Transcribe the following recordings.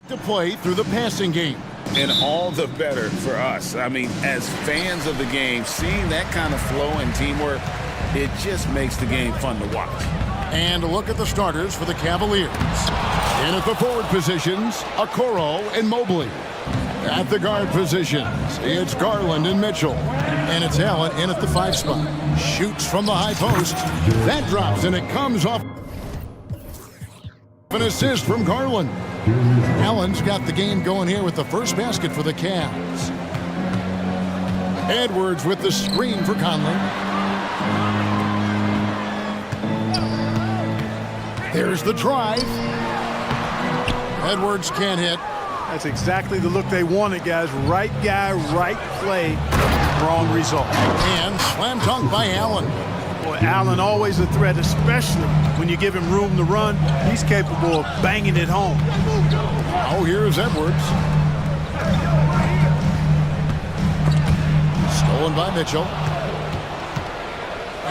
To play through the passing game. And all the better for us. I mean, as fans of the game, seeing that kind of flow and teamwork, it just makes the game fun to watch. And a look at the starters for the Cavaliers. In at the forward positions, Okoro and Mobley. At the guard positions, it's Garland and Mitchell. And it's Allen in at the 5 spot. Shoots from the high post. That drops, and it comes off an assist from Garland. Allen's got the game going here with the first basket for the Cavs. Edwards with the screen for Conley. There's the drive. Edwards can't hit. That's exactly the look they wanted, guys. Right guy, right play, wrong result. And slam dunk by Allen. Boy, Allen always a threat, especially when you give him room to run. He's capable of banging it home. Oh, here's Edwards. Stolen by Mitchell.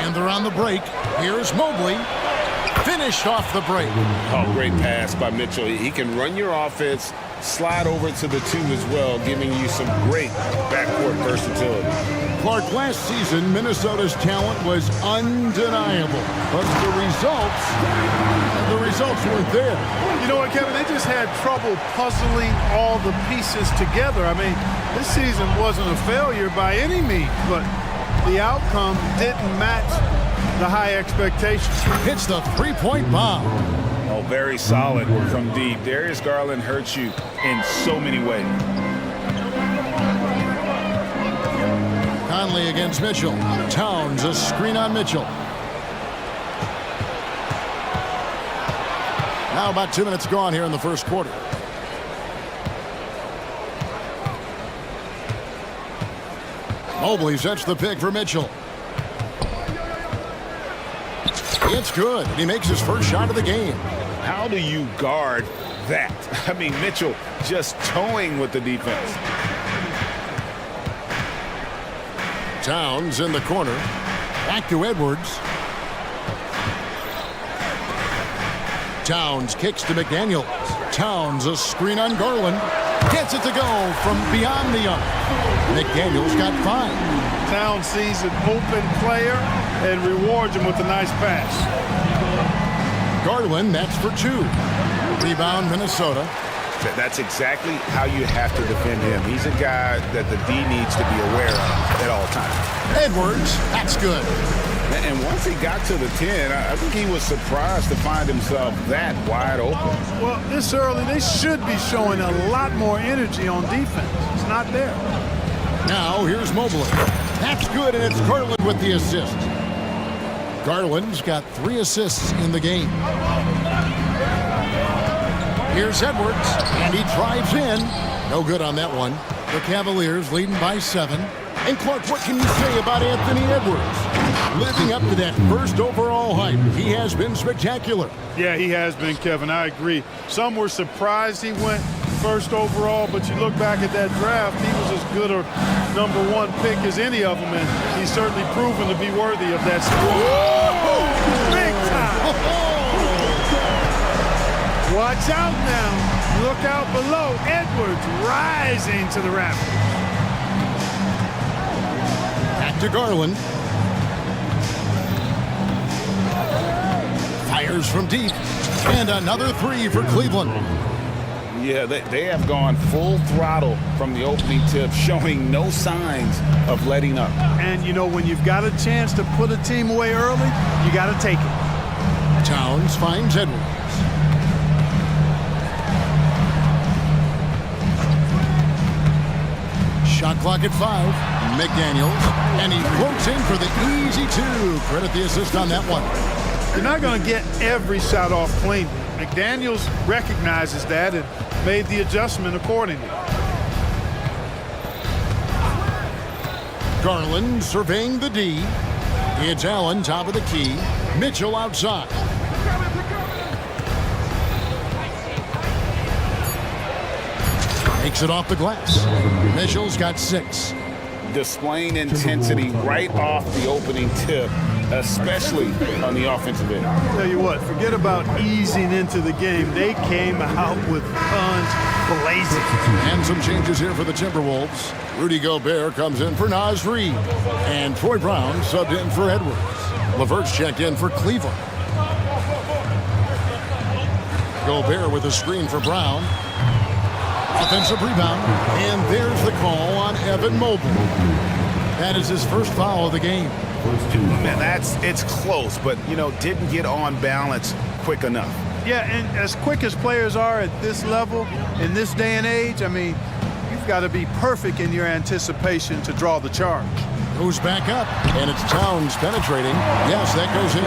And they're on the break. Here's Mobley. Finished off the break. Oh, great pass by Mitchell. He can run your offense, slide over to the 2 as well, giving you some great backcourt versatility. Clark, last season, Minnesota's talent was undeniable, but the results weren't there. You know what, Kevin? They just had trouble puzzling all the pieces together. I mean, this season wasn't a failure by any means, but the outcome didn't match the high expectations. Hits the three-point bomb. Oh, very solid from deep. Darius Garland hurts you in so many ways. Conley against Mitchell. Towns, a screen on Mitchell. Now about 2 minutes gone here in the first quarter. Mobley sets the pick for Mitchell. It's good. He makes his first shot of the game. How do you guard that? I mean, Mitchell just towing with the defense. Towns in the corner. Back to Edwards. Towns kicks to McDaniels. Towns, a screen on Garland. Gets it to go from beyond the arc. McDaniels got 5. Towns sees an open player and rewards him with a nice pass. Garland, that's for 2. Rebound, Minnesota. That's exactly how you have to defend him. He's a guy that the D needs to be aware of at all times. Edwards, that's good. And once he got to the 10, I think he was surprised to find himself that wide open. Well, this early, they should be showing a lot more energy on defense. It's not there. Now, here's Mobley. That's good, and it's Garland with the assist. Garland's got 3 assists in the game. Here's Edwards, and he drives in. No good on that one. The Cavaliers leading by 7. And Clark, what can you say about Anthony Edwards? Living up to that first overall hype, he has been spectacular. Yeah, he has been, Kevin. I agree. Some were surprised he went first overall, but you look back at that draft, he was as good a #1 pick as any of them, and he's certainly proven to be worthy of that spot. Big time! Watch out now. Look out below. Edwards rising to the rafters. Back to Garland. Fires from deep. And another 3 for Cleveland. Yeah, they have gone full throttle from the opening tip, showing no signs of letting up. And, you know, when you've got a chance to put a team away early, you got to take it. Towns finds Edwards. Shot clock at 5. McDaniels. And he floats in for the easy 2. Credit the assist on that one. You're not going to get every shot off clean. McDaniels recognizes that and made the adjustment accordingly. Garland surveying the D. It's Allen, top of the key. Mitchell outside. Takes it off the glass. Mitchell's got 6. Displaying intensity right off the opening tip. especially on the offensive end. Tell you what, forget about easing into the game. They came out with guns blazing. And some changes here for the Timberwolves. Rudy Gobert comes in for Naz Reid. And Troy Brown subbed in for Edwards. LeVert's checked in for Cleveland. Gobert with a screen for Brown. Offensive rebound. And there's the call on Evan Mobley. That is his first foul of the game. Man, it's close, but, you know, didn't get on balance quick enough. Yeah, and as quick as players are at this level, in this day and age, I mean, you've got to be perfect in your anticipation to draw the charge. Goes back up, and it's Towns penetrating. Yes, that goes in.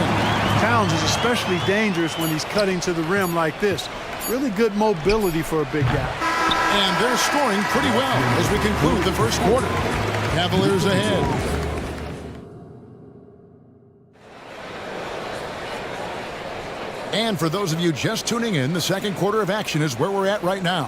Towns is especially dangerous when he's cutting to the rim like this. Really good mobility for a big guy. And they're scoring pretty well as we conclude the first quarter. Cavaliers ahead. And for those of you just tuning in, the second quarter of action is where we're at right now.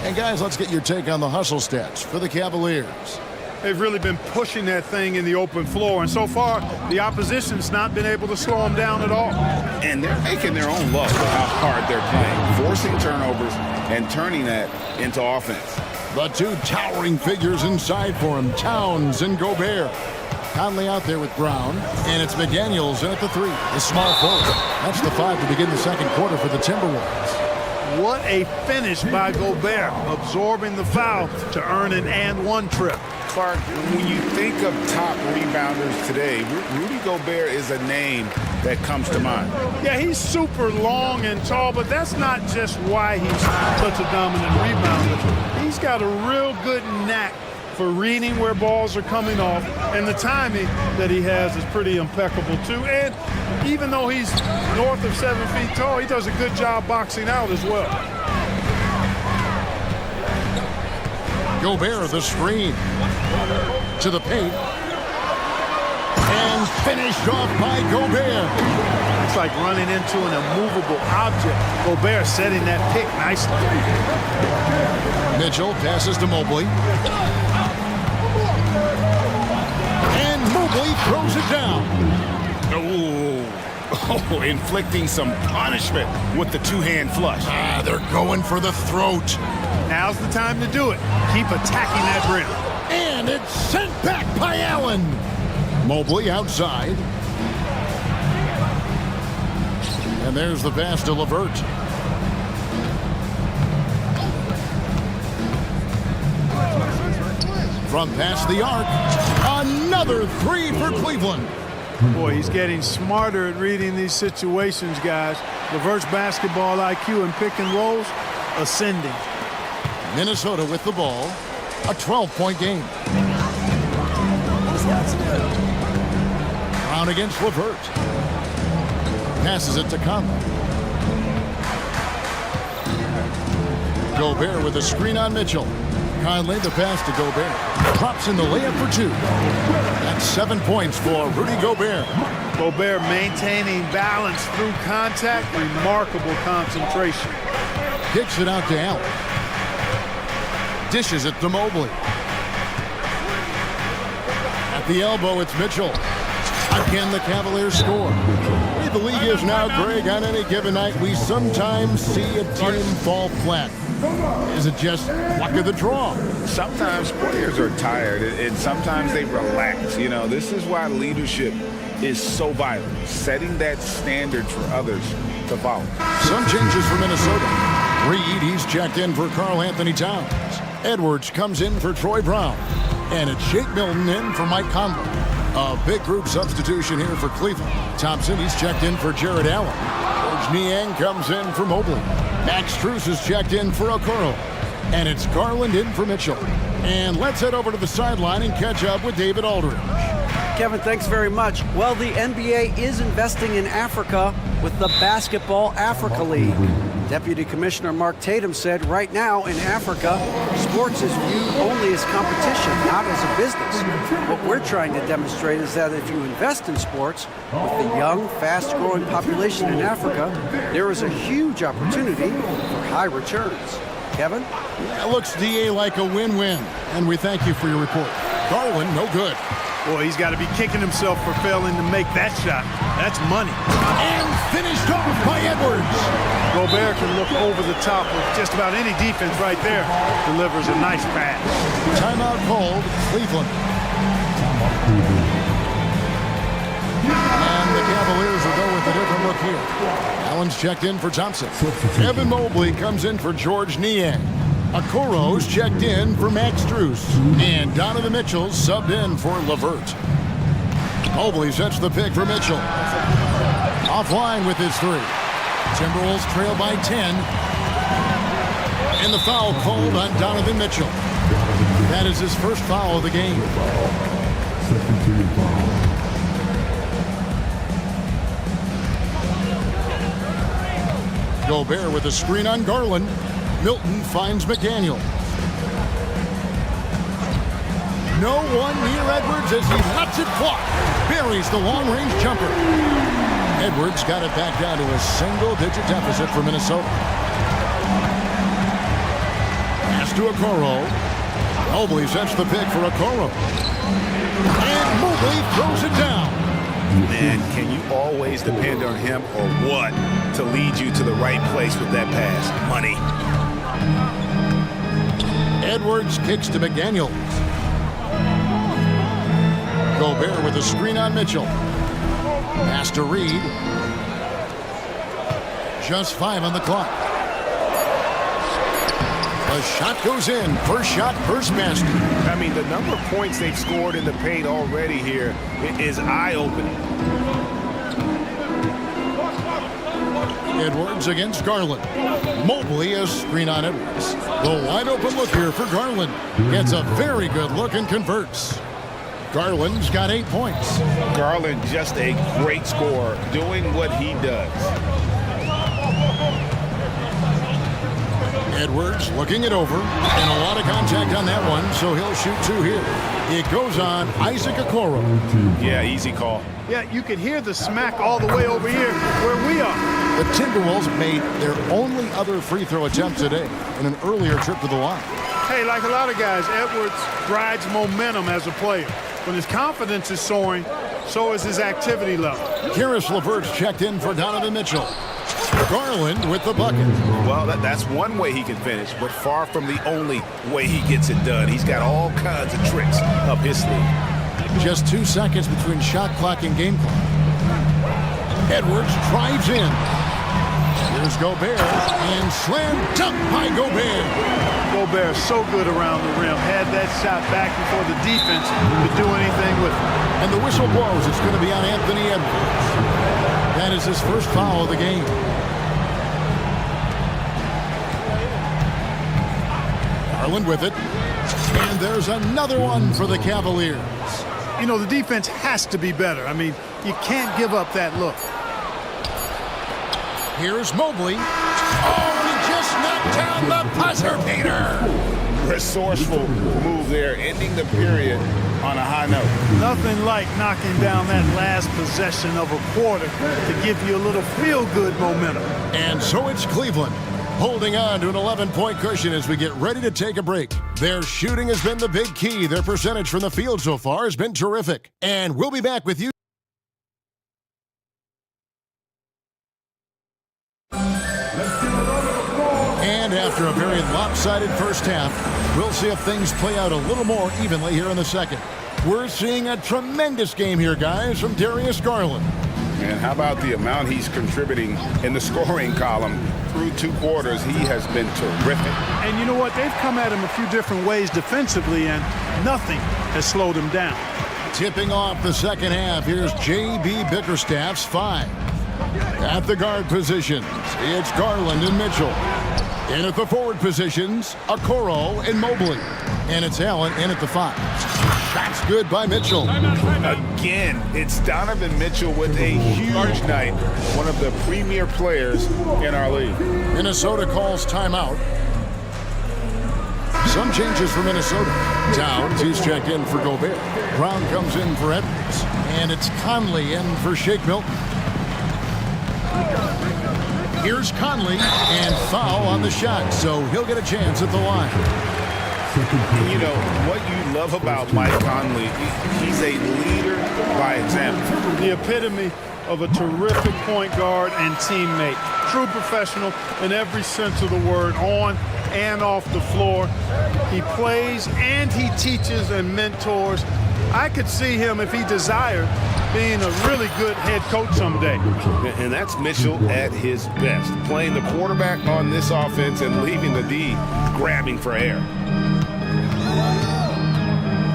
And guys, let's get your take on the hustle stats for the Cavaliers. They've really been pushing that thing in the open floor, and so far, the opposition's not been able to slow them down at all. And they're making their own luck with how hard they're playing, forcing turnovers and turning that into offense. The two towering figures inside for him, Towns and Gobert. Conley out there with Brown, and it's McDaniels in at the three. The small forward. That's the five to begin the second quarter for the Timberwolves. What a finish by Gobert, absorbing the foul to earn an and-one trip. Clark, when you think of top rebounders today, Rudy Gobert is a name that comes to mind. Yeah, he's super long and tall, but that's not just why he's such a dominant rebounder. He's got a real good knack for reading where balls are coming off, and the timing that he has is pretty impeccable too. And even though he's north of 7 feet tall, he does a good job boxing out as well. Gobert, the screen to the paint, and finished off by Gobert. It's like running into an immovable object. Gobert setting that pick nicely. Mitchell passes to Mobley. And Mobley throws it down. Oh, inflicting some punishment with the two-hand flush. They're going for the throat. Now's the time to do it. Keep attacking that rim. And it's sent back by Allen. Mobley outside. And there's the pass to LeVert. From past the arc, another three for Cleveland. Boy, he's getting smarter at reading these situations, guys. LeVert's basketball IQ and pick and rolls ascending. Minnesota with the ball, a 12-point game. Brown against LeVert. Passes it to Conley. Gobert with a screen on Mitchell. Conley, the pass to Gobert. Drops in the layup for two. That's 7 points for Rudy Gobert. Gobert maintaining balance through contact. Remarkable concentration. Kicks it out to Allen. Dishes it to Mobley. At the elbow, it's Mitchell. Again, the Cavaliers score. The league is now, Greg, on any given night, we sometimes see a team fall flat. Is it just luck of the draw? Sometimes players are tired, and sometimes they relax. You know, this is why leadership is so vital, setting that standard for others to follow. Some changes for Minnesota. Reed, he's checked in for Karl Anthony Towns. Edwards comes in for Troy Brown. And it's Shake Milton in for Mike Conley. A big group substitution here for Cleveland. Thompson, he's checked in for Jared Allen. George Niang comes in for Mobley. Max Strus is checked in for Okoro. And it's Garland in for Mitchell. And let's head over to the sideline and catch up with David Aldridge. Kevin, thanks very much. Well, the NBA is investing in Africa with the Basketball Africa League. Deputy Commissioner Mark Tatum said right now in Africa, sports is viewed only as competition, not as a business. What we're trying to demonstrate is that if you invest in sports, with the young, fast-growing population in Africa, there is a huge opportunity for high returns. Kevin? That looks, DA, like a win-win. And we thank you for your report. Garland, no good. Boy, he's got to be kicking himself for failing to make that shot. That's money. And finished off by Edwards. Gobert can look over the top with just about any defense right there. Delivers a nice pass. Timeout called, Cleveland. And the Cavaliers will go with a different look here. Allen's checked in for Thompson. Evan Mobley comes in for George Niang. Okoro's checked in for Max Strus. And Donovan Mitchell's subbed in for LeVert. Mobley sets the pick for Mitchell. Offline with his three. Timberwolves trail by 10. And the foul called on Donovan Mitchell. That is his first foul of the game. Gobert with a screen on Garland. Milton finds McDaniel. No one near Edwards as he lets it fly. Buries the long-range jumper. Edwards got it back down to a single-digit deficit for Minnesota. Pass to Okoro. Mobley sets the pick for Okoro. And Mobley throws it down. Man, can you always depend on him or what to lead you to the right place with that pass? Money. Edwards kicks to McDaniel. Gobert with a screen on Mitchell. Pass to Reed. Just 5 on the clock. The shot goes in. First shot, first basket. I mean, the number of points they've scored in the paint already here is eye-opening. Edwards against Garland. Mobley a screen on Edwards. The wide open look here for Garland. Gets a very good look and converts. Garland's got 8 points. Garland just a great scorer, doing what he does. Edwards looking it over, and a lot of contact on that one, so he'll shoot 2 here. It goes on Isaac Okoro. Yeah, easy call. Yeah, you can hear the smack all the way over here where we are. The Timberwolves made their only other free throw attempt today in an earlier trip to the line. Hey, like a lot of guys, Edwards rides momentum as a player. When his confidence is soaring, so is his activity level. Karis LeVert's checked in for Donovan Mitchell. Garland with the bucket. Well, that's one way he can finish, but far from the only way he gets it done. He's got all kinds of tricks up his sleeve. Just 2 seconds between shot clock and game clock. Edwards drives in. Here's Gobert, and slam dunk by Gobert. Gobert so good around the rim. Had that shot back before the defense could do anything with it. And the whistle blows. It's going to be on Anthony Edwards. That is his first foul of the game. Garland with it. And there's another one for the Cavaliers. You know, the defense has to be better. I mean, you can't give up that look. Here's Mobley. Oh, he just knocked down the buzzer beater. Resourceful move there, ending the period on a high note. Nothing like knocking down that last possession of a quarter to give you a little feel-good momentum. And so it's Cleveland, holding on to an 11-point cushion as we get ready to take a break. Their shooting has been the big key. Their percentage from the field so far has been terrific. And we'll be back with you. And after a very lopsided first half, we'll see if things play out a little more evenly here in the second. We're seeing a tremendous game here, guys, from Darius Garland. And how about the amount he's contributing in the scoring column through 2 quarters? He has been terrific. And you know what? They've come at him a few different ways defensively, and nothing has slowed him down. Tipping off the second half, here's J.B. Bickerstaff's 5. At the guard positions, it's Garland and Mitchell. In at the forward positions, Okoro and Mobley. And it's Allen in at the 5. Shots good by Mitchell. Again, it's Donovan Mitchell with a huge night. One of the premier players in our league. Minnesota calls timeout. Some changes for Minnesota. Downs, he's checked in for Gobert. Brown comes in for Edwards. And it's Conley in for Shake Milton. Here's Conley, and foul on the shot, so he'll get a chance at the line. You know, what you love about Mike Conley, he's a leader by example. The epitome of a terrific point guard and teammate. True professional in every sense of the word, on and off the floor. He plays and he teaches and mentors. I could see him, if he desired, being a really good head coach someday. And that's Mitchell at his best, playing the quarterback on this offense and leaving the D grabbing for air.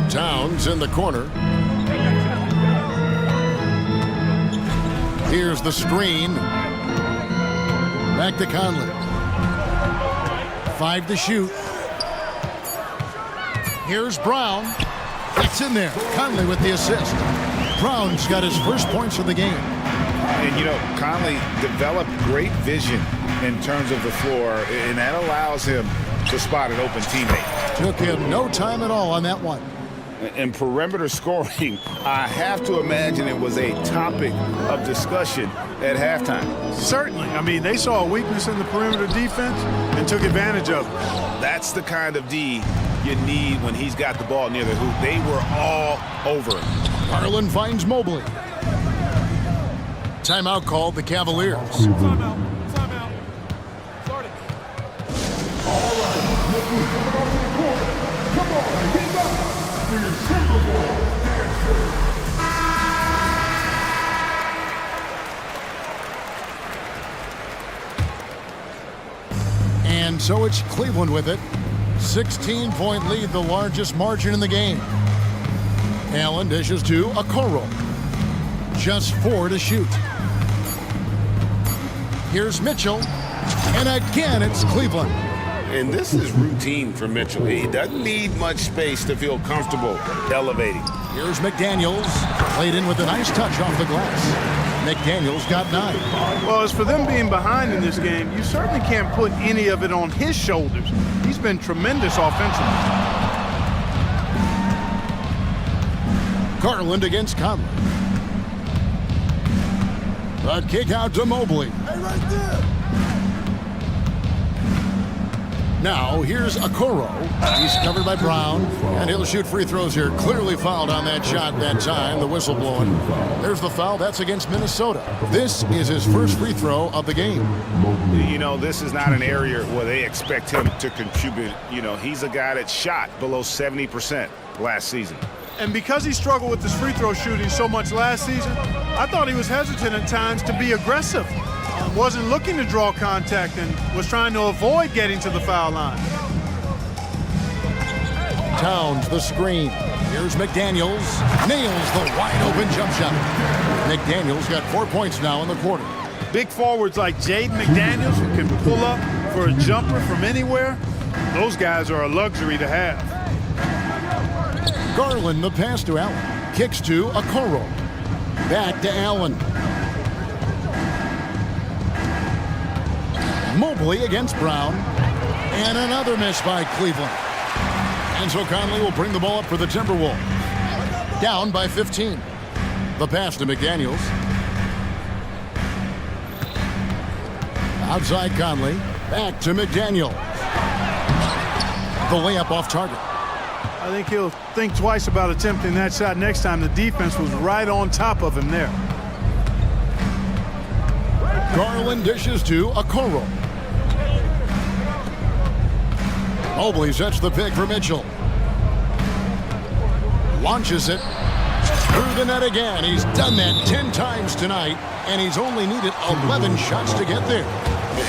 Towns in the corner. Here's the screen. Back to Conley. 5 to shoot. Here's Brown. It's in there. Conley with the assist. Brown's got his first points of the game. And, you know, Conley developed great vision in terms of the floor, and that allows him to spot an open teammate. Took him no time at all on that one. And perimeter scoring, I have to imagine it was a topic of discussion at halftime. Certainly. I mean, they saw a weakness in the perimeter defense and took advantage of it. That's the kind of D you need when he's got the ball near the hoop. They were all over it. Garland finds Mobley. Timeout called the Cavaliers. Timeout. Start it. And so it's Cleveland with it. 16-point lead, the largest margin in the game. Allen dishes to Okoro. Just 4 to shoot. Here's Mitchell. And again, it's Cleveland. And this is routine for Mitchell. He doesn't need much space to feel comfortable elevating. Here's McDaniels. Played in with a nice touch off the glass. McDaniels got 9. Well, as for them being behind in this game, you certainly can't put any of it on his shoulders. He's been tremendous offensively. Garland against Conley. The kick out to Mobley. Hey, right there. Now, here's Okoro. He's covered by Brown, and he'll shoot free throws here. Clearly fouled on that shot that time, the whistle blowing. There's the foul. That's against Minnesota. This is his first free throw of the game. You know, this is not an area where they expect him to contribute. You know, he's a guy that shot below 70% last season. And because he struggled with his free throw shooting so much last season, I thought he was hesitant at times to be aggressive. Wasn't looking to draw contact and was trying to avoid getting to the foul line. Towns the screen. Here's McDaniels. Nails the wide open jump shot. McDaniels got 4 points now in the quarter. Big forwards like Jaden McDaniels, who can pull up for a jumper from anywhere, those guys are a luxury to have. Garland the pass to Allen. Kicks to Okoro. Back to Allen. Mobley against Brown. And another miss by Cleveland. And so Conley will bring the ball up for the Timberwolves. Down by 15. The pass to McDaniels. Outside Conley. Back to McDaniel. The layup off target. I think he'll think twice about attempting that shot next time. The defense was right on top of him there. Garland dishes to Okoro. Mobley sets the pick for Mitchell. Launches it. Through the net again. He's done that 10 times tonight, and he's only needed 11 shots to get there.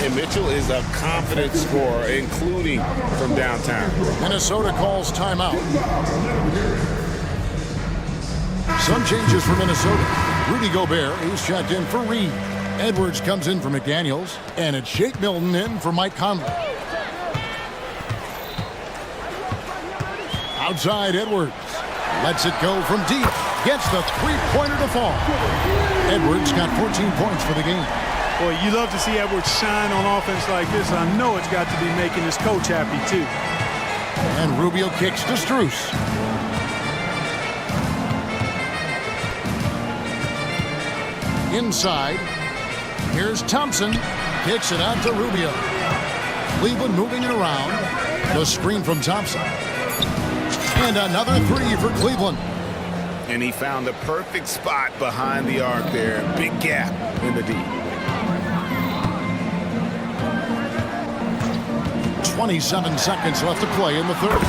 And Mitchell is a confident scorer, including from downtown. Minnesota calls timeout. Some changes for Minnesota. Rudy Gobert, he's checked in for Reed. Edwards comes in for McDaniels, and it's Shake Milton in for Mike Conley. Outside Edwards. Lets it go from deep. Gets the three-pointer to fall. Edwards got 14 points for the game. Boy, you love to see Edwards shine on offense like this. I know it's got to be making his coach happy, too. And Rubio kicks to Strus. Inside. Here's Thompson. Kicks it out to Rubio. Cleveland moving it around. The screen from Thompson. And another three for Cleveland. And he found the perfect spot behind the arc there. Big gap in the D. 27 seconds left to play in the third.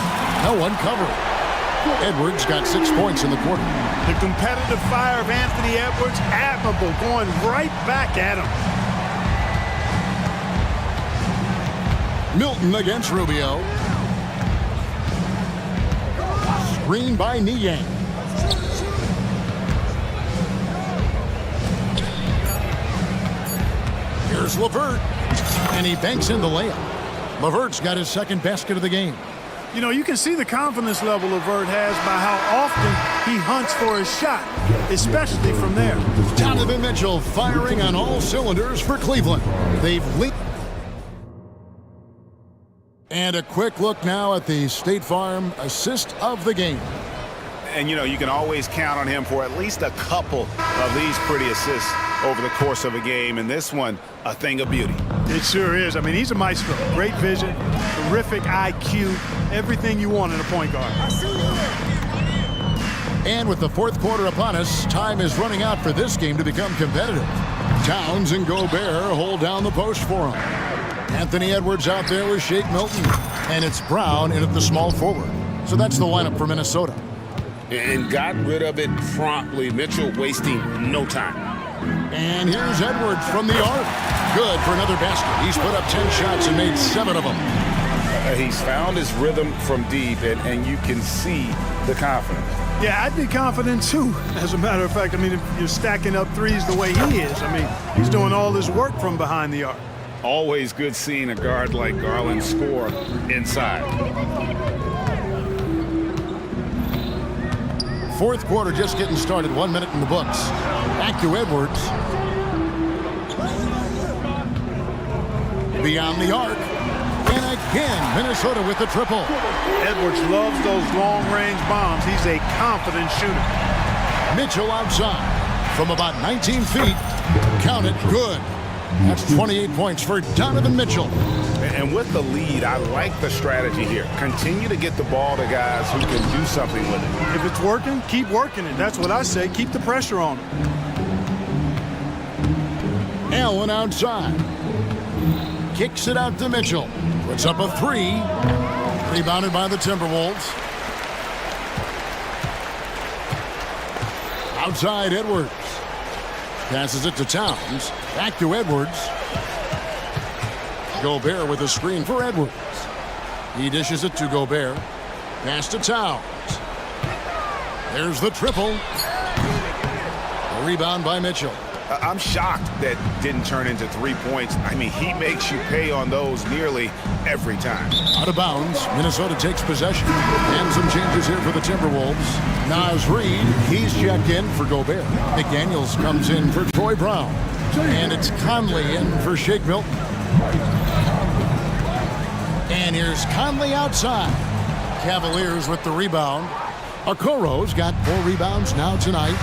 No one covered. Edwards got 6 points in the quarter. The competitive fire of Anthony Edwards, admirable, going right back at him. Milton against Rubio. Screen by Niang. Here's LeVert, and he banks in the layup. LeVert's got his second basket of the game. You know, you can see the confidence level LeVert has by how often he hunts for his shot, especially from there. Donovan Mitchell firing on all cylinders for Cleveland. They've leaped. And a quick look now at the State Farm assist of the game. And, you know, you can always count on him for at least a couple of these pretty assists over the course of a game. And this one, a thing of beauty. It sure is. I mean, he's a maestro. Great vision, terrific IQ, everything you want in a point guard. And with the fourth quarter upon us, time is running out for this game to become competitive. Towns and Gobert hold down the post for him. Anthony Edwards out there with Shake Milton. And it's Brown in at the small forward. So that's the lineup for Minnesota. And got rid of it promptly. Mitchell wasting no time. And here's Edwards from the arc. Good for another basket. He's put up 10 shots and made 7 of them. He's found his rhythm from deep, and you can see the confidence. Yeah, I'd be confident too. As a matter of fact, I mean, if you're stacking up threes the way he is, I mean, he's doing all this work from behind the arc. Always good seeing a guard like Garland score inside. Fourth quarter just getting started. 1 minute in the books. Back to Edwards. Beyond the arc. And again, Minnesota with the triple. Edwards loves those long-range bombs. He's a confident shooter. Mitchell outside from about 19 feet. Count it, good. That's 28 points for Donovan Mitchell. And with the lead, I like the strategy here. Continue to get the ball to guys who can do something with it. If it's working, keep working it. That's what I say. Keep the pressure on him. Allen outside. Kicks it out to Mitchell. Puts up a three. Rebounded by the Timberwolves. Outside Edwards. Passes it to Towns. Back to Edwards. Gobert with a screen for Edwards. He dishes it to Gobert. Pass to Towns. There's the triple. A rebound by Mitchell. I'm shocked that didn't turn into 3 points. I mean, he makes you pay on those nearly every time. Out of bounds, Minnesota takes possession. And some changes here for the Timberwolves. Naz Reid, he's checked in for Gobert. McDaniels comes in for Troy Brown. And it's Conley in for Shake Milton. And here's Conley outside. Cavaliers with the rebound. Okoro's got 4 rebounds now tonight.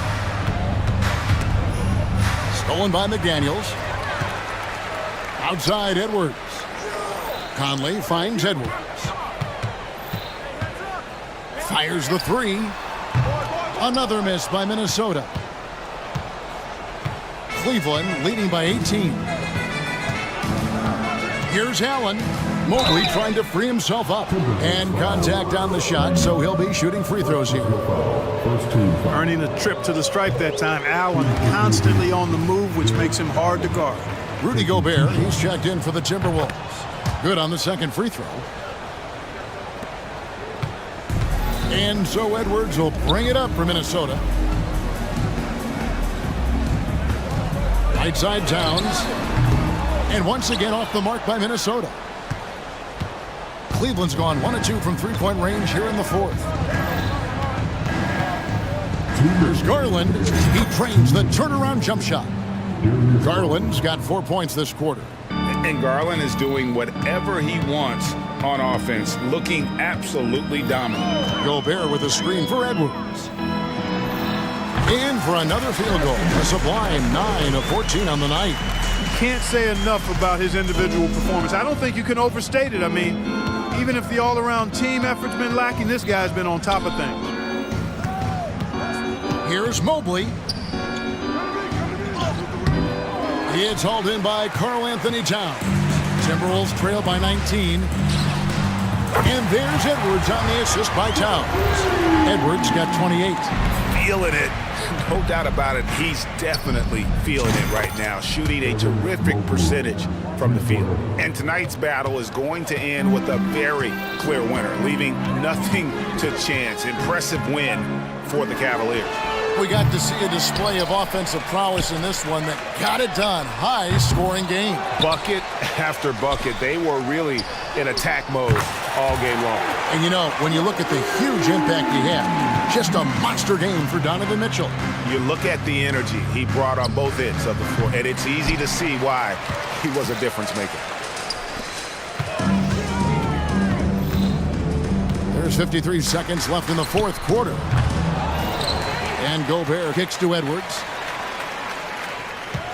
Stolen by McDaniels. Outside Edwards. Conley finds Edwards. Fires the three. Another miss by Minnesota. Cleveland leading by 18. Here's Allen. Mobley trying to free himself up. And contact on the shot, so he'll be shooting free throws here. Earning a trip to the stripe that time. Allen constantly on the move, which makes him hard to guard. Rudy Gobert, he's checked in for the Timberwolves. Good on the second free throw. And so Edwards will bring it up for Minnesota. Right side Towns. And once again off the mark by Minnesota. Cleveland's gone 1 of 2 from three-point range here in the fourth. Here's Garland. He trains the turnaround jump shot. Garland's got 4 points this quarter. And Garland is doing whatever he wants on offense, looking absolutely dominant. Gobert with a screen for Edwards. In for another field goal. A sublime 9 of 14 on the night. You can't say enough about his individual performance. I don't think you can overstate it. I mean, Even if the all-around team effort's been lacking, this guy's been on top of things. Here's Mobley. It's hauled in by Karl Anthony Towns. Timberwolves trail by 19. And there's Edwards on the assist by Towns. Edwards got 28. Feeling it. No doubt about it. He's definitely feeling it right now, shooting a terrific percentage from the field. And tonight's battle is going to end with a very clear winner, leaving nothing to chance. Impressive win for the Cavaliers. We got to see a display of offensive prowess in this one that got it done. High-scoring game. Bucket after bucket. They were really in attack mode all game long. And you know, when you look at the huge impact he had, just a monster game for Donovan Mitchell. You look at the energy he brought on both ends of the floor, and it's easy to see why he was a difference maker. There's 53 seconds left in the fourth quarter. And Gobert kicks to Edwards.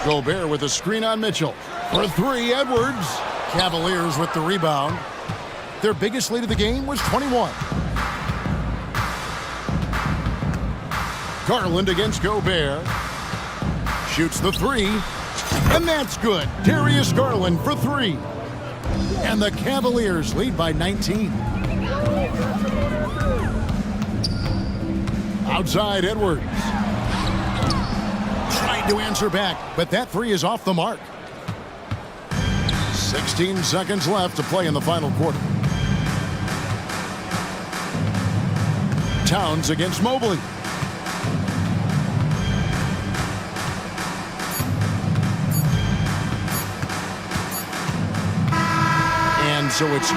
Gobert with a screen on Mitchell. For three, Edwards. Cavaliers with the rebound. Their biggest lead of the game was 21. Garland against Gobert. Shoots the three. And that's good. Darius Garland for three. And the Cavaliers lead by 19. Outside Edwards. Tried to answer back, but that three is off the mark. 16 seconds left to play in the final quarter. Towns against Mobley. And so it's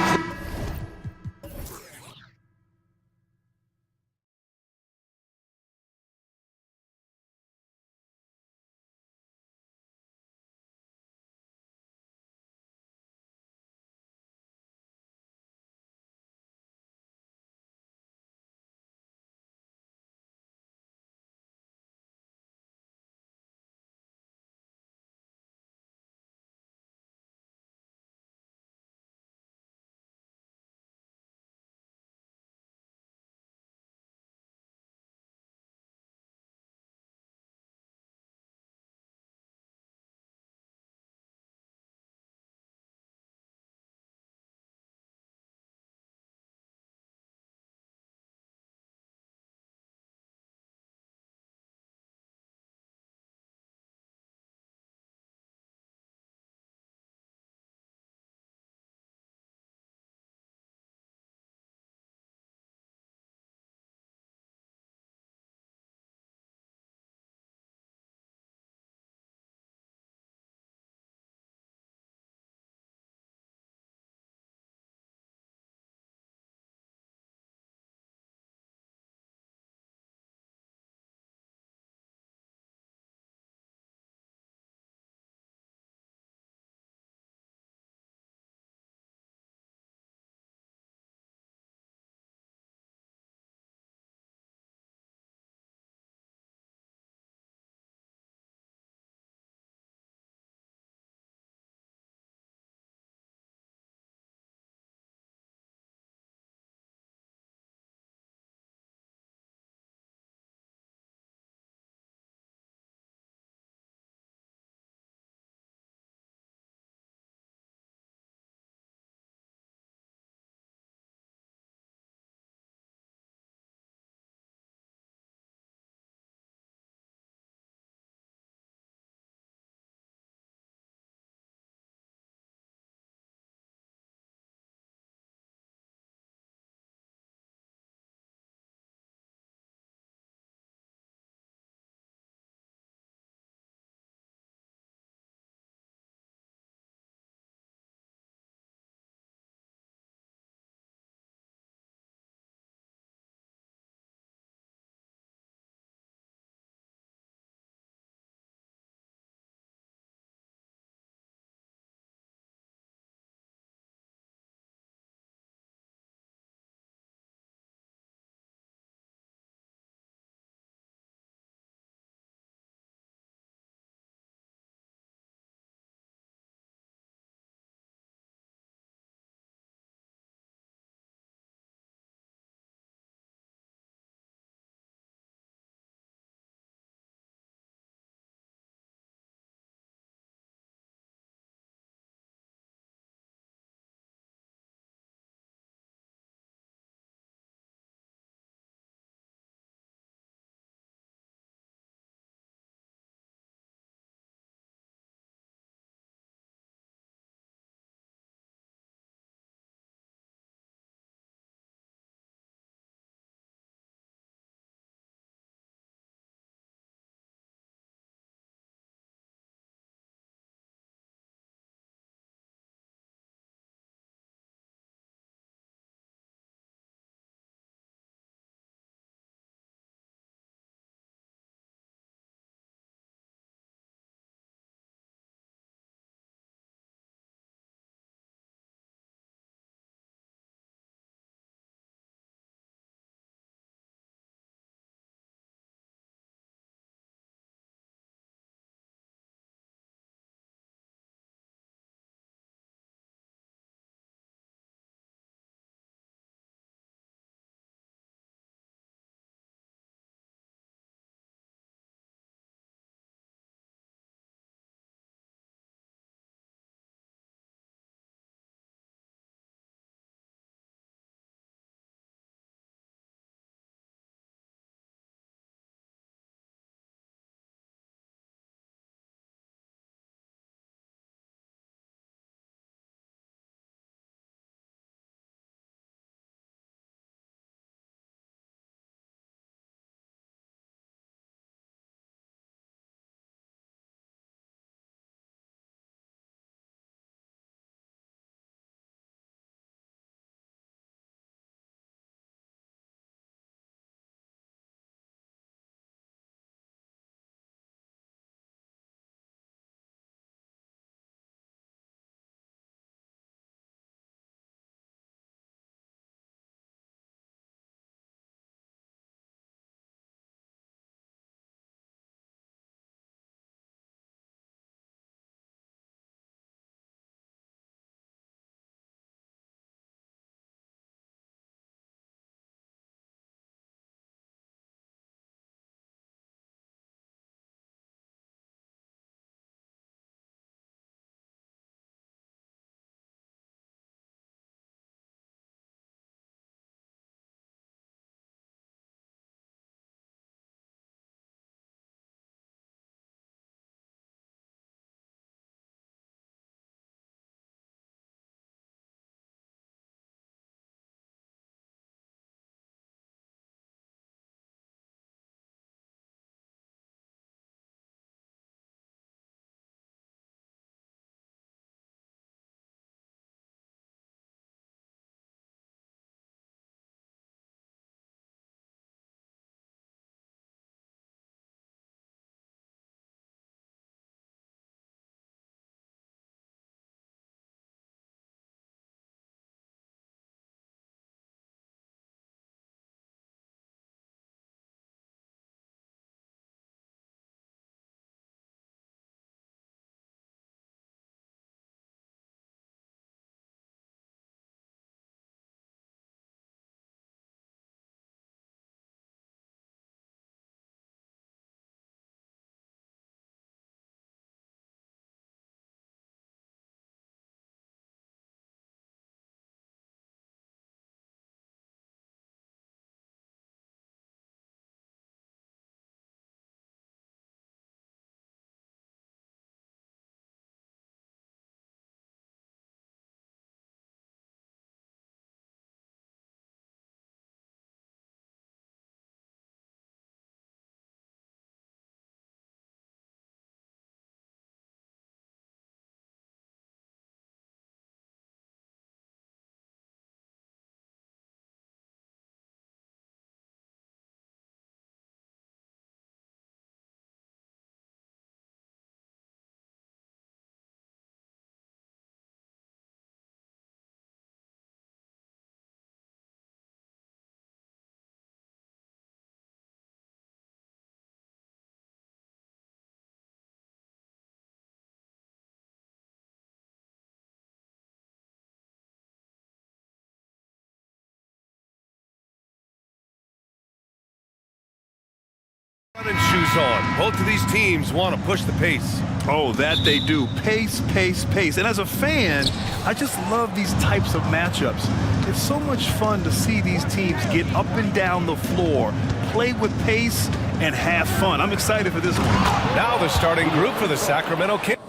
Running shoes on. Both of these teams want to push the pace. Oh, that they do. Pace, pace, pace. And as a fan, I just love these types of matchups. It's so much fun to see these teams get up and down the floor, play with pace, and have fun. I'm excited for this one. Now the starting group for the Sacramento Kings.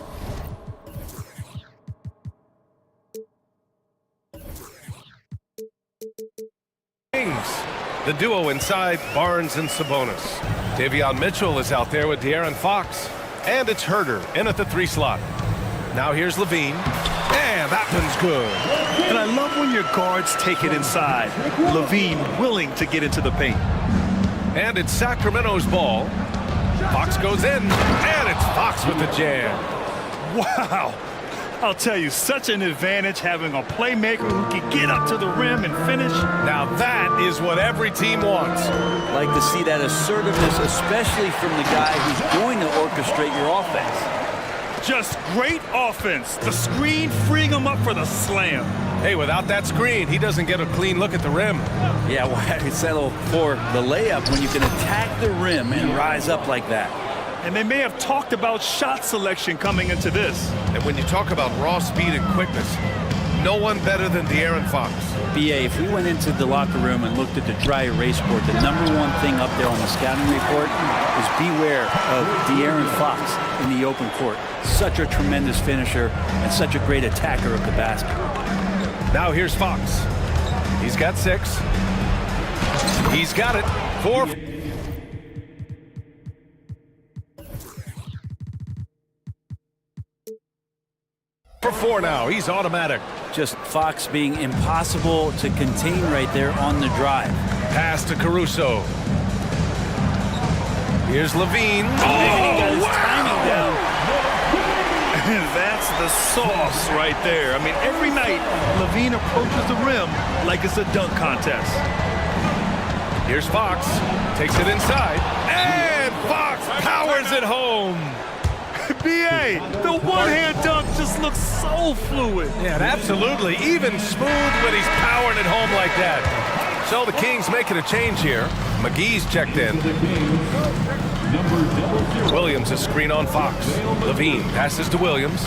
The duo inside, Barnes and Sabonis. Davion Mitchell is out there with De'Aaron Fox. And it's Herter in at the 3 slot. Now here's Levine. And that one's good. And I love when your guards take it inside. Levine willing to get into the paint. And it's Sacramento's ball. Fox goes in. And it's Fox with the jam. Wow. I'll tell you, such an advantage having a playmaker who can get up to the rim and finish. Now that is what every team wants. Like to see that assertiveness, especially from the guy who's going to orchestrate your offense. Just great offense. The screen freeing him up for the slam. Hey, without that screen, he doesn't get a clean look at the rim. Yeah, why settle for the layup when you can attack the rim and rise up like that? And they may have talked about shot selection coming into this. And when you talk about raw speed and quickness, no one better than De'Aaron Fox. BA, if we went into the locker room and looked at the dry erase board, the #1 thing up there on the scouting report is beware of De'Aaron Fox in the open court. Such a tremendous finisher and such a great attacker of the basket. Now here's Fox. He's got 6. He's got it. 4. For 4 now. He's automatic. Just Fox being impossible to contain right there on the drive. Pass to Caruso. Here's Levine. Oh, wow! That's the sauce right there. I mean, every night, Levine approaches the rim like it's a dunk contest. Here's Fox. Takes it inside. And Fox powers it home. BA, the one-hand dunk just looks so fluid. Yeah, absolutely. Even smooth when he's powering it home like that. So the Kings making a change here. McGee's checked in. Williams is screen on Fox. Levine passes to Williams.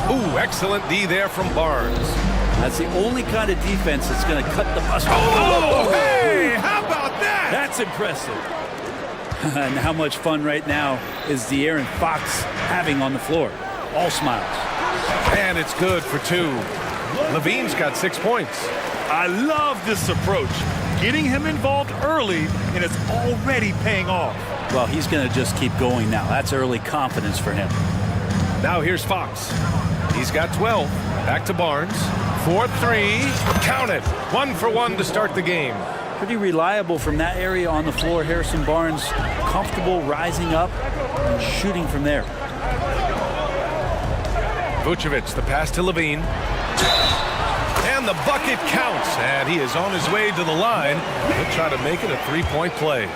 Ooh, excellent D there from Barnes. That's the only kind of defense that's going to cut the mustard. Oh, hey, how about that? That's impressive. And how much fun right now is De'Aaron Fox having on the floor? All smiles. And it's good for 2. Levine's got 6 points. I love this approach. Getting him involved early, and it's already paying off. Well, he's going to just keep going now. That's early confidence for him. Now here's Fox. He's got 12. Back to Barnes. 4-3. Count it. 1 for 1 to start the game. Pretty reliable from that area on the floor. Harrison Barnes comfortable rising up and shooting from there. Vucevic, the pass to Levine. And the bucket counts. And he is on his way to the line. He'll try to make it a 3-point play.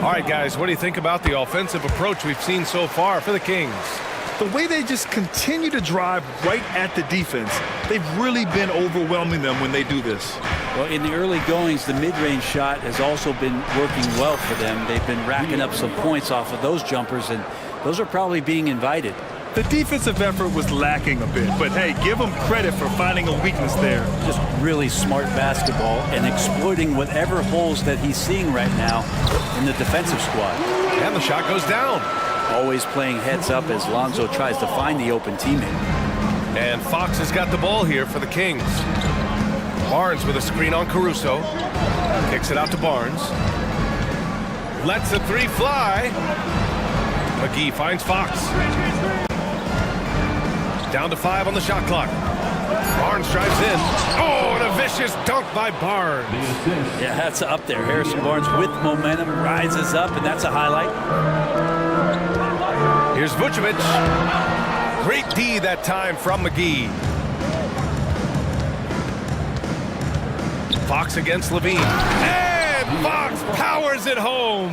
All right, guys, what do you think about the offensive approach we've seen so far for the Kings? The way they just continue to drive right at the defense, they've really been overwhelming them when they do this. Well, in the early goings, the mid-range shot has also been working well for them. They've been racking up some points off of those jumpers, and those are probably being invited. The defensive effort was lacking a bit, but hey, give them credit for finding a weakness there. Just really smart basketball and exploiting whatever holes that he's seeing right now in the defensive squad. And the shot goes down. Always playing heads up as Lonzo tries to find the open teammate. And Fox has got the ball here for the Kings. Barnes with a screen on Caruso. Kicks it out to Barnes. Lets the 3 fly. McGee finds Fox. Down to 5 on the shot clock. Barnes drives in. Oh, and a vicious dunk by Barnes. Yeah, that's up there. Harrison Barnes with momentum rises up, and that's a highlight. Here's Vucevic. Great D that time from McGee. Fox against Levine. And Fox powers it home.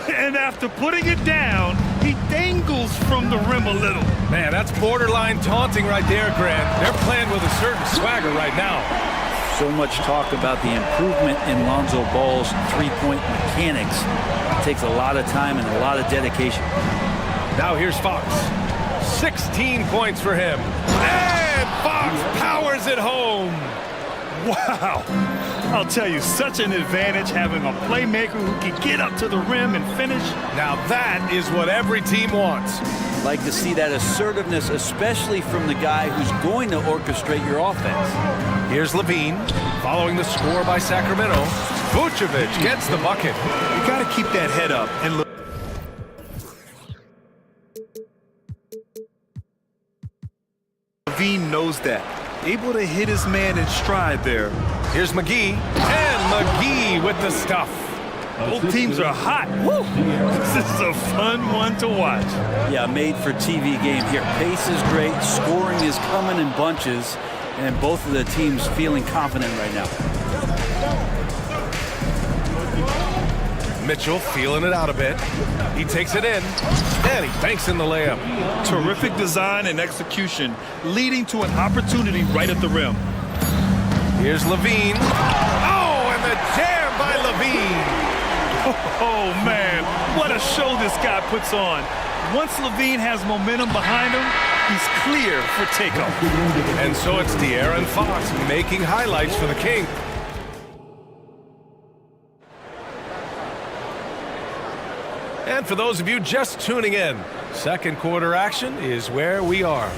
And after putting it down, he dangles from the rim a little. Man, that's borderline taunting right there, Grant. They're playing with a certain swagger right now. So much talk about the improvement in Lonzo Ball's three-point mechanics. It takes a lot of time and a lot of dedication. Now here's Fox. 16 points for him. And Fox powers it home. Wow. I'll tell you, such an advantage having a playmaker who can get up to the rim and finish. Now that is what every team wants. Like to see that assertiveness, especially from the guy who's going to orchestrate your offense. Here's Levine, following the score by Sacramento. Vucevic gets the bucket. You got to keep that head up and look. Levine knows that. Able to hit his man in stride there. Here's McGee, and McGee with the stuff. Both teams are hot. Woo! This is a fun one to watch. Yeah, made for TV game here. Pace is great, scoring is coming in bunches, and both of the teams feeling confident right now. Mitchell feeling it out a bit. He takes it in, and he banks in the layup. Terrific design and execution, leading to an opportunity right at the rim. Here's Levine. Oh, and the jam by Levine. Oh, man, what a show this guy puts on. Once Levine has momentum behind him, he's clear for takeoff. And so it's De'Aaron Fox making highlights for the King. And for those of you just tuning in, second quarter action is where we are.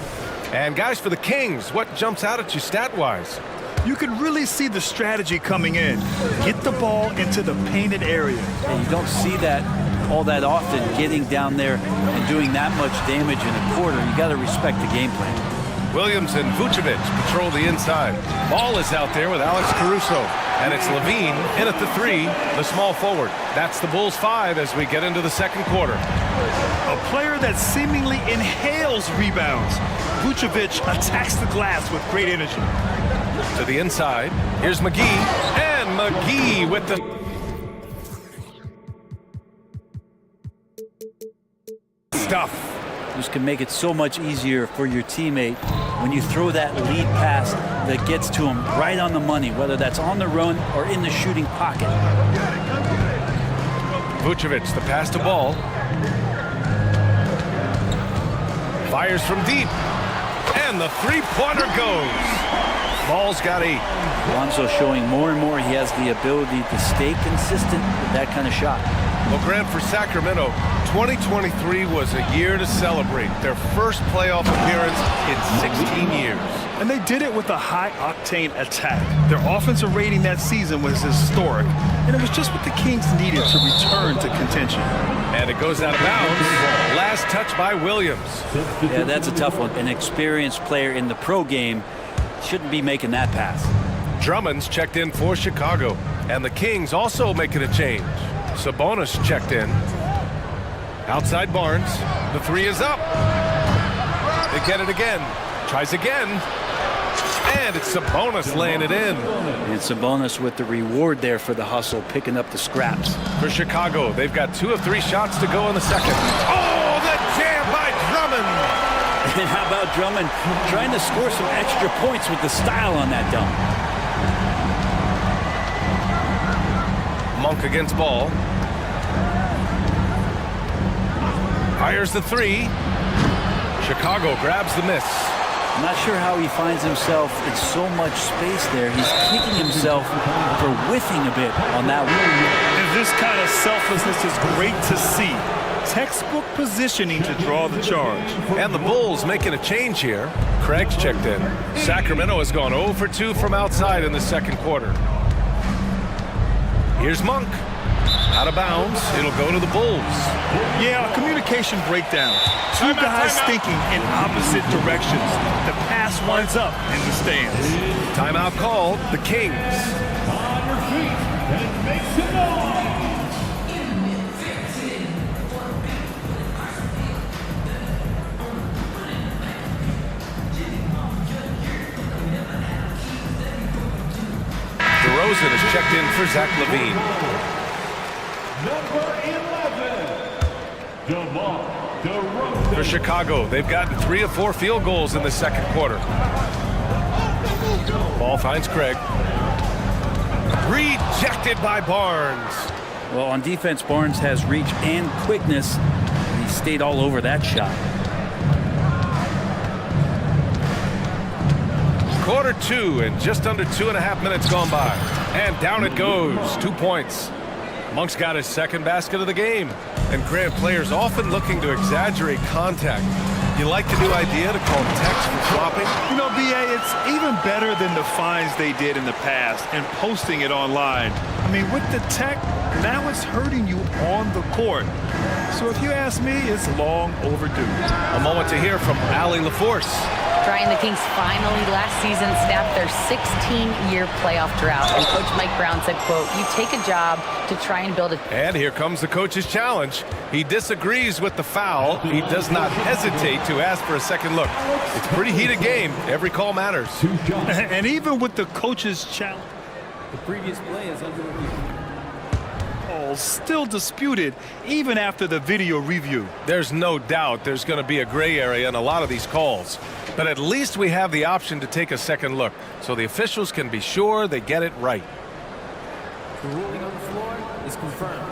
And guys, for the Kings, what jumps out at you stat-wise? You can really see the strategy coming in. Get the ball into the painted area. And you don't see that all that often, getting down there and doing that much damage in a quarter. You got to respect the game plan. Williams and Vucevic patrol the inside. Ball is out there with Alex Caruso. And it's Levine in at the three, the small forward. That's the Bulls 5 as we get into the second quarter. A player that seemingly inhales rebounds. Vucevic attacks the glass with great energy. To the inside, here's McGee, and McGee with the stuff. This can make it so much easier for your teammate when you throw that lead pass that gets to him right on the money, whether that's on the run or in the shooting pocket. Vucevic, the pass to Ball. Fires from deep, and the three-pointer goes. Ball's got 8. Lonzo showing more and more he has the ability to stay consistent with that kind of shot. Well, Grant, for Sacramento, 2023 was a year to celebrate. Their first playoff appearance in 16 years. And they did it with a high-octane attack. Their offensive rating that season was historic, and it was just what the Kings needed to return to contention. And it goes out of bounds. Last touch by Williams. Yeah, that's a tough one. An experienced player in the pro game shouldn't be making that pass. Drummond's checked in for Chicago, and the Kings also making a change. Sabonis checked in. Outside Barnes. The three is up. They get it again. Tries again. And it's Sabonis laying it in. And Sabonis with the reward there for the hustle, picking up the scraps. For Chicago, they've got 2 of 3 shots to go in the second. Oh, the jam by Drummond. And how about Drummond trying to score some extra points with the style on that dunk? Monk against Ball. Fires the three. Chicago grabs the miss. I'm not sure how he finds himself in so much space there. He's kicking himself for whiffing a bit on that one. And this kind of selflessness is great to see. Textbook positioning to draw the charge. And the Bulls making a change here. Craig's checked in. Sacramento has gone 0 for 2 from outside in the second quarter. Here's Monk. Out of bounds. It'll go to the Bulls. Yeah, a communication breakdown. 2 guys thinking in opposite directions. The pass winds up in the stands. Timeout called. The Kings. DeRozan is checked in for Zach LaVine. For Chicago, they've gotten 3 of 4 field goals in the second quarter. Ball finds Craig. Rejected by Barnes. Well, on defense, Barnes has reach and quickness. And he stayed all over that shot. Quarter two, and just under 2.5 minutes gone by. And down it goes. 2 points. Monk's got his second basket of the game. And Grant, players often looking to exaggerate contact. You like the new idea to call text for flopping? You know, BA, it's even better than the fines they did in the past and posting it online. I mean, with the tech, now it's hurting you on the court. So if you ask me, it's long overdue. A moment to hear from Allie LaForce. Brian, the Kings finally last season snapped their 16-year playoff drought. And Coach Mike Brown said, quote, "You take a job to try and build a..." And here comes the coach's challenge. He disagrees with the foul. He does not hesitate to ask for a second look. It's a pretty heated game. Every call matters. And even with the coach's challenge, The previous play is under review. still disputed even after the video review. There's no doubt there's going to be a gray area in a lot of these calls. But at least we have the option to take a second look, so the officials can be sure they get it right. The ruling on the floor is confirmed.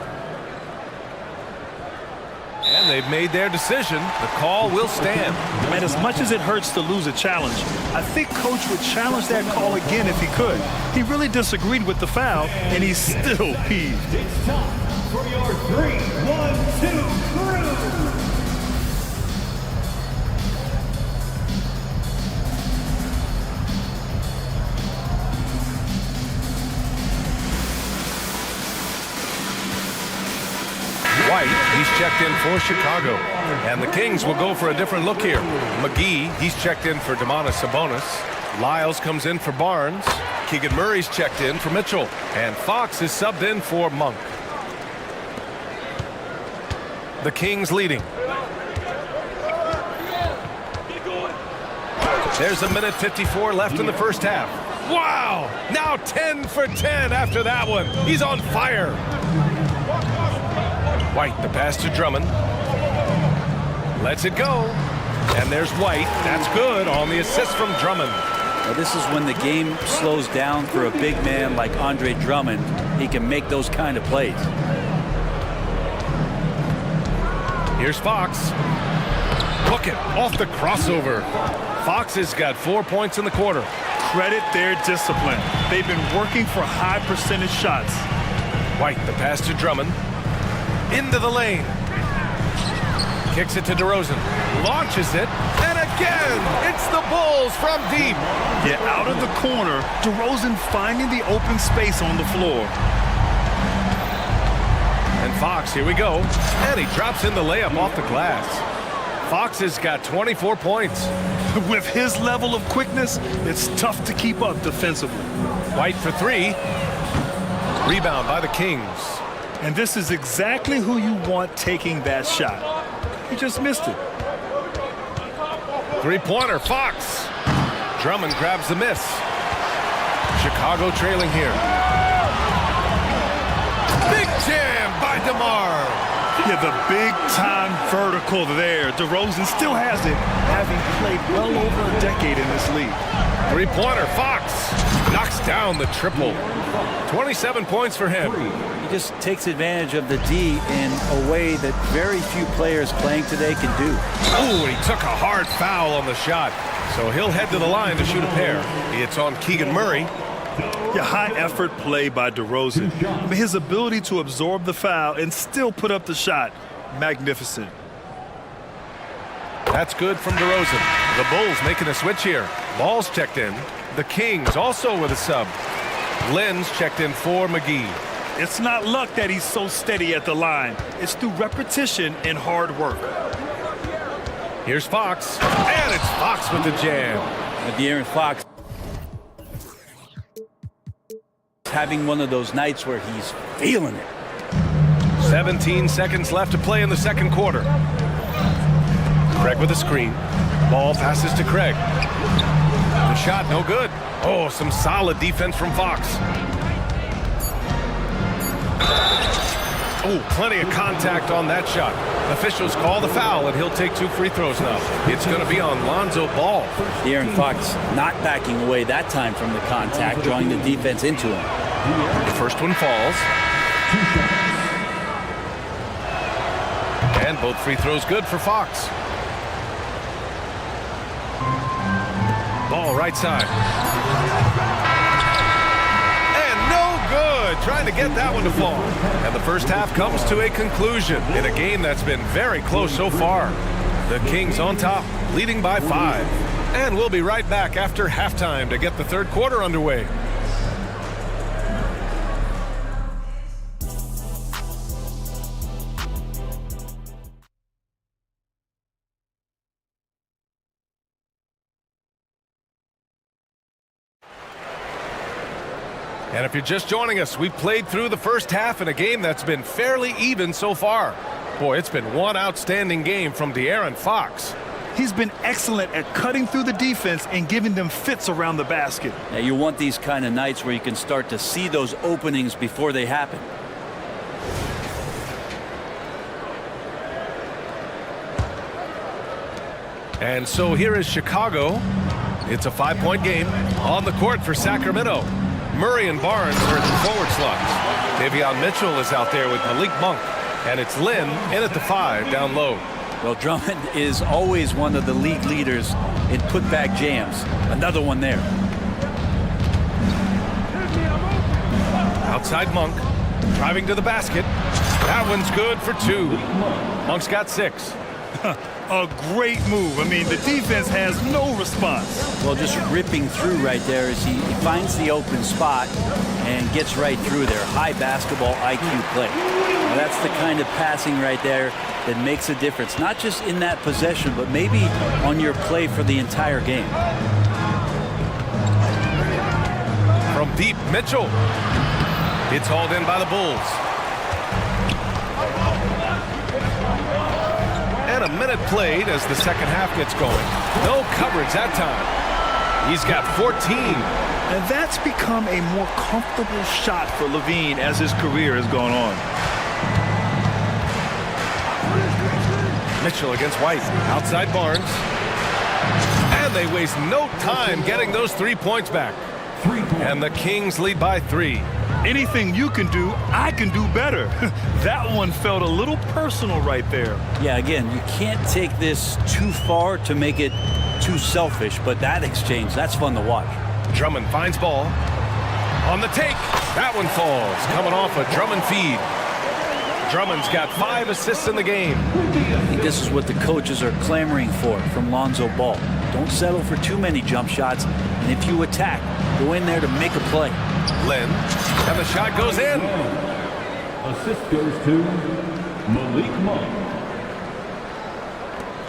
And they've made their decision. The call will stand. And as much as it hurts to lose a challenge, I think Coach would challenge that call again if he could. He really disagreed with the foul, and he's still peeved. It's time for your 3-1-2 crew. White, he's checked in for Chicago. And the Kings will go for a different look here. McGee, he's checked in for Domantas Sabonis. Lyles comes in for Barnes. Keegan Murray's checked in for Mitchell. And Fox is subbed in for Monk. The Kings leading. There's 1:54 left in the first half. Wow! Now 10 for 10 after that one. He's on fire. White, the pass to Drummond. Lets it go. And there's White. That's good on the assist from Drummond. Well, this is when the game slows down for a big man like Andre Drummond. He can make those kind of plays. Here's Fox. Book it off the crossover. Fox has got 4 points in the quarter. Credit their discipline. They've been working for high percentage shots. White, the pass to Drummond. Into the lane. Kicks it to DeRozan. Launches it. And again, it's the Bulls from deep. Yeah, out of the corner, DeRozan finding the open space on the floor. And Fox, here we go. And he drops in the layup off the glass. Fox has got 24 points. With his level of quickness, it's tough to keep up defensively. White for three. Rebound by the Kings. And this is exactly who you want taking that shot. He just missed it. Three-pointer, Fox. Drummond grabs the miss. Chicago trailing here. Big jam by DeMar. Yeah, the big-time vertical there. DeRozan still has it, having played well over a decade in this league. Three-pointer, Fox. Knocks down the triple. 27 points for him. He just takes advantage of the D in a way that very few players playing today can do. Oh, he took a hard foul on the shot. So he'll head to the line to shoot a pair. It's on Keegan Murray. Yeah, high-effort play by DeRozan. I mean, his ability to absorb the foul and still put up the shot, magnificent. That's good from DeRozan. The Bulls making a switch here. Ball's checked in. The Kings also with a sub. Lynn's checked in for McGee. It's not luck that he's so steady at the line. It's through repetition and hard work. Here's Fox. And it's Fox with the jam. And De'Aaron Fox having one of those nights where he's feeling it. 17 seconds left to play in the second quarter. Craig with a screen. Ball passes to Craig. The shot no good. Oh, some solid defense from Fox. Oh, plenty of contact on that shot. Officials call the foul, and he'll take 2 free throws now. It's going to be on Lonzo Ball. De'Aaron Fox not backing away that time from the contact, drawing the defense into him. The first one falls. And both free throws good for Fox. Ball right side. And no good. Trying to get that one to fall. And the first half comes to a conclusion in a game that's been very close so far. The Kings on top, leading by 5. And we'll be right back after halftime to get the third quarter underway. And if you're just joining us, we've played through the first half in a game that's been fairly even so far. Boy, it's been one outstanding game from De'Aaron Fox. He's been excellent at cutting through the defense and giving them fits around the basket. Now, you want these kind of nights where you can start to see those openings before they happen. And so here is Chicago. It's a 5-point game on the court for Sacramento. Murray and Barnes are at the forward slots. Davion Mitchell is out there with Malik Monk. And it's Lynn in at the 5 down low. Well, Drummond is always one of the league leaders in putback jams. Another one there. Outside Monk, driving to the basket. That one's good for 2. Monk's got 6. A great move. I mean, the defense has no response. Well, just ripping through right there as he finds the open spot and gets right through there. High basketball IQ play. Now, that's the kind of passing right there that makes a difference, not just in that possession, but maybe on your play for the entire game. From deep, Mitchell. It's hauled in by the Bulls. And a minute played as the second half gets going. No coverage that time. He's got 14. And that's become a more comfortable shot for Levine as his career has gone on. Mitchell against White. Outside Barnes. And they waste no time getting those 3 points back. And the Kings lead by 3. Anything you can do, I can do better. That one felt a little personal right there. Yeah, again, you can't take this too far to make it too selfish, but that exchange, that's fun to watch. Drummond finds ball. On the take. That one falls. Coming off a Drummond feed. Drummond's got 5 assists in the game. I think this is what the coaches are clamoring for from Lonzo Ball. Don't settle for too many jump shots, and if you attack, go in there to make a play. Lynn, and the shot goes in. Assist goes to Malik Monk.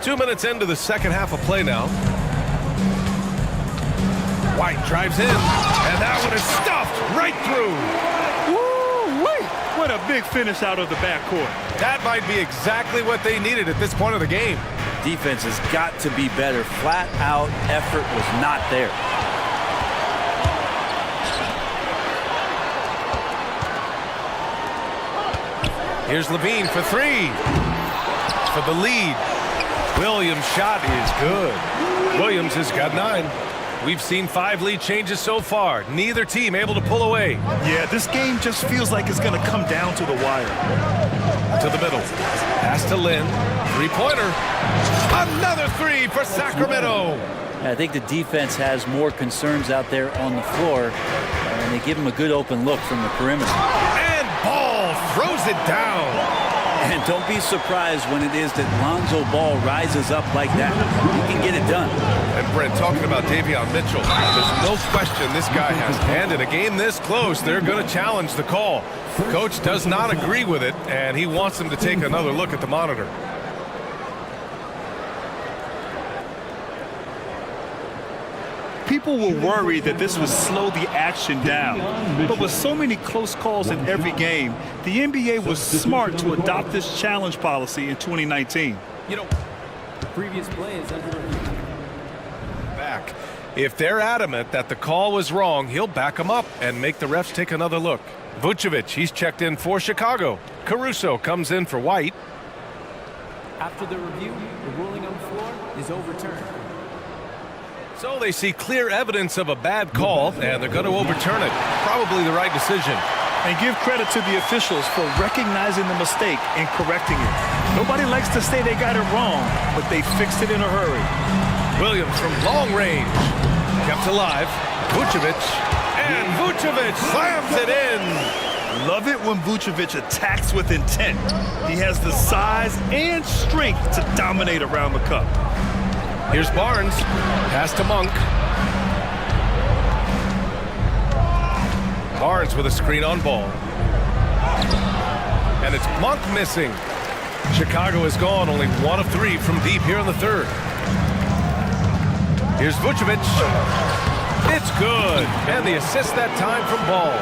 2 minutes into the second half of play now. White drives in, and that one is stuffed right through. Woo-wee! What a big finish out of the backcourt. That might be exactly what they needed at this point of the game. Defense has got to be better. Flat out effort was not there. Here's Levine for 3. For the lead. Williams' shot is good. Williams has got 9. We've seen 5 lead changes so far. Neither team able to pull away. Yeah, this game just feels like it's going to come down to the wire. To the middle. Pass to Lynn. 3-pointer. Another 3 for Sacramento. I think the defense has more concerns out there on the floor, and they give him a good open look from the perimeter. And Ball throws it down. And don't be surprised when it is that Lonzo Ball rises up like that. He can get it done. And Brent, talking about Davion Mitchell, there's no question this guy has. And in a game this close, they're going to challenge the call. Coach does not agree with it, and he wants them to take another look at the monitor. People were worried that this would slow the action down. But with so many close calls in every game, the NBA was smart to adopt this challenge policy in 2019. You know, the previous play is under review. Back. If they're adamant that the call was wrong, he'll back them up and make the refs take another look. Vucevic, he's checked in for Chicago. Caruso comes in for White. After the review, the ruling on the floor is overturned. So they see clear evidence of a bad call, and they're going to overturn it. Probably the right decision. And give credit to the officials for recognizing the mistake and correcting it. Nobody likes to say they got it wrong, but they fixed it in a hurry. Williams from long range. Kept alive. Vucevic. And Vucevic slams it in. Love it when Vucevic attacks with intent. He has the size and strength to dominate around the cup. Here's Barnes. Pass to Monk. Barnes with a screen on ball. And it's Monk missing. Chicago is gone, only 1 of 3 from deep here in the third. Here's Vucevic. It's good. And the assist that time from Ball.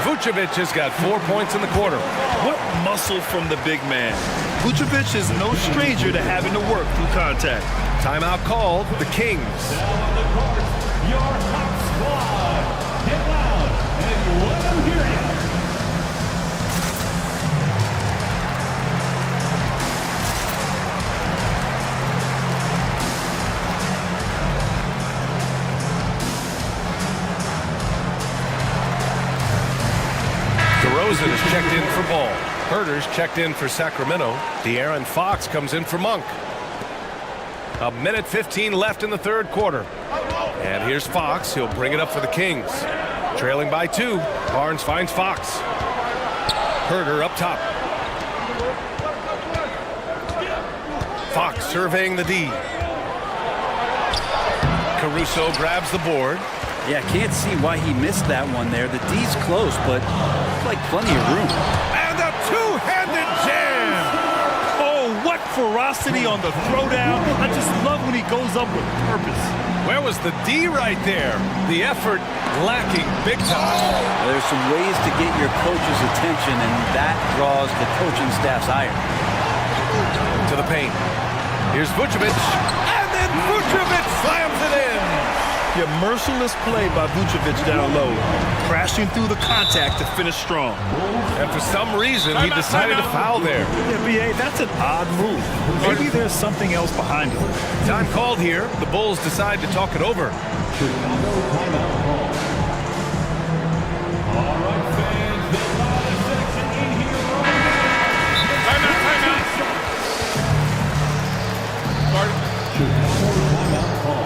Vucevic has got 4 points in the quarter. What muscle from the big man. Vucevic is no stranger to having to work through contact. Timeout called, the Kings. Now on the court, your top squad. Get loud and let them hear you. DeRozan is checked in for Ball. Herter's checked in for Sacramento. De'Aaron Fox comes in for Monk. 1:15 left in the third quarter. And here's Fox. He'll bring it up for the Kings. Trailing by 2. Barnes finds Fox. Herter up top. Fox surveying the D. Caruso grabs the board. Yeah, can't see why he missed that one there. The D's close, but like plenty of room. And a two-handed jam. Oh, what ferocity on the throwdown. I just love when he goes up with purpose. Where was the D right there? The effort lacking big time. There's some ways to get your coach's attention, and that draws the coaching staff's ire. To the paint. Here's Vucevic. And then Vucevic slams it in. Your merciless play by Vucevic down low, crashing through the contact to finish strong. And for some reason, he decided to foul there. Yeah, B.A., that's an odd move. Maybe there's something else behind it. Time called here. The Bulls decide to talk it over. Chicago timeout call. All right, fans, the loudest section in here. Timeout. Chicago timeout call.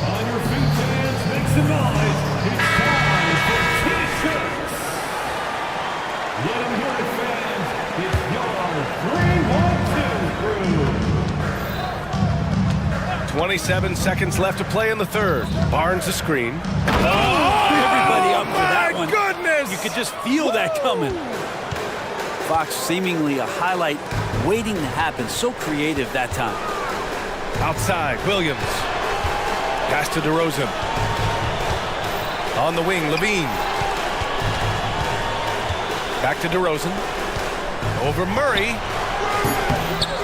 On your feet, fans, make some noise. It's time for T-shirts. Let them hear it, fans. It's your 3-1-2 crew. 27 seconds left to play in the third. Barnes the screen. Everybody up for that my one. goodness! You could just feel that coming. Fox seemingly a highlight waiting to happen. So creative that time. Outside, Williams. Pass to DeRozan. On the wing, Levine. Back to DeRozan. Over Murray.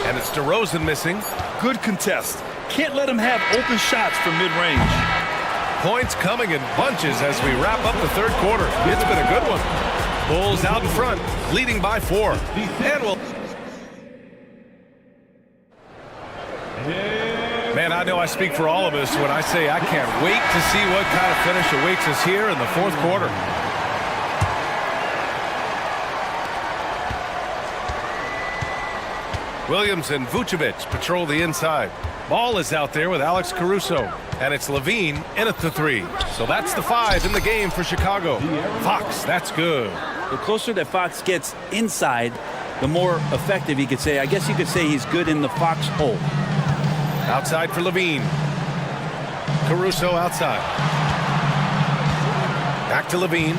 And it's DeRozan missing. Good contest. Can't let him have open shots from mid-range. Points coming in bunches as we wrap up the third quarter. It's been a good one. Bulls out in front, leading by 4. And we'll... Man, I know I speak for all of us when I say I can't wait to see what kind of finish awaits us here in the fourth quarter. Williams and Vucevic patrol the inside. Ball is out there with Alex Caruso. And it's Levine in at the 3. So that's the 5 in the game for Chicago. Fox, that's good. The closer that Fox gets inside, the more effective he could say. I guess you could say he's good in the Fox hole. Outside for Levine. Caruso outside. Back to Levine.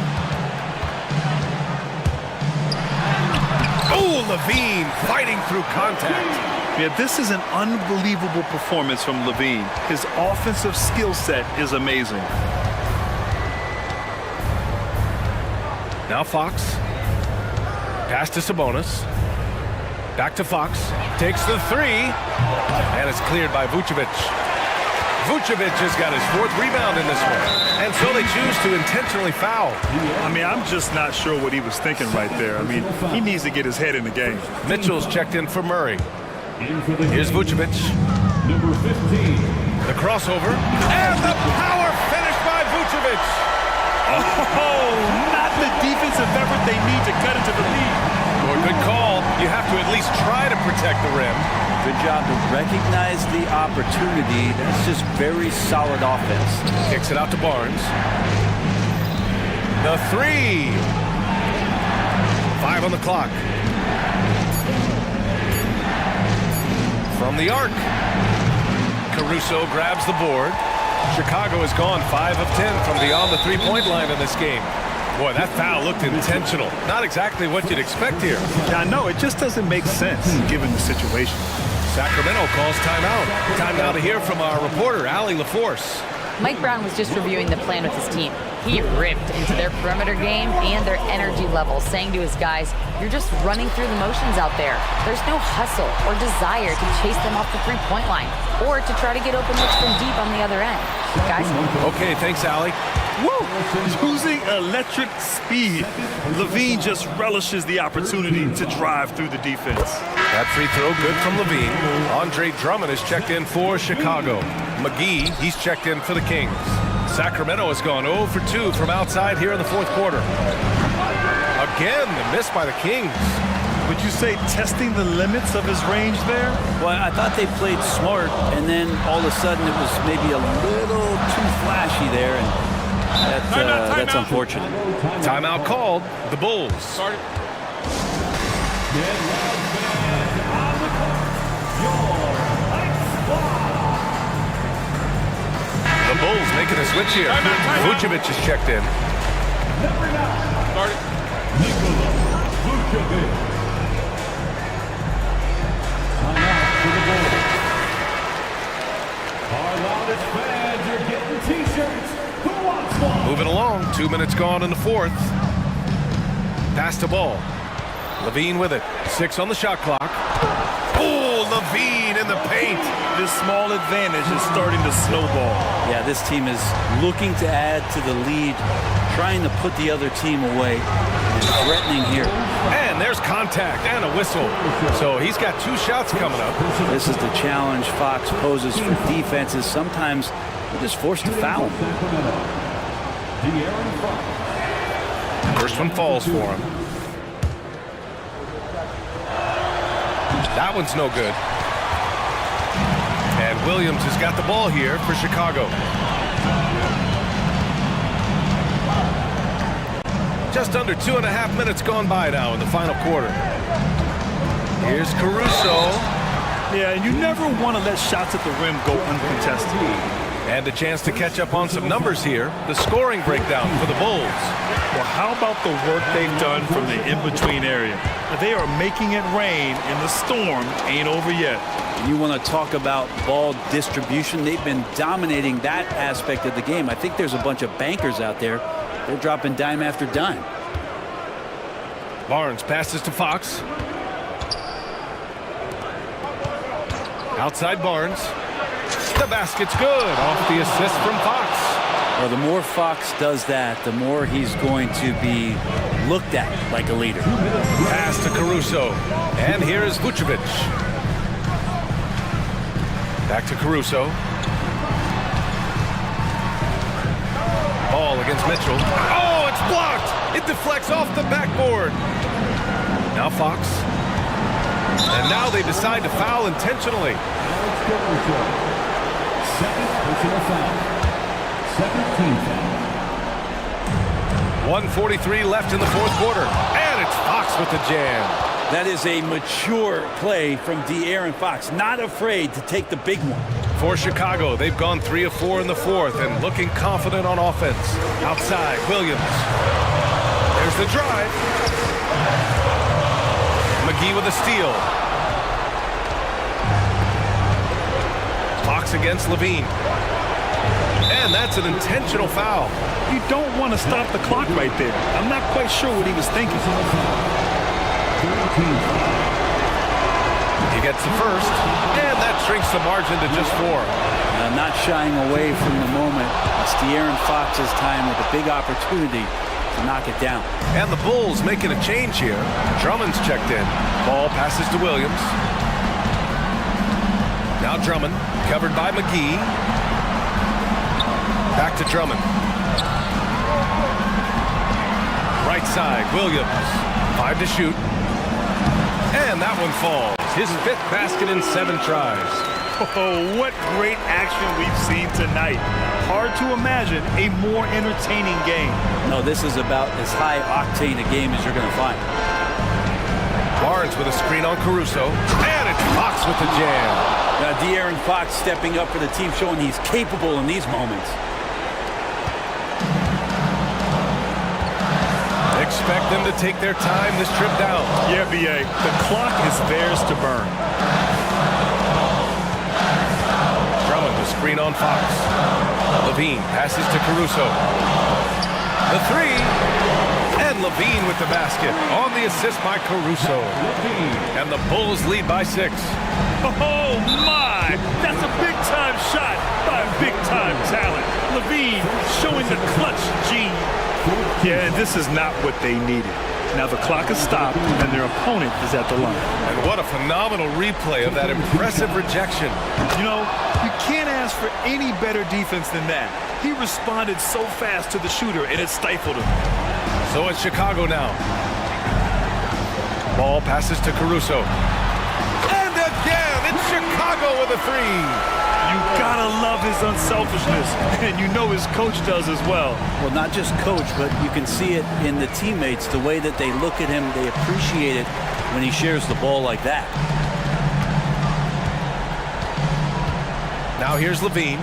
Oh, Levine fighting through contact. Yeah, this is an unbelievable performance from Levine. His offensive skill set is amazing. Now Fox. Pass to Sabonis. Back to Fox. Takes the 3. And it's cleared by Vucevic. Vucevic has got his 4th rebound in this one. And so they choose to intentionally foul. I mean, I'm just not sure what he was thinking right there. I mean, he needs to get his head in the game. Mitchell's checked in for Murray. Here's Vucevic. Number 15. The crossover. And the power finish by Vucevic. Oh, not the defensive effort they need to cut into the lead. Well, good call. You have to at least try to protect the rim. Good job to recognize the opportunity. That's just very solid offense. Kicks it out to Barnes. The three. 5 on the clock. From the arc. Caruso grabs the board. Chicago has gone 5 of 10 from beyond the three-point line in this game. Boy, that foul looked intentional. Not exactly what you'd expect here. Yeah, I know. It just doesn't make sense given the situation. Sacramento calls timeout. Time now to hear from our reporter, Allie LaForce. Mike Brown was just reviewing the plan with his team. He ripped into their perimeter game and their energy levels, saying to his guys, you're just running through the motions out there. There's no hustle or desire to chase them off the three-point line or to try to get open looks from deep on the other end. Guys? Okay, thanks, Allie. Woo! Using electric speed, Levine just relishes the opportunity to drive through the defense. That free throw good from Levine. Andre Drummond is checked in for Chicago. McGee, he's checked in for the Kings. Sacramento has gone 0 for 2 from outside here in the fourth quarter. Again, the miss by the Kings. Would you say testing the limits of his range there? Well, I thought they played smart, and then all of a sudden it was maybe a little too flashy there, and that's unfortunate. Timeout called. The Bulls. The Bulls making a switch here. Vucevic is checked in. Nikola Vucevic. Timeout for the Bulls. Our loudest fans are getting T-shirts. Who wants one? Moving along. 2 minutes gone in the fourth. Pass to ball. Levine with it. 6 on the shot clock. Oh, Levine in the paint. This small advantage is starting to snowball. Yeah, this team is looking to add to the lead, trying to put the other team away, and threatening here. And there's contact and a whistle. So he's got 2 shots coming up. This is the challenge Fox poses for defenses. Sometimes they're just forced to foul. First one falls for him. That one's no good. And Williams has got the ball here for Chicago. Just under 2.5 minutes gone by now in the final quarter. Here's Caruso. Yeah, and you never want to let shots at the rim go uncontested. And a chance to catch up on some numbers here. The scoring breakdown for the Bulls. Well, how about the work they've done from the in-between area? They are making it rain, and the storm ain't over yet. You want to talk about ball distribution. They've been dominating that aspect of the game. I think there's a bunch of bankers out there. They're dropping dime after dime. Barnes passes to Fox. Outside Barnes. The basket's good off the assist from Fox. Well, the more Fox does that, the more he's going to be looked at like a leader. Pass to Caruso. And here's Vucevic. Back to Caruso. Ball against Mitchell. Oh, it's blocked! It deflects off the backboard. Now Fox. And now they decide to foul intentionally. Second personal foul. Second team foul. 1:43 left in the fourth quarter. And it's Fox with the jam. That is a mature play from De'Aaron Fox. Not afraid to take the big one. For Chicago, they've gone 3 of 4 in the fourth and looking confident on offense. Outside, Williams. There's the drive. McGee with a steal. Fox against Levine. And that's an intentional foul. You don't want to stop the clock right there. I'm not quite sure what he was thinking. He gets the first, and that shrinks the margin to just 4. Not shying away from the moment. It's De'Aaron Fox's time with a big opportunity to knock it down. And the Bulls making a change here. Drummond's checked in. Ball passes to Williams. Now Now Drummond, covered by McGee. Back to Drummond. Right side, Williams. 5 to shoot. And that one falls. His 5th basket in 7 tries. Oh, what great action we've seen tonight. Hard to imagine a more entertaining game. No, this is about as high octane a game as you're going to find. Barnes with a screen on Caruso. And it's Fox with the jam. Now, De'Aaron Fox stepping up for the team, showing he's capable in these moments. Expect them to take their time this trip down. Yeah, B.A., the clock is theirs to burn. Drummond, the screen on Fox. Levine passes to Caruso. The 3. And Levine with the basket. On the assist by Caruso. And the Bulls lead by 6. Oh, my! That's a big-time shot by a big-time talent. Levine showing the clutch gene. Yeah, and this is not what they needed. Now the clock is stopped, and their opponent is at the line. And what a phenomenal replay of that impressive rejection. You know, you can't ask for any better defense than that. He responded so fast to the shooter, and it stifled him. So it's Chicago now. Ball passes to Caruso. And again, it's Chicago with a 3. You gotta love his unselfishness, and you know his coach does as well. Well, not just coach, but you can see it in the teammates, the way that they look at him, they appreciate it when he shares the ball like that. Now here's Levine.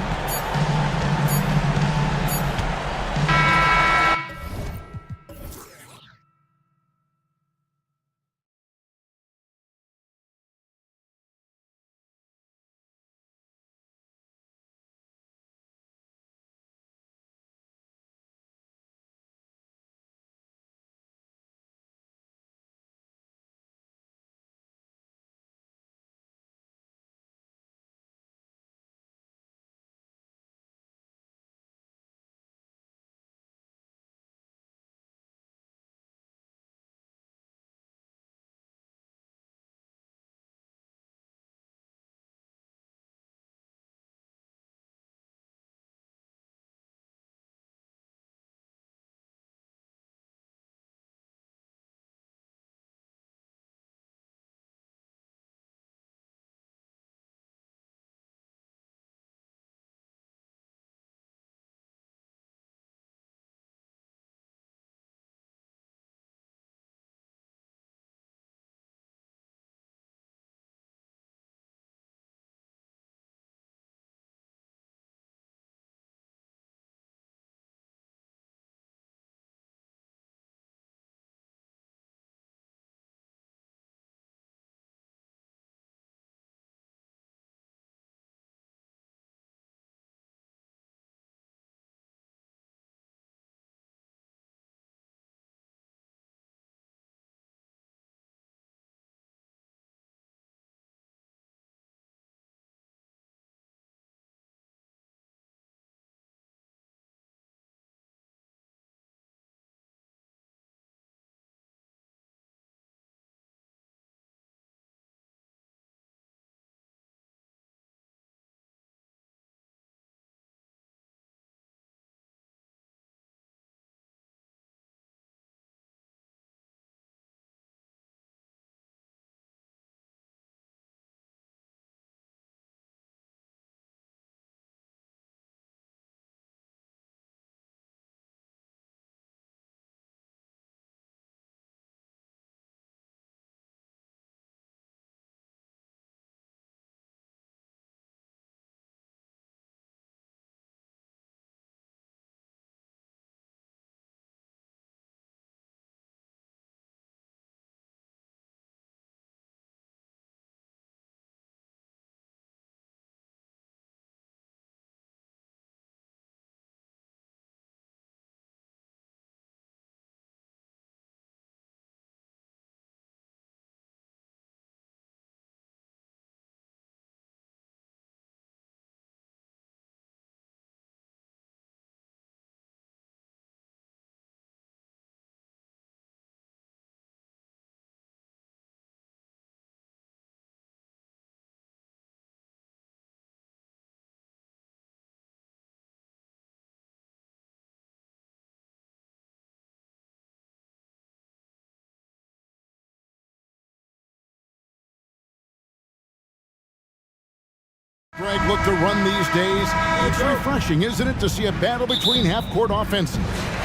Greg look to run these days. It's refreshing, isn't it, to see a battle between half-court offenses?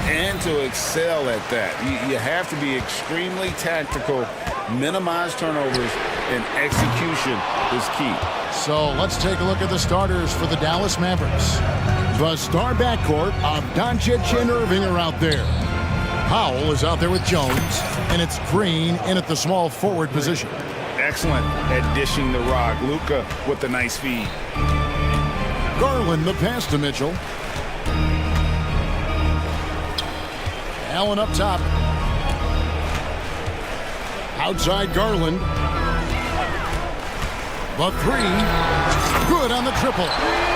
And to excel at that. You have to be extremely tactical, minimize turnovers, and execution is key. So let's take a look at the starters for the Dallas Mavericks. The star backcourt of Doncic and Irving are out there. Powell is out there with Jones, and it's Green in at the small forward position. Excellent at dishing the rock. Luka with the nice feed. Garland the pass to Mitchell. Allen up top. Outside Garland. The three. Good on the triple.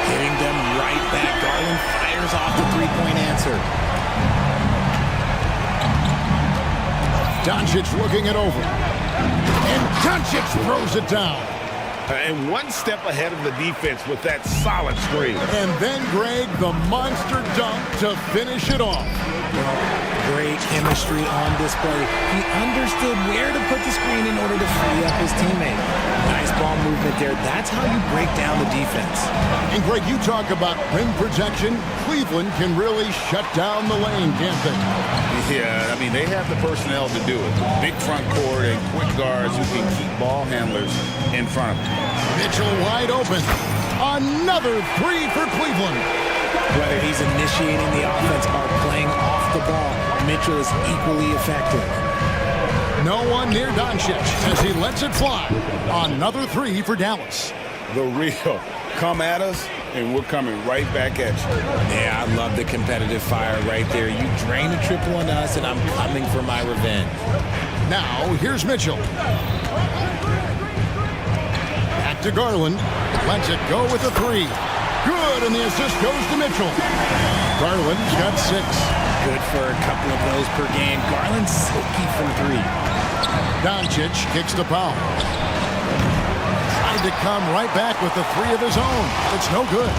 Hitting them right back. Garland fires off the three-point answer. Doncic looking it over. And Doncic throws it down. And one step ahead of the defense with that solid screen. And then Greg, the monster dunk to finish it off. Great chemistry on display. He understood where to put the screen in order to free up his teammate. Nice ball movement there. That's how you break down the defense. And Greg, you talk about rim protection. Cleveland can really shut down the lane, can't they? Yeah, I mean, they have the personnel to do it. Big front court and quick guards who can keep ball handlers in front of them. Mitchell wide open. Another three for Cleveland. Whether he's initiating the offense or playing off the ball, Mitchell is equally effective. No one near Doncic as he lets it fly. Another three for Dallas. The real come at us, and we're coming right back at you. Yeah, I love the competitive fire right there. You drain a triple on us, and I'm coming for my revenge. Now, here's Mitchell. Back to Garland. Lets it go with a three. Good, and the assist goes to Mitchell. Garland's got 6. Good for a couple of those per game. Garland's silky from 3. Doncic kicks to Powell. Tried to come right back with the 3 of his own. It's no good.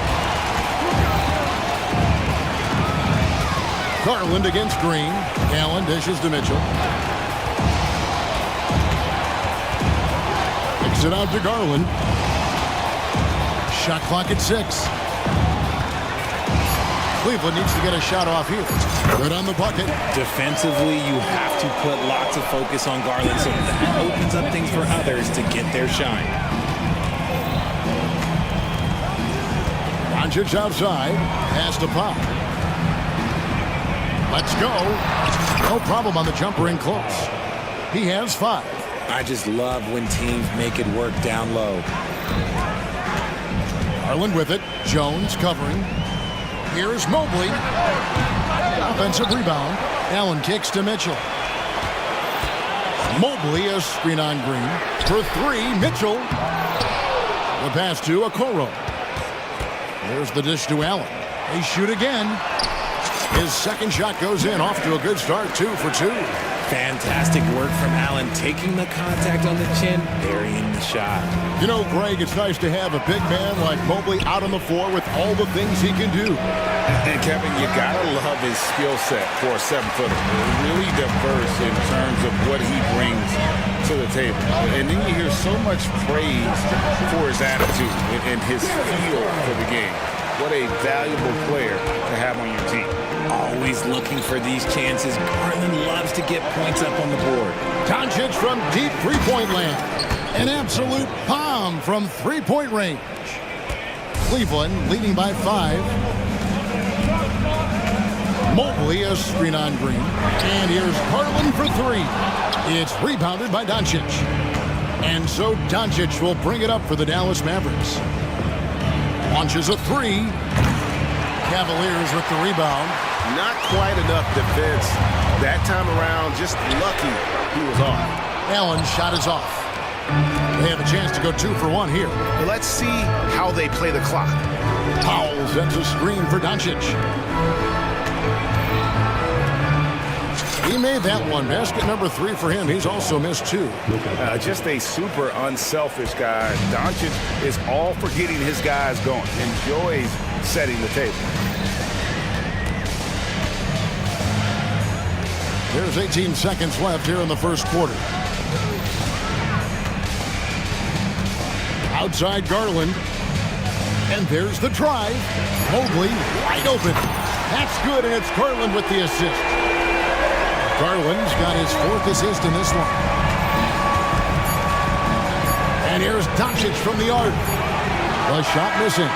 Garland against Green. Allen dishes to Mitchell. Kicks it out to Garland. Shot clock at 6. Cleveland needs to get a shot off here. Good on the bucket. Defensively, you have to put lots of focus on Garland, so that opens up things for others to get their shine. Doncic outside. Pass to Pop. Let's go. No problem on the jumper in close. He has 5. I just love when teams make it work down low. Garland with it. Jones covering. Here's Mobley. Offensive rebound. Allen kicks to Mitchell. Mobley, a screen on Green. For 3, Mitchell. The pass to Okoro. There's the dish to Allen. They shoot again. His second shot goes in. Off to a good start. 2 for 2. Fantastic work from Allen, taking the contact on the chin, burying the shot. You know, Greg, it's nice to have a big man like Mobley out on the floor with all the things he can do. And Kevin, you gotta love his skill set for a 7-footer. Really diverse in terms of what he brings to the table. And then you hear so much praise for his attitude and his feel for the game. What a valuable player to have on your team. Always looking for these chances. Garland loves to get points up on the board. Doncic from deep three-point land. An absolute bomb from three-point range. Cleveland leading by 5. Mobley a screen on Green. And here's Garland for 3. It's rebounded by Doncic. And so Doncic will bring it up for the Dallas Mavericks. Launches a 3. Cavaliers with the rebound. Not quite enough defense that time around. Just lucky he was off. Allen's shot is off. They have a chance to go 2 for 1 here. But let's see how they play the clock. Powell sends a screen for Doncic. He made that one. Basket number 3 for him. He's also missed 2. Just a super unselfish guy. Doncic is all for getting his guys going. Enjoys setting the table. There's 18 seconds left here in the first quarter. Outside Garland. And there's the drive. Mobley wide open. That's good, and it's Garland with the assist. Garland's got his 4th assist in this one. And here's Doncic from the arc. The shot missing.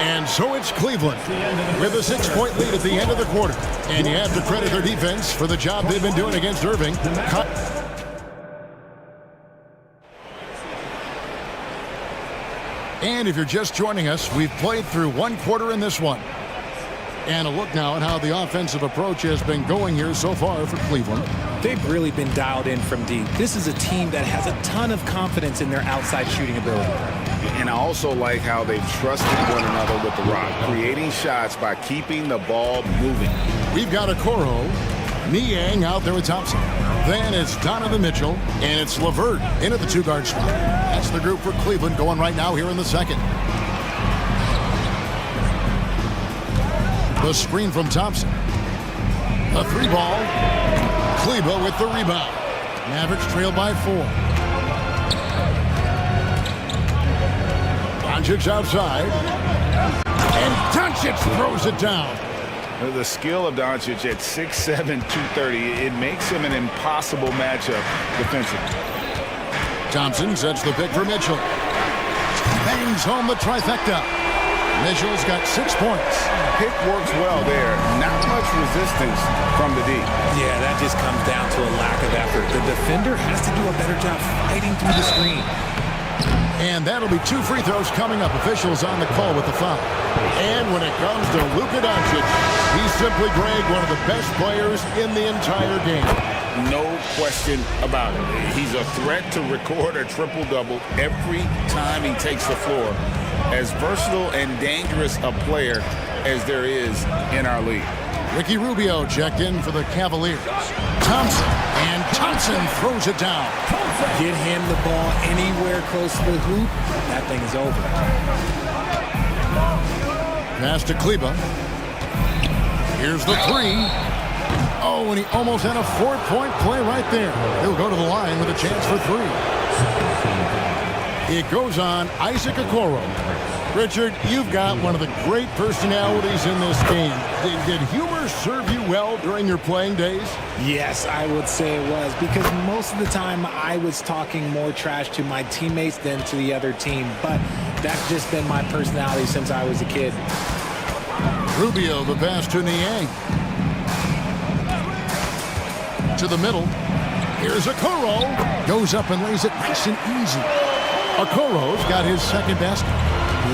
And so it's Cleveland with a 6-point lead at the end of the quarter. And you have to credit their defense for the job they've been doing against Irving. And if you're just joining us, we've played through 1 quarter in this one. And a look now at how the offensive approach has been going here so far for Cleveland. They've really been dialed in from deep. This is a team that has a ton of confidence in their outside shooting ability. And I also like how they've trusted one another with the rock, creating shots by keeping the ball moving. We've got Okoro, Niang out there with Thompson. Then it's Donovan Mitchell, and it's LeVert into the 2-guard spot. That's the group for Cleveland going right now here in the second. The screen from Thompson. A 3-ball. Kleba with the rebound. Mavericks trail by 4. Doncic outside. And Doncic throws it down. The skill of Doncic at 6'7", 230, it makes him an impossible matchup defensively. Thompson sets the pick for Mitchell. Bangs home the trifecta. Mitchell's got 6 points. Pick works well there. Not much resistance from the D. Yeah, that just comes down to a lack of effort. The defender has to do a better job fighting through the screen. And that'll be 2 free throws coming up. Officials on the call with the foul. And when it comes to Luka Doncic, he's simply, Greg, one of the best players in the entire game. No question about it. He's a threat to record a triple-double every time he takes the floor. As versatile and dangerous a player as there is in our league. Ricky Rubio checked in for the Cavaliers. Thompson, and Thompson throws it down. Get him the ball anywhere close to the hoop, that thing is over. Pass to Kleba. Here's the 3. Oh, and he almost had a 4-point play right there. He'll go to the line with a chance for 3. It goes on Isaac Okoro. Richard, you've got one of the great personalities in this game. Did humor serve you well during your playing days? Yes, I would say it was, because most of the time I was talking more trash to my teammates than to the other team. But that's just been my personality since I was a kid. Rubio, the pass to Niang. To the middle. Here's Okoro. Goes up and lays it nice and easy. Okoro's got his 2nd basket.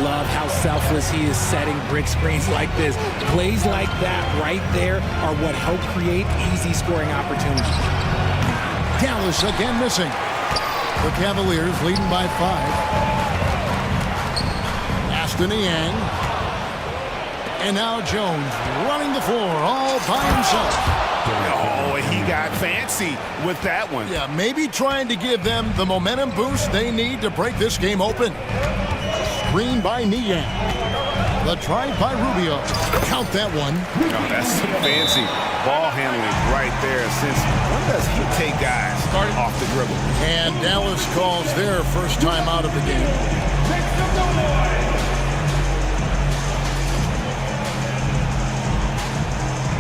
Love how selfless he is setting brick screens like this. Plays like that right there are what help create easy scoring opportunities. Dallas again missing. The Cavaliers leading by 5. Aston Niang. And now Jones running the floor all by himself. Oh, he got fancy with that one. Yeah, maybe trying to give them the momentum boost they need to break this game open. Screen by Niang. The try by Rubio. Count that one. No, that's some fancy ball handling right there. Since when does he take guys off the dribble? And Dallas calls their first time out of the game.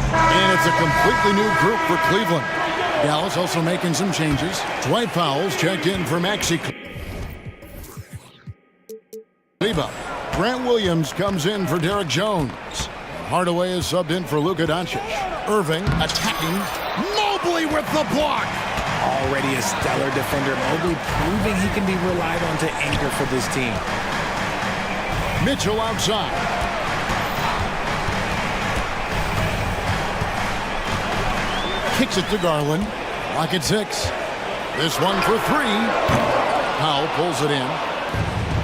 And it's a completely new group for Cleveland. Dallas also making some changes. Dwight Powell's checked in for Maxi Kleba. Grant Williams comes in for Derek Jones. Hardaway is subbed in for Luka Doncic. Irving attacking. Mobley with the block. Already a stellar defender, Mobley proving he can be relied on to anchor for this team. Mitchell outside. Kicks it to Garland. Lock at 6. This one for 3. Powell pulls it in.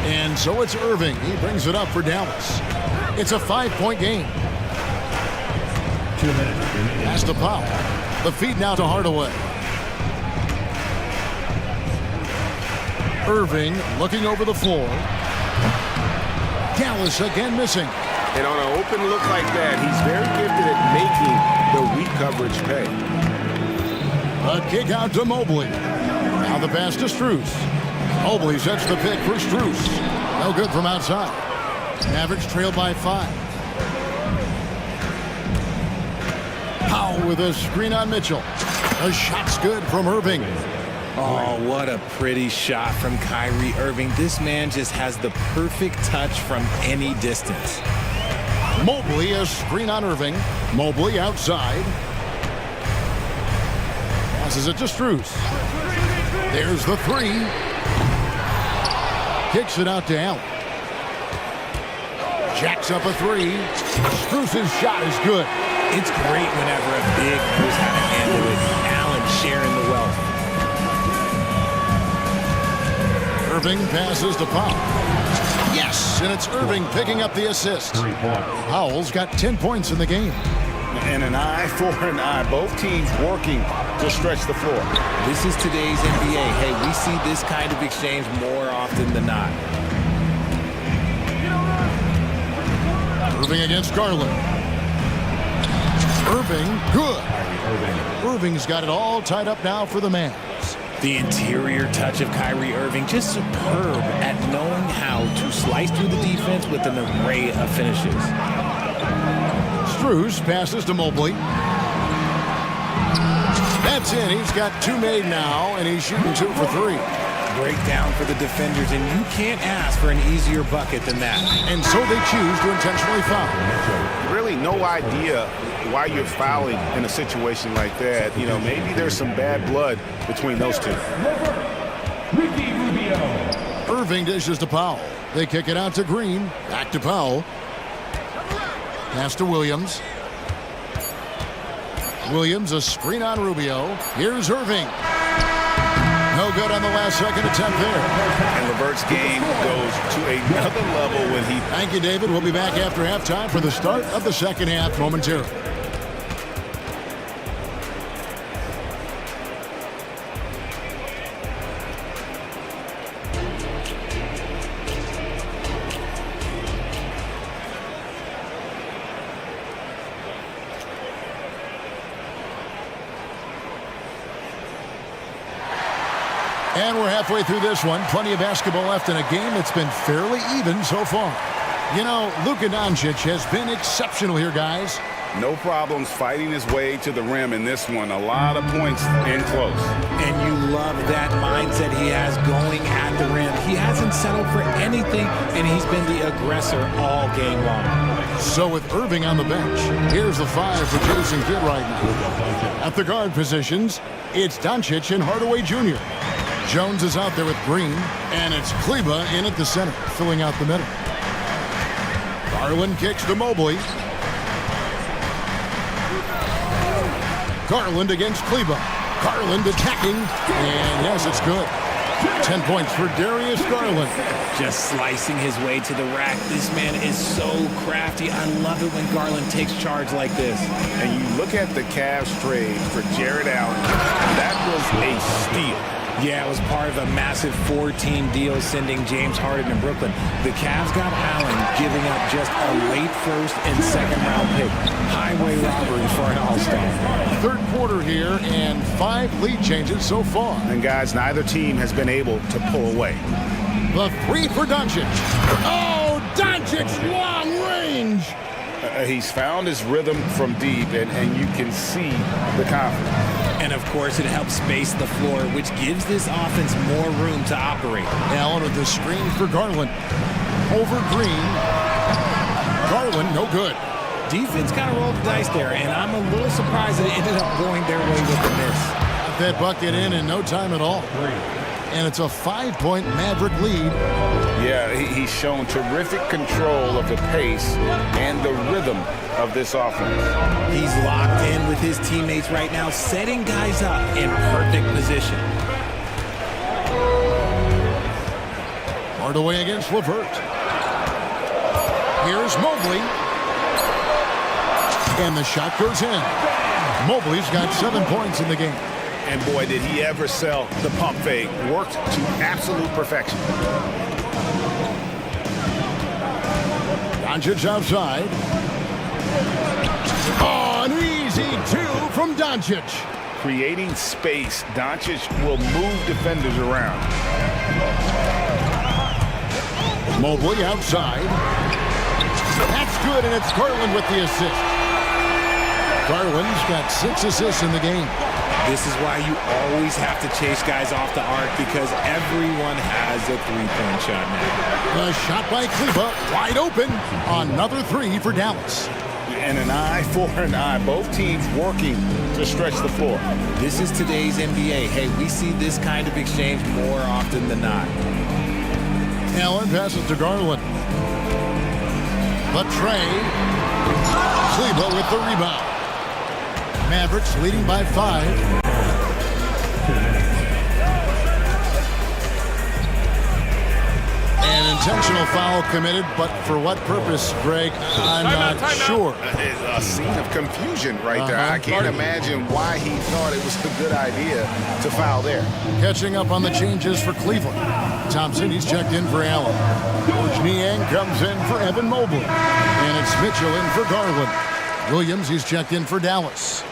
And so it's Irving. He brings it up for Dallas. It's a 5-point game. 2 minutes. Pass to Powell. The feed now to Hardaway. Irving looking over the floor. Dallas again missing. And on an open look like that, he's very gifted at making the weak coverage pay. A kick out to Mobley. Now the pass to Strus. Mobley sets the pick for Strus. No good from outside. Mavericks trail by 5. Powell with a screen on Mitchell. A shot's good from Irving. Oh, what a pretty shot from Kyrie Irving. This man just has the perfect touch from any distance. Mobley, a screen on Irving. Mobley outside. Passes it to Strus. There's the 3. Kicks it out to Allen. Jacks up a 3. Strus's shot is good. It's great whenever a big knows how to handle it. Allen sharing the wealth. Irving passes to Powell. Yes, and it's Irving picking up the assist. Powell's got 10 points in the game. And an eye for an eye. Both teams working to stretch the floor. This is today's NBA. Hey, we see this kind of exchange more often than not. Irving against Garland. Irving, good. Irving's got it all tied up now for the Mavs. The interior touch of Kyrie Irving, just superb at knowing how to slice through the defense with an array of finishes. Strus passes to Mobley. That's in. He's got 2 made now, and he's shooting 2 for 3. Breakdown for the defenders, and you can't ask for an easier bucket than that. And so they choose to intentionally foul. Really no idea why you're fouling in a situation like that. You know, maybe there's some bad blood between those two. Irving dishes to Powell. They kick it out to Green. Back to Powell. Pass to Williams. Williams, a screen on Rubio. Here's Irving. No good on the last second attempt there. And LeVert's game goes to another level when he... Thank you, David. We'll be back after halftime for the start of the second half momentarily. And we're halfway through this one. Plenty of basketball left in a game that's been fairly even so far. You know, Luka Doncic has been exceptional here, guys. No problems fighting his way to the rim in this one. A lot of points in close. And you love that mindset he has going at the rim. He hasn't settled for anything, and he's been the aggressor all game long. So with Irving on the bench, here's the 5 for Jason Kidd right now. At the guard positions, it's Doncic and Hardaway Jr. Jones is out there with Green, and it's Kleba in at the center, filling out the middle. Garland kicks to Mobley. Garland against Kleba. Garland attacking, and yes, it's good. 10 points for Darius Garland. Just slicing his way to the rack. This man is so crafty. I love it when Garland takes charge like this. And you look at the Cavs trade for Jared Allen. That was a steal. Yeah, it was part of a massive 4-team deal sending James Harden to Brooklyn. The Cavs got Allen, giving up just a late first and second round pick. Highway robbery for an all-star. Third quarter here and 5 lead changes so far. And guys, neither team has been able to pull away. The 3 for Doncic. Oh, Doncic, long range. He's found his rhythm from deep, and you can see the confidence. And, of course, it helps space the floor, which gives this offense more room to operate. Allen with the screen for Garland. Over Green. Garland, no good. Defense kind of rolled the dice there, and I'm a little surprised that it ended up going their way with the miss. Got that bucket in no time at all. And it's a 5-point Maverick lead. Yeah, he's shown terrific control of the pace and the rhythm of this offense. He's locked in with his teammates right now, setting guys up in perfect position. Hardaway against LeVert. Here's Mobley. And the shot goes in. Mobley's got 7 points in the game. And boy, did he ever sell the pump fake. Worked to absolute perfection. Doncic outside. Oh, an easy 2 from Doncic. creating space. Doncic will move defenders around. Mobley outside. That's good, and it's Garland with the assist. Garland's got 6 assists in the game. This is why you always have to chase guys off the arc, because everyone has a three-point shot now. A shot by Kleba, wide open. Another 3 for Dallas. And an eye for an eye. Both teams working to stretch the floor. This is today's NBA. Hey, we see this kind of exchange more often than not. Allen passes to Garland. But Trey. Kleba with the rebound. Mavericks leading by 5. An intentional foul committed, but for what purpose, Greg? I'm not sure. A scene of confusion right there. I can't imagine why he thought it was a good idea to foul there. Catching up on the changes for Cleveland. Thompson, he's checked in for Allen. George Niang comes in for Evan Mobley. And it's Mitchell in for Garland. Williams, he's checked in for Dallas.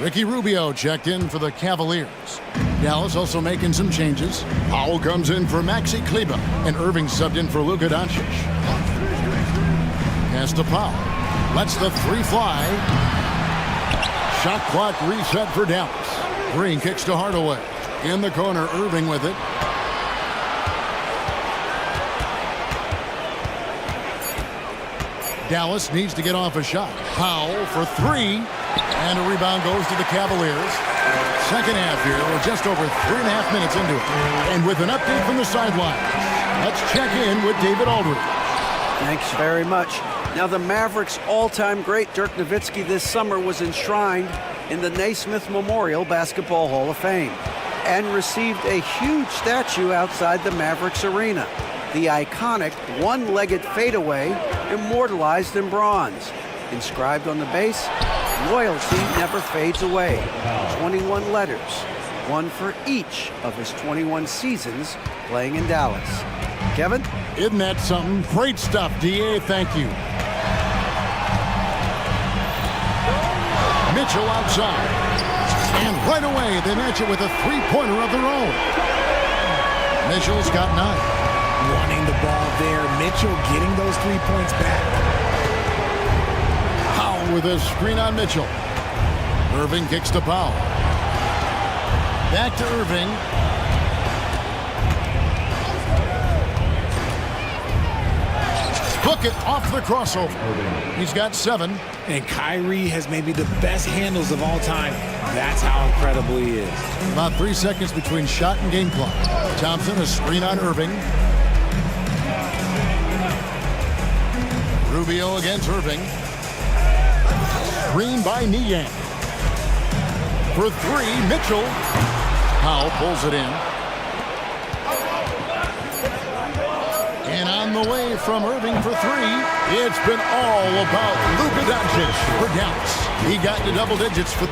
Ricky Rubio checked in for the Cavaliers. Dallas also making some changes. Powell comes in for Maxi Kleba, and Irving subbed in for Luka Doncic. Pass to Powell. Lets the 3 fly. Shot clock reset for Dallas. Green kicks to Hardaway. In the corner, Irving with it. Dallas needs to get off a shot. Powell for 3. And a rebound goes to the Cavaliers. Second half here. We're just over 3.5 minutes into it. And with an update from the sideline, let's check in with David Aldridge. Thanks very much. Now, the Mavericks' all-time great Dirk Nowitzki this summer was enshrined in the Naismith Memorial Basketball Hall of Fame and received a huge statue outside the Mavericks arena. The iconic one-legged fadeaway immortalized in bronze. Inscribed on the base, loyalty never fades away. 21 letters, one for each of his 21 seasons playing in Dallas. Kevin? Isn't that something? Great stuff, DA. Thank you. Mitchell outside. And right away, they match it with a 3-pointer of their own. Mitchell's got 9. Wanting the ball there. Mitchell getting those 3 points back. Powell with a screen on Mitchell. Irving kicks to Powell. Back to Irving. Book it off the crossover. He's got 7. And Kyrie has maybe the best handles of all time. That's how incredible he is. About 3 seconds between shot and game clock. Thompson, a screen on Irving. Rubio against Irving. Screen by Niang. For 3, Mitchell. Powell pulls it in. And on the way from Irving for 3, it's been all about Luka Doncic for Dallas. He got to double digits for...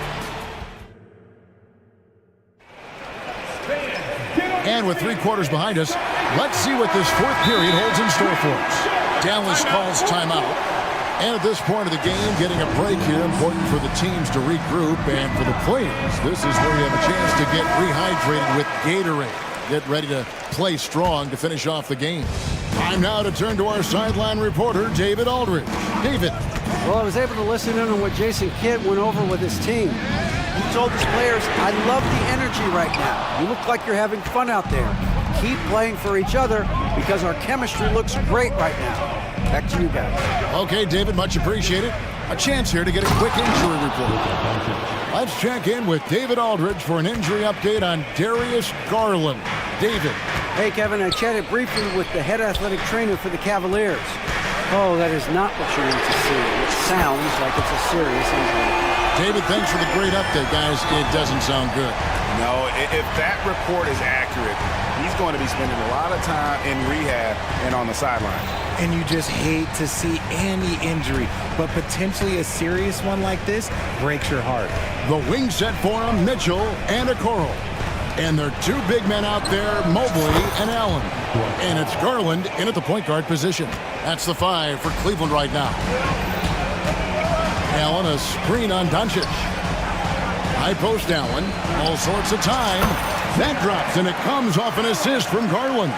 And with 3 quarters behind us, let's see what this 4th period holds in store for us. Dallas calls timeout. And at this point of the game, getting a break here, important for the teams to regroup, and for the players, this is where you have a chance to get rehydrated with Gatorade. Get ready to play strong to finish off the game. Time now to turn to our sideline reporter, David Aldridge. David. Well, I was able to listen in on what Jason Kidd went over with his team. He told his players, I love the energy right now. You look like you're having fun out there. Keep playing for each other because our chemistry looks great right now. Back to you guys. Okay, David, much appreciated. A chance here to get a quick injury report. Let's check in with David Aldridge for an injury update on Darius Garland. David. Hey, Kevin, I chatted briefly with the head athletic trainer for the Cavaliers. Oh, that is not what you need to see. It sounds like it's a serious injury. David, thanks for the great update, guys. It doesn't sound good. No, if that report is accurate, he's going to be spending a lot of time in rehab and on the sideline. And you just hate to see any injury, but potentially a serious one like this breaks your heart. The wing set for him, Mitchell and Okoro. And their 2 big men out there, Mobley and Allen. And it's Garland in at the point guard position. That's the 5 for Cleveland right now. Allen, a screen on Doncic. High post Allen. All sorts of time. That drops, and it comes off an assist from Garland.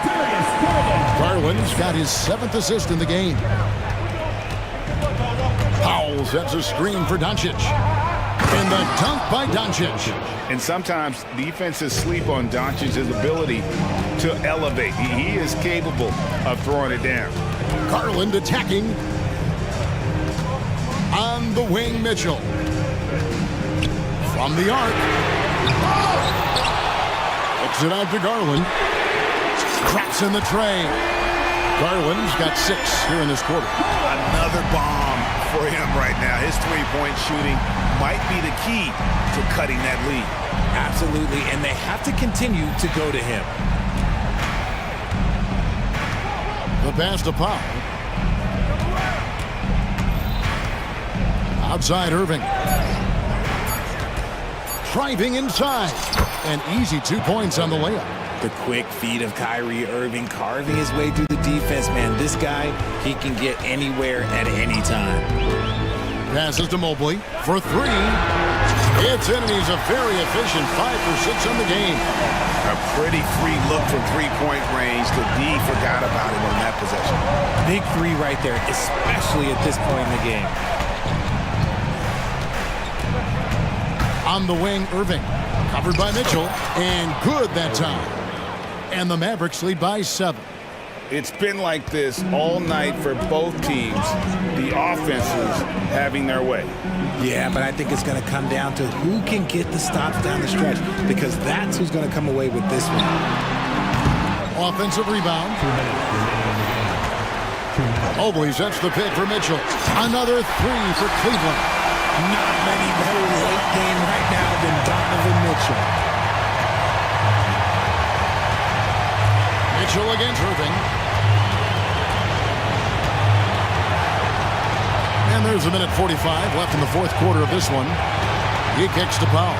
Garland's got his 7th assist in the game. Powell sets a screen for Doncic. And the dunk by Doncic. And sometimes defenses sleep on Doncic's ability to elevate. He is capable of throwing it down. Garland attacking. On the wing, Mitchell. From the arc. Kicks it out to Garland. Drops in the tray. Garland's got 6 here in this quarter. Another bomb for him right now. His three-point shooting might be the key to cutting that lead. Absolutely, and they have to continue to go to him. The pass to Powell. Outside Irving. Driving inside. An easy 2 points on the layup. The quick feed of Kyrie Irving carving his way through the defense, man. This guy, he can get anywhere at any time. Passes to Mobley for 3. It's in, and he's a very efficient 5 for 6 on the game. A pretty free look from three-point range. The D forgot about it on that possession. Big 3 right there, especially at this point in the game. On the wing, Irving. Covered by Mitchell. And good that time. And the Mavericks lead by 7. It's been like this all night for both teams. The offenses having their way. Yeah, but I think it's going to come down to who can get the stops down the stretch, because that's who's going to come away with this one. Offensive rebound. Mobley sets the pick for Mitchell. Another 3 for Cleveland. Not many better late game right now than Donovan Mitchell. Mitchell against Irving. And there's a minute 45 left in the 4th quarter of this one. He kicks to Powell.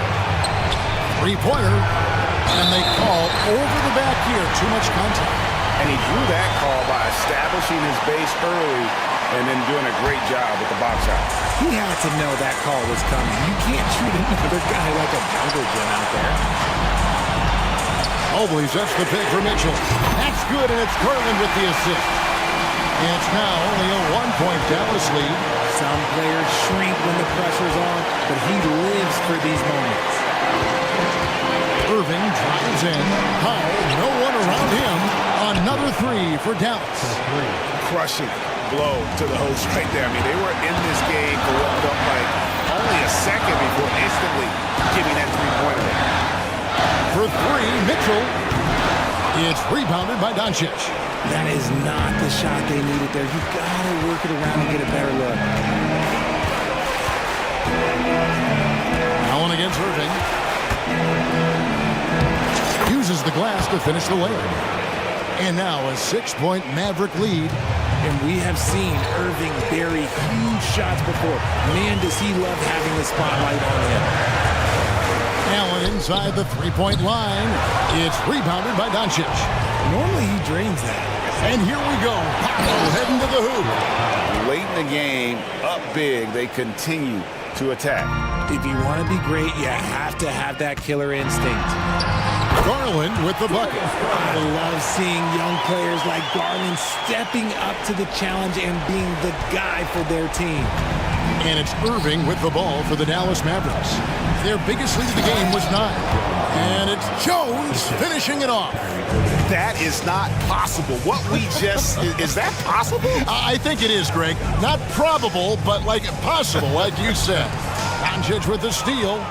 3-pointer. And they call over the back here. Too much contact. And he drew that call by establishing his base early and then doing a great job with the box out. He had to know that call was coming. You can't treat another guy like a jungle gym out there. Mobley sets the pick for Mitchell. That's good, and it's Garland with the assist. And it's now only a 1-point Dallas lead. Some players shrink when the pressure's on, but he lives for these moments. Irving drives in. Powell, no one around him. Another 3 for Dallas. Crushing blow to the host right there. I mean, they were in this game for what felt like only a second before instantly giving that 3-pointer. For 3, Mitchell. It's rebounded by Doncic. That is not the shot they needed there. You've got to work it around and get a better look. Allen against Irving. Uses the glass to finish the layup. And now a 6-point Maverick lead. And we have seen Irving bury huge shots before. Man, does he love having the spotlight on him. Allen inside the 3-point line. It's rebounded by Doncic. Normally he drains that. And here we go. Powell heading to the hoop. Late in the game, up big, they continue to attack. If you want to be great, you have to have that killer instinct. Garland with the bucket. I love seeing young players like Garland stepping up to the challenge and being the guy for their team. And it's Irving with the ball for the Dallas Mavericks. Their biggest lead of the game was 9. And it's Jones finishing it off. That is not possible. What we just, is that possible? I think it is, Greg. Not probable, but like possible, like you said. Doncic with the steal.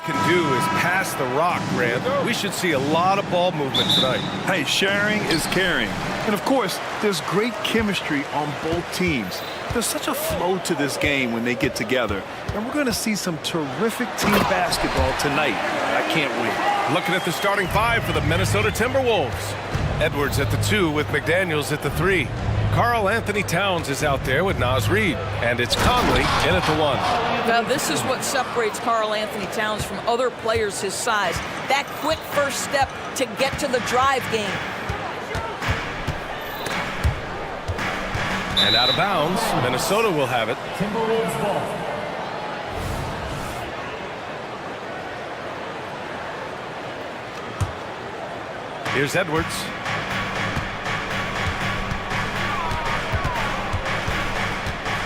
Can do is pass the rock, Grant. We should see a lot of ball movement tonight. Hey, sharing is caring. And of course, there's great chemistry on both teams. There's such a flow to this game when they get together. And we're going to see some terrific team basketball tonight. I can't wait. Looking at the starting five for the Minnesota Timberwolves. Edwards at the 2 with McDaniels at the 3. Karl Anthony Towns is out there with Naz Reid. And it's Conley in at the 1. Now, this is what separates Karl Anthony Towns from other players his size. That quick first step to get to the drive game. And out of bounds, Minnesota will have it. Timberwolves ball. Here's Edwards.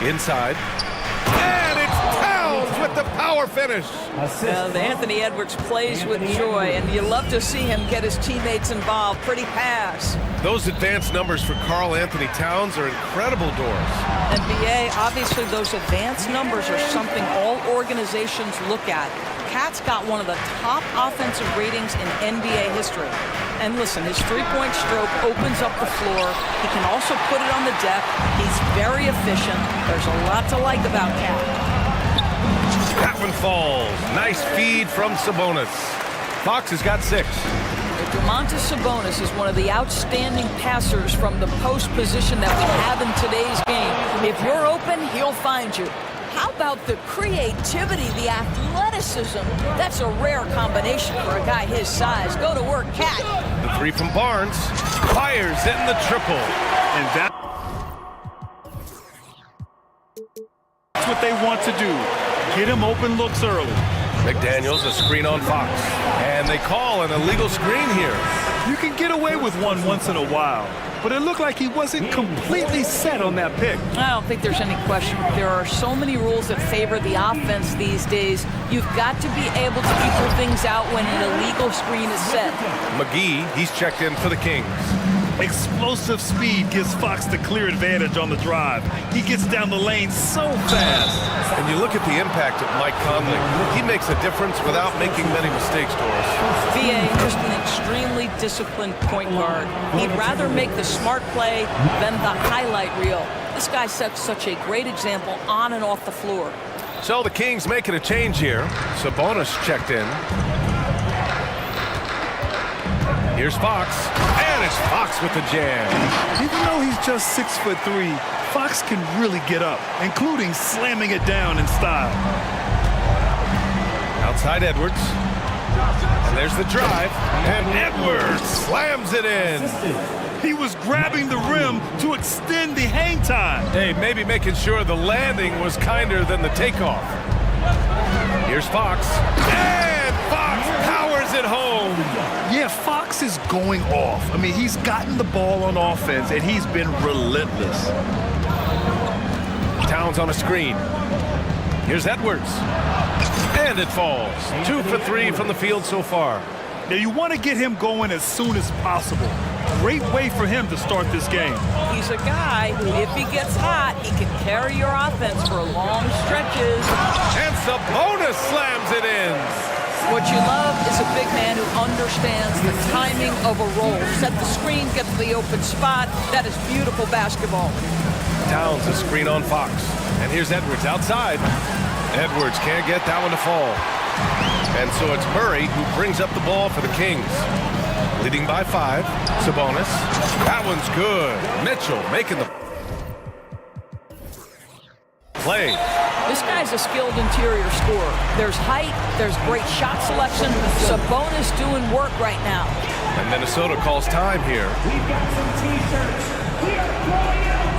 Inside. And it's Towns with the power finish. Well, Anthony Edwards plays with joy, and you love to see him get his teammates involved. Pretty pass. Those advanced numbers for Karl Anthony Towns are incredible doors. NBA, obviously those advanced numbers are something all organizations look at. Cat's got one of the top offensive ratings in NBA history. And listen, his three-point stroke opens up the floor. He can also put it on the deck. He's very efficient. There's a lot to like about Cat. That one falls. Nice feed from Sabonis. Fox has got 6. Domantas Sabonis is one of the outstanding passers from the post position that we have in today's game. If you're open, he'll find you. How about the creativity, the athleticism? That's a rare combination for a guy his size. Go to work, Cat. The 3 from Barnes. Fires in the triple. And that's what they want to do. Get him open looks early. McDaniels, a screen on Fox. And they call an illegal screen here. You can get away with one once in a while, but it looked like he wasn't completely set on that pick. I don't think there's any question. There are so many rules that favor the offense these days. You've got to be able to equal things out when an illegal screen is set. McGee, he's checked in for the Kings. Explosive speed gives Fox the clear advantage on the drive. He gets down the lane so fast. And you look at the impact of Mike Conley. He makes a difference without making many mistakes, Doris. VA, just an extremely disciplined point guard. He'd rather make the smart play than the highlight reel. This guy sets such a great example on and off the floor. So the Kings making a change here. Sabonis checked in. Here's Fox. And it's Fox with the jam. Even though he's just 6'3", Fox can really get up, including slamming it down in style. Outside Edwards. And there's the drive. And Edwards slams it in. He was grabbing the rim to extend the hang time. Hey, maybe making sure the landing was kinder than the takeoff. Here's Fox. And Fox powers it home. Yeah, Fox is going off. I mean, he's gotten the ball on offense, and he's been relentless. Towns on a screen. Here's Edwards. And it falls. 2 for 3 from the field so far. Now, you want to get him going as soon as possible. Great way for him to start this game. He's a guy who, if he gets hot, he can carry your offense for long stretches. And Sabonis slams it in. What you love is a big man who understands the timing of a roll. Set the screen, get to the open spot. That is beautiful basketball. Towns a screen on Fox. And here's Edwards outside. Edwards can't get that one to fall. And so it's Murray who brings up the ball for the Kings. Leading by 5. Sabonis. That one's good. Mitchell making the play. This guy's a skilled interior scorer. There's height, there's great shot selection. Sabonis doing work right now. And Minnesota calls time here. We've got some T-shirts. We are going out.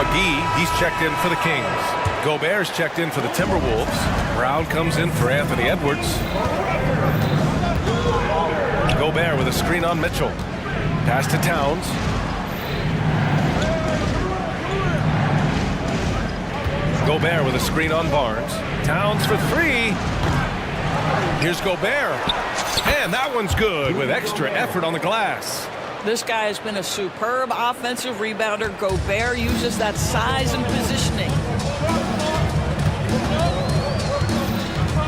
McGee, he's checked in for the Kings. Gobert's checked in for the Timberwolves. Brown comes in for Anthony Edwards. Gobert with a screen on Mitchell. Pass to Towns. Gobert with a screen on Barnes. Towns for 3. Here's Gobert. And that one's good with extra effort on the glass. This guy has been a superb offensive rebounder. Gobert uses that size and positioning.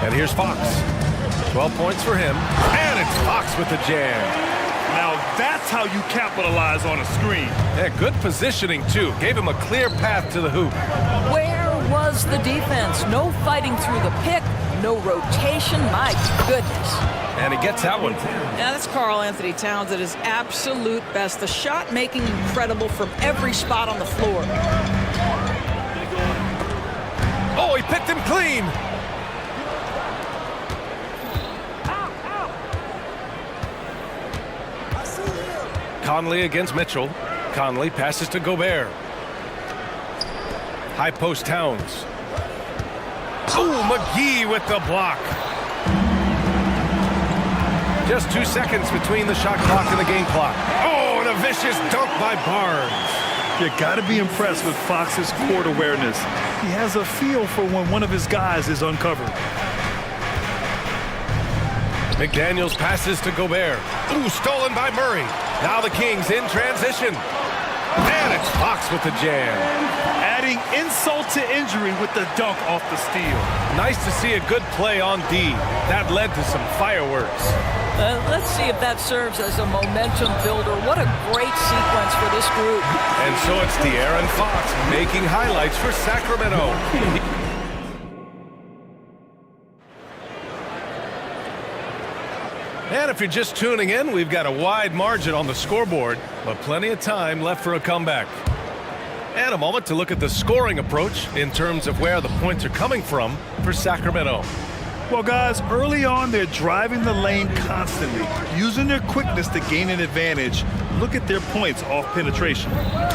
And here's Fox. 12 points for him. And it's Fox with the jam. Now that's how you capitalize on a screen. Yeah, good positioning, too. Gave him a clear path to the hoop. Where was the defense? No fighting through the pick, no rotation. My goodness. And he gets that one. Yeah, that's Karl Anthony Towns at his absolute best. The shot making incredible from every spot on the floor. Oh, he picked him clean. Conley against Mitchell. Conley passes to Gobert. High post Towns. Oh, McGee with the block. Just 2 seconds between the shot clock and the game clock. Oh, and a vicious dunk by Barnes. You gotta be impressed with Fox's court awareness. He has a feel for when one of his guys is uncovered. McDaniels passes to Gobert. Ooh, stolen by Murray. Now the Kings in transition. And it's Fox with the jam. Adding insult to injury with the dunk off the steal. Nice to see a good play on D. That led to some fireworks. Let's see if that serves as a momentum builder. What a great sequence for this group. And so it's De'Aaron Fox making highlights for Sacramento. And if you're just tuning in, we've got a wide margin on the scoreboard, but plenty of time left for a comeback. And a moment to look at the scoring approach in terms of where the points are coming from for Sacramento. Well, guys, early on, they're driving the lane constantly, using their quickness to gain an advantage. Look at their points off penetration.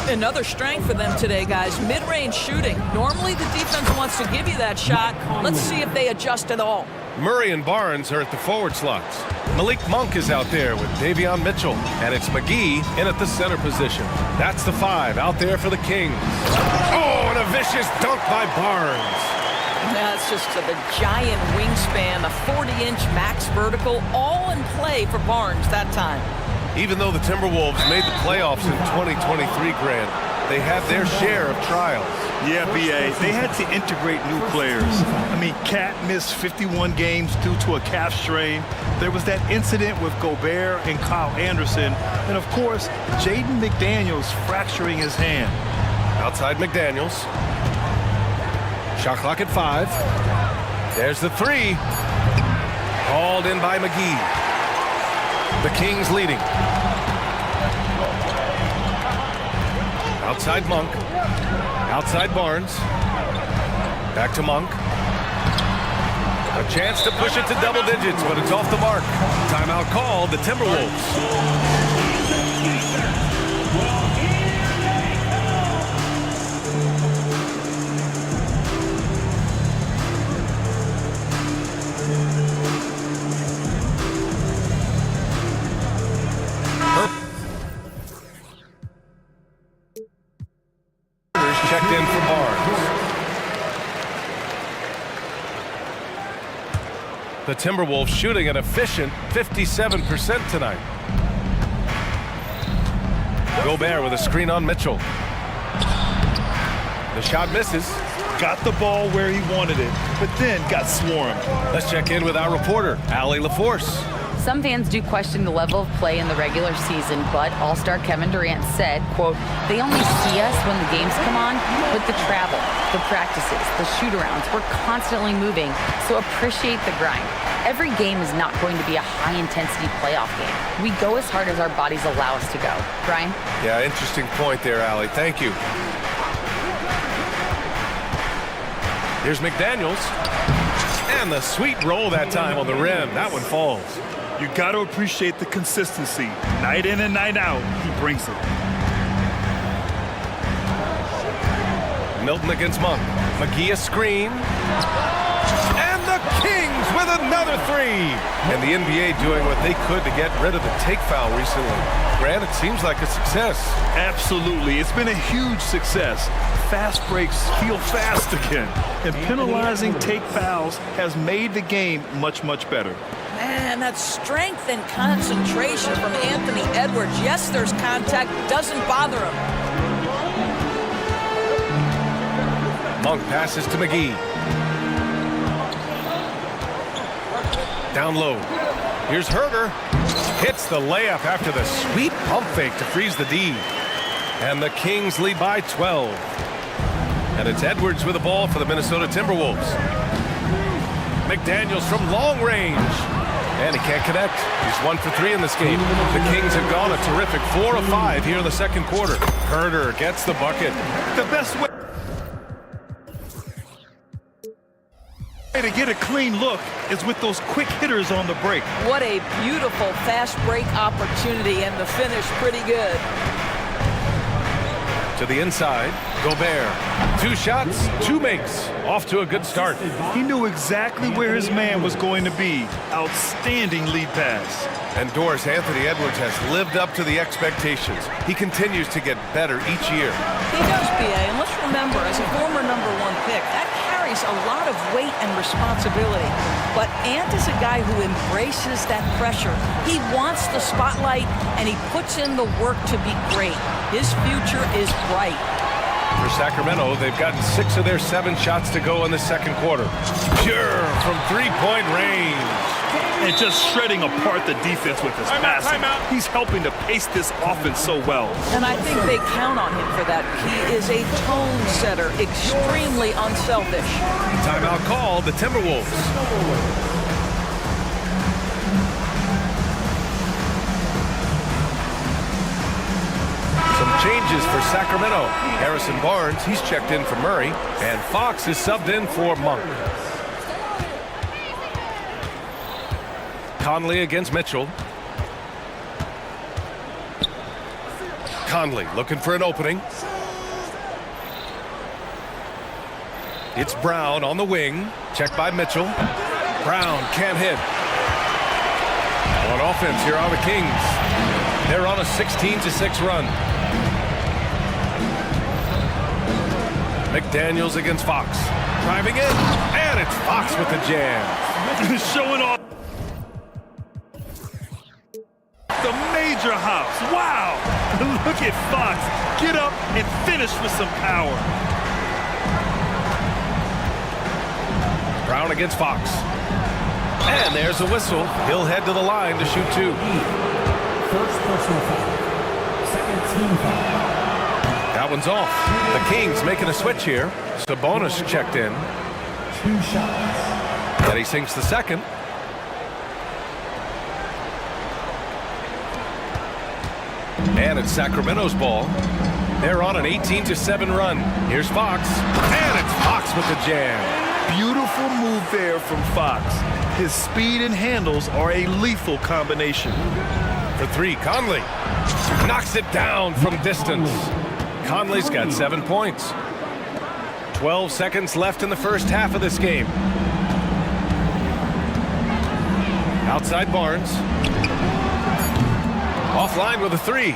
Another strength for them today, guys, mid-range shooting. Normally the defense wants to give you that shot. Let's see if they adjust at all. Murray and Barnes are at the forward slots. Malik Monk is out there with Davion Mitchell, and it's McGee in at the center position. That's the 5 out there for the Kings. Oh, and a vicious dunk by Barnes. Yeah, it's just the giant wingspan, a 40-inch max vertical, all in play for Barnes that time. Even though the Timberwolves made the playoffs in 2023, Grant, they had their share of trials. Yeah, B.A., they had to integrate new players. I mean, Cat missed 51 games due to a calf strain. There was that incident with Gobert and Kyle Anderson. And, of course, Jaden McDaniels fracturing his hand. Outside McDaniels. Shot clock at 5. There's the 3. Called in by McGee. The Kings leading. Outside Monk. Outside Barnes. Back to Monk. A chance to push it to double digits, but it's off the mark. Timeout called, the Timberwolves. Checked in for Barnes. The Timberwolves shooting an efficient 57% tonight. Gobert with a screen on Mitchell. The shot misses. Got the ball where he wanted it, but then got swarmed. Let's check in with our reporter, Allie LaForce. Some fans do question the level of play in the regular season, but All-Star Kevin Durant said, quote, "They only see us when the games come on, but the travel, the practices, the shoot-arounds, we're constantly moving, so appreciate the grind. Every game is not going to be a high-intensity playoff game. We go as hard as our bodies allow us to go." Brian? Yeah, interesting point there, Allie. Thank you. Here's McDaniels. And the sweet roll that time on the rim. That one falls. You got to appreciate the consistency. Night in and night out, he brings it. Milton against Monk. McGee a screen. And the Kings with another 3. And the NBA doing what they could to get rid of the take foul recently. Grant, it seems like a success. Absolutely. It's been a huge success. Fast breaks feel fast again. And penalizing take fouls has made the game much, much better. Man, that strength and concentration from Anthony Edwards. Yes, there's contact. Doesn't bother him. Monk passes to McGee. Down low. Here's Herder. Hits the layup after the sweet pump fake to freeze the D. And the Kings lead by 12. And it's Edwards with the ball for the Minnesota Timberwolves. McDaniels from long range. And he can't connect. He's 1 for 3 in this game. The Kings have gone a terrific 4 of 5 here in the second quarter. Herder gets the bucket. The best way to get a clean look is with those quick hitters on the break. What a beautiful fast break opportunity, and the finish pretty good. To the inside, Gobert. 2 shots, 2 makes. Off to a good start. He knew exactly where his man was going to be. Outstanding lead pass. And Doris Anthony Edwards has lived up to the expectations. He continues to get better each year. He does, BA, and let's remember, as a former #1 pick, that carries a lot of weight and responsibility. But Ant is a guy who embraces that pressure. He wants the spotlight, and he puts in the work to be great. His future is bright. For Sacramento, they've gotten 6 of their 7 shots to go in the second quarter. Pure from 3-point range. And just shredding apart the defense with his passing. He's helping to pace this offense so well. And I think they count on him for that. He is a tone setter, extremely unselfish. Timeout called, the Timberwolves. Some changes for Sacramento. Harrison Barnes, he's checked in for Murray, and Fox is subbed in for Monk. Conley against Mitchell. Conley looking for an opening. It's Brown on the wing. Checked by Mitchell. Brown can't hit. On offense, here are the Kings. They're on a 16-6 run. McDaniels against Fox. Driving in, and it's Fox with the jam. Showing off the major house. Wow! Look at Fox. Get up and finish with some power. Brown against Fox. And there's a whistle. He'll head to the line to shoot 2. First personal foul. Second team foul. That one's off. The Kings making a switch here. Sabonis checked in. 2 shots. And he sinks the second. And it's Sacramento's ball. They're on an 18-7 run. Here's Fox. And it's Fox with the jam. Beautiful move there from Fox. His speed and handles are a lethal combination. For 3, Conley. Knocks it down from distance. Conley's got 7 points. 12 seconds left in the first half of this game. Outside Barnes. Offline with a 3.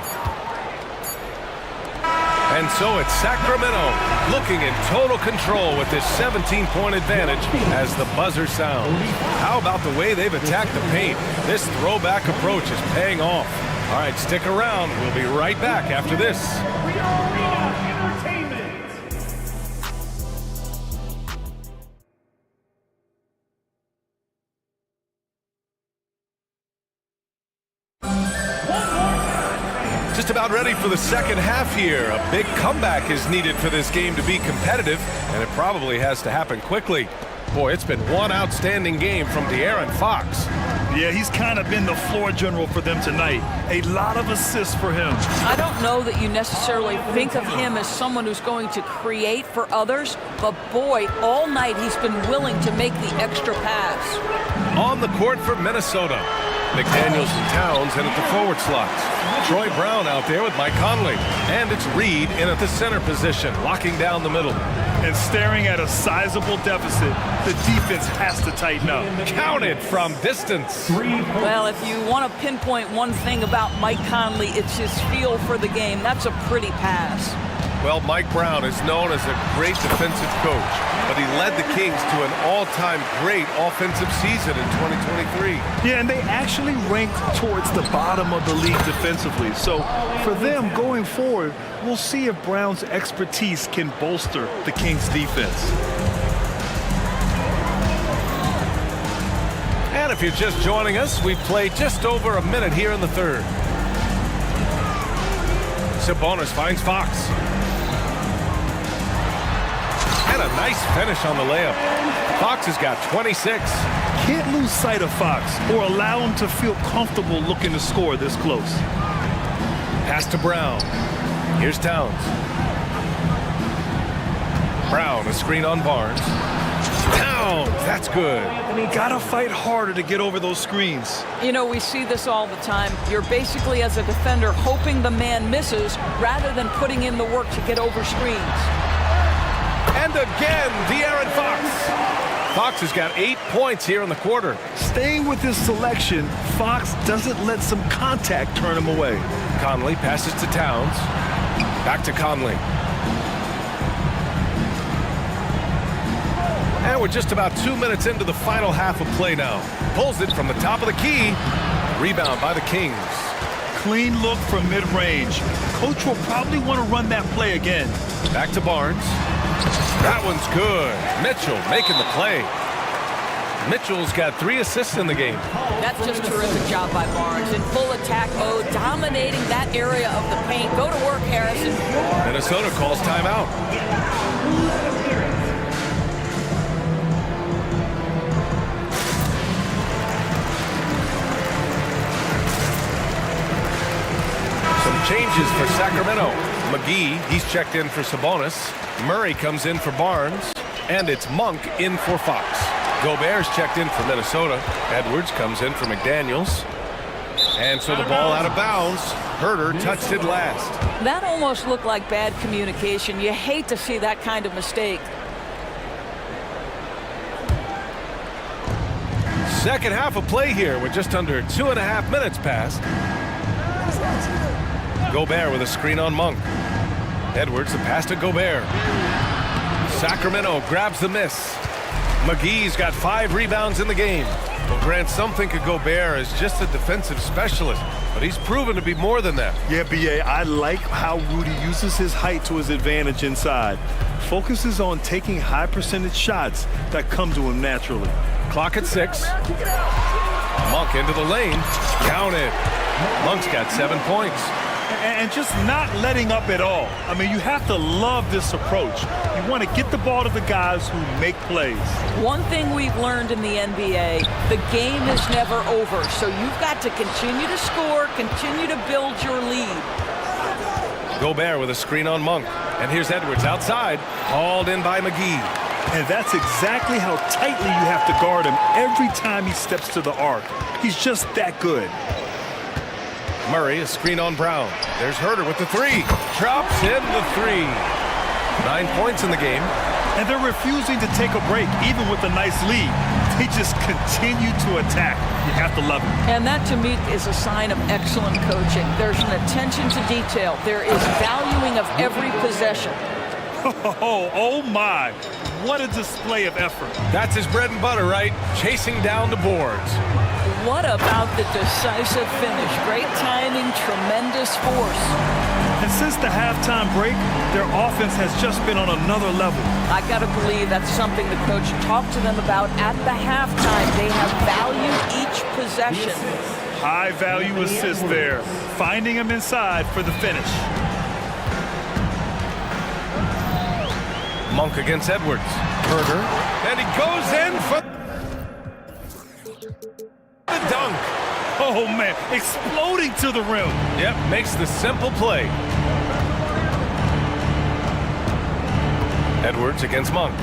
And so it's Sacramento looking in total control with this 17-point advantage as the buzzer sounds. How about the way they've attacked the paint? This throwback approach is paying off. All right, stick around. We'll be right back after this. Just about ready for the second half here. A big comeback is needed for this game to be competitive, and it probably has to happen quickly. Boy, it's been one outstanding game from De'Aaron Fox. Yeah, he's kind of been the floor general for them tonight. A lot of assists for him. I don't know that you necessarily think of him as someone who's going to create for others, but boy, all night he's been willing to make the extra pass. On the court for Minnesota, McDaniels and Towns in at the forward slots. Troy Brown out there with Mike Conley. And it's Reed in at the center position, locking down the middle. And staring at a sizable deficit, the defense has to tighten up. Counted from distance. Well, if you want to pinpoint one thing about Mike Conley, it's his feel for the game. That's a pretty pass. Well, Mike Brown is known as a great defensive coach, but he led the Kings to an all-time great offensive season in 2023. Yeah, and they actually ranked towards the bottom of the league defensively. So for them going forward, we'll see if Brown's expertise can bolster the Kings' defense. And if If you're just joining us, we've played just over a minute here in the third. Sabonis finds Fox. And a nice finish on the layup. Fox has got 26. Can't lose sight of Fox or allow him to feel comfortable looking to score this close. Pass to Brown. Here's Towns. Brown, a screen on Barnes. Towns, that's good. Gotta fight harder to get over those screens. You know, we see this all the time. You're basically, as a defender, hoping the man misses rather than putting in the work to get over screens. And again, De'Aaron Fox. Fox has got 8 points here in the quarter. Staying with his selection, Fox doesn't let some contact turn him away. Conley passes to Towns. Back to Conley. And we're just about 2 minutes into the final half of play now. Pulls it from the top of the key. Rebound by the Kings. Clean look from mid-range. Coach will probably want to run that play again. Back to Barnes. That one's good. Mitchell making the play. Mitchell's got 3 assists in the game. That's just terrific job by Barnes. In full attack mode, dominating that area of the paint. Go to work, Harrison. Minnesota calls timeout. Changes for Sacramento. McGee, he's checked in for Sabonis. Murray comes in for Barnes. And it's Monk in for Fox. Gobert's checked in for Minnesota. Edwards comes in for McDaniels. And so the ball out of bounds. Herter touched it last. That almost looked like bad communication. You hate to see that kind of mistake. Second half of play here with just under 2.5 minutes passed. Gobert with a screen on Monk. Edwards, the pass to Gobert. Sacramento grabs the miss. McGee's got 5 rebounds in the game. Well, Grant, some think of Gobert as just a defensive specialist, but he's proven to be more than that. Yeah, B.A., I like how Rudy uses his height to his advantage inside. Focuses on taking high percentage shots that come to him naturally. Clock at 6. Monk into the lane. Counted. Monk's got 7 points. And just not letting up at all. I mean, you have to love this approach. You want to get the ball to the guys who make plays. One thing we've learned in the NBA, the game is never over. So you've got to continue to score, continue to build your lead. Gobert with a screen on Monk. And here's Edwards outside, hauled in by McGee. And that's exactly how tightly you have to guard him every time he steps to the arc. He's just that good. Murray, a screen on Brown. There's Herter with the 3. Drops in the 3. 9 points in the game. And they're refusing to take a break, even with a nice lead. They just continue to attack. You have to love it. And that, to me, is a sign of excellent coaching. There's an attention to detail. There is valuing of every possession. Oh my. What a display of effort. That's his bread and butter, right? Chasing down the boards. What about the decisive finish? Great timing, tremendous force. And since the halftime break, their offense has just been on another level. I got to believe that's something the coach talked to them about at the halftime. They have valued each possession. High value assist there. Finding him inside for the finish. Monk against Edwards. Herter. And he goes in for the dunk. Oh, man. Exploding to the rim. Yep, makes the simple play. Edwards against Monk.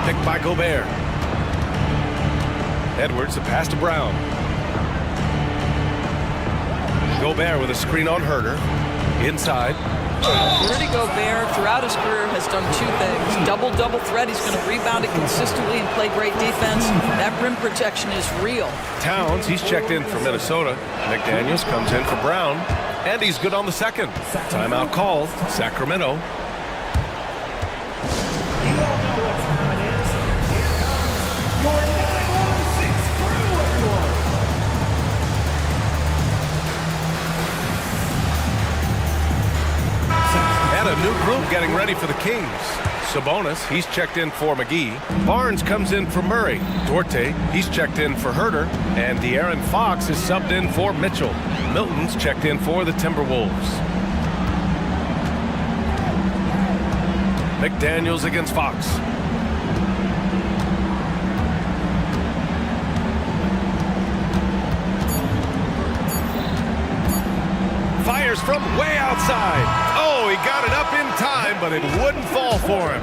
Picked by Gobert. Edwards, the pass to Brown. Gobert with a screen on Herter. Inside. Rudy Gobert, throughout his career, has done 2 things. Double threat. He's going to rebound it consistently and play great defense. That rim protection is real. Towns, he's checked in for Minnesota. McDaniels comes in for Brown. And he's good on the second. Timeout called. Sacramento. A new group getting ready for the Kings. Sabonis, he's checked in for McGee. Barnes comes in for Murray. DOTA, he's checked in for Herter. And De'Aaron Fox is subbed in for Mitchell. Milton's checked in for the Timberwolves. McDaniels against Fox. Fires from way outside. Oh, he got it up in time, but it wouldn't fall for him.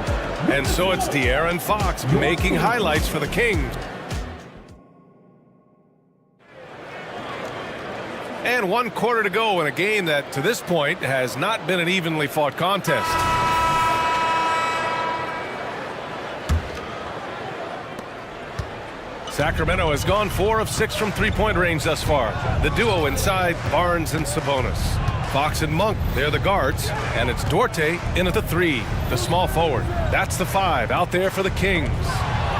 And so it's De'Aaron Fox making highlights for the Kings. And 1 quarter to go in a game that, to this point, has not been an evenly fought contest. Sacramento has gone 4 of 6 from three-point range thus far. The duo inside, Barnes and Sabonis. Fox and Monk, they're the guards. And it's DOTA in at the 3, the small forward. That's the 5 out there for the Kings.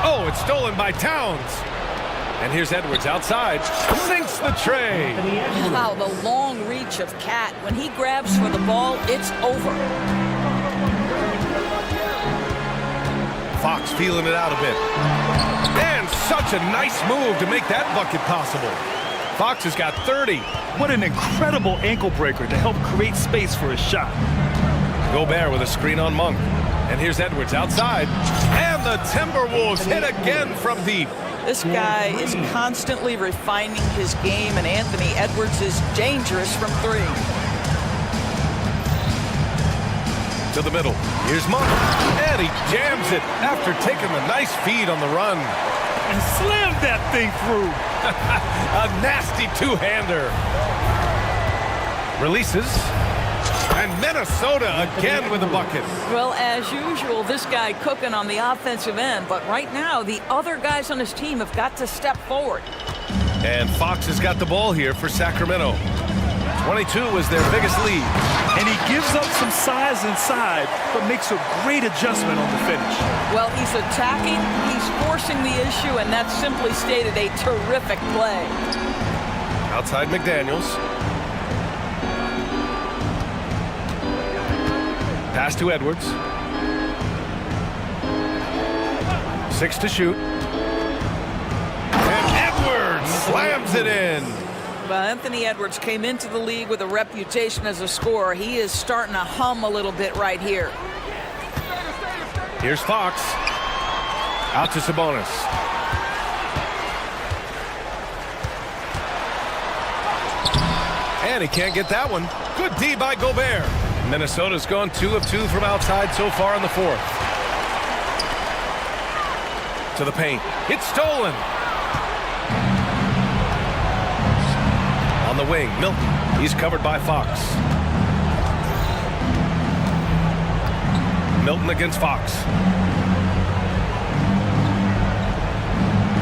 Oh, it's stolen by Towns. And here's Edwards outside. Sinks the tray. Wow, the long reach of Cat. When he grabs for the ball, it's over. Fox feeling it out a bit. And such a nice move to make that bucket possible. Fox has got 30. What an incredible ankle breaker to help create space for his shot. Gobert with a screen on Monk. And here's Edwards outside. And the Timberwolves hit again from deep. This guy is constantly refining his game, and Anthony Edwards is dangerous from 3. To the middle. Here's Monk. And he jams it after taking a nice feed on the run. And slammed that thing through. A nasty two-hander. Releases. And Minnesota again with a bucket. Well, as usual, this guy cooking on the offensive end, but right now the other guys on his team have got to step forward. And Fox has got the ball here for Sacramento. 22 is their biggest lead. And he gives up some size inside, but makes a great adjustment on the finish. Well, he's attacking, he's forcing the issue, and that's simply stated a terrific play. Outside McDaniels. Pass to Edwards. 6 to shoot. And Edwards slams it in. Well, Anthony Edwards came into the league with a reputation as a scorer. He is starting to hum a little bit right here. Here's Fox. Out to Sabonis. And he can't get that one. Good D by Gobert. Minnesota's gone 2 of 2 from outside so far in the 4th. To the paint. It's stolen. On the wing, Milton. He's covered by Fox. Milton against Fox.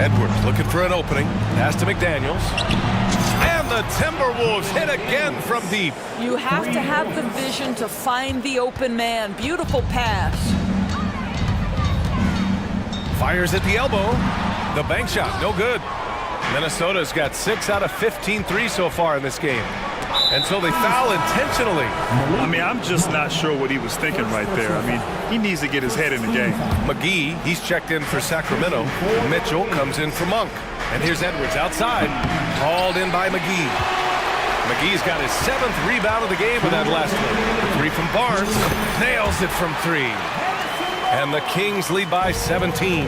Edwards looking for an opening. Pass to McDaniels. And the Timberwolves hit again from deep. You have to have the vision to find the open man. Beautiful pass. Fires at the elbow. The bank shot, no good. Minnesota's got 6 out of 15 threes so far in this game. And so they foul intentionally. I mean, I'm just not sure what he was thinking right there. I mean, he needs to get his head in the game. McGee, he's checked in for Sacramento. Mitchell comes in for Monk. And here's Edwards outside. Hauled in by McGee. McGee's got his 7th rebound of the game with that last one. 3 from Barnes. Nails it from 3. And the Kings lead by 17.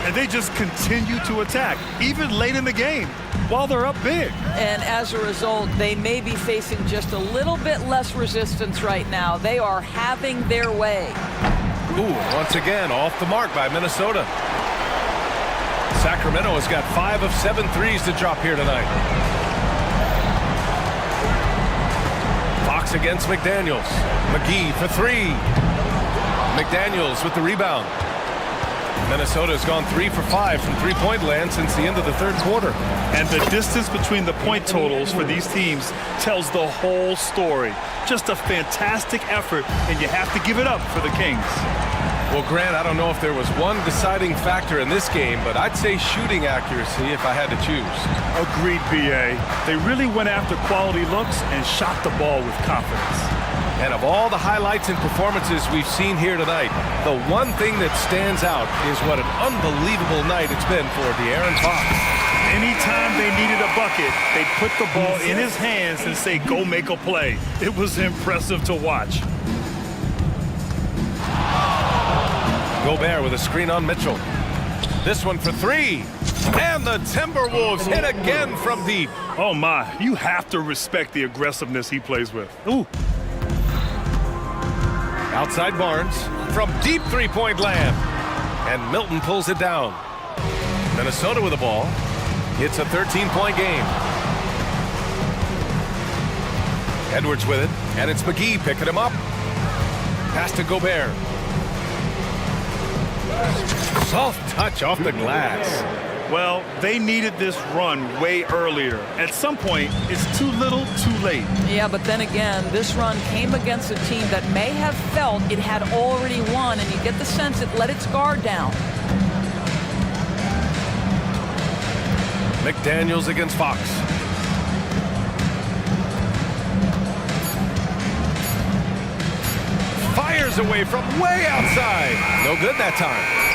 And they just continue to attack, even late in the game, while they're up big. And as a result, they may be facing just a little bit less resistance right now. They are having their way. Ooh, once again, off the mark by Minnesota. Sacramento has got 5 of 7 threes to drop here tonight. Fox against McDaniels. McGee for 3. McDaniels with the rebound. Minnesota's gone 3 for 5 from three-point land since the end of the 3rd quarter. And the distance between the point totals for these teams tells the whole story. Just a fantastic effort, and you have to give it up for the Kings. Well, Grant, I don't know if there was one deciding factor in this game, but I'd say shooting accuracy if I had to choose. Agreed, BA. They really went after quality looks and shot the ball with confidence. And of all the highlights and performances we've seen here tonight, the one thing that stands out is what an unbelievable night it's been for De'Aaron Fox. Anytime they needed a bucket, they put the ball in his hands and say, go make a play. It was impressive to watch. Gobert with a screen on Mitchell. This one for three. And the Timberwolves hit again from deep. Oh my, you have to respect the aggressiveness he plays with. Ooh. Outside Barnes from deep three-point land. And Milton pulls it down. Minnesota with the ball. It's a 13-point game. Edwards with it, and it's McGee picking him up. Pass to Gobert. Soft touch off the glass. Well, they needed this run way earlier. At some point, it's too little, too late. Yeah, but then again, this run came against a team that may have felt it had already won, and you get the sense it let its guard down. McDaniels against Fox. Fires away from way outside. No good that time.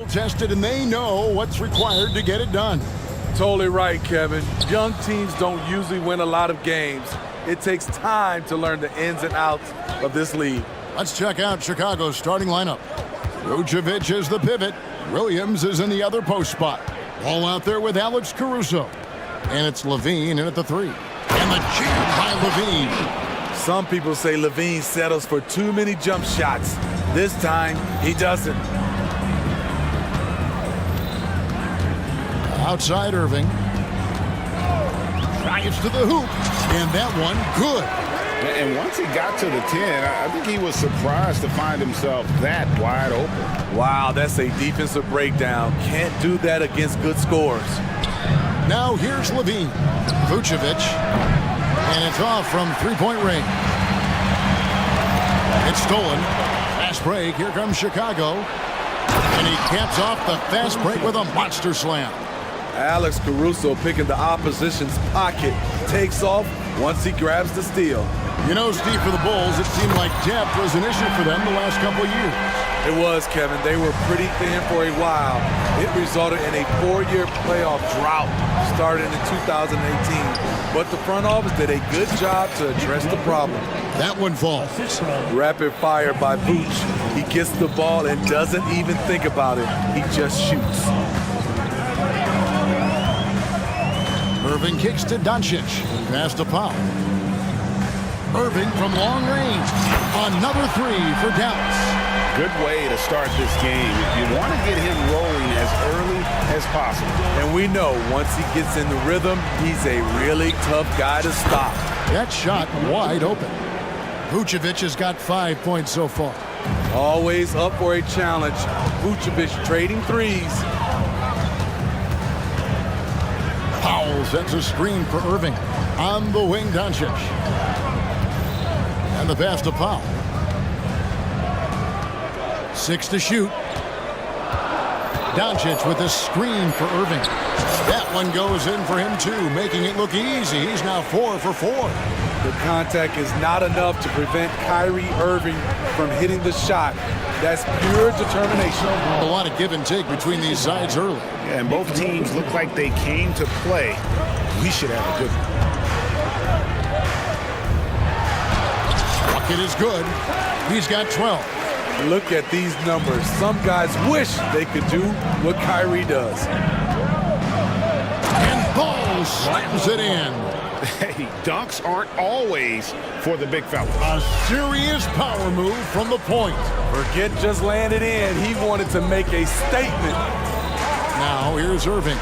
Tested, and they know what's required to get it done. Totally right, Kevin. Young teams don't usually win a lot of games. It takes time to learn the ins and outs of this league. Let's check out Chicago's starting lineup. Vucevic is the pivot. Williams is in the other post spot. Ball out there with Alex Caruso. And it's Levine in at the 3. And the jam by Levine. Some people say Levine settles for too many jump shots. This time, he doesn't. Outside Irving. Drives to the hoop. And that one, good. And once he got to the 10, I think he was surprised to find himself that wide open. Wow, that's a defensive breakdown. Can't do that against good scores. Now here's Levine. Vucevic. And it's off from three-point range. It's stolen. Fast break. Here comes Chicago. And he caps off the fast break with a monster slam. Alex Caruso picking the opposition's pocket. Takes off once he grabs the steal. You know, Steve, for the Bulls, it seemed like depth was an issue for them the last couple of years. It was, Kevin. They were pretty thin for a while. It resulted in a 4-year playoff drought starting in 2018. But the front office did a good job to address the problem. That one falls. Rapid fire by Vooch. He gets the ball and doesn't even think about it. He just shoots. Irving kicks to Doncic. Pass to Powell. Irving from long range. Another 3 for Dallas. Good way to start this game. You want to get him rolling as early as possible. And we know once he gets in the rhythm, he's a really tough guy to stop. That shot wide open. Vucevic has got 5 points so far. Always up for a challenge. Vucevic trading threes. Powell sets a screen for Irving. On the wing, Doncic. And the pass to Powell. 6 to shoot. Doncic with a screen for Irving. That one goes in for him too, making it look easy. He's now 4 for 4. The contact is not enough to prevent Kyrie Irving from hitting the shot. That's pure determination. A lot of give and take between these sides early. Yeah, and both teams look like they came to play. We should have a good one. Bucket is good. He's got 12. Look at these numbers. Some guys wish they could do what Kyrie does. And Ball slams it in. Hey, dunks aren't always for the big fella. A serious power move from the point. Forget just laying it in. He wanted to make a statement. Now here's Irving.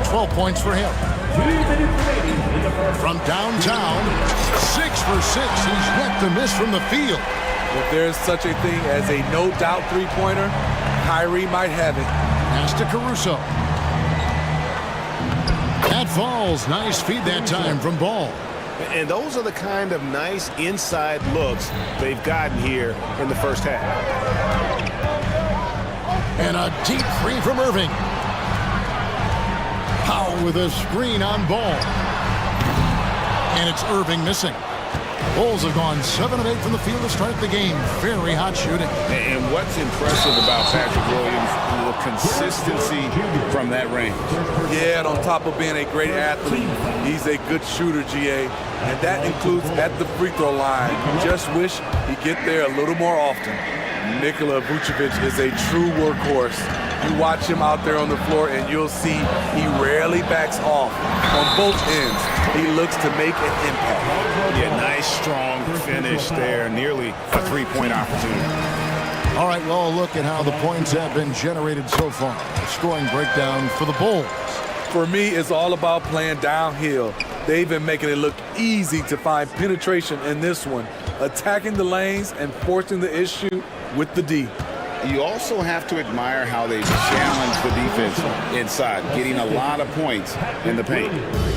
12 points for him. From downtown, 6 for 6. He's yet to miss from the field. If there's such a thing as a no-doubt three-pointer, Kyrie might have it. Pass to Caruso. That falls. Nice feed that time from Ball. And those are the kind of nice inside looks they've gotten here in the first half. And a deep three from Irving. Powell with a screen on Ball. And it's Irving missing. Bulls have gone 7 of 8 from the field to start the game. Very hot shooting. And what's impressive about Patrick Williams, the consistency from that range. Yeah, and on top of being a great athlete, he's a good shooter, GA. And that includes at the free throw line. Just wish he'd get there a little more often. Nikola Vucevic is a true workhorse. You watch him out there on the floor and you'll see he rarely backs off. On both ends, he looks to make an impact. Yeah, nice, strong finish there. Nearly a three-point opportunity. All right, well, a look at how the points have been generated so far. The scoring breakdown for the Bulls. For me, it's all about playing downhill. They've been making it look easy to find penetration in this one, attacking the lanes and forcing the issue with the D. You also have to admire how they challenge the defense inside, getting a lot of points in the paint.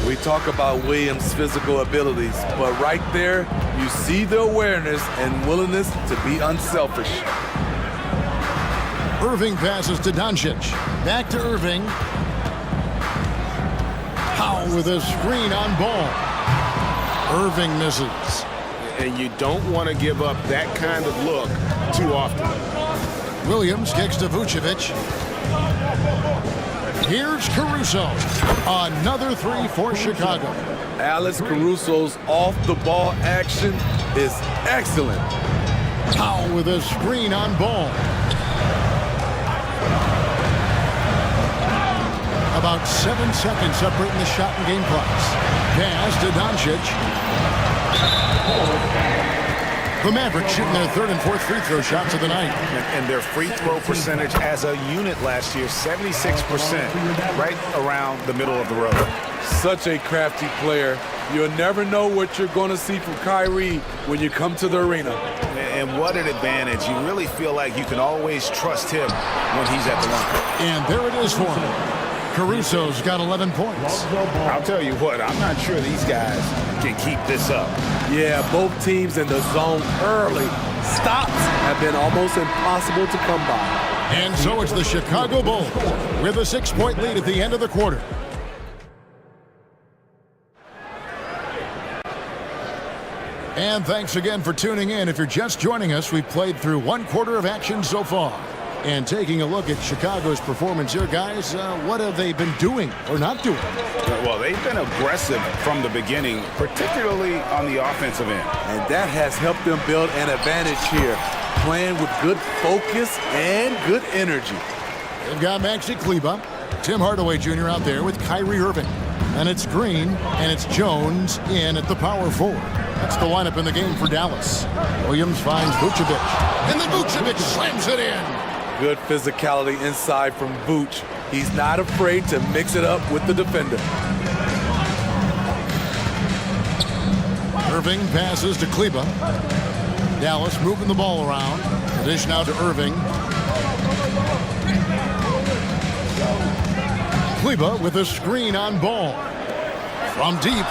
We talk about Williams' physical abilities, but right there, you see the awareness and willingness to be unselfish. Irving passes to Doncic. Back to Irving. Powell with a screen on Ball. Irving misses. And you don't want to give up that kind of look too often. Williams kicks to Vucevic. Here's Caruso. Another three for Chicago. Alex Caruso's off-the-ball action is excellent. Powell with a screen on ball. About 7 seconds separating the shot and game clocks. Pass to Doncic. The Mavericks shooting their third and fourth free throw shots of the night. And their free throw percentage as a unit last year, 76%, right around the middle of the road. Such a crafty player. You'll never know what you're going to see from Kyrie when you come to the arena. And what an advantage. You really feel like you can always trust him when he's at the line. And there it is for him. Caruso's got 11 points. I'll tell you what, I'm not sure these guys can keep this up. Yeah, both teams in the zone early. Stops have been almost impossible to come by. And so it's the Chicago Bulls with a 6-point lead at the end of the quarter. And thanks again for tuning in. If you're just joining us, we've played through one quarter of action so far. And taking a look at Chicago's performance here, guys, what have they been doing or not doing? Well, they've been aggressive from the beginning, particularly on the offensive end. And that has helped them build an advantage here, playing with good focus and good energy. They've got Maxi Kleber, Tim Hardaway Jr. out there with Kyrie Irving. And it's Green, and it's Jones in at the power forward. That's the lineup in the game for Dallas. Williams finds Vucevic, and then Vucevic slams it in. Good physicality inside from Vooch. He's not afraid to mix it up with the defender. Irving passes to Kleber. Dallas moving the ball around. The dish now to Irving. Kleber with a screen on ball. From deep.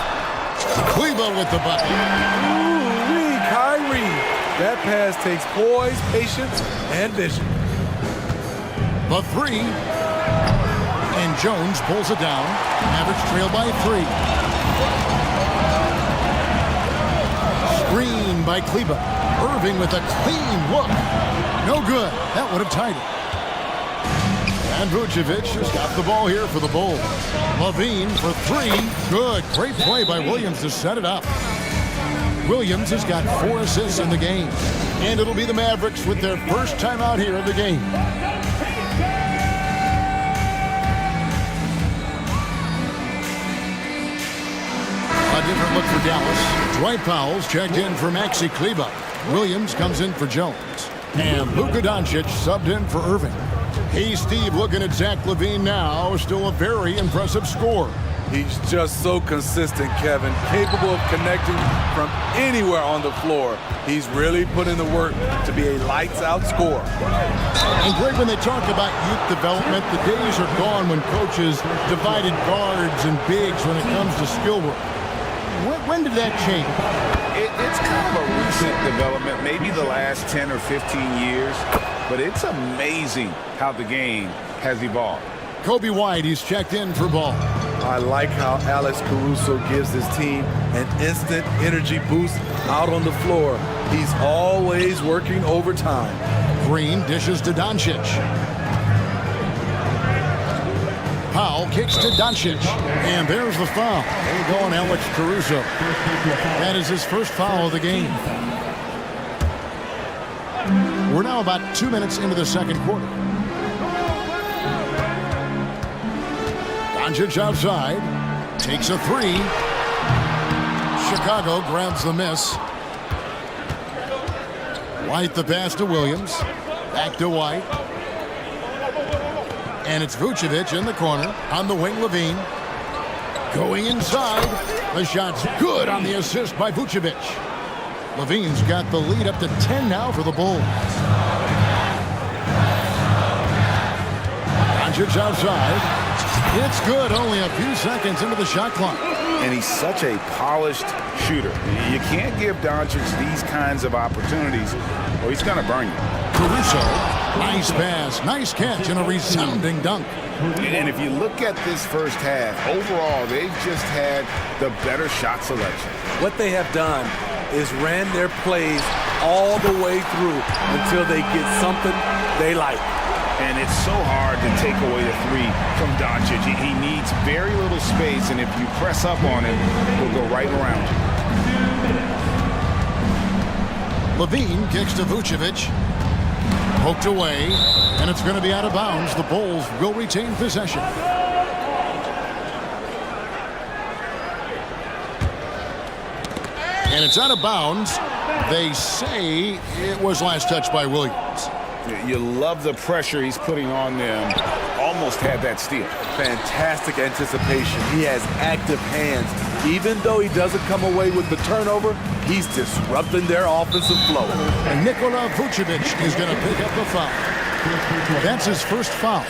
Kleber with the bucket. Ooh-wee, Kyrie. That pass takes poise, patience, and vision. The three. And Jones pulls it down. Mavericks trail by 3. Screen by Kleber. Irving with a clean look. No good. That would have tied it. And Vucevic has got the ball here for the Bulls. Levine for 3. Good. Great play by Williams to set it up. Williams has got 4 assists in the game. And it'll be the Mavericks with their first time out here in the game. A different look for Dallas. Dwight Powell's checked in for Maxi Kleber. Williams comes in for Jones. And Luka Doncic subbed in for Irving. Hey, Steve, looking at Zach LaVine now. Still a very impressive score. He's just so consistent, Kevin. Capable of connecting from anywhere on the floor. He's really put in the work to be a lights-out scorer. And great when they talk about youth development. The days are gone when coaches divided guards and bigs when it comes to skill work. When did that change? It's kind of a recent development, maybe the last 10 or 15 years, but it's amazing how the game has evolved. Kobe White, he's checked in for ball. I like how Alex Caruso gives his team an instant energy boost out on the floor. He's always working overtime. Green dishes to Doncic. Powell kicks to Doncic. And there's the foul. There you go on Alex Caruso. That is his first foul of the game. We're now about 2 minutes into the second quarter. Doncic outside. Takes a 3. Chicago grabs the miss. White the pass to Williams. Back to White. And it's Vucevic in the corner. On the wing, Levine. Going inside. The shot's good on the assist by Vucevic. Levine's got the lead up to 10 now for the Bulls. Doncic outside. It's good. Only a few seconds into the shot clock. And he's such a polished shooter. You can't give Doncic these kinds of opportunities or he's going to burn you. Caruso, nice pass, nice catch, and a resounding dunk. And if you look at this first half, overall, they've just had the better shot selection. What they have done is ran their plays all the way through until they get something they like. And it's so hard to take away the three from Doncic. He needs very little space, and if you press up on him, he'll go right around you. Levine kicks to Vucevic. Poked away, and it's going to be out of bounds. The Bulls will retain possession. And it's out of bounds. They say it was last touched by Williams. You love the pressure he's putting on them. Almost had that steal. Fantastic anticipation. He has active hands. Even though he doesn't come away with the turnover, he's disrupting their offensive flow. And Nikola Vucevic is going to pick up the foul. That's his first foul.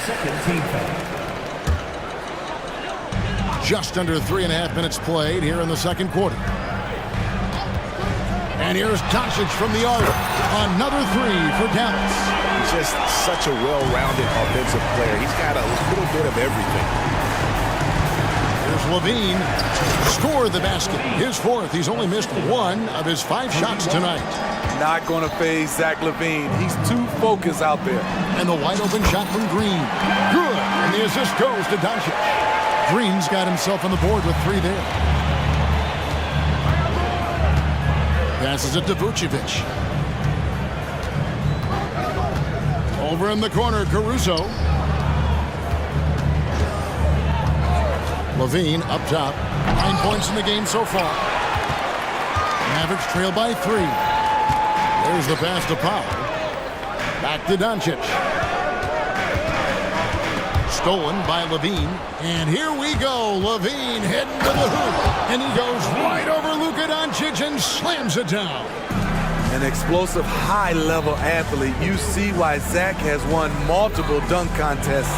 Just under 3.5 minutes played here in the second quarter. And here's Doncic from the arc. Another three for Dallas. He's just such a well-rounded offensive player. He's got a little bit of everything. Here's Levine. Score the basket. His fourth. He's only missed one of his 5 shots tonight. Not going to phase Zach LaVine. He's too focused out there. And the wide open shot from Green. Good. And the assist goes to Doncic. Green's got himself on the board with 3 there. Passes it to Vucevic. Over in the corner, Caruso. Levine up top. 9 points in the game so far. Mavericks trail by 3. There's the pass to Powell. Back to Doncic. Stolen by Levine. And here we go. Levine heading to the hoop. And he goes right over Luka Doncic and slams it down. An explosive, high-level athlete. You see why Zach has won multiple dunk contests.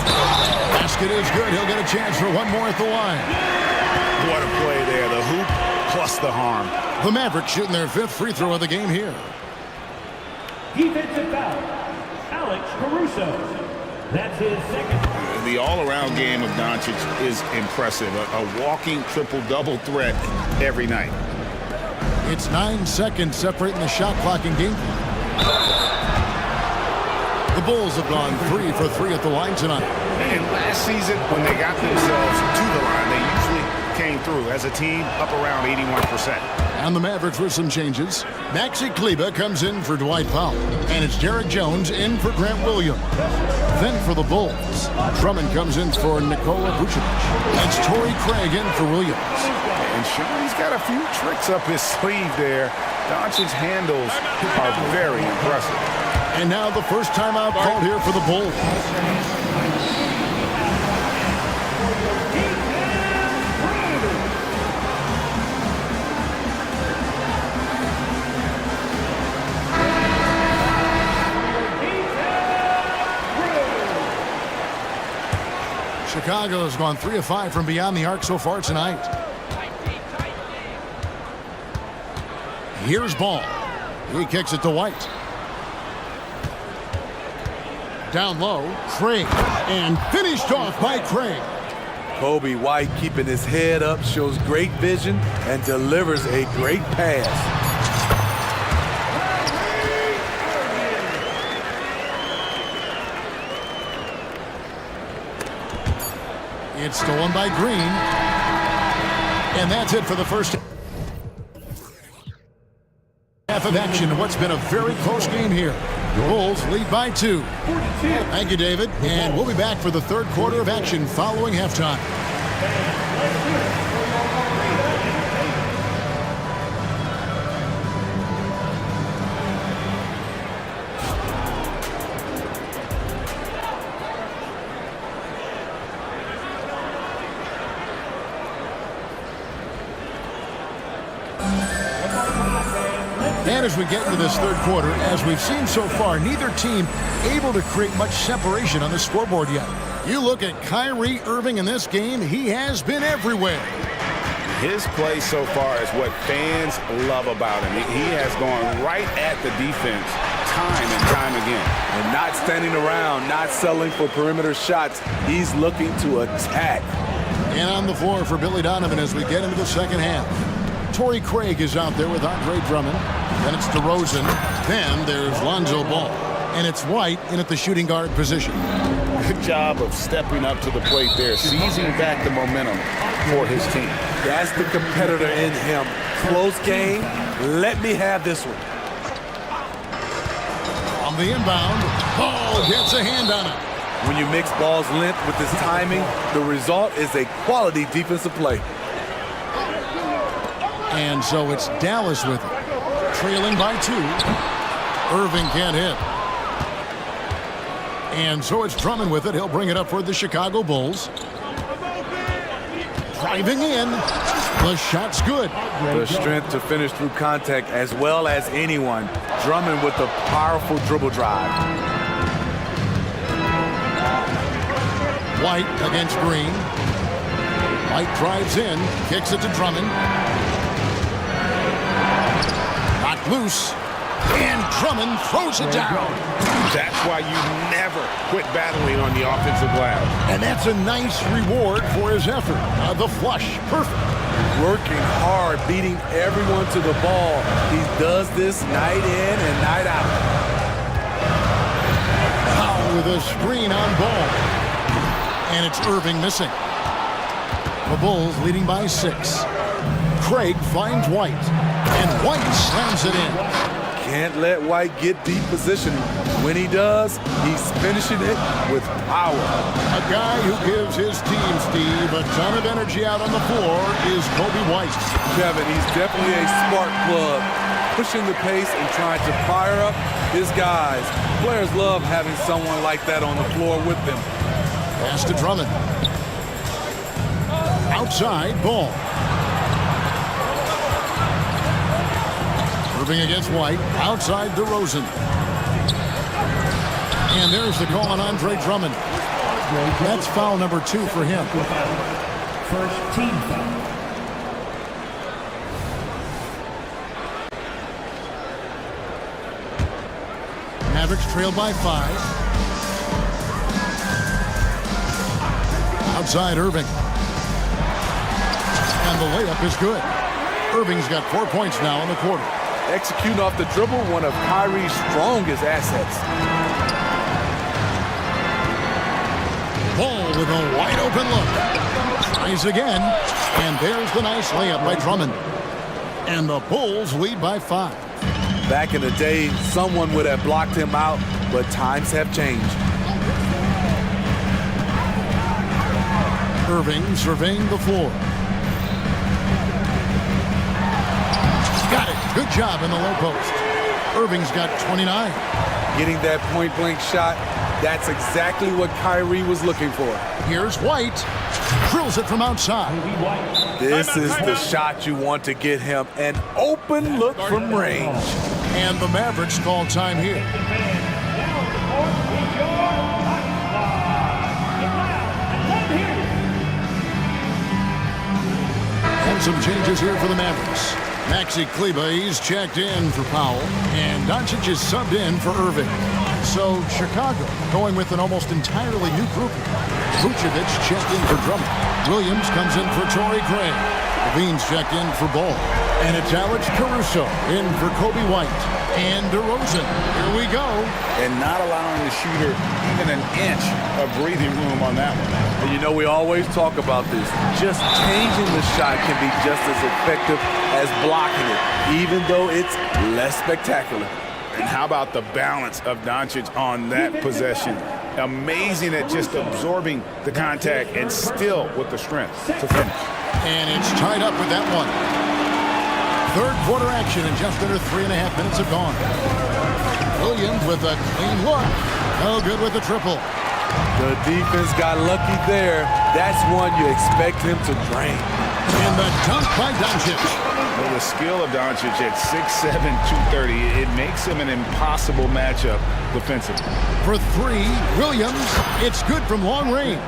Basket is good. He'll get a chance for one more at the line. What a play there. The hoop plus the harm. The Mavericks shooting their 5th free throw of the game here. Defensive foul, Alex Caruso. That's his second. The all-around game of Doncic is impressive. A walking triple-double threat every night. It's 9 seconds separating the shot clock and game clock. The Bulls have gone 3 for 3 at the line tonight. And last season, when they got themselves to the line, they usually came through as a team up around 81%. And the Mavericks with some changes. Maxi Kleber comes in for Dwight Powell. And it's Derek Jones in for Grant Williams. Then for the Bulls, Drummond comes in for Nikola Vucevic. It's Torrey Craig in for Williams. And Sean, he's got a few tricks up his sleeve there. Doncic's handles are very impressive. And now the first timeout called here for the Bulls. Chicago has gone 3 of 5 from beyond the arc so far tonight. Here's Ball. He kicks it to White. Down low, Craig. And finished off by Craig. Kobe White keeping his head up, shows great vision, and delivers a great pass. It's stolen by Green. And that's it for the first half of action in what's been a very close game here. The Bulls lead by 2. Thank you, David. And we'll be back for the third quarter of action following halftime. And as we get into this third quarter, as we've seen so far, neither team able to create much separation on the scoreboard yet. You look at Kyrie Irving in this game, he has been everywhere. His play so far is what fans love about him. He has gone right at the defense time and time again. And not standing around, not settling for perimeter shots. He's looking to attack. And on the floor for Billy Donovan as we get into the second half. Torrey Craig is out there with Andre Drummond. Then it's DeRozan. Then there's Lonzo Ball. And it's White in at the shooting guard position. Good job of stepping up to the plate there, seizing back the momentum for his team. That's the competitor in him. Close game. Let me have this one. On the inbound, Ball gets a hand on it. When you mix ball's length with his timing, the result is a quality defensive play. And so it's Dallas with it. Trailing by 2. Irving can't hit. And so it's Drummond with it. He'll bring it up for the Chicago Bulls. Driving in. The shot's good. The strength to finish through contact as well as anyone. Drummond with a powerful dribble drive. White against Green. White drives in, kicks it to Drummond. Knocked loose. And Drummond throws it down. That's why you never quit battling on the offensive glass. And that's a nice reward for his effort. The flush, perfect. Working hard, beating everyone to the ball. He does this night in and night out. Powell with a screen on Ball. And it's Irving missing. The Bulls leading by 6. Craig finds White. And White slams it in. Can't let White get deep positioning. When he does, he's finishing it with power. A guy who gives his team, Steve, a ton of energy out on the floor is Kobe White. Kevin, he's definitely a spark plug, pushing the pace and trying to fire up his guys. Players love having someone like that on the floor with them. Pass to Drummond. Outside, Ball. Irving against White. Outside, DeRozan. And there's the call on Andre Drummond. That's foul number 2 for him. First team foul. Mavericks trail by 5. Outside, Irving. And the layup is good. Irving's got 4 points now in the quarter. Executing off the dribble, one of Kyrie's strongest assets. Ball with a wide open look. Tries again. And there's the nice layup by Drummond. And the Bulls lead by 5. Back in the day, someone would have blocked him out, but times have changed. Irving surveying the floor. Got it. Good job in the low post. Irving's got 29. Getting that point-blank shot, that's exactly what Kyrie was looking for. Here's White. Drills it from outside. This is the shot you want to get him. An open look from range. And the Mavericks call time here. And some changes here for the Mavericks. Maxi Kleba, he's checked in for Powell. And Doncic is subbed in for Irving. So Chicago going with an almost entirely new group. Vucevic checked in for Drummond. Williams comes in for Torrey Craig. Levine's checked in for Ball. And it's Alex Caruso in for Kobe White. And DeRozan. Here we go. And not allowing the shooter even an inch of breathing room on that one. And you know, we always talk about this. Just changing the shot can be just as effective as blocking it, even though it's less spectacular. And how about the balance of Doncic on that possession? Amazing at just absorbing the contact and still with the strength to finish. And it's tied up with that one. Third quarter action and just under 3.5 minutes have gone. Williams with a clean look. No good with the triple. The defense got lucky there. That's one you expect him to drain. And the dunk by Doncic. Well, the skill of Doncic at 6'7", 230, it makes him an impossible matchup defensively. For 3, Williams, it's good from long range.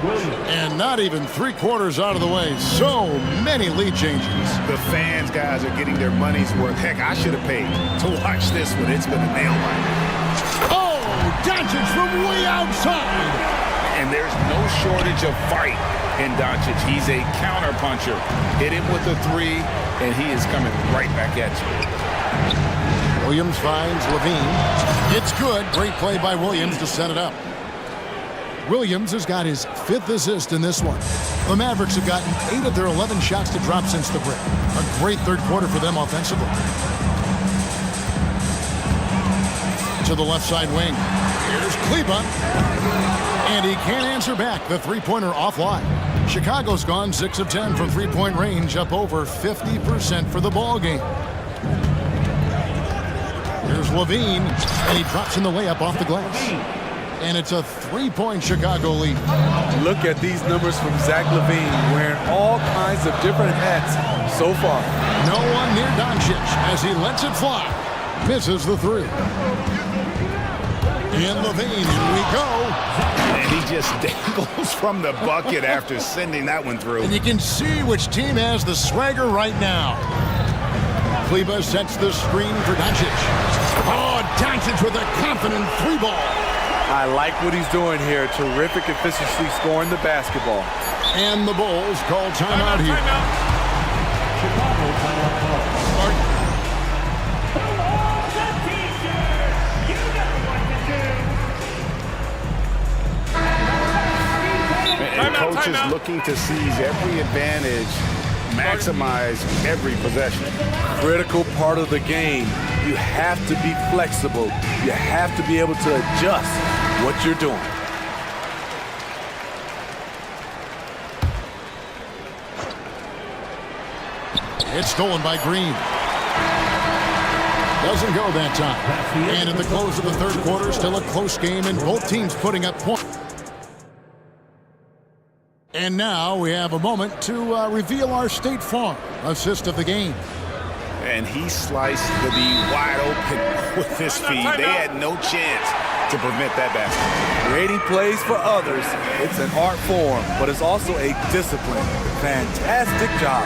And not even 3/4 out of the way. So many lead changes. The fans, guys, are getting their money's worth. Heck, I should have paid to watch this one. It's been a nail biter. Oh, Doncic from way outside. And there's no shortage of fight in Doncic. He's a counter-puncher. Hit him with a 3, and he is coming right back at you. Williams finds Levine. It's good. Great play by Williams to set it up. Williams has got his 5th assist in this one. The Mavericks have gotten 8 of their 11 shots to drop since the break. A great third quarter for them offensively. To the left side wing. Here's Kleba. And he can't answer back. The three-pointer offline. Chicago's gone 6 of 10 from three-point range, up over 50% for the ball game. Here's Levine, and he drops in the layup off the glass. And it's a three-point Chicago lead. Look at these numbers from Zach Levine, wearing all kinds of different hats so far. No one near Doncic as he lets it fly. Misses the three. And Levine, here we go. And he just dangles from the bucket after sending that one through. And you can see which team has the swagger right now. Kleba sets the screen for Doncic. Oh, Doncic with a confident three ball. I like what he's doing here. Terrific efficiency scoring the basketball. And the Bulls call timeout here. And coach is looking to seize every advantage, maximize every possession. Critical part of the game. You have to be flexible. You have to be able to adjust what you're doing. It's stolen by Green. Doesn't go that time. And at the close of the third quarter, still a close game, and both teams putting up points. And now we have a moment to reveal our State Farm assist of the game. And he sliced the D wide open with his feet. They had no chance to prevent that basket. Creating plays for others, it's an art form, but it's also a discipline. Fantastic job.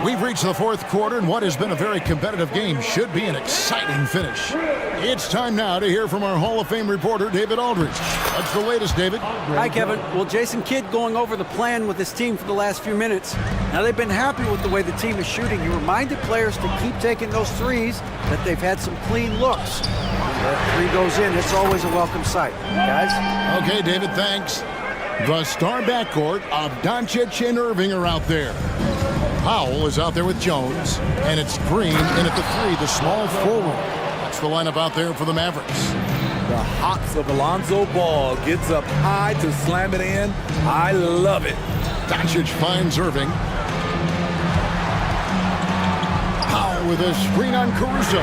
We've reached the fourth quarter, and what has been a very competitive game should be an exciting finish. It's time now to hear from our Hall of Fame reporter, David Aldridge. What's the latest, David? Hi, Kevin. Well, Jason Kidd going over the plan with his team for the last few minutes. Now, they've been happy with the way the team is shooting. He reminded players to keep taking those threes, that they've had some clean looks. When that three goes in, it's always a welcome sight. Guys? Okay, David, thanks. The star backcourt of Doncic and Irving are out there. Powell is out there with Jones, and it's Green in at the three, the small forward. That's the lineup out there for the Mavericks. The hops of Alonzo Ball gets up high to slam it in. I love it. Doncic finds Irving. Powell with a screen on Caruso.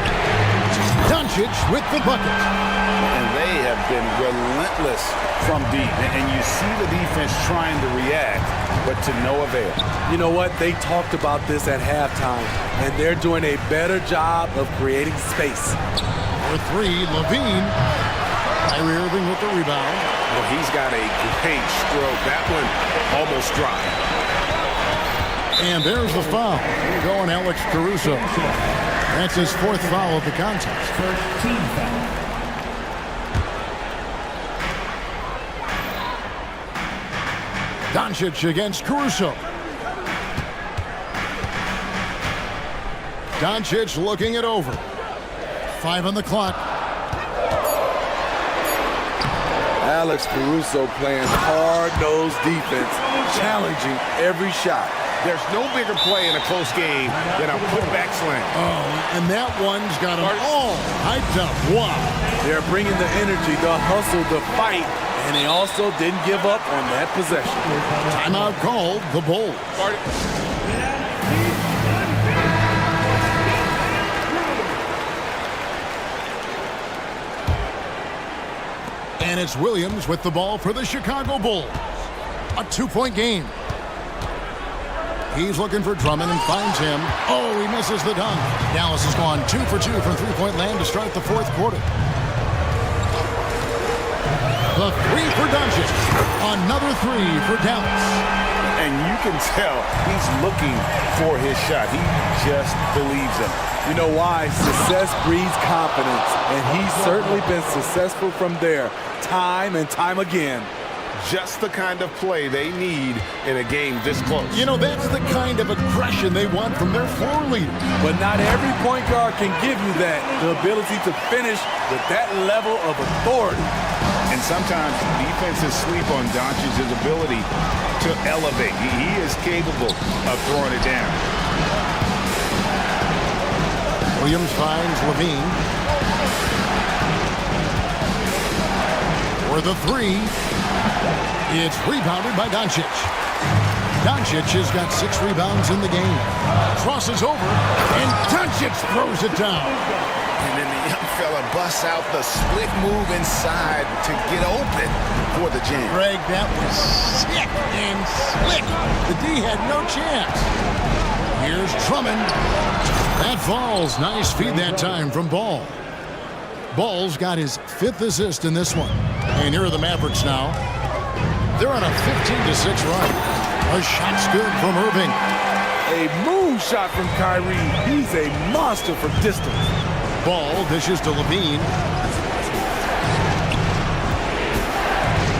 Doncic with the bucket. And they have been relentless from deep. And you see the defense trying to react, but to no avail. You know what? They talked about this at halftime, and they're doing a better job of creating space. For three, Levine. Kyrie Irving with the rebound. Well, he's got a great stroke. That one almost dry. And there's the foul. Going Alex Caruso. That's his fourth foul of the contest. First team foul. Doncic against Caruso. Doncic looking it over. 5 on the clock. Alex Caruso playing hard-nosed defense, challenging every shot. There's no bigger play in a close game than a putback slam. Oh, and that one's got them all hyped up. Wow. They're bringing the energy, the hustle, the fight, and they also didn't give up on that possession. Timeout called the Bulls. And it's Williams with the ball for the Chicago Bulls. A 2-point game. He's looking for Drummond and finds him. Oh, he misses the dunk. Dallas has gone 2 for 2 from three-point land to start the fourth quarter. The three for Doncic. Another three for Dallas. And you can tell he's looking for his shot. He just believes it. You know why? Success breeds confidence, and he's certainly been successful from there, time and time again. just the kind of play they need in a game this close. You know, that's the kind of aggression they want from their floor leader. But not every point guard can give you that, the ability to finish with that level of authority. And sometimes defenses sleep on Doncic's ability to elevate. He is capable of throwing it down. Williams finds Levine. For the three. It's rebounded by Doncic. Doncic has got 6 rebounds in the game. Crosses over, and Doncic throws it down. And then the young fella busts out the split move inside to get open for the jam. Greg, that was sick and slick. The D had no chance. Here's Drummond. That falls. Nice feed that time from Ball. Ball's got his 5th assist in this one. And here are the Mavericks now. They're on a 15-6 run. A shot's good from Irving. A moon shot from Kyrie. He's a monster from distance. Ball dishes to Levine.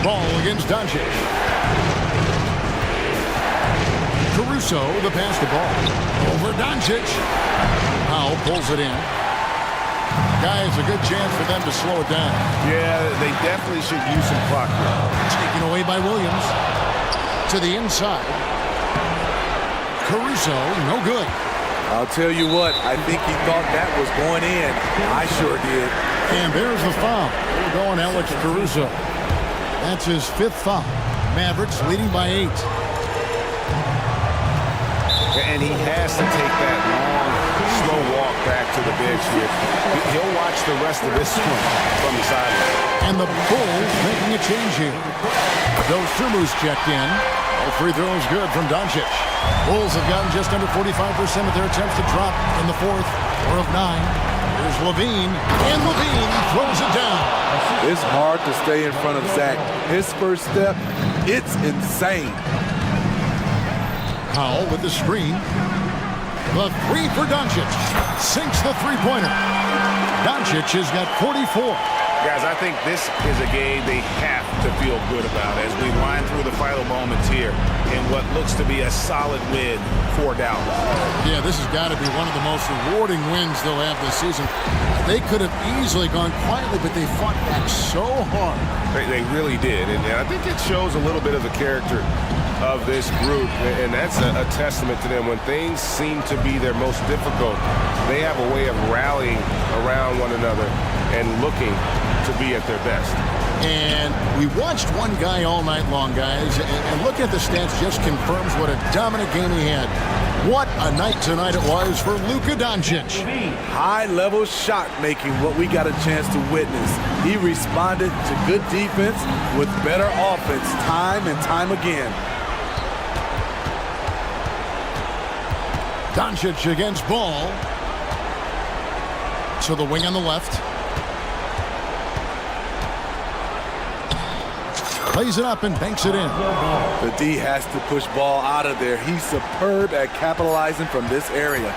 Ball against Doncic. Caruso, the pass to Ball. Over Doncic. Powell pulls it in. Guys, a good chance for them to slow it down. Yeah, they definitely should use some clock here. Taken away by Williams. To the inside. Caruso, no good. I'll tell you what, I think he thought that was going in. I sure did. And there's the foul. We're going Alex Caruso. That's his 5th foul. Mavericks leading by 8. And he has to take that long, slow walk back to the bench here. He'll watch the rest of this one from the sideline. And the Bulls making a change here. Dosumu's checked in. All free throws good from Doncic. Bulls have gotten just under 45% of their attempts to drop in the 4th, 4 of 9. Here's Levine, and Levine throws it down. It's hard to stay in front of Zach. His first step, it's insane. Powell with the screen. The 3 for Doncic. Sinks the three-pointer. Doncic has got 44. Guys, I think this is a game they have to feel good about as we wind through the final moments here in what looks to be a solid win for Dallas. Yeah, this has got to be one of the most rewarding wins they'll have this season. They could have easily gone quietly, but they fought back so hard. They really did, and I think it shows a little bit of the character of this group, and that's a testament to them. When things seem to be their most difficult, they have a way of rallying around one another and looking to be at their best. And we watched one guy all night long, guys, and looking at the stats just confirms what a dominant game he had. What a night tonight it was for Luka Doncic. High-level shot making, what we got a chance to witness. He responded to good defense with better offense time and time again. Doncic against Ball. To the wing on the left. Plays it up and banks it in. The D has to push Ball out of there. He's superb at capitalizing from this area.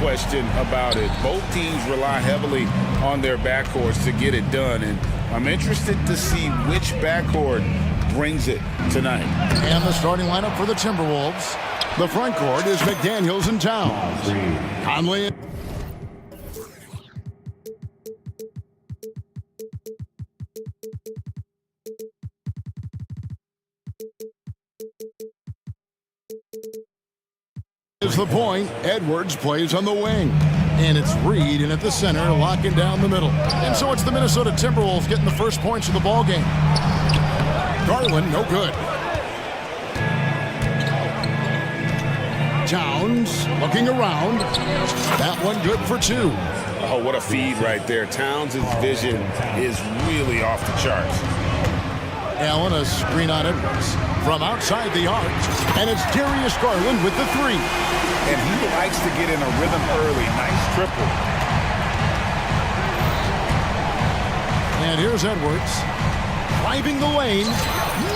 question about it. Both teams rely heavily on their backcourts to get it done, and I'm interested to see which backcourt brings it tonight. And the starting lineup for the Timberwolves. The front court is McDaniels and Towns. Conley. Is the point. Edwards plays on the wing. And it's Reed in at the center, locking down the middle. And so it's the Minnesota Timberwolves getting the first points of the ball game. Garland, no good. Towns looking around. That one good for two. Oh, what a feed right there. Towns' vision is really off the charts. Allen, a screen on Edwards from outside the arc, and it's Darius Garland with the three. And he likes to get in a rhythm early. Nice triple. And here's Edwards driving the lane.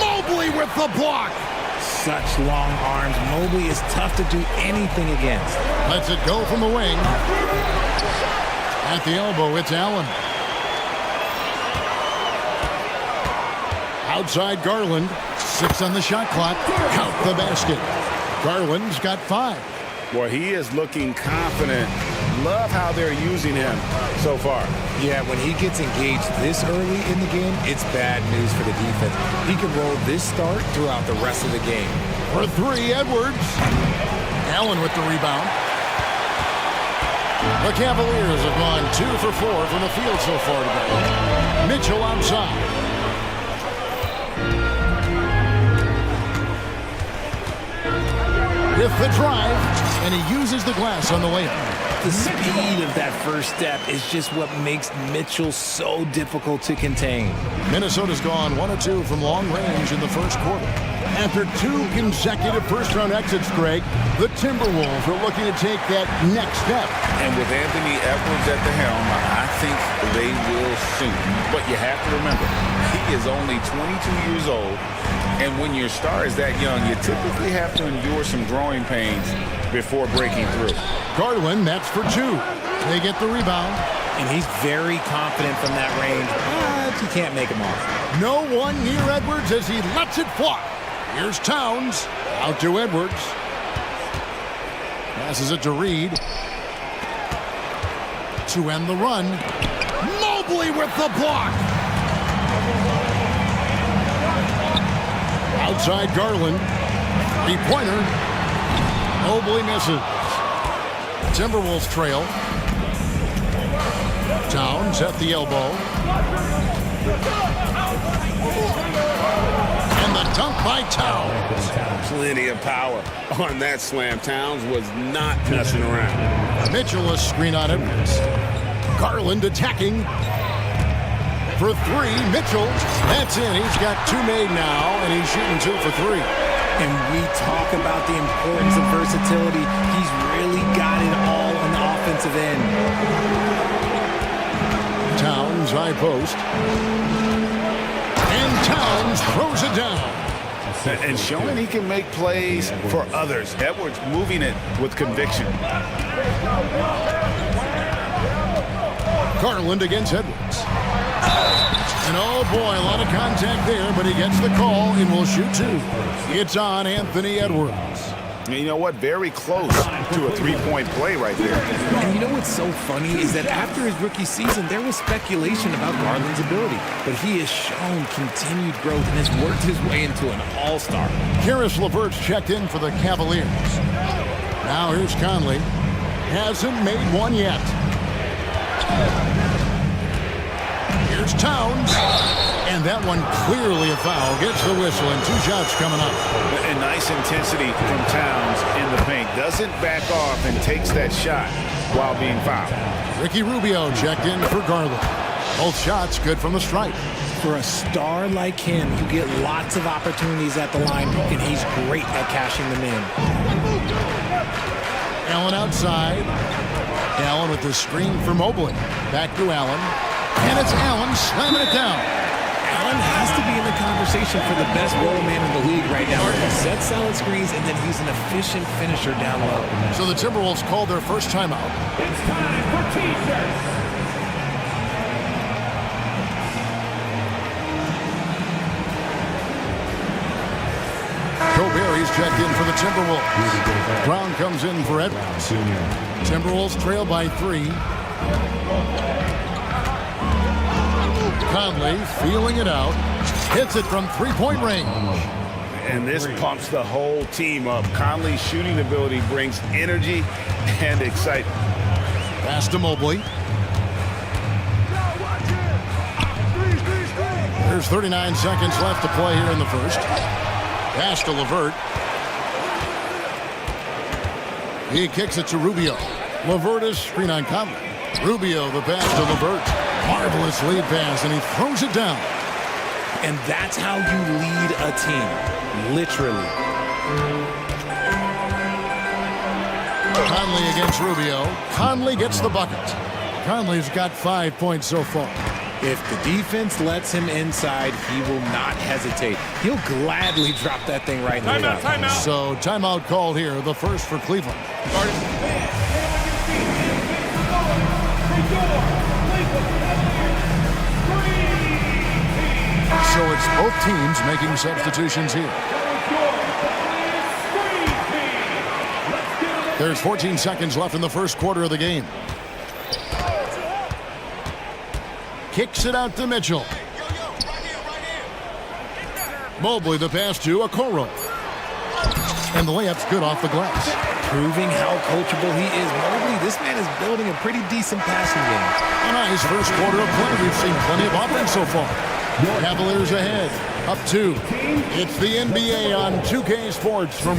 Mobley with the block. Such long arms. Mobley is tough to do anything against. Lets it go from the wing. At the elbow, it's Allen. Outside Garland, 6 on the shot clock. Count the basket. Garland's got 5. Boy, he is looking confident. Love how they're using him so far. Yeah, when he gets engaged this early in the game, it's bad news for the defense. He can roll this start throughout the rest of the game. For 3, Edwards. Allen with the rebound. The Cavaliers have gone 2 for 4 from the field so far today. Mitchell outside. With the drive, and he uses the glass on the layup. The speed of that first step is just what makes Mitchell so difficult to contain. Minnesota's gone 1 of 2 from long range in the first quarter. After 2 consecutive first-round exits, Greg, the Timberwolves are looking to take that next step. And with Anthony Edwards at the helm, I think they will soon. But you have to remember, he is only 22 years old. And when your star is that young, you typically have to endure some growing pains before breaking through. Garland, that's for 2. They get the rebound. And he's very confident from that range, but you can't make him off. No one near Edwards as he lets it fly. Here's Towns. Out to Edwards. Passes it to Reed. To end the run. Mobley with the block. Outside Garland. 3-pointer. Mobley misses. Timberwolves trail. Towns at the elbow. And the dunk by Towns. Plenty of power on that slam. Towns was not messing around. Mitchell a screen on Edwards. Garland attacking. For 3, Mitchell. That's in. He's got 2 made now, and he's shooting 2 for 3. And we talk about the importance of versatility. He's really got it all on the offensive end. Towns, high post. And Towns throws it down. And showing he can make plays for others. Edwards moving it with conviction. Garland against Edwards. And oh boy, a lot of contact there, but he gets the call and will shoot 2. It's on Anthony Edwards. And you know what? Very close to a 3-point play right there. And you know what's so funny is that after his rookie season, there was speculation about Garland's ability. But he has shown continued growth and has worked his way into an all-star. Karis LeVert's checked in for the Cavaliers. Now here's Conley. Hasn't made one yet. Here's Towns. And that one clearly a foul. Gets the whistle and 2 shots coming up. And nice intensity from Towns in the paint. Doesn't back off and takes that shot while being fouled. Ricky Rubio checked in for Garland. Both shots good from the stripe. For a star like him, you get lots of opportunities at the line, and he's great at cashing them in. Allen outside. Allen with the screen for Mobley. Back to Allen. And it's Allen slamming it down. Allen has to be be in the conversation for the best roll man in the league right now. He sets solid screens, and then he's an efficient finisher down low. So the Timberwolves called their first timeout. It's time for T-shirts. Gobert, he's checked in for the Timberwolves. Brown comes in for Edwards. Timberwolves trail by 3. Conley feeling it out. Hits it from three-point range. And this pumps the whole team up. Conley's shooting ability brings energy and excitement. Pass to Mobley. There's 39 seconds left to play here in the first. Pass to LeVert. He kicks it to Rubio. LeVert is screen on Conley. Rubio, the pass to LeVert. Marvelous lead pass, and he throws it down. And that's how you lead a team, literally. Conley against Rubio. Conley gets the bucket. Conley's got 5 points so far. If the defense lets him inside, he will not hesitate. He'll gladly drop that thing right in the left. Timeout. So timeout called here, the first for Cleveland. So it's both teams making substitutions here. There's 14 seconds left in the first quarter of the game. Kicks it out to Mitchell. Mobley the pass to Okoro. And the layup's good off the glass. Proving how coachable he is. Mobley, this man is building a pretty decent passing game. A nice first quarter of play. We've seen plenty of offense so far. Cavaliers ahead. Up 2. It's the NBA on 2K Sports from...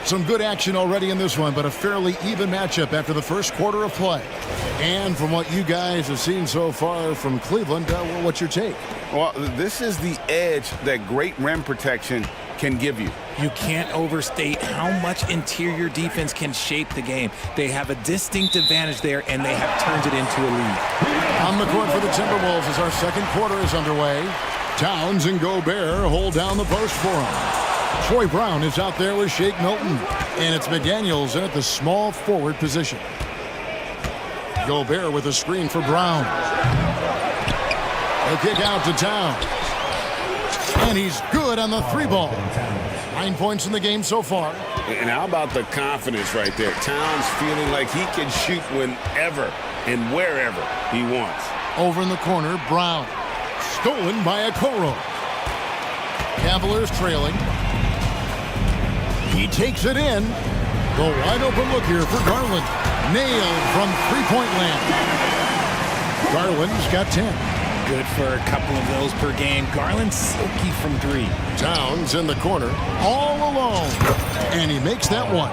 Some good action already in this one, but a fairly even matchup after the first quarter of play. And from what you guys have seen so far from Cleveland, what's your take? Well, this is the edge that great rim protection can give you. You can't overstate how much interior defense can shape the game. They have a distinct advantage there, and they have turned it into a lead. On the court for the Timberwolves as our second quarter is underway. Towns and Gobert hold down the post for him. Troy Brown is out there with Shake Milton, and it's McDaniels in at the small forward position. Gobert with a screen for Brown. He'll kick out to Towns. And he's good on the 3-ball. 9 points in the game so far. And how about the confidence right there? Towns feeling like he can shoot whenever and wherever he wants. Over in the corner, Brown. Stolen by Okoro. Cavaliers trailing. He takes it in. The wide open look here for Garland. Nailed from three-point land. Garland's got 10. Good for a couple of those per game. Garland's silky from 3. Towns in the corner, all alone. And he makes that one.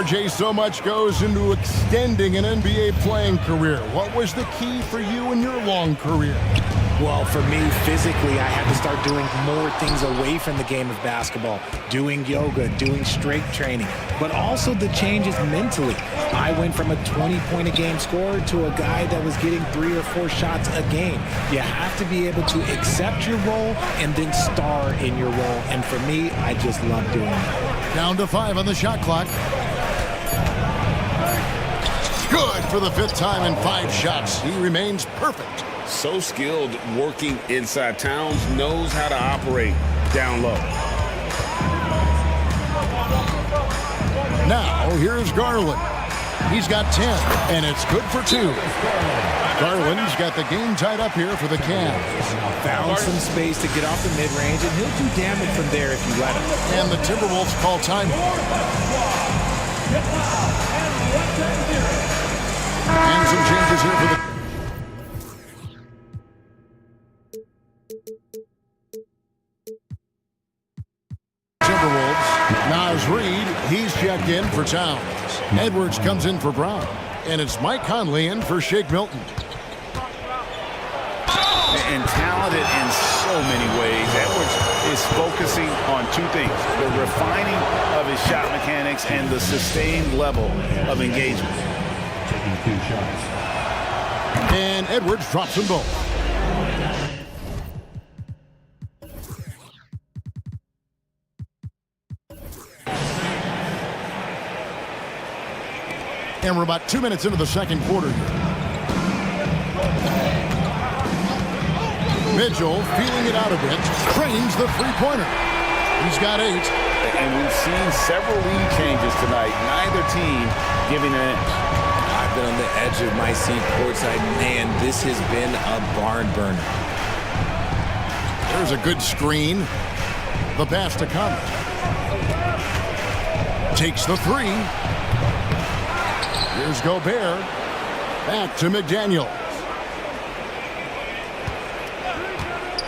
RJ, so much goes into extending an NBA playing career. What was the key for you in your long career? Well, for me, physically, I had to start doing more things away from the game of basketball. Doing yoga, doing strength training, but also the changes mentally. I went from a 20-point-a-game scorer to a guy that was getting 3 or 4 shots a game. You have to be able to accept your role and then star in your role. And for me, I just love doing it. Down to 5 on the shot clock. Good for the 5th time in 5 shots. He remains perfect. So skilled working inside. Towns knows how to operate down low. Now, here's Garland. He's got 10, and it's good for 2. Garland's got the game tied up here for the Cavs. Found some space to get off the mid-range, and he'll do damage from there if you let him. And the Timberwolves call time. And some changes here for the... Timberwolves. Naz Reid, he's checked in for Towns. Edwards comes in for Brown. And it's Mike Conley in for Shake Milton. And talented in so many ways. Edwards is focusing on 2 things: the refining of his shot mechanics and the sustained level of engagement. Taking 2 shots. And Edwards drops them both. And we're about 2 minutes into the second quarter here. Mitchell feeling it out a bit, trains the three-pointer. He's got 8. And we've seen several lead changes tonight. Neither team giving an inch. I've been on the edge of my seat courtside. Man, this has been a barn burner. There's a good screen. The pass to Conley. Takes the 3. Here's Gobert. Back to McDaniel.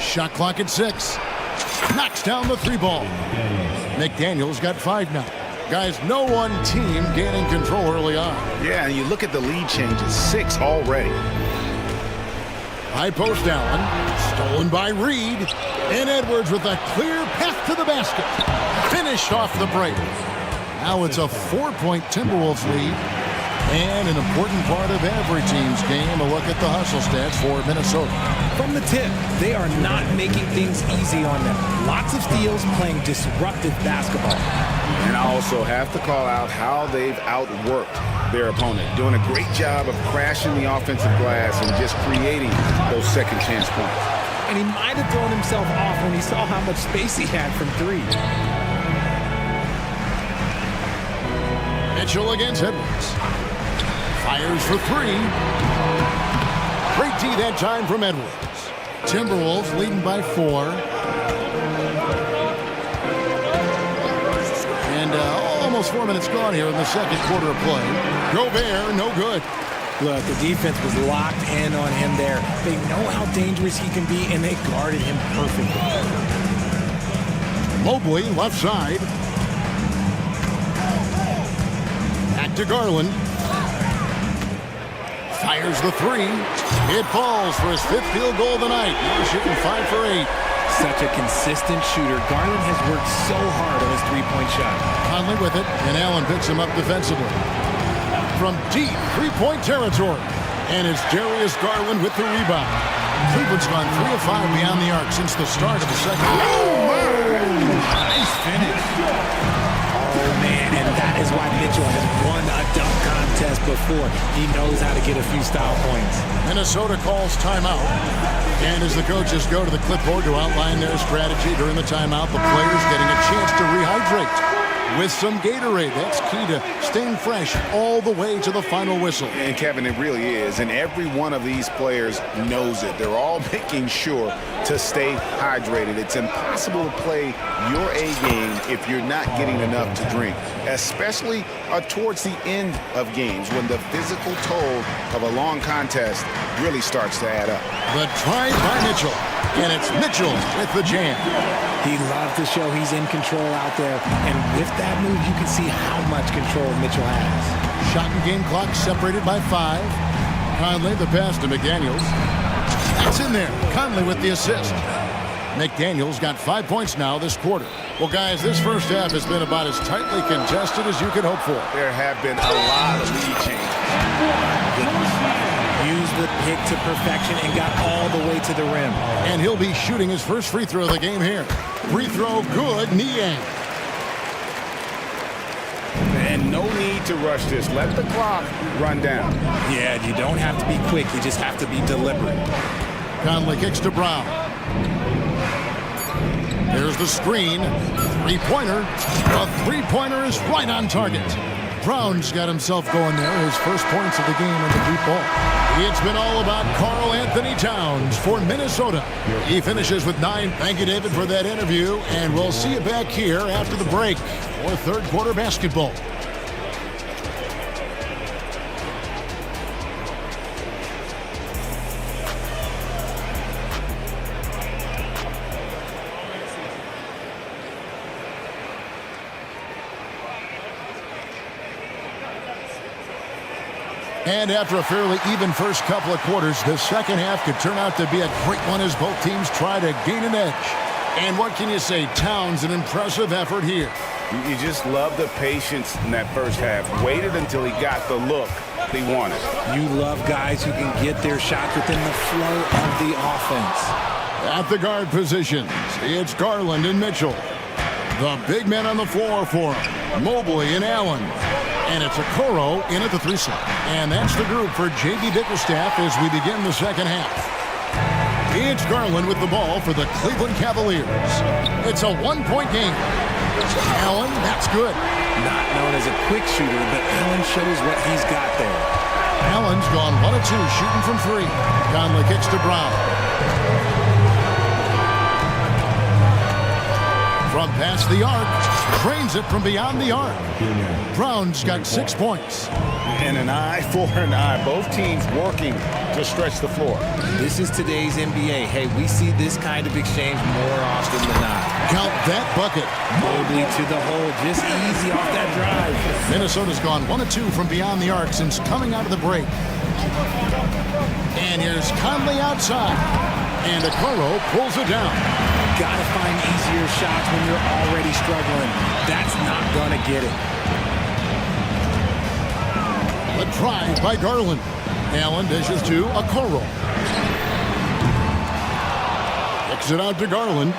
Shot clock at 6. Knocks down the 3 ball. McDaniel's got 5 now. Guys, no one team gaining control early on. Yeah, and you look at the lead changes. 6 already. High post Allen. Stolen by Reed. And Edwards with a clear path to the basket. Finished off the break. Now it's a 4-point Timberwolves lead. And an important part of every team's game, a look at the hustle stats for Minnesota. From the tip, they are not making things easy on them. Lots of steals, playing disruptive basketball. And I also have to call out how they've outworked their opponent. Doing a great job of crashing the offensive glass and just creating those second chance points. And he might have thrown himself off when he saw how much space he had from 3. Mitchell against Edwards. Fires for 3. Great D that time from Edwards. Timberwolves leading by 4. And almost 4 minutes gone here in the second quarter of play. Gobert, no good. Look, the defense was locked in on him there. They know how dangerous he can be, and they guarded him perfectly. Mobley, left side. Back to Garland. Fires the 3. It falls for his 5th field goal of the night. Now shooting 5 for 8. Such a consistent shooter. Garland has worked so hard on his three-point shot. Conley with it, and Allen picks him up defensively. From deep three-point territory. And it's Darius Garland with the rebound. Cleveland's gone 3 of 5 beyond the arc since the start of the second. Nice finish. Oh, man, and that is why Mitchell has won a dunk contest before. He knows how to get a few style points. Minnesota calls timeout. And as the coaches go to the clipboard to outline their strategy during the timeout, the players getting a chance to rehydrate with some Gatorade. That's key to staying fresh all the way to the final whistle. And Kevin, it really is. And every one of these players knows it. They're all making sure to stay hydrated. It's impossible to play your A game if you're not getting enough to drink, especially towards the end of games when the physical toll of a long contest really starts to add up. The try by Mitchell. And it's Mitchell with the jam. He loves to show he's in control out there. And with that move, you can see how much control Mitchell has. Shot and game clock separated by 5. Conley, the pass to McDaniels. That's in there. Conley with the assist. McDaniels got 5 points now this quarter. Well, guys, this first half has been about as tightly contested as you could hope for. There have been a lot of lead changes. Used the pick to perfection and got all the way to the rim. And he'll be shooting his first free throw of the game here. Free throw good, Niang. And no need to rush this. Let the clock run down. Yeah, you don't have to be quick. You just have to be deliberate. Conley kicks to Brown. There's the screen. Three-pointer. The three-pointer is right on target. Brown's got himself going there. His first points of the game on the deep ball. It's been all about Karl Anthony Towns for Minnesota. He finishes with 9. Thank you, David, for that interview. And we'll see you back here after the break for third quarter basketball. And after a fairly even first couple of quarters, the second half could turn out to be a great one as both teams try to gain an edge. And what can you say? Towns, an impressive effort here. You just love the patience in that first half. Waited until he got the look what he wanted. You love guys who can get their shots within the flow of the offense. At the guard positions, it's Garland and Mitchell. The big men on the floor for him, Mobley and Allen. And it's Okoro in at the 3 slot. And that's the group for J.B. Bickerstaff as we begin the second half. It's Garland with the ball for the Cleveland Cavaliers. It's a 1-point game. Allen, that's good. Not known as a quick shooter, but Allen shows what he's got there. Allen's gone 1 of 2 shooting from 3. Conley kicks to Brown. From past the arc, trains it from beyond the arc. Brown's got 6 points. And an eye for an eye. Both teams working to stretch the floor. This is today's NBA. Hey, we see this kind of exchange more often than not. Count that bucket. Mobley to the hole, just easy off that drive. Minnesota's gone 1 of 2 from beyond the arc since coming out of the break. And here's Conley outside. And Okoro pulls it down. Gotta find easier shots when you're already struggling. That's not gonna get it. The drive by Garland. Allen dishes to Okoro. Kicks it out to Garland.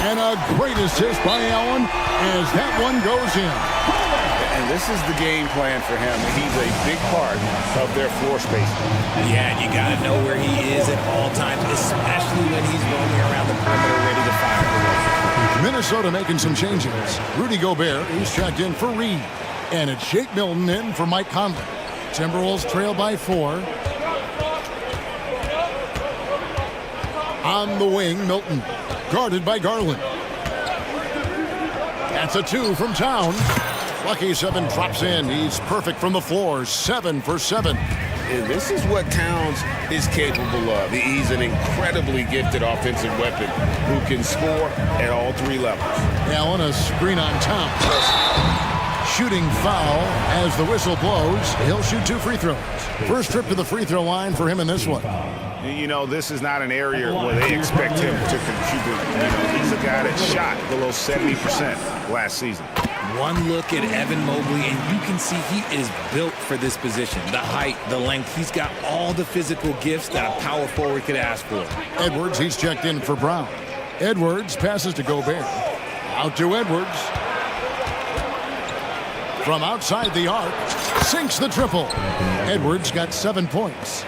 And a great assist by Allen as that one goes in. And this is the game plan for him. He's a big part of their floor space. Yeah, and you got to know where he is at all times, especially when he's roaming around the perimeter ready to fire. Minnesota making some changes. Rudy Gobert, he's checked in for Reed. And it's Shake Milton in for Mike Conley. Timberwolves trail by 4. On the wing, Milton. Guarded by Garland. That's a 2 from Town. Lucky 7 drops in. He's perfect from the floor. 7 for 7. And this is what Towns is capable of. He's an incredibly gifted offensive weapon who can score at all 3 levels. Allen, a screen on Towns. Shooting foul as the whistle blows. He'll shoot 2 free throws. First trip to the free throw line for him in this one. You know, this is not an area where they expect him to contribute. You know, he's a guy that shot below 70% last season. One look at Evan Mobley, and you can see he is built for this position. The height, the length, he's got all the physical gifts that a power forward could ask for. Edwards, he's checked in for Brown. Edwards passes to Gobert. Out to Edwards. From outside the arc, sinks the triple. Edwards got 7 points.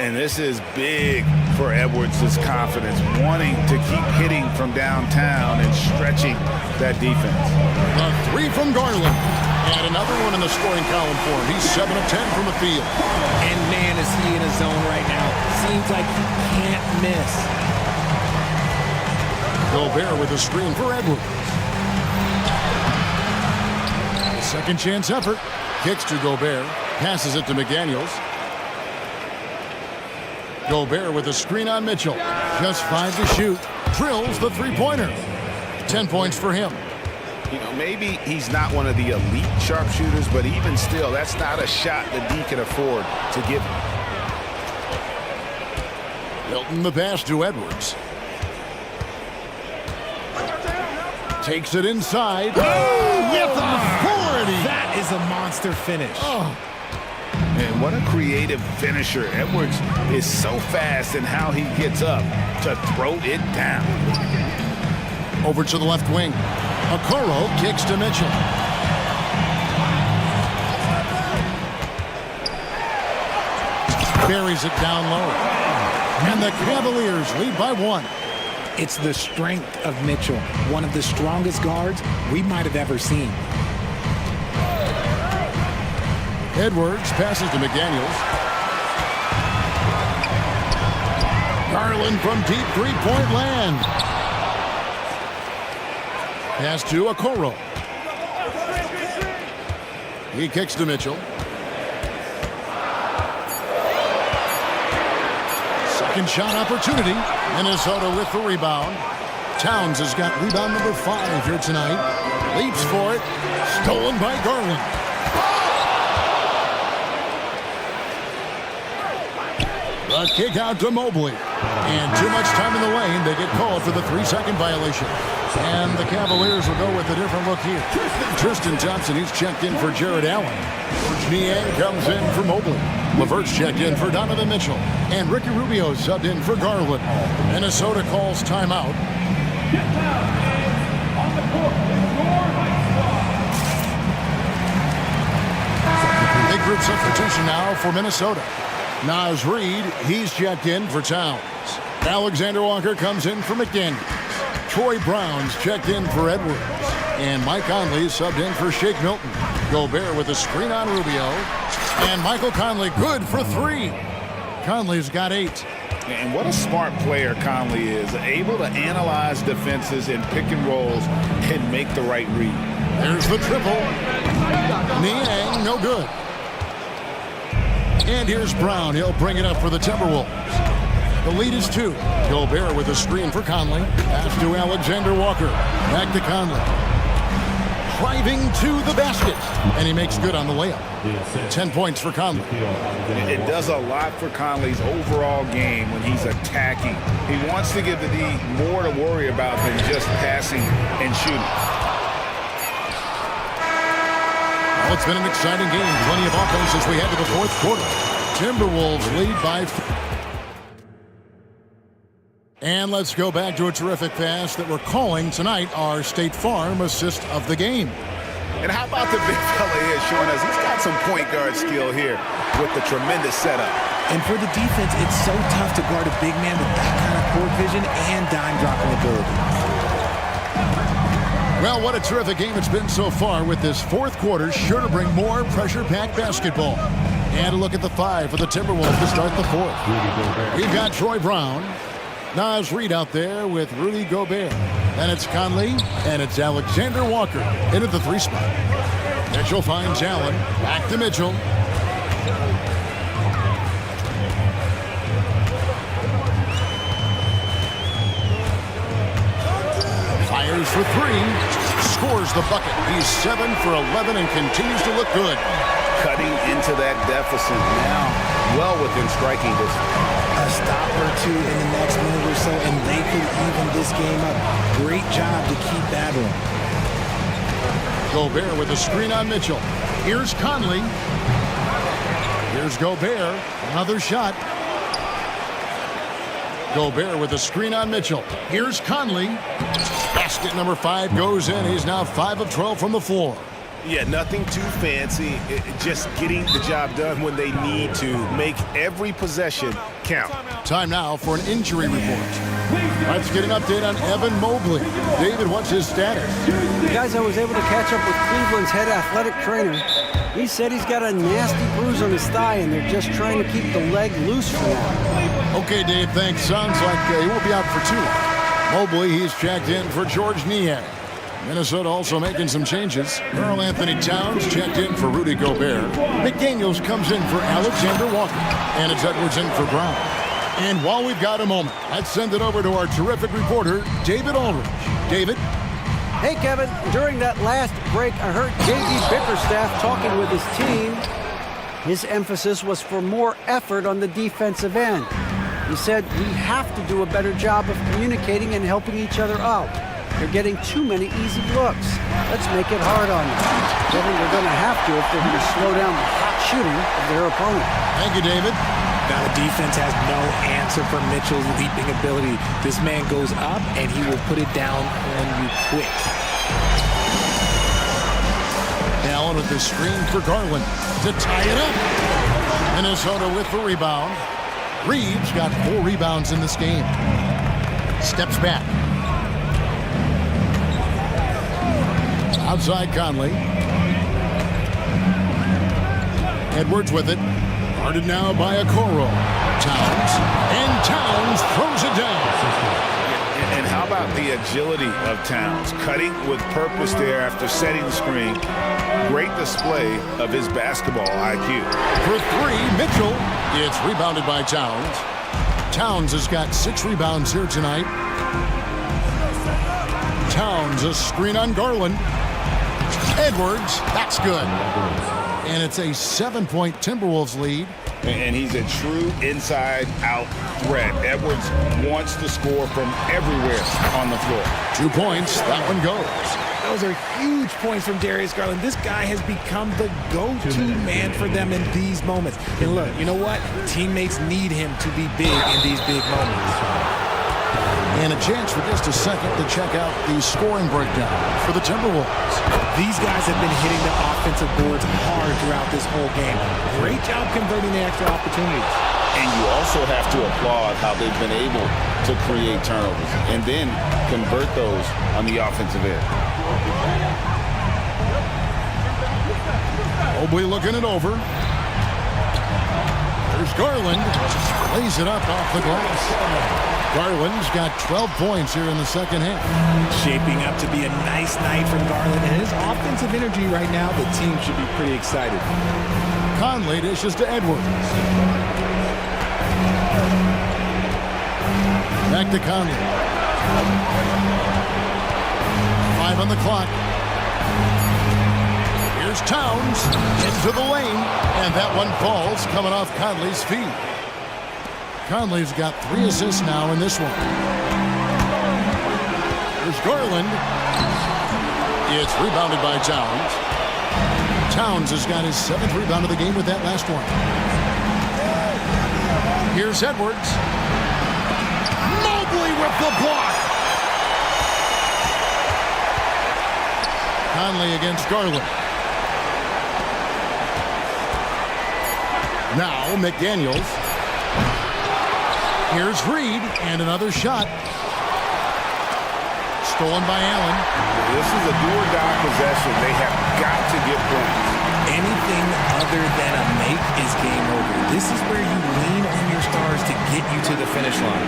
And this is big for Edwards' confidence, wanting to keep hitting from downtown and stretching that defense. The 3 from Garland. And another one in the scoring column for him. He's 7 of 10 from the field. And man, is he in a zone right now. Seems like he can't miss. Gobert with a screen for Edwards. Second chance effort. Kicks to Gobert. Passes it to McDaniels. Gobert with a screen on Mitchell. Just 5 to shoot. Drills the 3-pointer. 10 points for him. You know, maybe he's not one of the elite sharpshooters, but even still, that's not a shot that D can afford to give him. Milton the pass to Edwards. Takes it inside. Oh, with authority. That is a monster finish. Oh. And what a creative finisher. Edwards is so fast in how he gets up to throw it down. Over to the left wing. Okoro kicks to Mitchell. Buries it down low. And the Cavaliers lead by 1. It's the strength of Mitchell, one of the strongest guards we might have ever seen. Edwards passes to McDaniels. Garland from deep 3-point land. Pass to Okoro. He kicks to Mitchell. Second shot opportunity. Minnesota with the rebound. Towns has got rebound number 5 here tonight. Leaps for it. Stolen by Garland. The kick out to Mobley. And too much time in the lane. They get called for the 3-second violation. And the Cavaliers will go with a different look here. Tristan Thompson, he's checked in for Jared Allen. George Niang comes in for Mobley. Levert's checked in for Donovan Mitchell. And Ricky Rubio subbed in for Garland. Minnesota calls timeout. Big group substitution now for Minnesota. Naz Reid, he's checked in for Towns. Alexander Walker comes in for McDaniels. Troy Brown's checked in for Edwards. And Mike Conley subbed in for Shake Milton. Gobert with a screen on Rubio. And Michael Conley good for 3. Conley's got 8. And what a smart player Conley is. Able to analyze defenses in pick and rolls and make the right read. There's the triple. Niang, no good. And here's Brown. He'll bring it up for the Timberwolves. The lead is 2. Gobert with a screen for Conley. Pass to Alexander Walker. Back to Conley. Driving to the basket. And he makes good on the layup. 10 points for Conley. It does a lot for Conley's overall game when he's attacking. He wants to give the D more to worry about than just passing and shooting. Well, it's been an exciting game. Plenty of offense as we head to the 4th quarter. Timberwolves lead by 3. And let's go back to a terrific pass that we're calling tonight our State Farm assist of the game. And how about the big fella here showing us he's got some point guard skill here with the tremendous setup. And for the defense, it's so tough to guard a big man with that kind of court vision and dime dropping ability. Well, what a terrific game it's been so far with this 4th quarter. Sure to bring more pressure-packed basketball. And a look at the 5 for the Timberwolves to start the 4th. We've got Troy Brown. Naz Reid out there with Rudy Gobert. Then it's Conley, and it's Alexander Walker in at the 3 spot. Mitchell finds Allen. Back to Mitchell. Fires for 3. Scores the bucket. He's 7 for 11 and continues to look good. Cutting into that deficit now, well within striking distance. A stop or 2 in the next minute or so, and they could even this game up. Great job to keep battling. Gobert with a screen on Mitchell. Here's Conley. Here's Gobert. Another shot. Gobert with a screen on Mitchell. Here's Conley. Basket number 5 goes in. He's now 5 of 12 from the floor. Yeah, nothing too fancy. Just getting the job done when they need to. Make every possession count. Time now for an injury report. Let's get an update on Evan Mobley. David, what's his status? Guys, I was able to catch up with Cleveland's head athletic trainer. He said he's got a nasty bruise on his thigh, and they're just trying to keep the leg loose for now. Okay, Dave, thanks. Sounds like he won't be out for too long. Mobley, he's checked in for George Niang. Minnesota also making some changes. Karl Anthony Towns checked in for Rudy Gobert. McDaniels comes in for Alexander Walker. And it's Edwards in for Brown. And while we've got a moment, let's send it over to our terrific reporter, David Aldridge. David? Hey, Kevin. During that last break, I heard J.D. Bickerstaff talking with his team. His emphasis was for more effort on the defensive end. He said we have to do a better job of communicating and helping each other out. They're getting too many easy looks. Let's make it hard on them. I think they're going to have to if they're going to slow down the hot shooting of their opponent. Thank you, David. Now the defense has no answer for Mitchell's leaping ability. This man goes up, and he will put it down on you quick. Allen with the screen for Garland to tie it up. Minnesota with the rebound. Reeves got 4 rebounds in this game. Steps back. Outside Conley. Edwards with it. Guarded now by Okoro. Towns. And Towns throws it down. And how about the agility of Towns? Cutting with purpose there after setting the screen. Great display of his basketball IQ. For 3, Mitchell. It's rebounded by Towns. Towns has got 6 rebounds here tonight. Towns, a screen on Garland. Edwards, that's good. And it's a 7-point Timberwolves lead. And he's a true inside-out threat. Edwards wants to score from everywhere on the floor. 2 points. That one goes. Those are huge points from Darius Garland. This guy has become the go-to man for them in these moments. And look, you know what? Teammates need him to be big in these big moments. And a chance for just a second to check out the scoring breakdown for the Timberwolves. These guys have been hitting the offensive boards hard throughout this whole game. Great job converting the extra opportunities. And you also have to applaud how they've been able to create turnovers and then convert those on the offensive end. Mobley looking it over. There's Garland. Lays it up off the glass. Garland's got 12 points here in the second half. Shaping up to be a nice night from Garland and his offensive energy right now. The team should be pretty excited. Conley dishes to Edwards. Back to Conley. 5 on the clock. Here's Towns into the lane, and that one falls coming off Conley's feet. Conley's got 3 assists now in this one. There's Garland. It's rebounded by Towns. Towns has got his 7th rebound of the game with that last one. Here's Edwards. Mobley with the block. Conley against Garland. Now McDaniels. Here's Reed, and another shot. Stolen by Allen. This is a do-or-die possession. They have got to get points. Anything other than a make is game over. This is where you lean on your stars to get you to the finish line.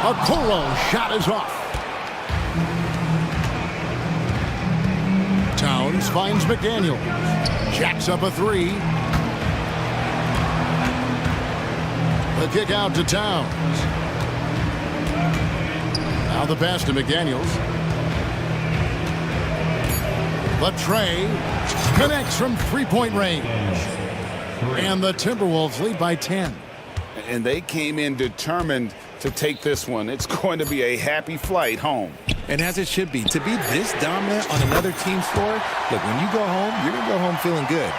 Okoro shot is off. Towns finds McDaniel. Jacks up a 3. The kick out to Towns. Now the pass to McDaniels. The tray connects from 3-point range. And the Timberwolves lead by 10. And they came in determined to take this one. It's going to be a happy flight home. And as it should be. To be this dominant on another team's floor, look, when you go home, you're going to go home feeling good.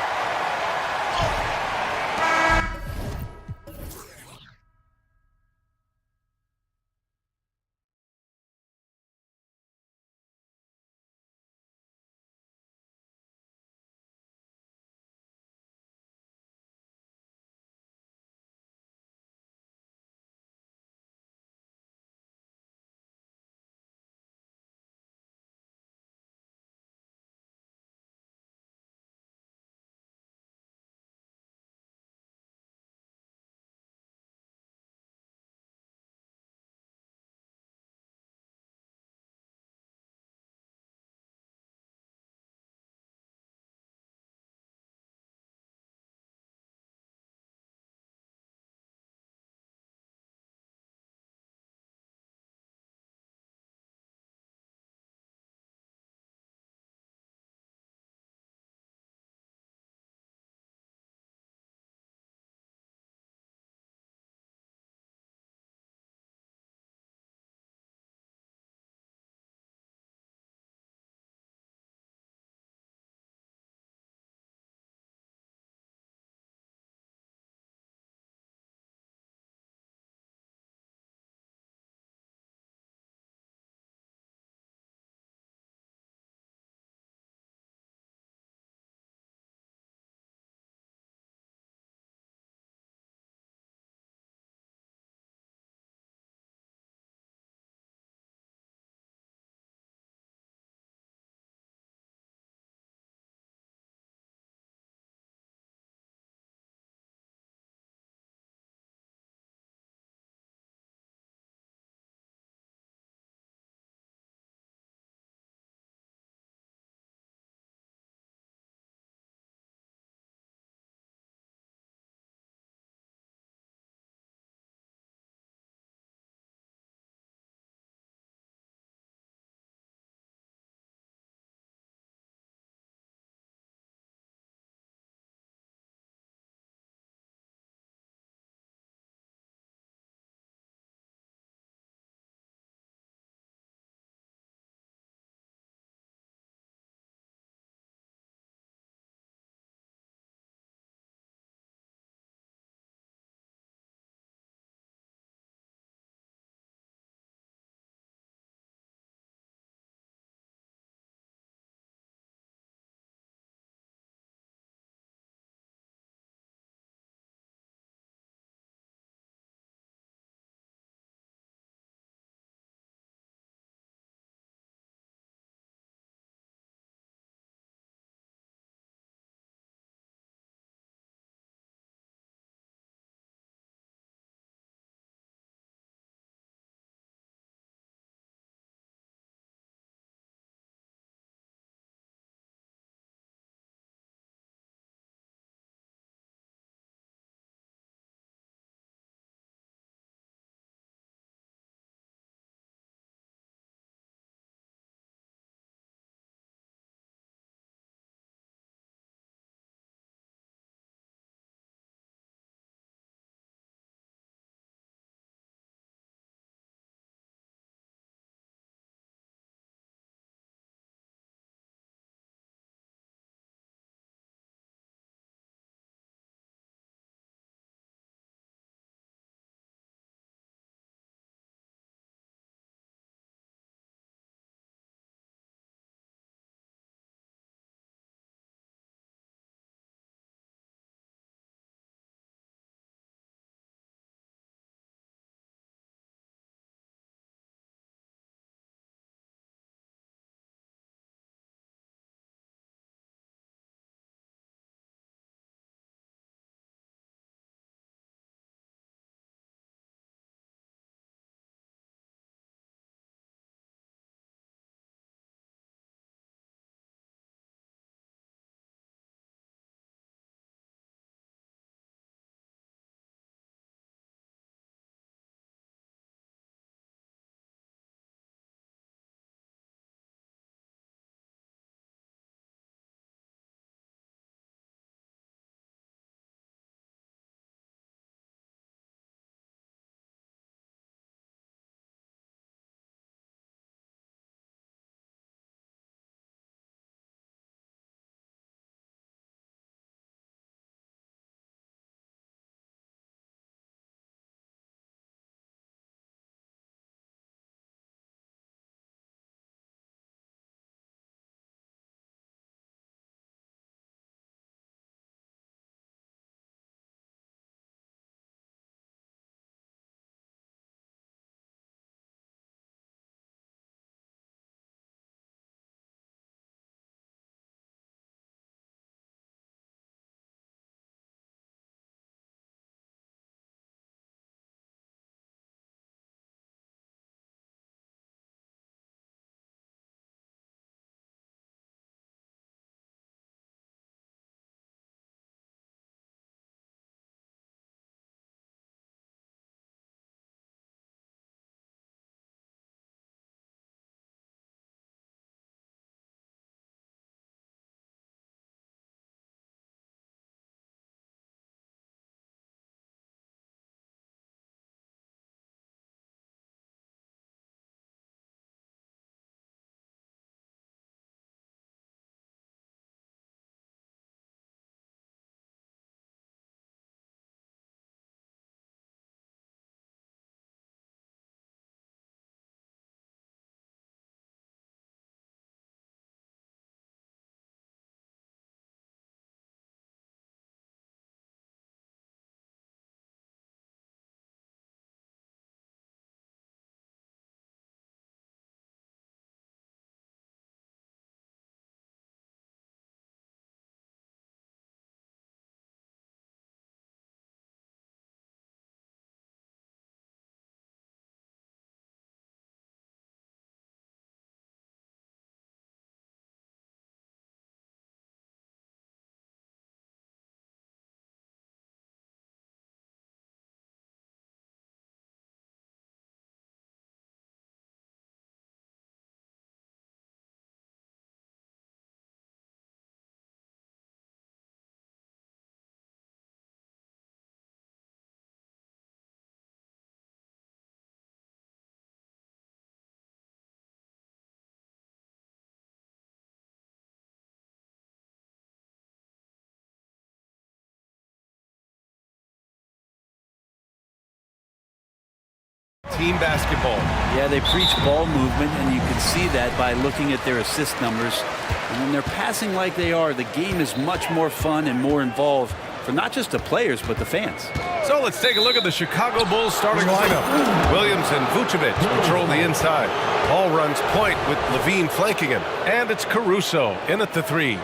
team basketball. Yeah, they preach ball movement, and you can see that by looking at their assist numbers. And when they're passing like they are, the game is much more fun and more involved for not just the players, but the fans. So let's take a look at the Chicago Bulls starting lineup. Williams and Vucevic patrol the inside. Ball runs point with Levine flanking him. And it's Caruso in at the three.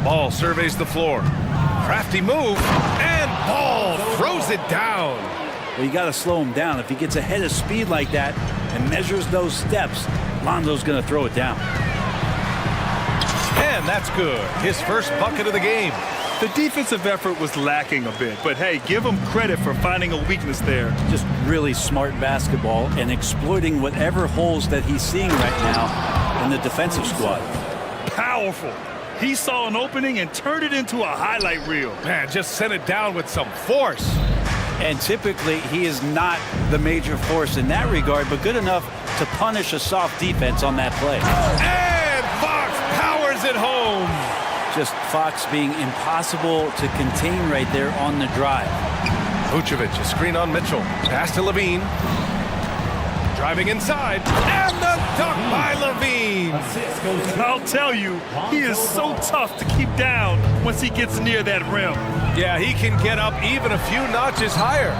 Ball surveys the floor. Crafty move, and Ball throws it down. Well, you got to slow him down. If he gets ahead of speed like that and measures those steps, Lonzo's going to throw it down. And that's good. His first bucket of the game. The defensive effort was lacking a bit, but hey, give him credit for finding a weakness there. Just really smart basketball and exploiting whatever holes that he's seeing right now in the defensive squad. Powerful. He saw an opening and turned it into a highlight reel. Man, just sent it down with some force. And typically, he is not the major force in that regard, but good enough to punish a soft defense on that play. And Fox powers it home. Just Fox being impossible to contain right there on the drive. Vucevic, a screen on Mitchell. Pass to Levine. Driving inside. And the dunk by Levine. I'll tell you, he is so tough to keep down once he gets near that rim. Yeah, he can get up even a few notches higher.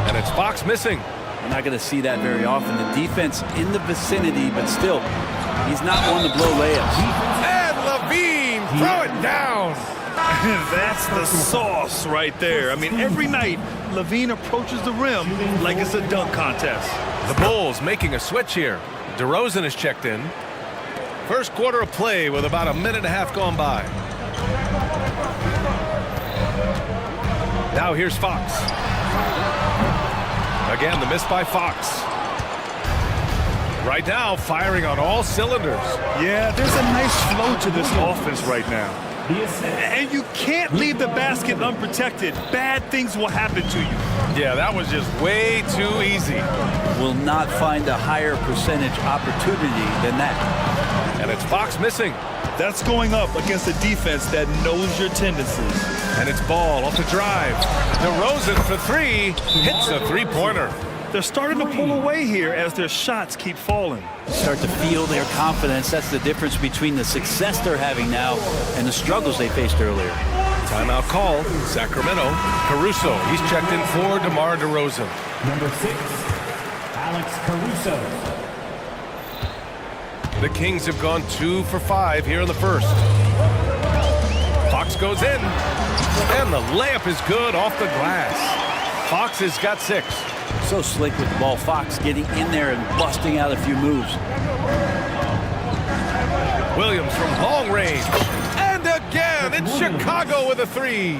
And it's Fox missing. We're not going to see that very often. The defense in the vicinity, but still, he's not one to blow layups. And Levine, throw it down. That's the sauce right there. I mean, every night, Levine approaches the rim like it's a dunk contest. The Bulls making a switch here. DeRozan is checked in. First quarter of play with about a minute and a half gone by. Now here's Fox. Again, the miss by Fox. Right now, firing on all cylinders. Yeah, there's a nice flow to this offense right now. And you can't leave the basket unprotected. Bad things will happen to you. Yeah, that was just way too easy. Will not find a higher percentage opportunity than that. And it's Fox missing. That's going up against a defense that knows your tendencies. And it's Ball off the drive. DeRozan for three. Hits a three-pointer. They're starting to pull away here as their shots keep falling. Start to feel their confidence. That's the difference between the success they're having now and the struggles they faced earlier. Timeout call. Sacramento. Caruso. He's checked in for DeMar DeRozan. Number 6, Alex Caruso. The Kings have gone 2 for 5 here in the first. Fox goes in. And the layup is good off the glass. Fox has got 6. So slick with the ball. Fox getting in there and busting out a few moves. Williams from long range. And again, it's Chicago with a 3.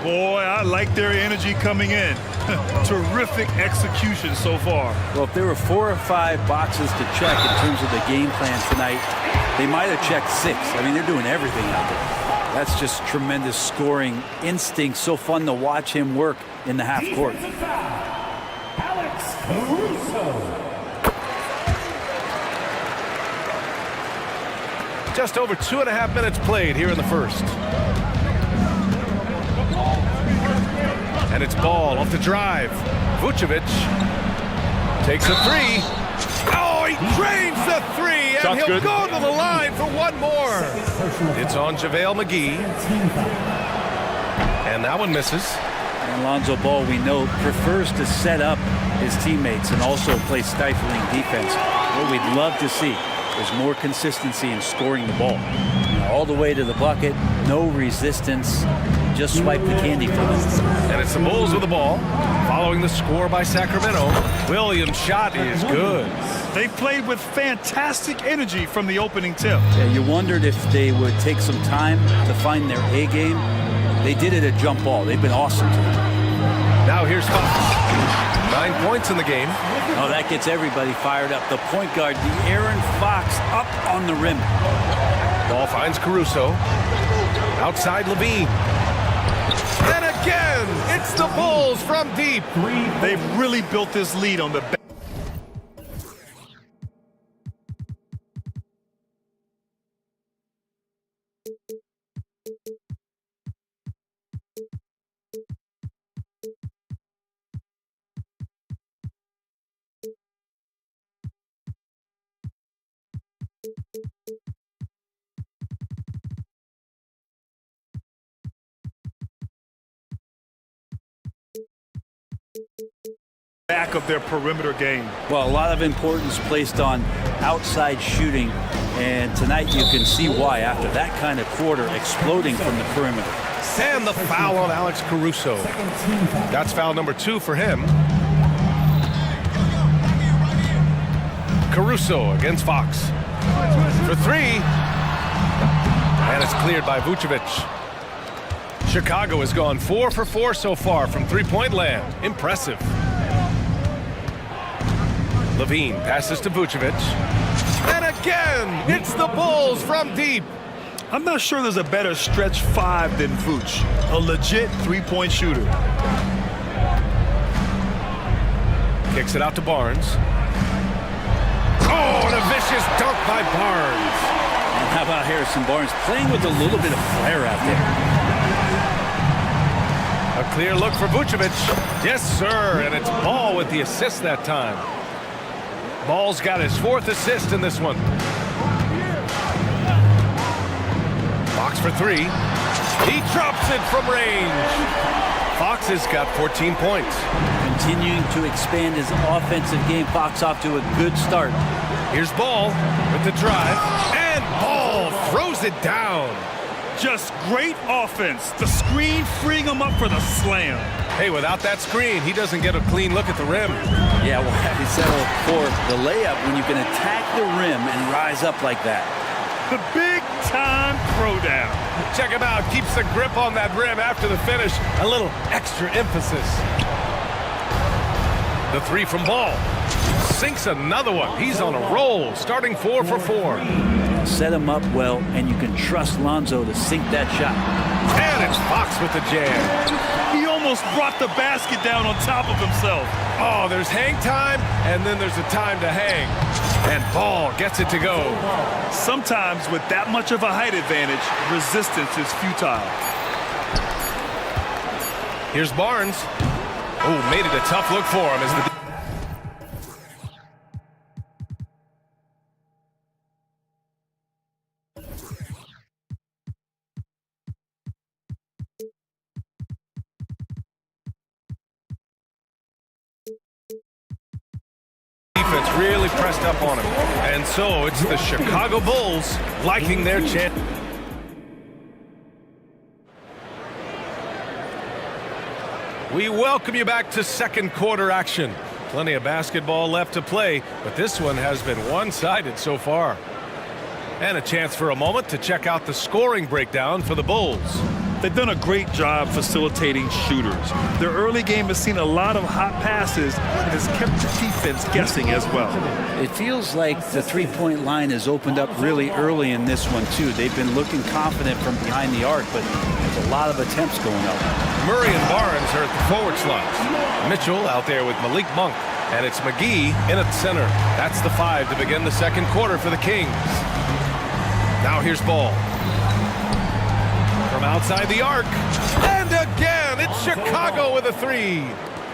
Boy, I like their energy coming in. Terrific execution so far. Well, if there were 4 or 5 boxes to check in terms of the game plan tonight, they might have checked 6. I mean, they're doing everything out there. That's just tremendous scoring instinct. So fun to watch him work in the half court. Alex Caruso. Just over 2.5 minutes played here in the first. And it's Ball off the drive. Vucevic takes a 3. Oh, he drains the 3, and Shot's he'll good. go to the line for one more. It's on JaVale McGee. And that one misses. And Lonzo Ball, we know, prefers to set up his teammates and also play stifling defense. What we'd love to see is more consistency in scoring the ball. All the way to the bucket, no resistance, just swipe the candy from them. And it's the Bulls with the ball. Following the score by Sacramento, Williams' shot is good. They played with fantastic energy from the opening tip. Yeah, you wondered if they would take some time to find their A game. They did it at jump ball. They've been awesome tonight. Now here's Fox. 9 points in the game. Oh, that gets everybody fired up. The point guard, De'Aaron Fox, up on the rim. Ball finds Caruso. Outside Levine. And again, it's the Bulls from deep. They've really built this lead on the back of their perimeter game. Well, a lot of importance placed on outside shooting, and tonight you can see why after that kind of quarter exploding from the perimeter. And the foul on Alex Caruso. That's foul number 2 for him. Caruso against Fox. For 3. And it's cleared by Vucevic. Chicago has gone 4 for 4 so far from three-point land. Impressive. Levine passes to Vucevic. And again, it's the Bulls from deep. I'm not sure there's a better stretch 5 than Vooch. A legit three-point shooter. Kicks it out to Barnes. Oh, and a vicious dunk by Barnes. And how about Harrison Barnes playing with a little bit of flair out there? A clear look for Vucevic. Yes, sir, and it's Ball with the assist that time. Ball's got his 4th assist in this one. Fox for 3. He drops it from range. Fox has got 14 points. Continuing to expand his offensive game. Fox off to a good start. Here's Ball with the drive. And Ball throws it down. Just great offense. The screen freeing him up for the slam. Hey, without that screen, he doesn't get a clean look at the rim. Yeah, well, he settled for the layup when you can attack the rim and rise up like that. The big-time throwdown. Check him out. Keeps the grip on that rim after the finish. A little extra emphasis. The 3 from Ball. Sinks another one. He's on a roll, starting 4 for 4. Set him up well, and you can trust Lonzo to sink that shot. And it's Fox with the jam. He almost brought the basket down on top of himself. Oh, there's hang time, and then there's a time to hang. And Ball gets it to go. Sometimes with that much of a height advantage, resistance is futile. Here's Barnes. Oh, made it a tough look for him as the defense really pressed up on him. And so it's the Chicago Bulls liking their chance. We welcome you back to second quarter action. Plenty of basketball left to play, but this one has been one-sided so far. And a chance for a moment to check out the scoring breakdown for the Bulls. They've done a great job facilitating shooters. Their early game has seen a lot of hot passes and has kept the defense guessing as well. It feels like the three-point line has opened up really early in this one, too. They've been looking confident from behind the arc, but there's a lot of attempts going up. Murray and Barnes are at the forward slots. Mitchell out there with Malik Monk, and it's McGee in at center. That's the 5 to begin the second quarter for the Kings. Now here's Ball. From outside the arc, and again, it's Chicago with a 3.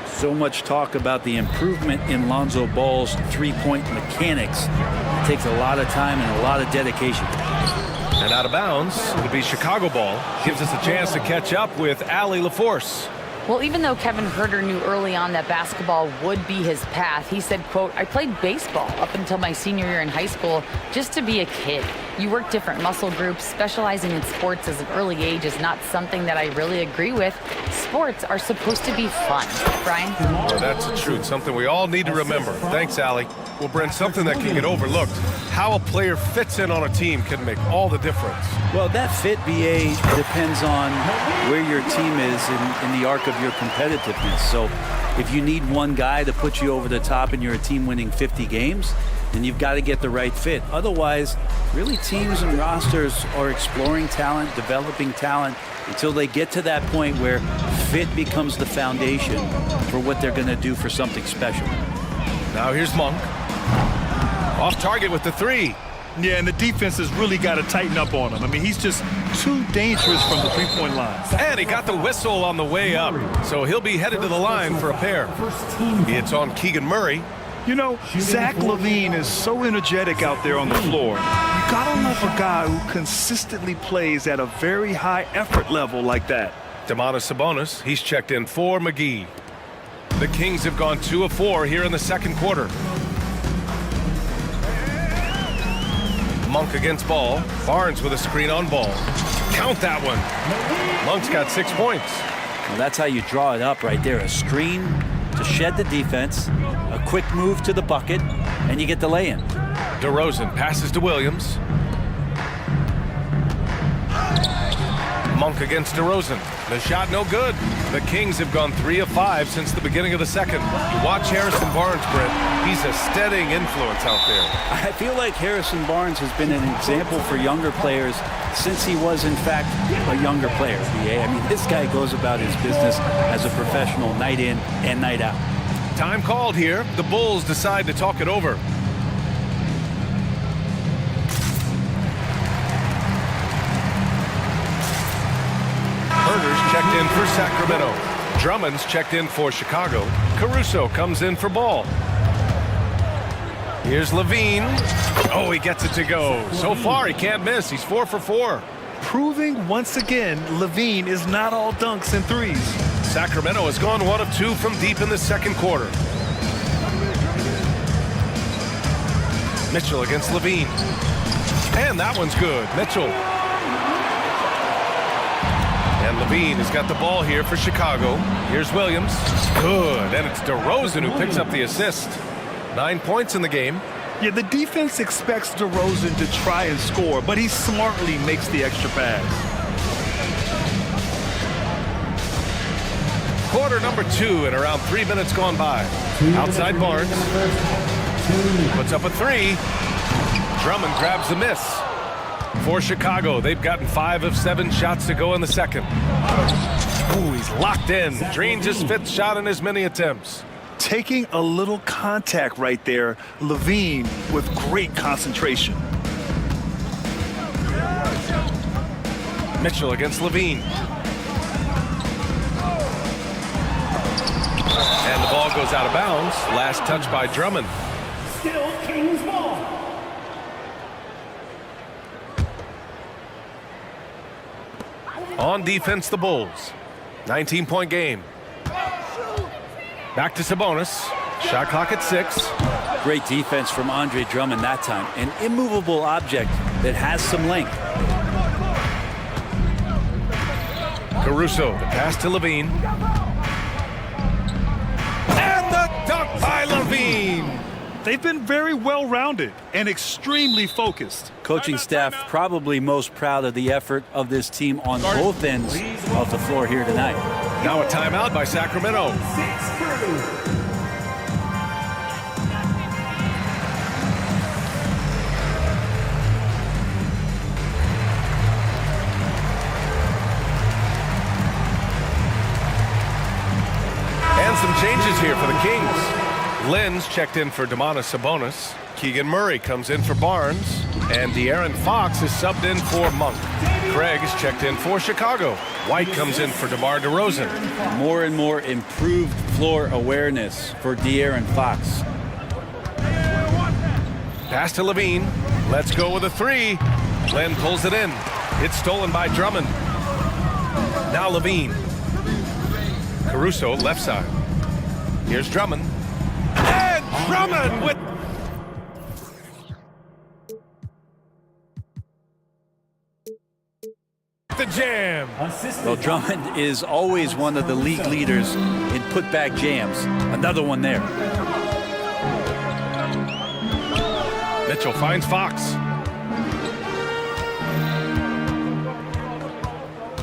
So much talk about the improvement in Lonzo Ball's three-point mechanics. It takes a lot of time and a lot of dedication. And out of bounds, it'll be Chicago ball. Gives us a chance to catch up with Allie LaForce. Well, even though Kevin Huerter knew early on that basketball would be his path, he said, quote, "I played baseball up until my senior year in high school just to be a kid. You work different muscle groups. Specializing in sports as an early age is not something that I really agree with. Sports are supposed to be fun." Brian? Well, that's the truth. Something we all need to remember. Thanks, Allie. Well, Brent, something that can get overlooked. How a player fits in on a team can make all the difference. Well, that fit, BA, depends on where your team is in the arc of your competitiveness. So if you need one guy to put you over the top and you're a team winning 50 games, then you've got to get the right fit. Otherwise, really teams and rosters are exploring talent, developing talent until they get to that point where fit becomes the foundation for what they're going to do for something special. Now here's Monk. Off target with the 3. Yeah, and the defense has really got to tighten up on him. I mean, he's just too dangerous from the three-point line. And he got the whistle on the way up, so he'll be headed to the line for a pair. It's on Keegan Murray. You know, Zach LaVine is so energetic out there on the floor. You gotta love a guy who consistently plays at a very high effort level like that. Domantas Sabonis, he's checked in for McGee. The Kings have gone 2 of 4 here in the second quarter. Monk against ball. Barnes with a screen on ball. Count that one. Monk's got 6 points. Well, that's how you draw it up right there. A screen to shed the defense, a quick move to the bucket, and you get the lay-in. DeRozan passes to Williams. Monk against DeRozan. The shot no good. The Kings have gone 3 of 5 since the beginning of the second. You watch Harrison Barnes, Brent. He's a steadying influence out there. I feel like Harrison Barnes has been an example for younger players since he was, in fact, a younger player. I mean, this guy goes about his business as a professional night in and night out. Time called here. The Bulls decide to talk it over. Herder's checked in for Sacramento. Drummond's checked in for Chicago. Caruso comes in for ball. Here's Levine. Oh, he gets it to go. So far, he can't miss. He's 4 for 4. Proving once again, Levine is not all dunks and threes. Sacramento has gone 1 of 2 from deep in the second quarter. Mitchell against Levine. And that one's good. Mitchell. And Levine has got the ball here for Chicago. Here's Williams. Good. And it's DeRozan who picks up the assist. 9 points in the game. Yeah, the defense expects DeRozan to try and score, but he smartly makes the extra pass. Quarter number 2 and around 3 minutes gone by. Outside Barnes. Puts up a 3. Drummond grabs the miss. For Chicago, they've gotten 5 of 7 shots to go in the second. Ooh, he's locked in. Drains his 5th shot in as many attempts. Taking a little contact right there. Levine with great concentration. Mitchell against Levine. And the ball goes out of bounds. Last touch by Drummond. Still Kings ball. On defense, the Bulls. 19-point game. Back to Sabonis. Shot clock at 6. Great defense from Andre Drummond that time. An immovable object that has some length. Caruso, the pass to Levine. And the dunk by Levine. They've been very well-rounded and extremely focused. Coaching staff probably most proud of the effort of this team on both ends of the floor here tonight. Now a timeout by Sacramento. And some changes here for the Kings. Lynn's checked in for Domantas Sabonis. Keegan Murray comes in for Barnes. And De'Aaron Fox is subbed in for Monk. Craig is checked in for Chicago. White comes in for DeMar DeRozan. More and more improved floor awareness for De'Aaron Fox. Pass to Levine. Let's go with a 3. Lynn pulls it in. It's stolen by Drummond. Now Levine. Caruso left side. Here's Drummond. And Drummond with the jam. Well, Drummond is always one of the league leaders in putback jams. Another one there. Mitchell finds Fox.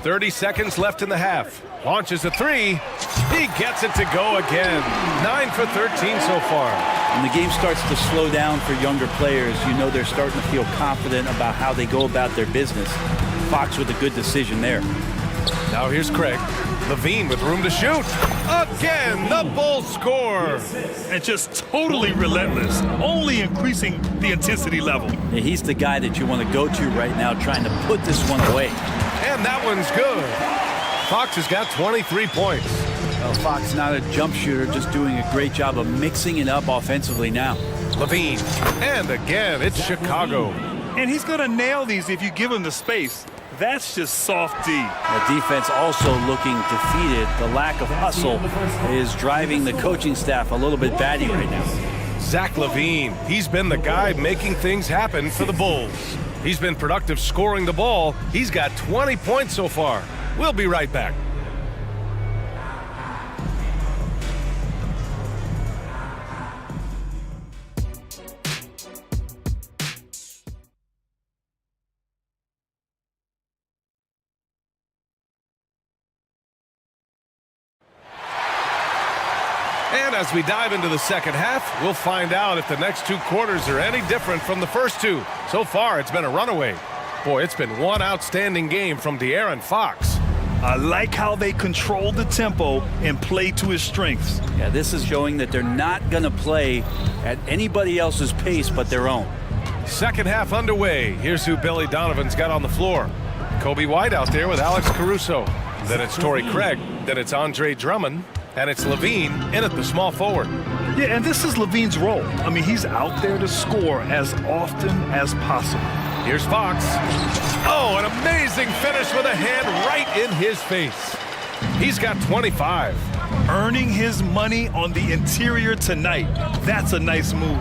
30 seconds left in the half. Launches a 3. He gets it to go again. 9 for 13 so far. When the game starts to slow down for younger players, you know they're starting to feel confident about how they go about their business. Fox with a good decision there. Now here's Craig. Levine with room to shoot. Again, the Bulls score. And just totally relentless, only increasing the intensity level. Yeah, he's the guy that you want to go to right now, trying to put this one away. And that one's good. Fox has got 23 points. Well, Fox not a jump shooter, just doing a great job of mixing it up offensively now. Levine. And again, it's Chicago. And he's going to nail these if you give him the space. that's just soft D. The defense also looking defeated. The lack of hustle is driving the coaching staff a little bit batty right now. Zach LaVine, he's been the guy making things happen for the Bulls. He's been productive scoring the ball. He's got 20 points so far. We'll be right back. And as we dive into the second half, we'll find out if the next two quarters are any different from the first two. So far, it's been a runaway. Boy, it's been one outstanding game from De'Aaron Fox. I like how they control the tempo and play to his strengths. Yeah, this is showing that they're not going to play at anybody else's pace but their own. Second half underway. Here's who Billy Donovan's got on the floor. Kobe White out there with Alex Caruso. Then it's Torrey Craig. Then it's Andre Drummond. And it's LaVine in at the small forward. Yeah, and this is LaVine's role. I mean, he's out there to score as often as possible. Here's Fox. Oh, an amazing finish with a hand right in his face. He's got 25. Earning his money on the interior tonight. That's a nice move.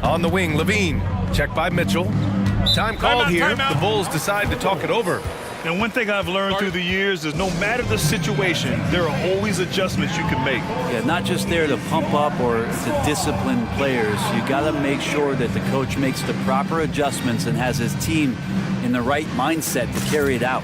On the wing, LaVine. Check by Mitchell. Time called here. The Bulls decide to talk it over. And one thing I've learned through the years is no matter the situation, there are always adjustments you can make. Yeah, not just there to pump up or to discipline players. You got to make sure that the coach makes the proper adjustments and has his team in the right mindset to carry it out.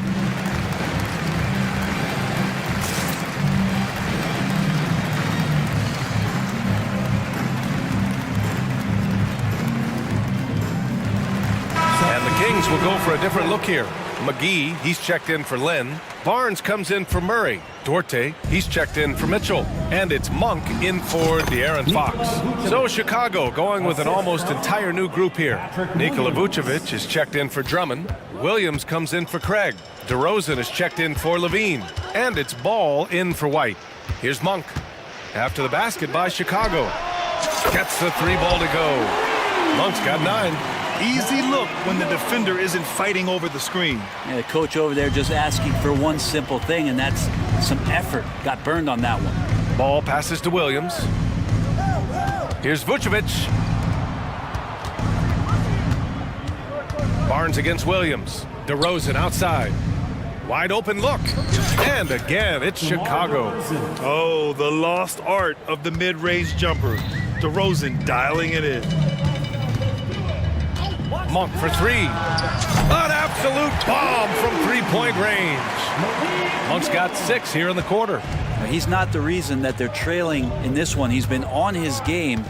And the Kings will go for a different look here. McGee, he's checked in for Lynn. Barnes comes in for Murray. Dorte, he's checked in for Mitchell. And it's Monk in for De'Aaron Fox. So Chicago going with an almost entire new group here. Nikola Vucevic is checked in for Drummond. Williams comes in for Craig. DeRozan is checked in for LaVine. And it's Ball in for White. Here's Monk. After the basket by Chicago. Gets the three ball to go. Monk's got 9. Easy look when the defender isn't fighting over the screen. Yeah, the coach over there just asking for one simple thing, and that's some effort. Got burned on that one. Ball passes to Williams. Here's Vucevic. Barnes against Williams. DeRozan outside. Wide open look. And again, it's Chicago. Oh, the lost art of the mid-range jumper. DeRozan dialing it in. Monk for three. An absolute bomb from three-point range. Monk's got 6 here in the quarter. He's not the reason that they're trailing in this one. He's been on his game.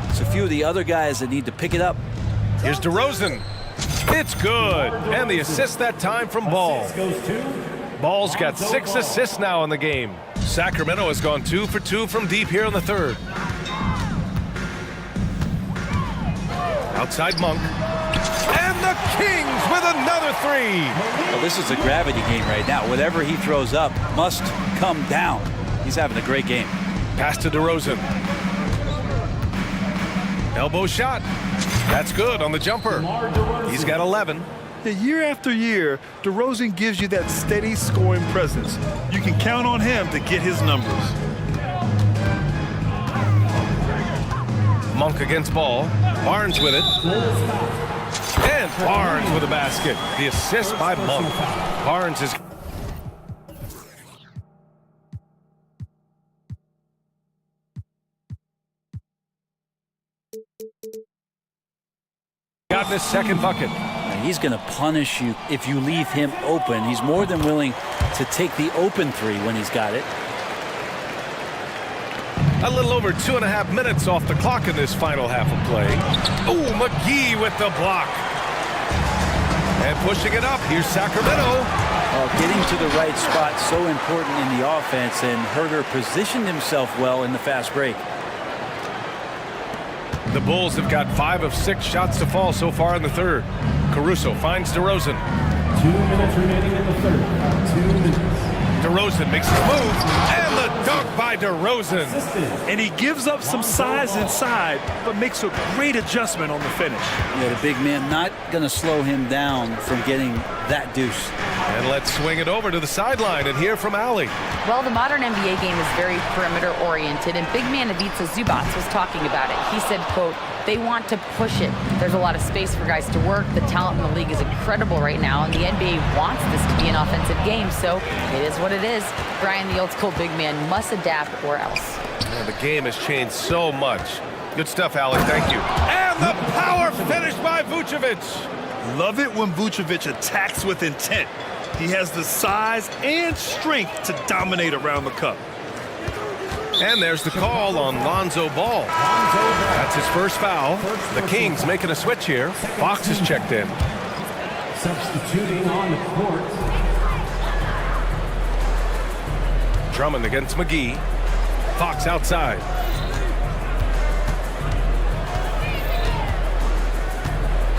It's a few of the other guys that need to pick it up. Here's DeRozan. It's good. And the assist that time from Ball. Ball's got 6 assists now in the game. Sacramento has gone 2 for 2 from deep here in the third. Outside Monk. And the Kings with another 3. Well, this is a gravity game right now. Whatever he throws up must come down. He's having a great game. Pass to DeRozan. Elbow shot. That's good on the jumper. He's got 11. Year after year, DeRozan gives you that steady scoring presence. You can count on him to get his numbers. Monk against Ball. Barnes with it. And Barnes with a basket. The assist by Monk. Barnes is... got his second bucket. He's going to punish you if you leave him open. He's more than willing to take the open 3 when he's got it. A little over 2.5 minutes off the clock in this final half of play. Oh, McGee with the block. And pushing it up, here's Sacramento. Getting to the right spot, so important in the offense, and Herter positioned himself well in the fast break. The Bulls have got 5 of 6 shots to fall so far in the third. Caruso finds DeRozan. 2 minutes remaining in the third. 2 minutes. DeRozan makes his move, and the dunk by DeRozan. And he gives up some size inside, but makes a great adjustment on the finish. Yeah, the big man not going to slow him down from getting that deuce. And let's swing it over to the sideline and hear from Allie. Well, the modern NBA game is very perimeter-oriented, and big man Ivica Zubac was talking about it. He said, quote, they want to push it. There's a lot of space for guys to work. The talent in the league is incredible right now, and the NBA wants this to be an offensive game, so it is what it is. Brian, the old-school big man, must adapt or else. Man, the game has changed so much. Good stuff, Allie. Thank you. And the power finish by Vucevic. Love it when Vucevic attacks with intent. He has the size and strength to dominate around the cup. And there's the call on Lonzo Ball. That's his first foul. The Kings making a switch here. Fox is checked in. Substituting on the court. Drummond against McGee. Fox outside.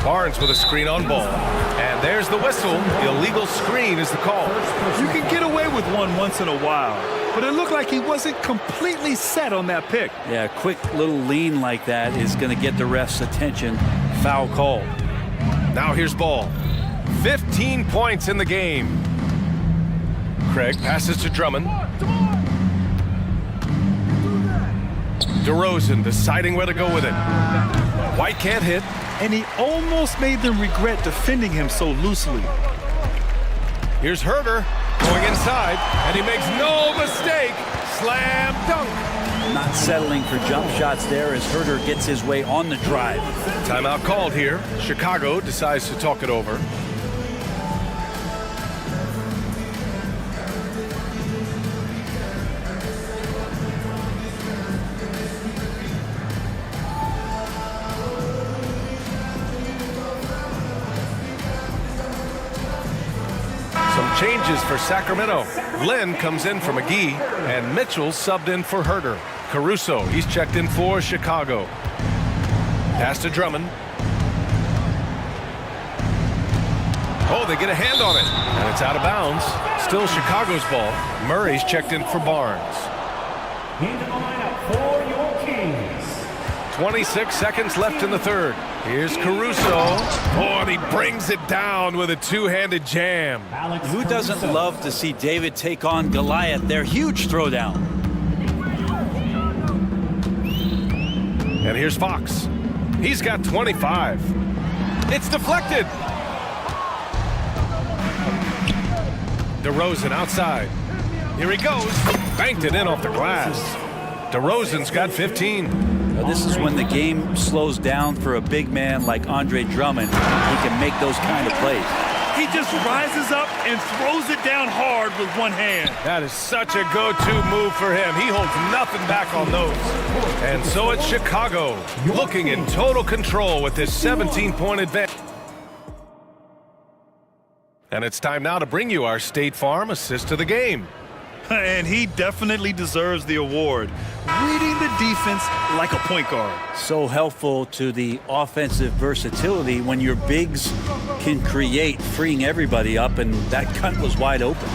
Barnes with a screen on Ball. And there's the whistle. Illegal screen is the call. You can get away with one once in a while, but it looked like he wasn't completely set on that pick. Yeah, a quick little lean like that is going to get the ref's attention. Foul called. Now here's Ball. 15 points in the game. Craig passes to Drummond. DeRozan deciding where to go with it. White can't hit. And he almost made them regret defending him so loosely. Here's Herter going inside, and he makes no mistake. Slam dunk. Not settling for jump shots there as Herter gets his way on the drive. Timeout called here. Chicago decides to talk it over. Changes for Sacramento. Lynn comes in for McGee, and Mitchell subbed in for Herter. Caruso, he's checked in for Chicago. Pass to Drummond. Oh, they get a hand on it, and it's out of bounds. Still Chicago's ball. Murray's checked in for Barnes. Into the lineup for your Kings. 26 seconds left in the third. Here's Caruso. Oh, and he brings it down with a two-handed jam. Who doesn't love to see David take on Goliath? Their huge throwdown. And here's Fox. He's got 25. It's deflected. DeRozan outside. Here he goes. Banked it in off the glass. DeRozan's got 15. This is when the game slows down for a big man like Andre Drummond. He can make those kind of plays. He just rises up and throws it down hard with one hand. That is such a go-to move for him. He holds nothing back on those. And so it's Chicago looking in total control with this 17-point advantage. And it's time now to bring you our State Farm assist of the game. And he definitely deserves the award. Reading the defense like a point guard. So helpful to the offensive versatility when your bigs can create, freeing everybody up, and that cut was wide open.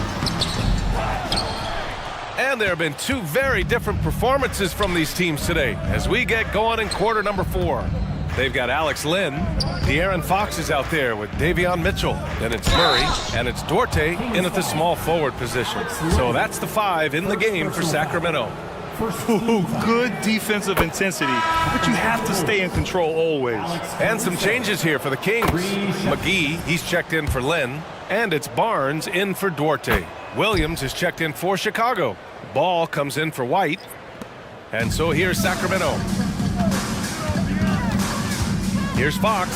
And there have been two very different performances from these teams today as we get going in quarter number 4. They've got Alex Lynn. De'Aaron Fox is out there with Davion Mitchell. Then it's Murray, and it's Duarte in at the small forward position. So that's the 5 in the game for Sacramento. Ooh, good defensive intensity, but you have to stay in control always. And some changes here for the Kings. McGee, he's checked in for Lynn, and it's Barnes in for Duarte. Williams is checked in for Chicago. Ball comes in for White. And so here's Sacramento. Here's Fox,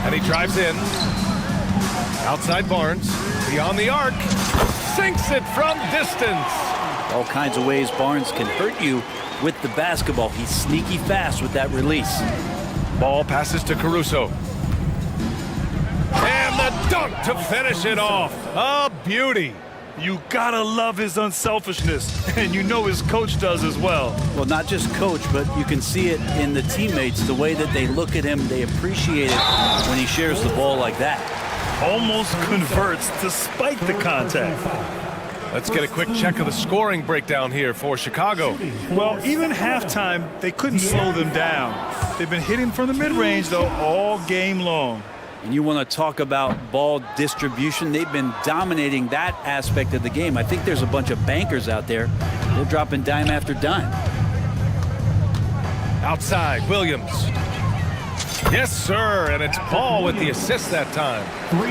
and he drives in. Outside Barnes, beyond the arc, sinks it from distance. All kinds of ways Barnes can hurt you with the basketball. He's sneaky fast with that release. Ball passes to Caruso. And the dunk to finish it off. A beauty. You gotta love his unselfishness, and you know his coach does as well. Well, not just coach, but you can see it in the teammates, the way that they look at him. They appreciate it when he shares the ball like that. Almost converts despite the contact. Let's get a quick check of the scoring breakdown here for Chicago. Well, even halftime, they couldn't slow them down. They've been hitting from the mid-range, though, all game long. And you want to talk about ball distribution. They've been dominating that aspect of the game. I think there's a bunch of bankers out there. They're dropping dime after dime. Outside, Williams. Yes, sir, and it's Paul with the assist that time.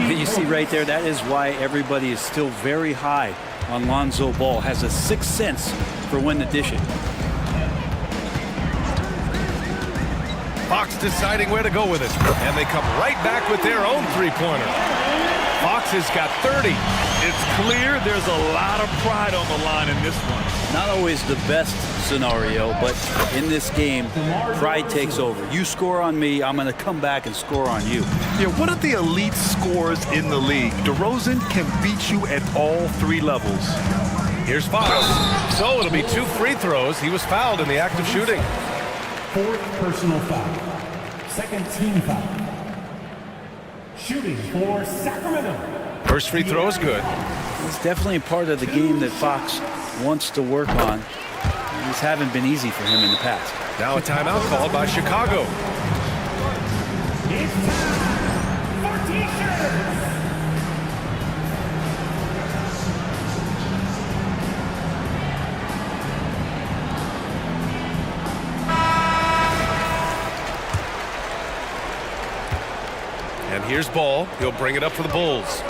You see right there, that is why everybody is still very high on Lonzo Ball. Has a sixth sense for when to dish it. Fox deciding where to go with it, and they come right back with their own three-pointer. Fox has got 30. It's clear there's a lot of pride on the line in this one. Not always the best scenario, but in this game, pride takes over. You score on me, I'm going to come back and score on you. Yeah, one of the elite scorers in the league. DeRozan can beat you at all three levels. Here's Fox. So it'll be 2 free throws. He was fouled in the act of shooting. 4th personal foul. 2nd team foul. Shooting for Sacramento. First free throw is good. It's definitely a part of the game that Fox wants to work on. These haven't been easy for him in the past. Now a timeout called by Chicago. It's time for T-shirts. And here's Ball. He'll bring it up for the Bulls.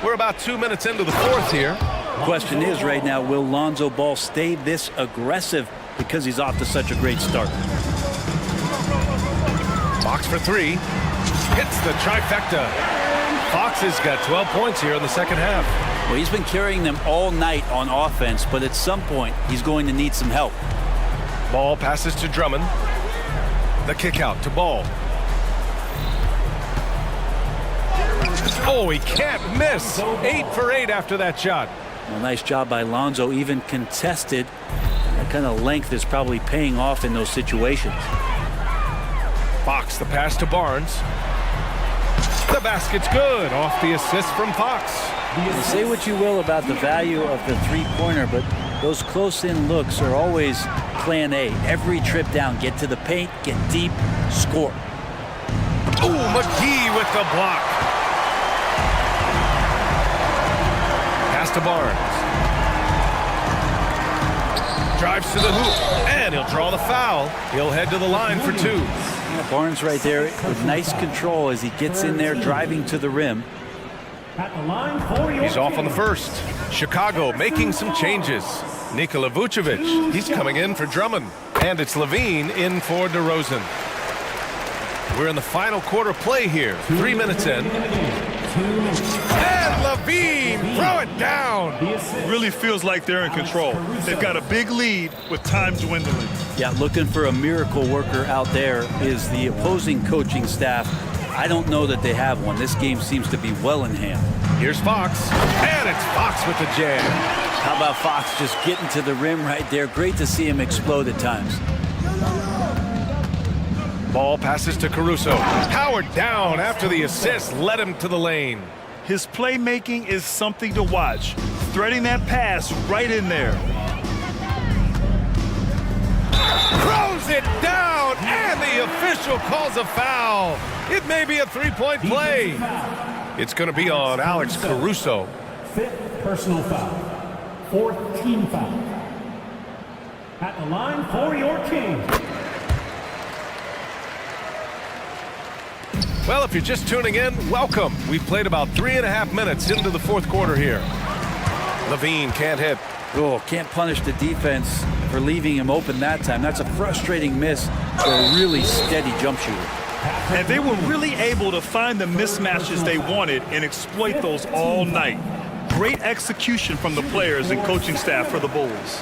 We're about 2 minutes into the 4th here. Question is right now, will Lonzo Ball stay this aggressive because he's off to such a great start? Fox for 3. Hits the trifecta. Fox has got 12 points here in the second half. Well, he's been carrying them all night on offense, but at some point, he's going to need some help. Ball passes to Drummond. The kick out to Ball. Oh, he can't miss. 8 for 8 after that shot. Well, nice job by Lonzo, even contested. That kind of length is probably paying off in those situations. Fox, the pass to Barnes. The basket's good. Off the assist from Fox. You say what you will about the value of the three-pointer, but those close-in looks are always plan A. Every trip down, get to the paint, get deep, score. Oh, McGee with the block. Pass to Barnes. Drives to the hoop, and he'll draw the foul. He'll head to the line for 2. Yeah, Barnes right there with nice control as he gets in there, driving to the rim. He's off on the first. Chicago making some changes. Nikola Vucevic, he's coming in for Drummond. And it's Levine in for DeRozan. We're in the final quarter play here. 3 minutes in. And Levine, throw it down. Really feels like they're in control. They've got a big lead with time dwindling. Yeah, looking for a miracle worker out there is the opposing coaching staff. I don't know that they have one. This game seems to be well in hand. Here's Fox, and it's Fox with the jam. How about Fox just getting to the rim right there? Great to see him explode at times. Ball passes to Caruso. Howard down after the assist led him to the lane. His playmaking is something to watch. Threading that pass right in there. Throws it down, and the official calls a foul. It may be a three-point play. It's going to be on Alex Caruso. 5th personal foul. 4th team foul. At the line for your team. Well, if you're just tuning in, welcome. We've played about 3.5 minutes into the 4th quarter here. Levine can't hit. Oh, can't punish the defense for leaving him open that time. That's a frustrating miss for a really steady jump shooter. And they were really able to find the mismatches they wanted and exploit those all night. Great execution from the players and coaching staff for the Bulls.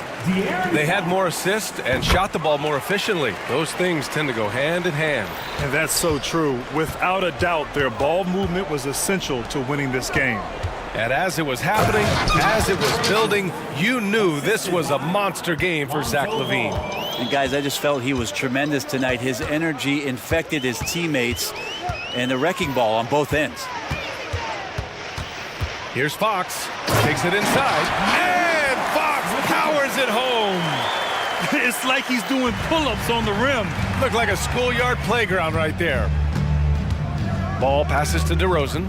They had more assists and shot the ball more efficiently. Those things tend to go hand in hand. And that's so true. Without a doubt, their ball movement was essential to winning this game. And as it was happening, as it was building, you knew this was a monster game for Zach LaVine. And guys, I just felt he was tremendous tonight. His energy infected his teammates, and the wrecking ball on both ends. Here's Fox. Takes it inside. And Fox powers it home. It's like he's doing pull-ups on the rim. Looked like a schoolyard playground right there. Ball passes to DeRozan.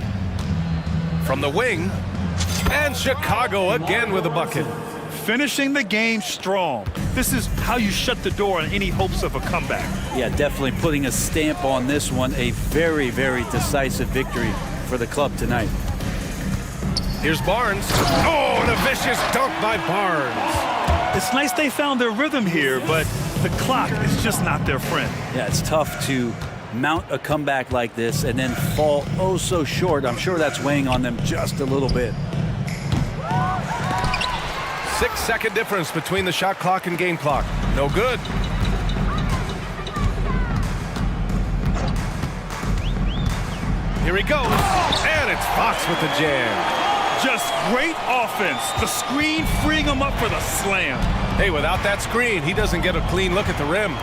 From the wing. And Chicago again with a bucket. Finishing the game strong. This is how you shut the door on any hopes of a comeback. Yeah, definitely putting a stamp on this one. A very, very decisive victory for the club tonight. Here's Barnes. Oh, and a vicious dunk by Barnes. It's nice they found their rhythm here, but the clock is just not their friend. Yeah, it's tough to mount a comeback like this and then fall oh so short. I'm sure that's weighing on them just a little bit. 6-second difference between the shot clock and game clock. No good. Here he goes. And it's Fox with the jam. Just great offense. The screen freeing him up for the slam. Hey, without that screen, he doesn't get a clean look at the rim.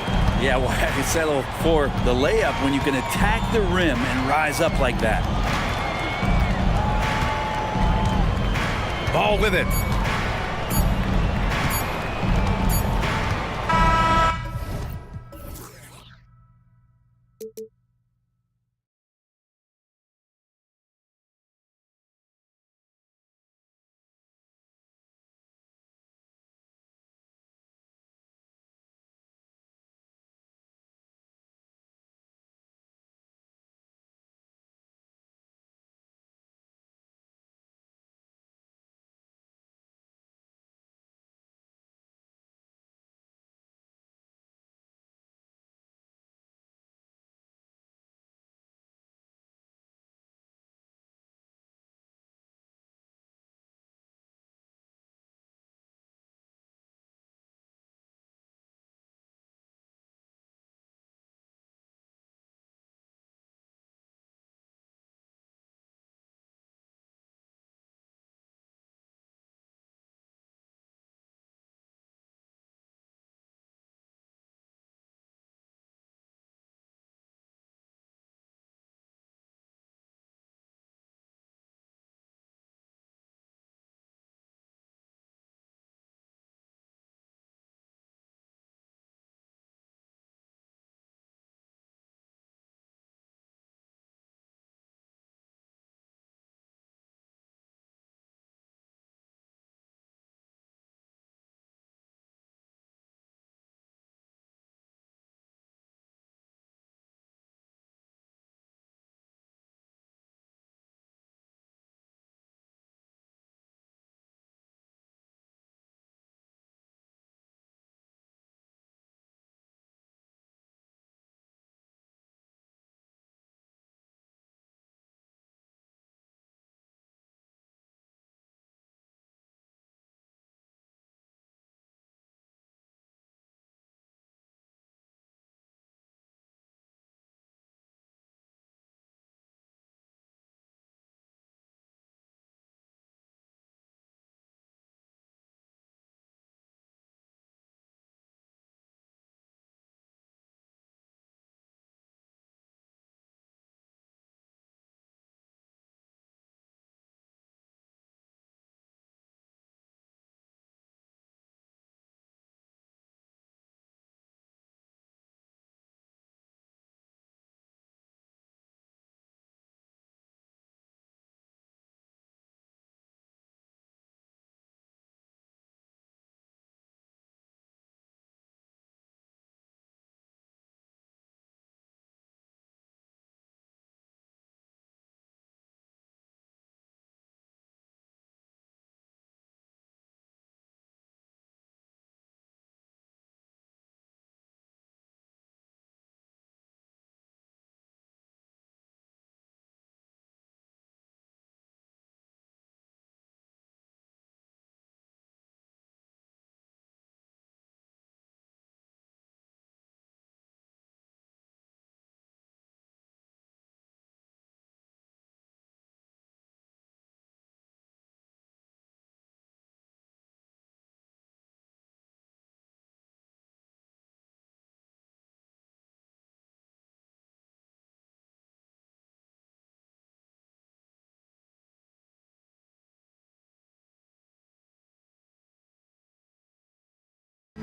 Yeah, well, I can settle for the layup when you can attack the rim and rise up like that. Ball with it.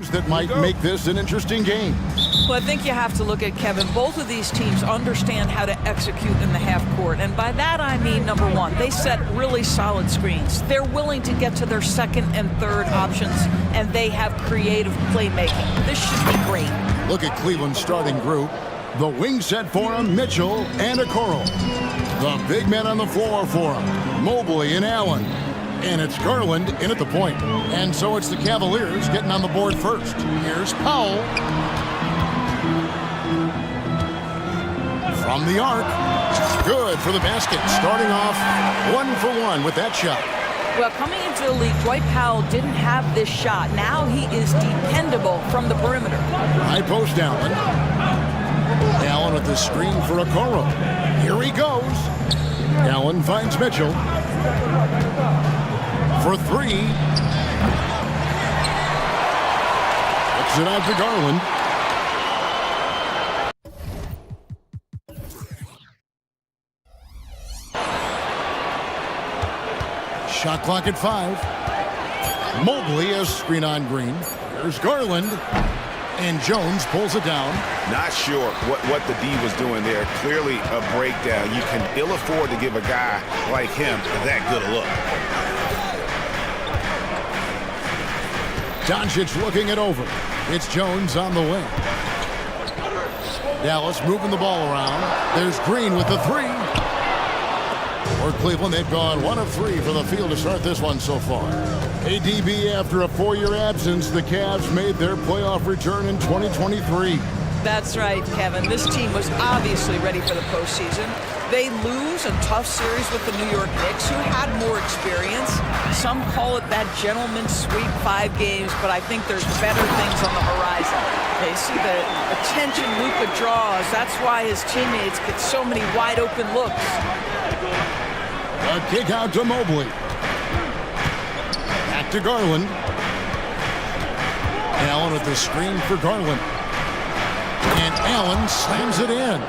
that might make this an interesting game. Well, I think you have to look at, Kevin, both of these teams understand how to execute in the half court. And by that, I mean, number one, they set really solid screens. They're willing to get to their second and third options, and they have creative playmaking. This should be great. Look at Cleveland's starting group. The wing set for him, Mitchell and Okoro. The big men on the floor for him, Mobley and Allen. And it's Garland in at the point. And so it's the Cavaliers getting on the board first. Here's Powell. From the arc. Good for the basket. Starting off 1 for 1 with that shot. Well, coming into the league, Dwight Powell didn't have this shot. Now he is dependable from the perimeter. High post Allen. Allen with the screen for Okoro. Here he goes. Allen finds Mitchell. For 3. Kicks it out to Garland. Shot clock at 5. Mobley is screen on Green. There's Garland. And Jones pulls it down. Not sure what the D was doing there. Clearly a breakdown. You can ill afford to give a guy like him that good a look. Doncic looking it over. It's Jones on the wing. Dallas moving the ball around. There's Green with the 3. For Cleveland, they've gone 1 of 3 for the field to start this one so far. ADB, after a 4-year absence, the Cavs made their playoff return in 2023. That's right, Kevin. This team was obviously ready for the postseason. They lose a tough series with the New York Knicks, who had more experience. Some call it that gentleman's sweep, 5 games, but I think there's better things on the horizon. They see the attention Luka draws. That's why his teammates get so many wide-open looks. A kick out to Mobley. Back to Garland. Allen with the screen for Garland. And Allen slams it in.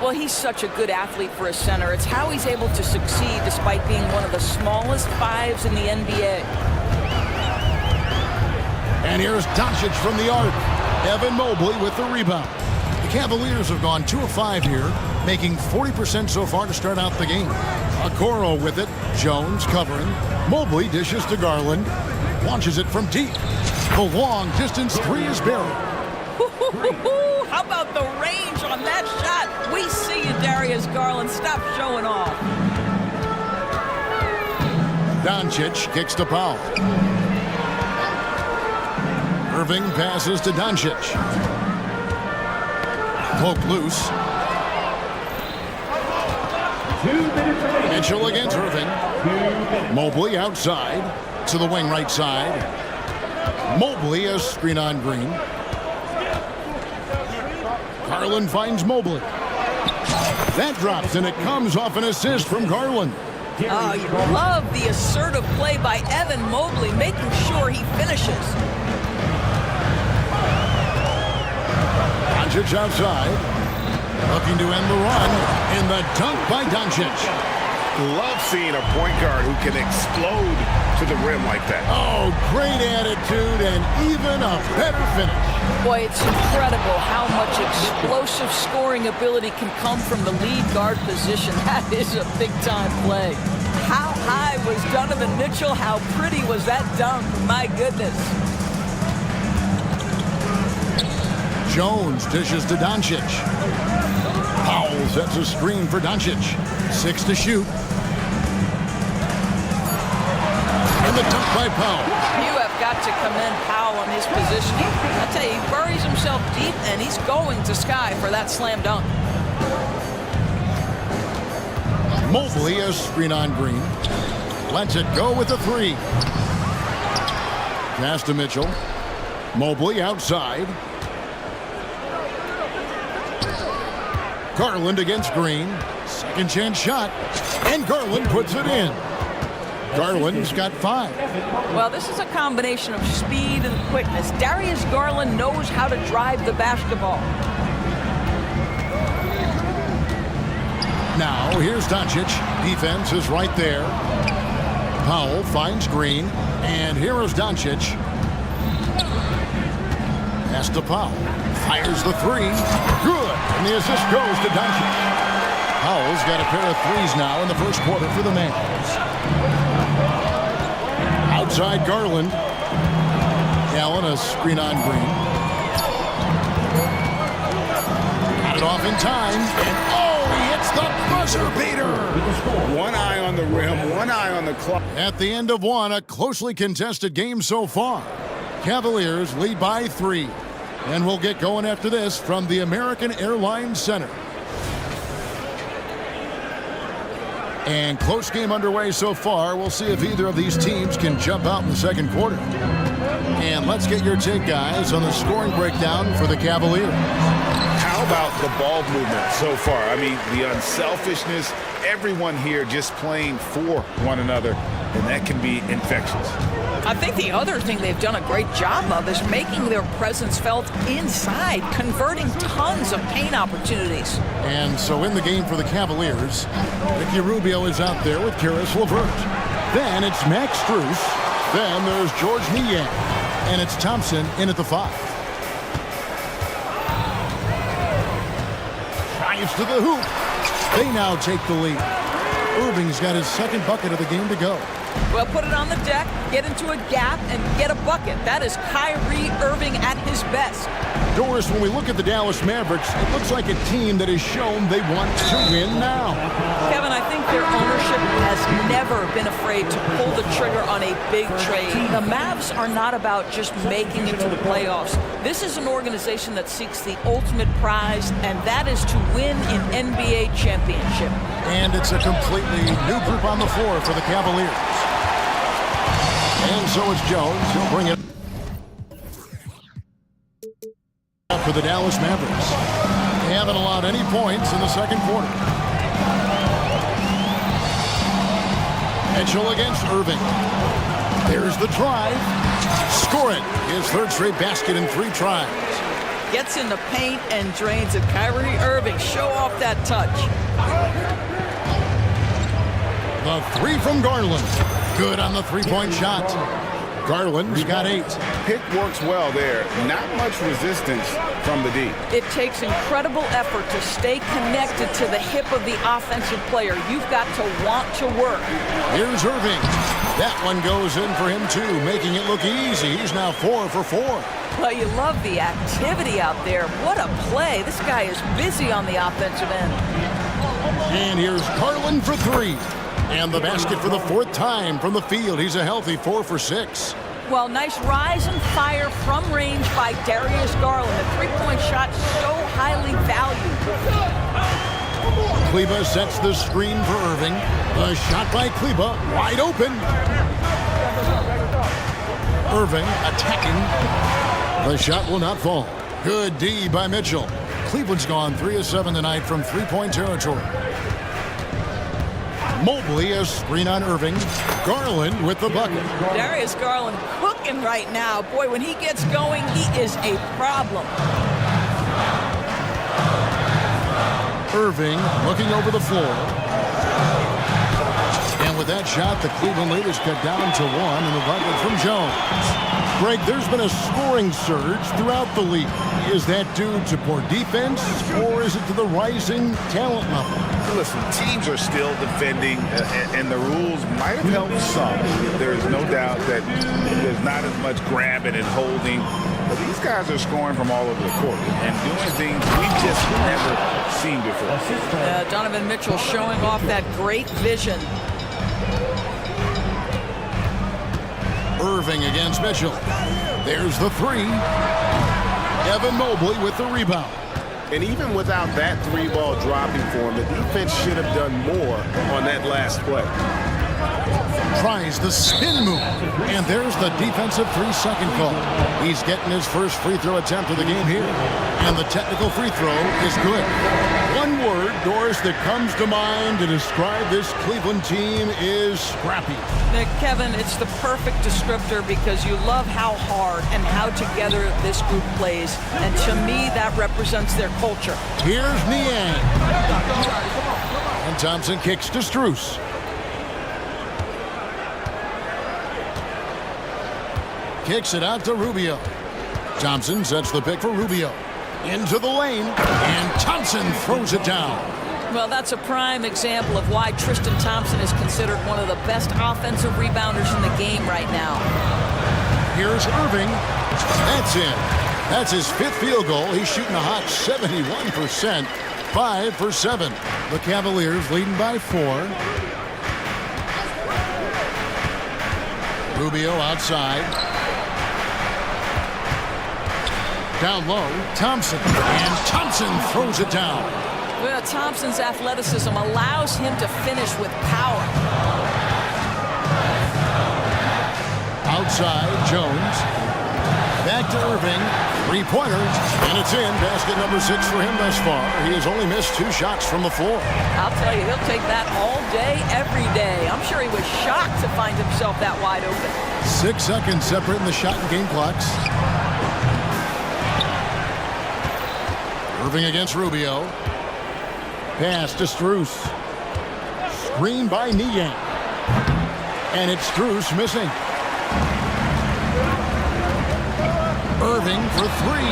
Well, he's such a good athlete for a center. It's how he's able to succeed despite being one of the smallest 5s in the NBA. And here's Doncic from the arc. Evan Mobley with the rebound. The Cavaliers have gone 2 of 5 here, making 40% so far to start out the game. Okoro with it. Jones covering. Mobley dishes to Garland. Launches it from deep. The long distance 3 is buried. How about the range on that shot? We see you, Darius Garland. Stop showing off. Doncic kicks to Powell. Irving passes to Doncic. Poke loose. Mitchell against Irving. Mobley outside to the wing right side. Mobley a screen on Green. Garland finds Mobley. That drops, and it comes off an assist from Garland. Oh, you love the assertive play by Evan Mobley, making sure he finishes. Doncic outside. Looking to end the run. And the dunk by Doncic. Love seeing a point guard who can explode to the rim like that. Oh, great attitude and even a better finish. Boy, it's incredible how much explosive scoring ability can come from the lead guard position. That is a big-time play. How high was Donovan Mitchell? How pretty was that dunk? My goodness. Jones dishes to Doncic. Powell sets a screen for Doncic. 6 to shoot. And the dunk by Powell. You have got to commend Powell on his positioning. I tell you, he buries himself deep, and he's going to sky for that slam dunk. Mobley a screen on Green. Lets it go with the 3. Pass to Mitchell. Mobley outside. Garland against Green. Second chance shot. And Garland puts it in. Garland's got 5. Well, this is a combination of speed and quickness. Darius Garland knows how to drive the basketball. Now, here's Doncic. Defense is right there. Powell finds Green. And here is Doncic. Pass to Powell. Fires the three. Good. And the assist goes to Doncic. Powell's got a pair of threes now in the first quarter for the Mavs. Outside Garland. Allen, a screen on Green. Got it off in time. And oh, he hits the buzzer beater. One eye on the rim, one eye on the clock. At the end of one, a closely contested game so far. Cavaliers lead by 3. And we'll get going after this from the American Airlines Center. And close game underway so far. We'll see if either of these teams can jump out in the second quarter. And let's get your take, guys, on the scoring breakdown for the Cavaliers. How about the ball movement so far? I mean, the unselfishness, everyone here just playing for one another, and that can be infectious. I think the other thing they've done a great job of is making their presence felt inside, converting tons of paint opportunities. And so in the game for the Cavaliers, Ricky Rubio is out there with Karis LeVert. Then it's Max Strus. Then there's George Niang. And it's Thompson in at the 5. Drives to the hoop. They now take the lead. Irving's got his second bucket of the game to go. Well, put it on the deck, get into a gap, and get a bucket. That is Kyrie Irving at his best. Doris, when we look at the Dallas Mavericks, it looks like a team that has shown they want to win now. Kevin, I think their ownership has never been afraid to pull the trigger on a big trade. The Mavs are not about just making it to the playoffs. This is an organization that seeks the ultimate prize, and that is to win an NBA championship. And it's a completely new group on the floor for the Cavaliers. And so it's Jones. He'll bring it up for the Dallas Mavericks. They haven't allowed any points in the second quarter. Mitchell against Irving. There's the drive. Score it. His third straight basket in 3 tries. Gets in the paint and drains it. Kyrie Irving, show off that touch. The 3 from Garland. Good on the 3-point shot. Garland's got 8. Pick works well there. Not much resistance from the D. It takes incredible effort to stay connected to the hip of the offensive player. You've got to want to work. Here's Irving. That one goes in for him, too, making it look easy. He's now 4 for 4. Well, you love the activity out there. What a play. This guy is busy on the offensive end. And here's Garland for 3. And the basket for the 4th time from the field. He's a healthy 4 for 6. Well, nice rise and fire from range by Darius Garland. The 3-point shot so highly valued. Kleba sets the screen for Irving. The shot by Kleba, wide open. Irving attacking. The shot will not fall. Good D by Mitchell. Cleveland's gone 3 of 7 tonight from 3-point territory. Mobley, a screen on Irving. Garland with the bucket. Darius Garland cooking right now. Boy, when he gets going, he is a problem. Irving looking over the floor. And with that shot, the Cleveland lead is cut down to 1, and the bucket from Jones. Greg, there's been a scoring surge throughout the league. Is that due to poor defense, or is it to the rising talent level? Listen, teams are still defending, and the rules might have helped some. There is no doubt that there's not as much grabbing and holding. But these guys are scoring from all over the court and doing things we've just never seen before. Donovan Mitchell showing off that great vision. Irving against Mitchell. There's the 3. Evan Mobley with the rebound. And even without that 3-ball dropping for him, the defense should have done more on that last play. Tries the spin move. And there's the defensive 3-second call. He's getting his first free throw attempt of the game here. And the technical free throw is good. One word, Doris, that comes to mind to describe this Cleveland team is scrappy. Kevin, it's the perfect descriptor because you love how hard and how together this group plays. And to me, that represents their culture. Here's Niang. And Thompson kicks to Strus. Kicks it out to Rubio. Thompson sets the pick for Rubio. Into the lane, and Thompson throws it down. Well, that's a prime example of why Tristan Thompson is considered one of the best offensive rebounders in the game right now. Here's Irving. That's in. That's his 5th field goal. He's shooting a hot 71%. 5 for 7. The Cavaliers leading by 4. Rubio outside. Down low, Thompson. And Thompson throws it down. Well, Thompson's athleticism allows him to finish with power. Outside, Jones. Back to Irving. 3-pointer. And it's in. Basket number 6 for him thus far. He has only missed 2 shots from the floor. I'll tell you, he'll take that all day, every day. I'm sure he was shocked to find himself that wide open. 6 seconds separating the shot and game clocks. Irving against Rubio. Pass to Strus. Screen by Niang. And it's Strus missing. Irving for 3.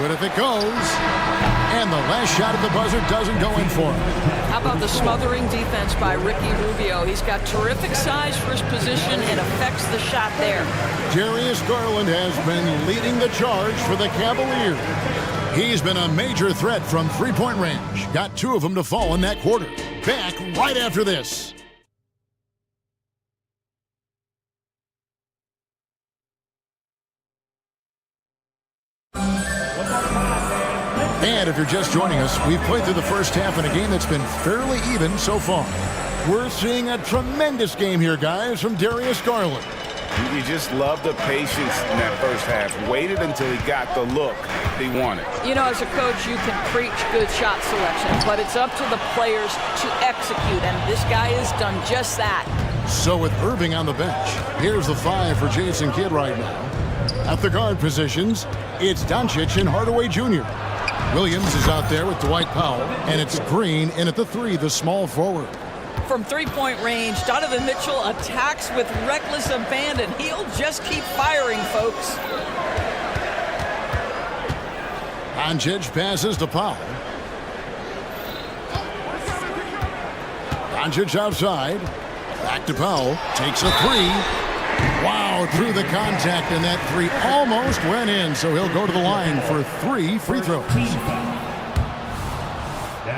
Good if it goes. And the last shot at the buzzer doesn't go in for him. How about the smothering defense by Ricky Rubio? He's got terrific size for his position and affects the shot there. Darius Garland has been leading the charge for the Cavaliers. He's been a major threat from 3-point range. Got 2 of them to fall in that quarter. Back right after this. And if you're just joining us, we've played through the first half in a game that's been fairly even so far. We're seeing a tremendous game here, guys, from Darius Garland. You just love the patience in that first half. Waited until he got the look he wanted. You know, as a coach, you can preach good shot selection, but it's up to the players to execute, and this guy has done just that. So with Irving on the bench, here's the 5 for Jason Kidd right now. At the guard positions, it's Doncic and Hardaway Jr. Williams is out there with Dwight Powell, and it's Green in at the 3, the small forward. From 3-point range, Donovan Mitchell attacks with reckless abandon. He'll just keep firing, folks. Doncic passes to Powell. Doncic outside. Back to Powell. Takes a 3. Wow, through the contact, and that 3 almost went in, so he'll go to the line for 3 free throws.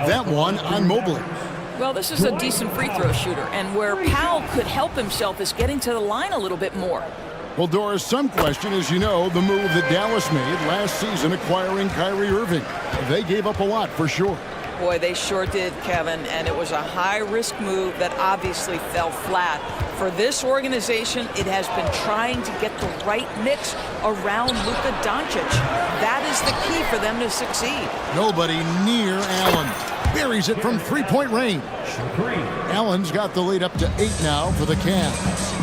That one on Mobley. Well, this is a decent free throw shooter, and where Powell could help himself is getting to the line a little bit more. Well, Doris, some question, as you know, the move that Dallas made last season acquiring Kyrie Irving. They gave up a lot for sure. Boy, they sure did, Kevin, and it was a high-risk move that obviously fell flat. For this organization, it has been trying to get the right mix around Luka Doncic. That is the key for them to succeed. Nobody near Allen. Buries it from 3-point range. Allen's got the lead up to 8 now for the Cavs.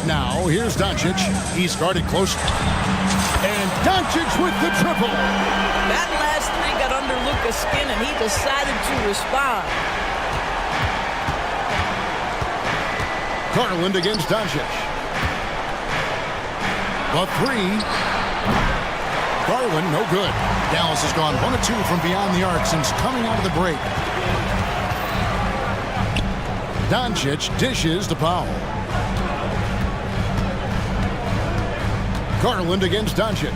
Now, here's Doncic. He's guarded close. And Doncic with the triple. That last 3 got under Luka's skin, and he decided to respond. Garland against Doncic. The 3. Garland, no good. Dallas has gone 1 of 2 from beyond the arc since coming out of the break. Doncic dishes to Powell. Garland against Doncic.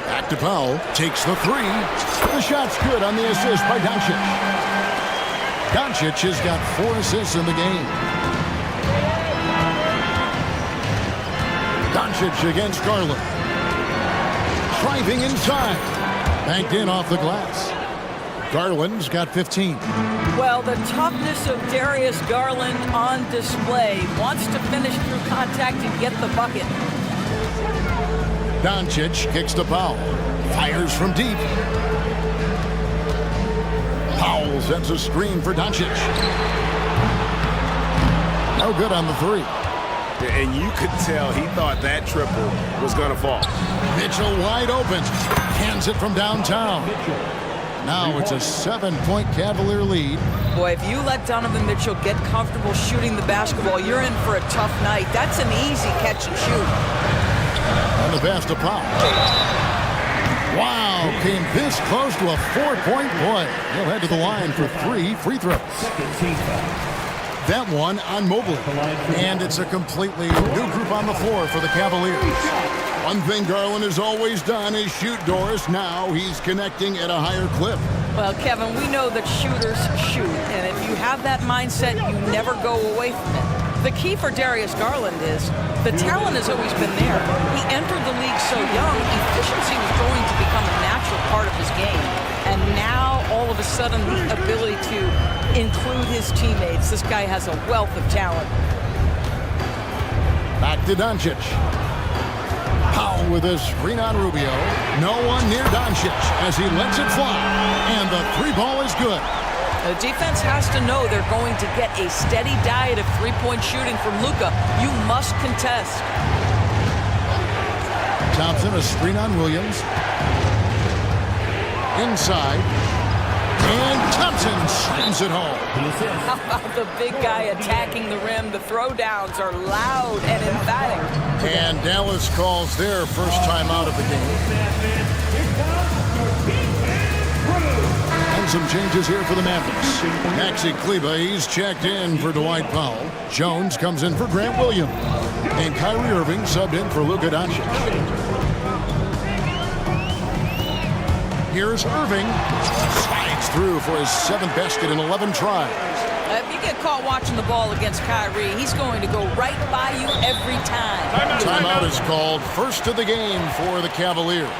Back to Powell. Takes the 3. The shot's good on the assist by Doncic. Doncic has got 4 assists in the game. Doncic against Garland. Driving inside. Banked in off the glass. Garland's got 15. Well, the toughness of Darius Garland on display. Wants to finish through contact and get the bucket. Doncic kicks to Powell. Fires from deep. Powell sends a screen for Doncic. No good on the 3. And you could tell he thought that triple was going to fall. Mitchell wide open. Hands it from downtown. Now it's a 7-point Cavalier lead. Boy, if you let Donovan Mitchell get comfortable shooting the basketball, you're in for a tough night. That's an easy catch and shoot. And the pass to Powell. Wow, came this close to a 4-point play. He'll head to the line for 3 free throws. That one on Mobley. And it's a completely new group on the floor for the Cavaliers. One thing Garland has always done is shoot, Doris. Now he's connecting at a higher clip. Well, Kevin, we know that shooters shoot, and if you have that mindset, you never go away from it. The key for Darius Garland is the talent has always been there. He entered the league so young, efficiency was going to become a natural part of his game. And now, all of a sudden, the ability to include his teammates. This guy has a wealth of talent. Back to Doncic. Powell with a screen on Rubio. No one near Doncic as he lets it fly. And the 3-ball is good. The defense has to know they're going to get a steady diet of three-point shooting from Luka. You must contest. Thompson, a screen on Williams. Inside. And Thompson slams it home. How about the big guy attacking the rim? The throwdowns are loud and emphatic. And Dallas calls their first time out of the game. And some changes here for the Mavericks. Maxi Kleber, he's checked in for Dwight Powell. Jones comes in for Grant Williams. And Kyrie Irving subbed in for Luka Doncic. Here's Irving. Slides through for his 7th basket in 11 tries. If you get caught watching the ball against Kyrie, he's going to go right by you every time. Timeout is called. First of the game for the Cavaliers.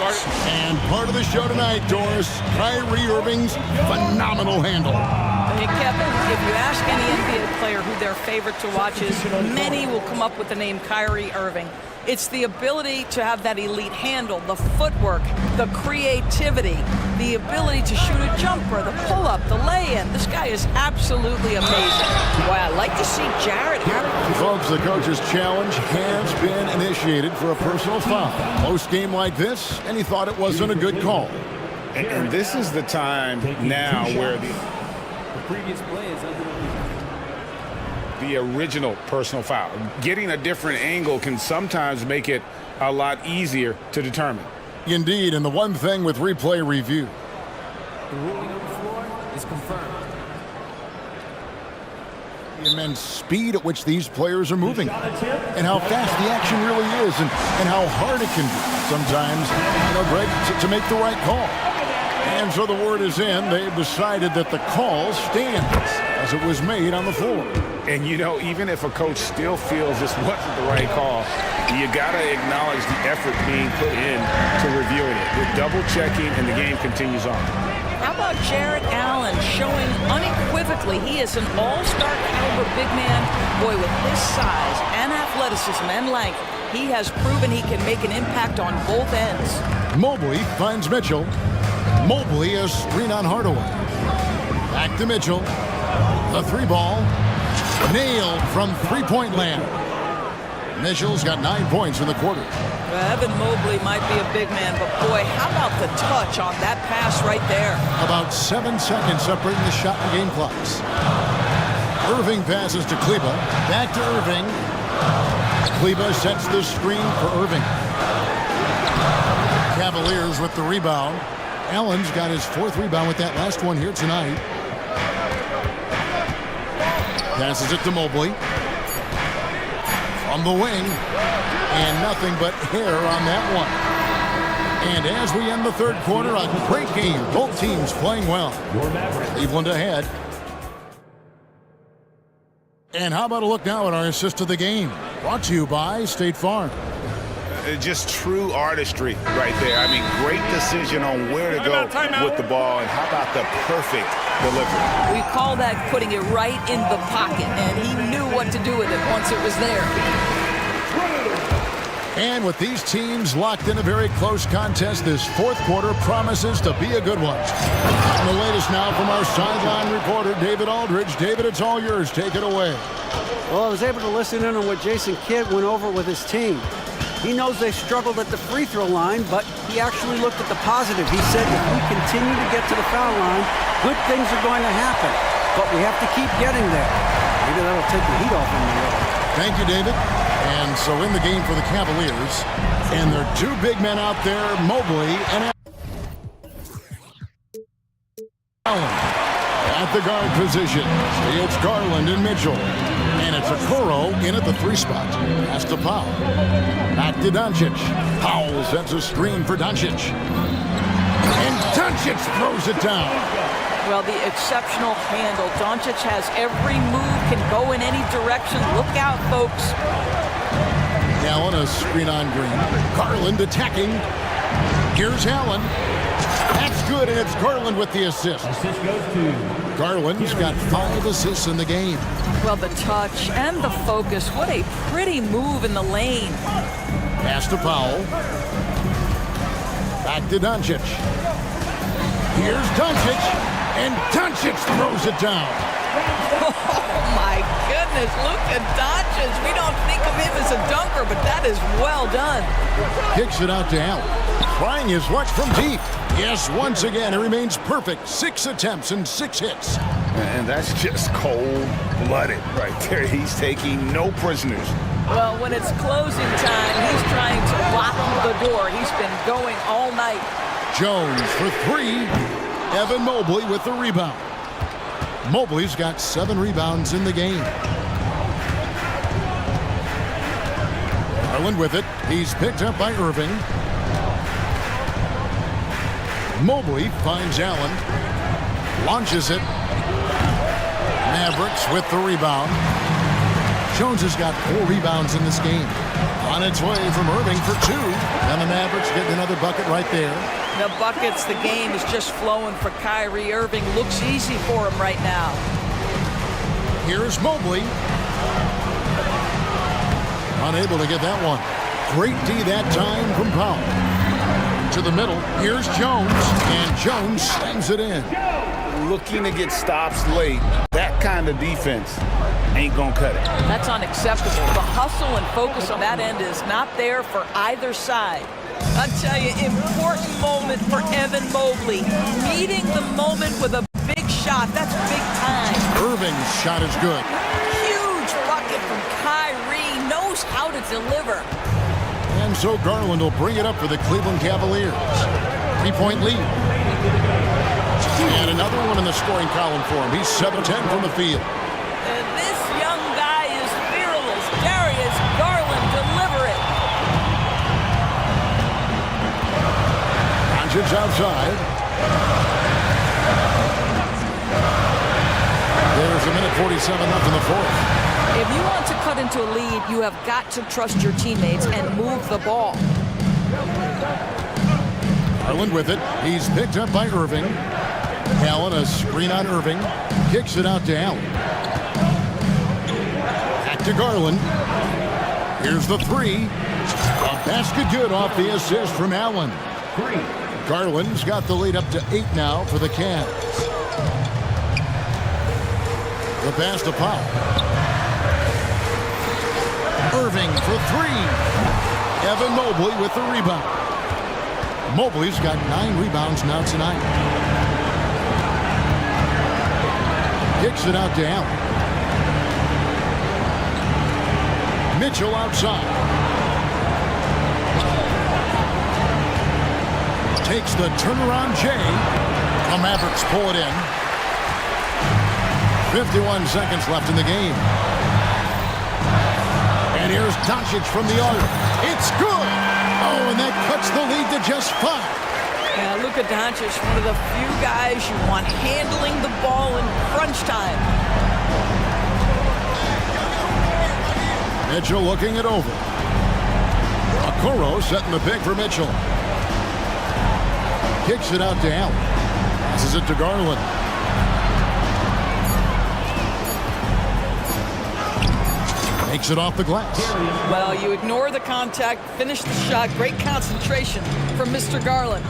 And part of the show tonight, Doris, Kyrie Irving's phenomenal handle. Hey, Kevin, if you ask any NBA player who their favorite to watch is, many will come up with the name Kyrie Irving. It's the ability to have that elite handle, the footwork, the creativity, the ability to shoot a jumper, the pull-up, the lay-in. This guy is absolutely amazing. Boy, I'd like to see Jarrett have it. Folks, the coach's challenge has been initiated for a personal foul. Close game like this, and he thought it wasn't a good call. And this is the time now where the previous play is under the original personal foul. Getting a different angle can sometimes make it a lot easier to determine. Indeed, and the one thing with replay review. the ruling on the floor is confirmed. The immense speed at which these players are moving and how fast the action really is and how hard it can be sometimes, Greg, to make the right call. And so the word is in. They've decided that the call stands as it was made on the floor. And, even if a coach still feels this wasn't the right call, you got to acknowledge the effort being put in to reviewing it. With double-checking, and the game continues on. How about Jarrett Allen showing unequivocally he is an all-star caliber big man? Boy, with his size and athleticism and length, he has proven he can make an impact on both ends. Mobley finds Mitchell. Mobley a screen on Hardaway. Back to Mitchell. The 3-ball. Nailed from three-point land. Mitchell's got 9 points in the quarter. Evan Mobley might be a big man, but boy, how about the touch on that pass right there? About 7 seconds separating the shot and game clocks. Irving passes to Kleber. Back to Irving. Kleber sets the screen for Irving. Cavaliers with the rebound. Allen's got his 4th rebound with that last one here tonight. Passes it to Mobley. From the wing. And nothing but hair on that one. And as we end the third quarter, a great game. Both teams playing well. Cleveland ahead. And how about a look now at our assist of the game? Brought to you by State Farm. Just true artistry right there. I mean, great decision on where to go with the ball, and how about the perfect delivery? We call that putting it right in the pocket, and he knew what to do with it once it was there. And with these teams locked in a very close contest, this fourth quarter promises to be a good one. And the latest now from our sideline reporter, David Aldridge. David, it's all yours. Take it away. Well, I was able to listen in on what Jason Kidd went over with his team. He knows they struggled at the free throw line, but he actually looked at the positive. He said if we continue to get to the foul line, good things are going to happen. But we have to keep getting there. Maybe that'll take the heat off him a little. Thank you, David. And so in the game for the Cavaliers, and their two big men out there, Mobley and Allen. At the guard position, it's Garland and Mitchell. And it's Okoro in at the 3 spot. Pass to Powell. Back to Doncic. Powell sets a screen for Doncic. And Doncic throws it down. Well, the exceptional handle. Doncic has every move, can go in any direction. Look out, folks. Allen, a screen on Green. Garland attacking. Here's Allen. That's good, and it's Garland with the assist. Assist goes to Garland's got 5 assists in the game. Well, the touch and the focus. What a pretty move in the lane. Pass to Powell. Back to Doncic. Here's Doncic, and Doncic throws it down. Oh, my goodness. Look at Doncic. We don't think of him as a dunker, but that is well done. Kicks it out to Allen. Trying his luck from deep. Yes, once again, it remains perfect. 6 attempts and 6 hits. And that's just cold-blooded right there. He's taking no prisoners. Well, when it's closing time, he's trying to lock the door. He's been going all night. Jones for 3. Evan Mobley with the rebound. Mobley's got 7 rebounds in the game. Garland with it. He's picked up by Irving. Mobley finds Allen. Launches it. Mavericks with the rebound. Jones has got 4 rebounds in this game. On its way from Irving for 2. And the Mavericks get another bucket right there. The buckets, the game is just flowing for Kyrie Irving. Looks easy for him right now. Here's Mobley. Unable to get that one. Great D that time from Powell. To the middle. Here's Jones. And Jones slams it in. Looking to get stops late. That kind of defense ain't gonna cut it. That's unacceptable. The hustle and focus on that end is not there for either side. I tell you, important moment for Evan Mobley. Meeting the moment with a big shot. That's big time. Irving's shot is good. Huge bucket from Kyrie. Knows how to deliver. And so Garland will bring it up for the Cleveland Cavaliers. 3-point lead. And another one in the scoring column for him. He's 7-10 from the field. And this young guy is fearless. Darius Garland, deliver it. Doncic's outside. There's a minute 47 left in the fourth. If you want to cut into a lead, you have got to trust your teammates and move the ball. Garland with it. He's picked up by Irving. Allen, a screen on Irving. Kicks it out to Allen. Back to Garland. Here's the 3. A basket good off the assist from Allen. Garland's got the lead up to 8 now for the Cavs. The pass to Powell. Irving for 3. Evan Mobley with the rebound. Mobley's got 9 rebounds now tonight. Kicks it out to Allen. Mitchell outside. Takes the turnaround J. The Mavericks pull it in. 51 seconds left in the game. And here's Doncic from the arc. It's good. Oh, and that cuts the lead to just 5. Yeah, look at Doncic, one of the few guys you want handling the ball in crunch time. Mitchell looking it over. Okoro setting the pick for Mitchell. Kicks it out to Allen. Passes it to Garland. Makes it off the glass. Well, you ignore the contact, finish the shot. Great concentration from Mr. Garland.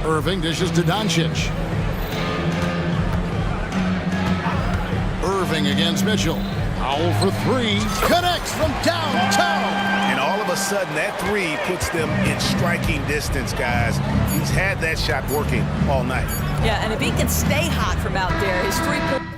Irving dishes to Doncic. Irving against Mitchell. Powell for 3. Connects from down. sudden that three puts them in striking distance, guys. He's had that shot working all night. Yeah, and if he can stay hot from out there, his three-point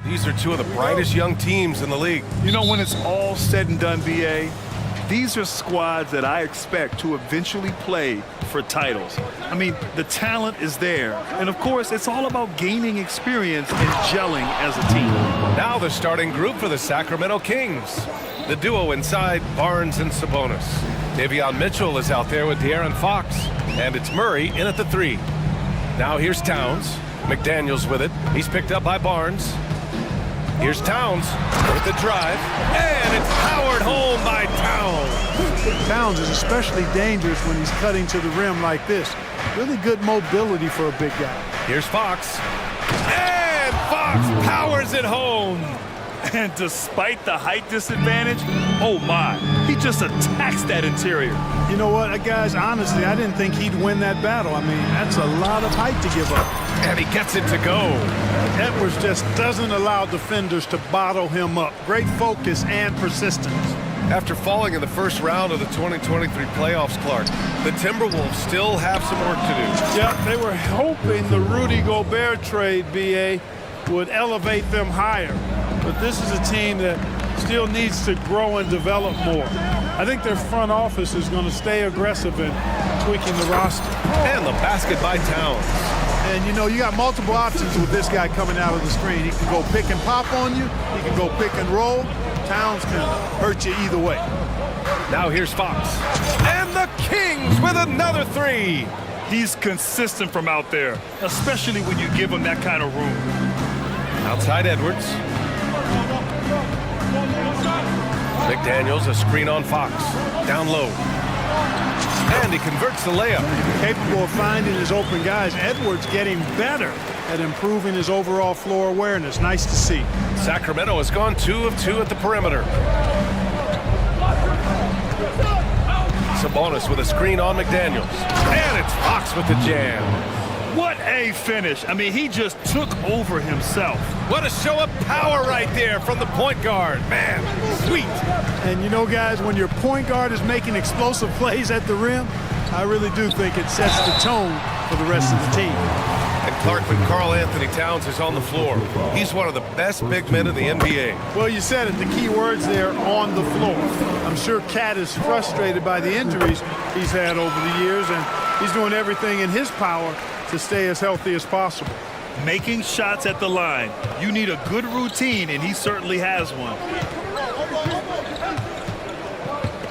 These are two of the brightest young teams in the league. You know, when it's all said and done, BA, these are squads that I expect to eventually play for titles. I mean, the talent is there. And of course, it's all about gaining experience and gelling as a team. Now the starting group for the Sacramento Kings. The duo inside, Barnes and Sabonis. Davion Mitchell is out there with De'Aaron Fox. And it's Murray in at the 3. Now here's Towns. McDaniels with it. He's picked up by Barnes. Here's Towns with the drive, and it's powered home by Towns. Towns is especially dangerous when he's cutting to the rim like this. Really good mobility for a big guy. Here's Fox, and Fox powers it home. And despite the height disadvantage, oh my, he just attacks that interior. You know what, guys, honestly, I didn't think he'd win that battle. I mean, that's a lot of height to give up. And he gets it to go. Edwards just doesn't allow defenders to bottle him up. Great focus and persistence. After falling in the first round of the 2023 playoffs, Clark, the Timberwolves still have some work to do. Yeah, they were hoping the Rudy Gobert trade, BA, would elevate them higher. But this is a team that still needs to grow and develop more. I think their front office is going to stay aggressive in tweaking the roster. And the basket by Towns. And, you know, you got multiple options with this guy coming out of the screen. He can go pick and pop on you. He can go pick and roll. Towns can hurt you either way. Now here's Fox. And the Kings with another 3. He's consistent from out there, especially when you give him that kind of room. Outside Edwards. McDaniels, a screen on Fox. Down low. And he converts the layup. Capable of finding his open guys. Edwards getting better at improving his overall floor awareness. Nice to see. Sacramento has gone 2 of 2 at the perimeter. Sabonis with a screen on McDaniels. And it's Fox with the jam. What a finish. I mean, he just took over himself. What a show of power right there from the point guard. Man, sweet. And you know, guys, when your point guard is making explosive plays at the rim, I really do think it sets the tone for the rest of the team. And Clark, when Karl Anthony Towns is on the floor, he's one of the best big men in the NBA. Well, you said it, the key words there, on the floor. I'm sure Cat is frustrated by the injuries he's had over the years, and he's doing everything in his power to stay as healthy as possible. Making shots at the line. You need a good routine, and he certainly has one.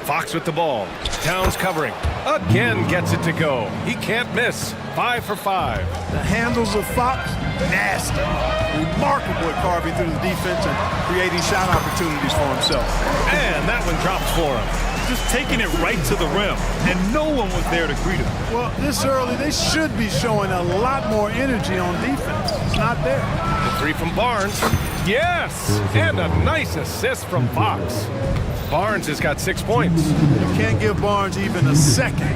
Fox with the ball. Towns covering. Again gets it to go. He can't miss. 5 for 5. The handles of Fox, nasty. Remarkable at carving through the defense and creating shot opportunities for himself. And that one drops for him. Just taking it right to the rim, and no one was there to greet him. Well, this early, they should be showing a lot more energy on defense. It's not there. The 3 from Barnes. Yes! And a nice assist from Fox. Barnes has got 6 points. You can't give Barnes even a second,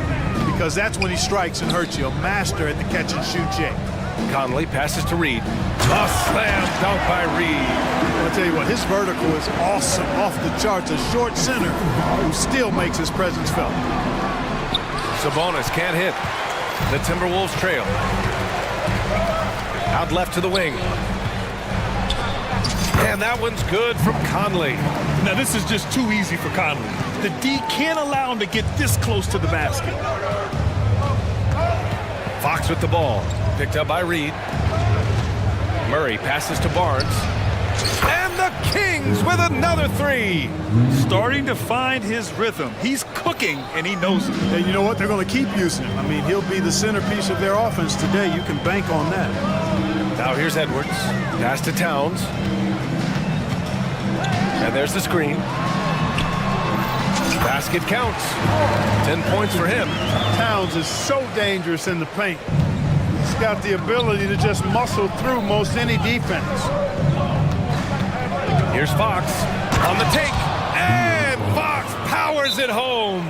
because that's when he strikes and hurts you. A master at the catch and shoot shape. Conley passes to Reed. A slam dunk by Reed. I'll tell you what, his vertical is awesome, off the charts. A short center who still makes his presence felt. Sabonis can't hit. The Timberwolves trail. Out left to the wing. And that one's good from Conley. Now this is just too easy for Conley. The D can't allow him to get this close to the basket. Fox with the ball. Picked up by Reed. Murray passes to Barnes. And the Kings with another 3. Starting to find his rhythm. He's cooking, and he knows it. And you know what? They're going to keep using him. I mean, he'll be the centerpiece of their offense today. You can bank on that. Now here's Edwards. Pass to Towns. And there's the screen. Basket counts. 10 points for him. Towns is so dangerous in the paint. He's got the ability to just muscle through most any defense. Here's Fox on the take. And Fox powers it home.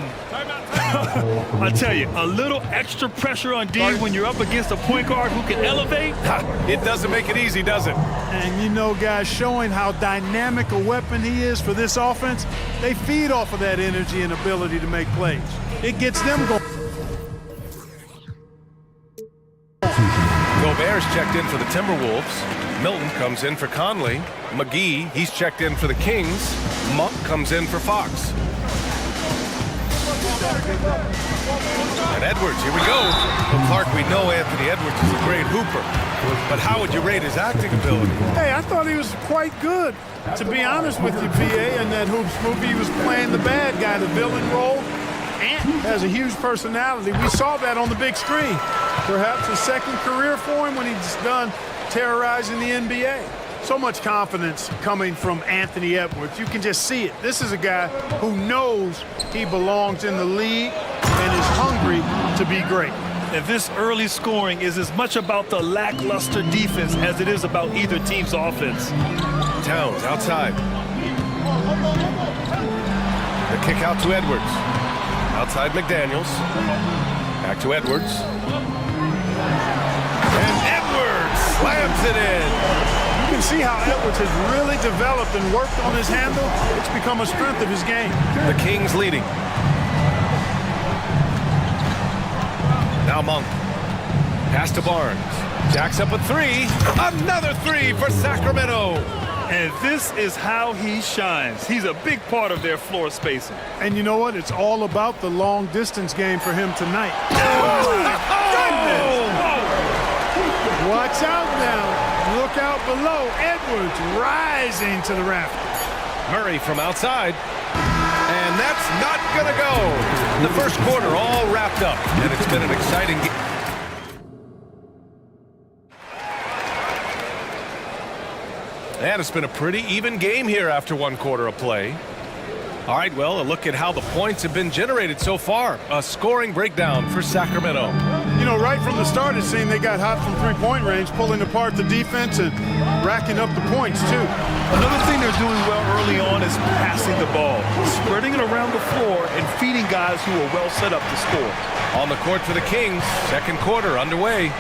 I tell you, a little extra pressure on D when you're up against a point guard who can elevate. It doesn't make it easy, does it? And you know, guys, showing how dynamic a weapon he is for this offense, they feed off of that energy and ability to make plays. It gets them going. Gobert's checked in for the Timberwolves. Milton comes in for Conley. McGee, he's checked in for the Kings. Monk comes in for Fox. And Edwards, here we go. Well, Clark, we know Anthony Edwards is a great hooper, but how would you rate his acting ability? Hey, I thought he was quite good. To be honest with you, BA, in that Hoops movie, he was playing the bad guy, the villain role. Ant has a huge personality. We saw that on the big screen. Perhaps a second career for him when he's done terrorizing the NBA. So much confidence coming from Anthony Edwards. You can just see it. This is a guy who knows he belongs in the league and is hungry to be great. And this early scoring is as much about the lackluster defense as it is about either team's offense. Towns outside. The kick out to Edwards. Outside McDaniels. Back to Edwards. And Edwards slams it in. You can see how Edwards has really developed and worked on his handle. It's become a strength of his game. The Kings leading. Now Monk. Pass to Barnes. Jacks up a three. Another three for Sacramento. And this is how he shines. He's a big part of their floor spacing. And you know what? It's all about the long distance game for him tonight. Oh! Watch out now. Look out below. Edwards rising to the rafters. Murray from outside. And that's not going to go. The first quarter all wrapped up. And it's been an exciting game. And it's been a pretty even game here after one quarter of play. All right, well, a look at how the points have been generated so far. A scoring breakdown for Sacramento. You know, right from the start, it seemed they got hot from three-point range, pulling apart the defense and racking up the points, too. Another thing they're doing well early on is passing the ball, spreading it around the floor and feeding guys who are well set up to score. On the court for the Kings, second quarter underway.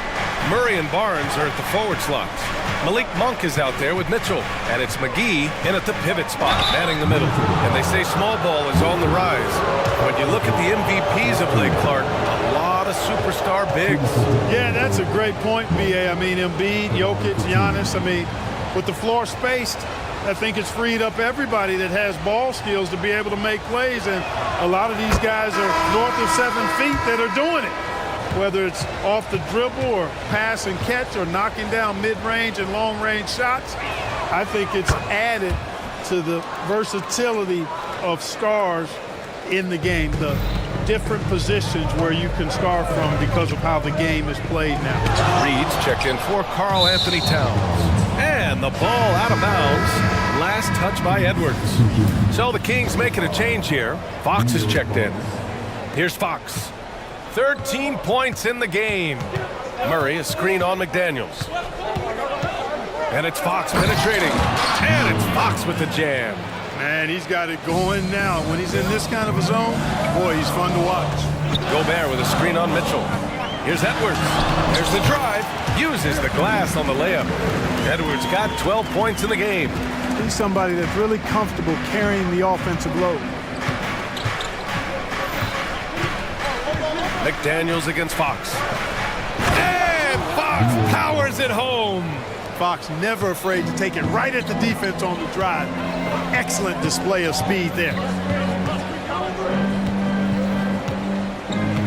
Murray and Barnes are at the forward slots. Malik Monk is out there with Mitchell, and it's McGee in at the pivot spot, manning the middle. And they say small ball is on the rise. When you look at the MVPs of late, Clark, a lot of superstar bigs. Yeah, that's a great point, BA. I mean, Embiid, Jokic, Giannis. I mean, with the floor spaced, I think it's freed up everybody that has ball skills to be able to make plays. And a lot of these guys are north of 7 feet that are doing it. Whether it's off the dribble or pass and catch or knocking down mid-range and long-range shots, I think it's added to the versatility of stars in the game, the different positions where you can star from because of how the game is played now. Reed's checked in for Karl Anthony Towns. And the ball out of bounds. Last touch by Edwards. So the Kings making a change here. Fox is checked in. Here's Fox. 13 points in the game. Murray, a screen on McDaniels. And it's Fox penetrating. And it's Fox with the jam. Man, he's got it going now. When he's in this kind of a zone, boy, he's fun to watch. Gobert with a screen on Mitchell. Here's Edwards. There's the drive. Uses the glass on the layup. Edwards got 12 points in the game. He's somebody that's really comfortable carrying the offensive load. McDaniels against Fox. And Fox powers it home. Fox never afraid to take it right at the defense on the drive. Excellent display of speed there.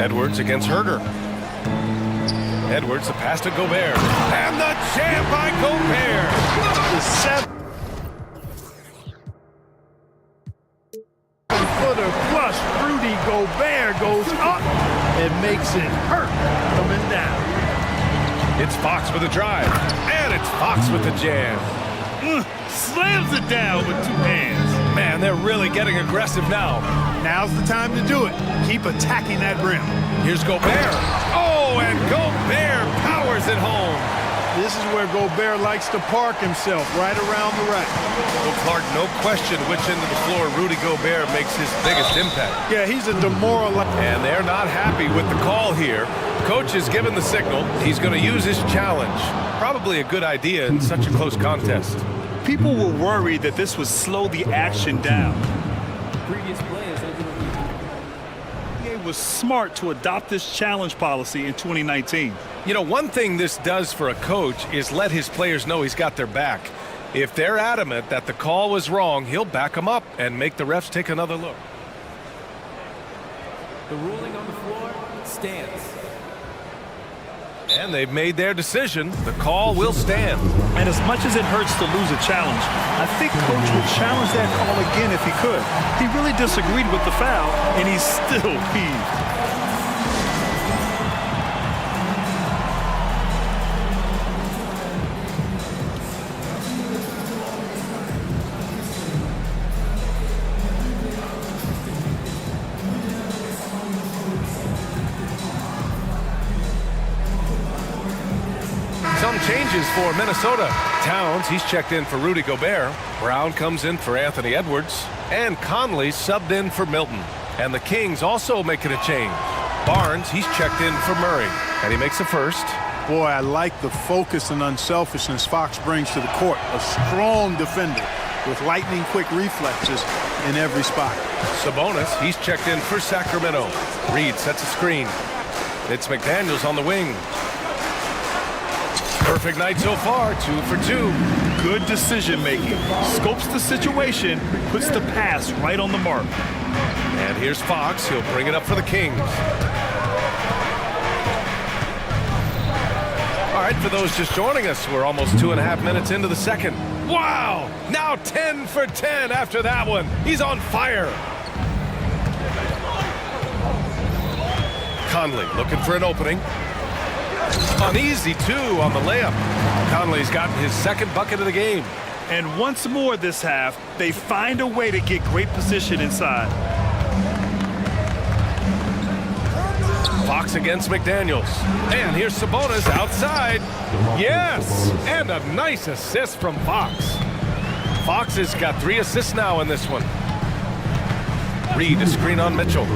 Edwards against Herder. Edwards, the pass to Gobert. And the jam by Gobert. The 7-footer plus Rudy Gobert goes up and makes it hurt coming down. It's Fox with a drive. And it's Fox with the jam. Slams it down with two hands. Man, they're really getting aggressive now. Now's the time to do it. Keep attacking that rim. Here's Gobert. Oh, and Gobert powers it home. This is where Gobert likes to park himself, right around the rack. Well, Clark, no question which end of the floor Rudy Gobert makes his biggest impact. Yeah, he's a demoralized. And they're not happy with the call here. Coach has given the signal. He's going to use his challenge. Probably a good idea in such a close contest. People were worried that this would slow the action down. Previous play is was smart to adopt this challenge policy in 2019. You know, one thing this does for a coach is let his players know he's got their back. If they're adamant that the call was wrong, he'll back them up and make the refs take another look. The ruling on the floor stands. And they've made their decision. The call will stand. And as much as it hurts to lose a challenge, I think Coach would challenge that call again if he could. He really disagreed with the foul, and he's still peeved. Some changes for Minnesota. Towns, he's checked in for Rudy Gobert. Brown comes in for Anthony Edwards. And Conley subbed in for Milton. And the Kings also making a change. Barnes, he's checked in for Murray. And he makes a first. Boy, I like the focus and unselfishness Fox brings to the court. A strong defender with lightning-quick reflexes in every spot. Sabonis, he's checked in for Sacramento. Reed sets a screen. It's McDaniels on the wing. Perfect night so far, 2 for 2. Good decision-making. Scopes the situation, puts the pass right on the mark. And here's Fox. He'll bring it up for the Kings. All right, for those just joining us, we're almost 2.5 minutes into the second. Wow! Now 10 for 10 after that one. He's on fire. Conley looking for an opening. Uneasy, too, on the layup. Conley's gotten his second bucket of the game. And once more this half, they find a way to get great position inside. Fox against McDaniels. And here's Sabonis outside. Yes! And a nice assist from Fox. Fox has got 3 assists now in this one. Reed a screen on Mitchell.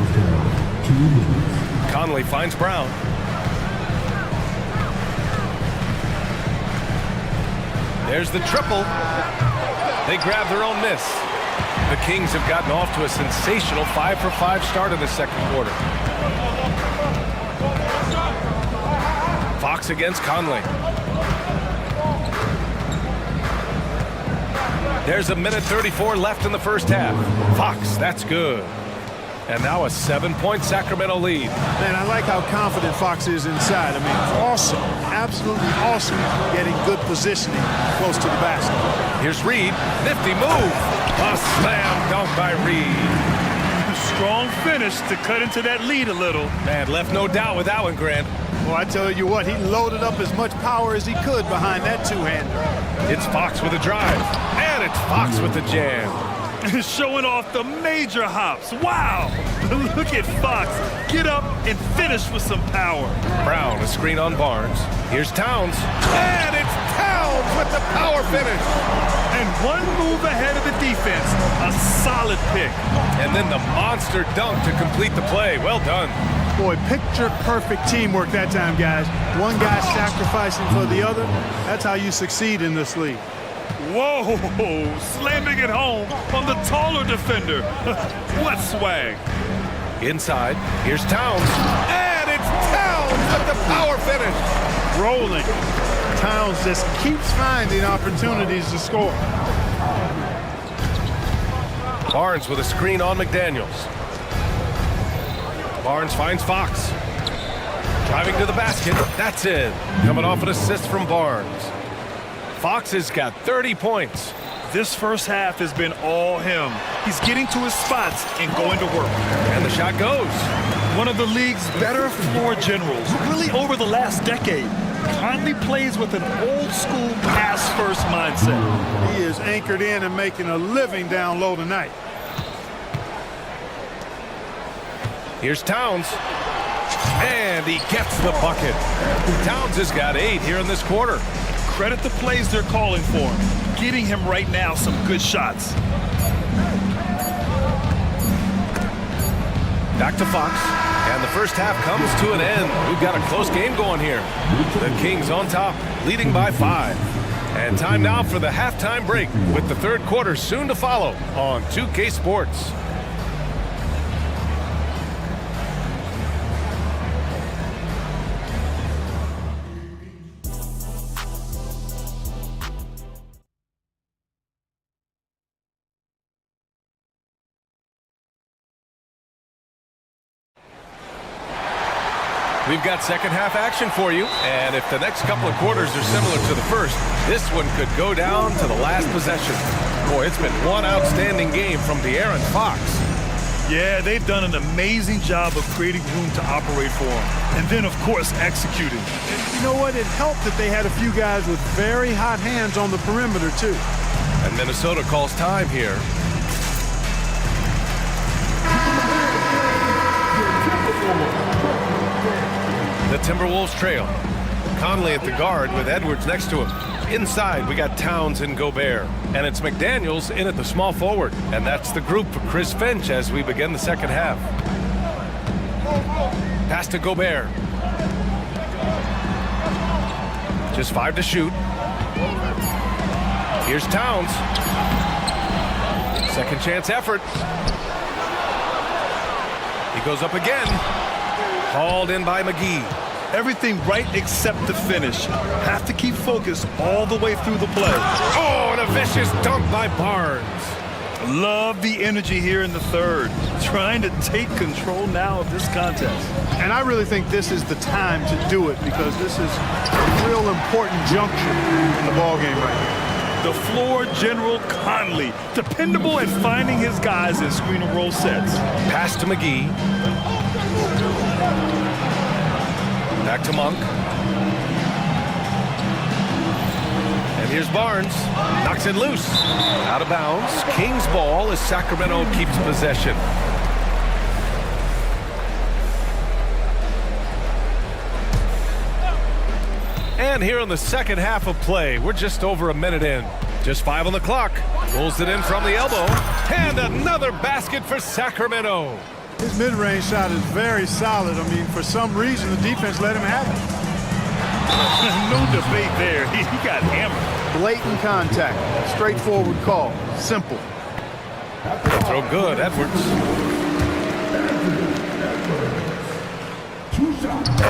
Conley finds Brown. There's the triple. They grab their own miss. The Kings have gotten off to a sensational 5-for-5 start in the second quarter. Fox against Conley. There's 1:34 left in the first half. Fox, that's good. And now a 7-point Sacramento lead. Man, I like how confident Fox is inside. I mean, awesome, absolutely awesome getting good positioning close to the basket. Here's Reed, nifty move. A slam dunk by Reed. Strong finish to cut into that lead a little. Man, left no doubt with that one, Grant. Well, I tell you what, he loaded up as much power as he could behind that two-hander. It's Fox with a drive, and it's Fox with the jam. Showing off the major hops. Wow! Look at Fox get up and finish with some power. Brown, a screen on Barnes. Here's Towns. And it's Towns with the power finish. And one move ahead of the defense. A solid pick. And then the monster dunk to complete the play. Well done. Boy, picture-perfect teamwork that time, guys. One guy sacrificing for the other. That's how you succeed in this league. Whoa, slamming it home on the taller defender. What swag. Inside, here's Towns. And it's Towns with the power finish. Rolling. Towns just keeps finding opportunities to score. Barnes with a screen on McDaniels. Barnes finds Fox. Driving to the basket. That's in. Coming off an assist from Barnes. Fox has got 30 points. This first half has been all him. He's getting to his spots and going to work. And the shot goes. One of the league's better floor generals, really over the last decade. Conley plays with an old-school pass-first mindset. He is anchored in and making a living down low tonight. Here's Towns. And he gets the bucket. Towns has got 8 here in this quarter. Credit the plays they're calling for him. Getting him right now some good shots. Back to Fox. And the first half comes to an end. We've got a close game going here. The Kings on top, leading by 5. And time now for the halftime break, with the third quarter soon to follow on 2K Sports. We've got second half action for you, and if the next couple of quarters are similar to the first, this one could go down to the last possession. Boy, it's been one outstanding game from De'Aaron Fox. Yeah, they've done an amazing job of creating room to operate for him. And then, of course, executing. You know what? It helped that they had a few guys with very hot hands on the perimeter, too. And Minnesota calls time here. The Timberwolves trail. Conley at the guard with Edwards next to him. Inside, we got Towns and Gobert. And it's McDaniels in at the small forward. And that's the group for Chris Finch as we begin the second half. Pass to Gobert. Just 5 to shoot. Here's Towns. Second chance effort. He goes up again. Hauled in by McGee. Everything right except the finish. Have to keep focused all the way through the play. Oh, and a vicious dunk by Barnes. Love the energy here in the third. Trying to take control now of this contest. And I really think this is the time to do it because this is a real important juncture in the ballgame right now. The floor general Conley. Dependable at finding his guys in screen and roll sets. Pass to McGee. Back to Monk. And here's Barnes. Knocks it loose. Out of bounds. Kings ball as Sacramento keeps possession. And here in the second half of play, we're just over a minute in. Just 5 on the clock. Pulls it in from the elbow. And another basket for Sacramento. His mid-range shot is very solid. I mean, for some reason, the defense let him have it. No debate there. He got hammered. Blatant contact. Straightforward call. Simple. Throw good, Edwards.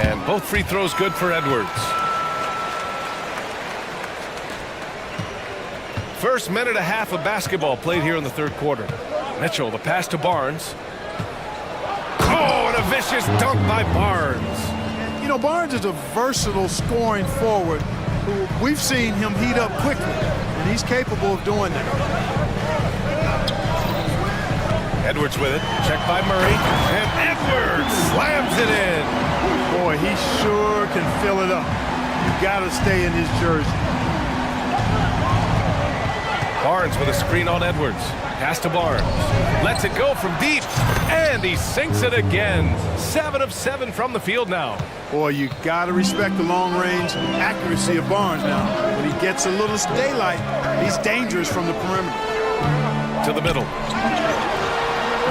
And both free throws good for Edwards. First minute and a half of basketball played here in the third quarter. Mitchell, the pass to Barnes. Oh, and a vicious dunk by Barnes. You know, Barnes is a versatile scoring forward who we've seen him heat up quickly, and he's capable of doing that. Edwards with it. Checked by Murray. And Edwards slams it in. Boy, he sure can fill it up. You got to stay in his jersey. Barnes with a screen on Edwards. Pass to Barnes. Lets it go from deep. And he sinks it again. 7 of 7 from the field now. Boy, you got to respect the long-range accuracy of Barnes now. When he gets a little daylight, he's dangerous from the perimeter. To the middle.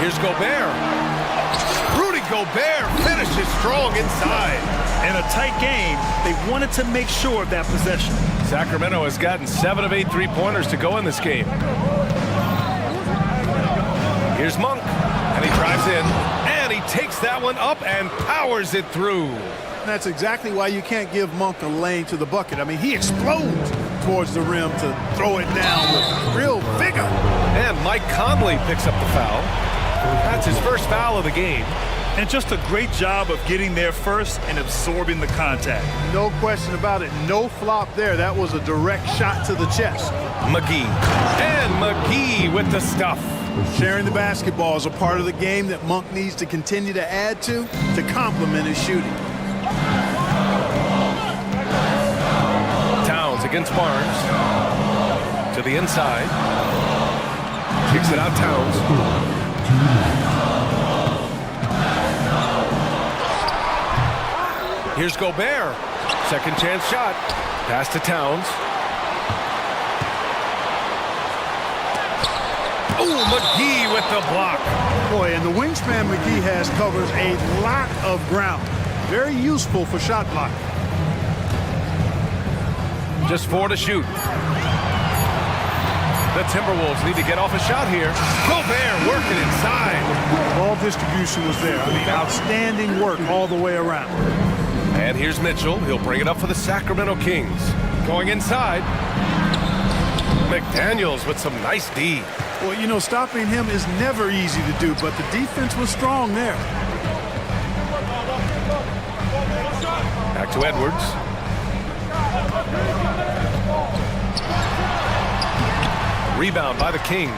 Here's Gobert. Rudy Gobert finishes strong inside. In a tight game, they wanted to make sure of that possession. Sacramento has gotten 7 of 8 three-pointers to go in this game. Here's Monk, and he drives in, and he takes that one up and powers it through. That's exactly why you can't give Monk a lane to the bucket. I mean, he explodes towards the rim to throw it down with real vigor. And Mike Conley picks up the foul. That's his first foul of the game. And just a great job of getting there first and absorbing the contact. No question about it. No flop there. That was a direct shot to the chest. McGee. And McGee with the stuff. Sharing the basketball is a part of the game that Monk needs to continue to add to complement his shooting. Towns against Barnes. To the inside. Kicks it out, Towns. Here's Gobert. Second chance shot. Pass to Towns. Oh, McGee with the block. Boy, and the wingspan McGee has covers a lot of ground. Very useful for shot block. Just 4 to shoot. The Timberwolves need to get off a shot here. Gobert working inside. Ball distribution was there. I mean, outstanding work all the way around. And here's Mitchell. He'll bring it up for the Sacramento Kings. Going inside. McDaniels with some nice D. Well, you know, stopping him is never easy to do, but the defense was strong there. to Edwards. Rebound by the Kings.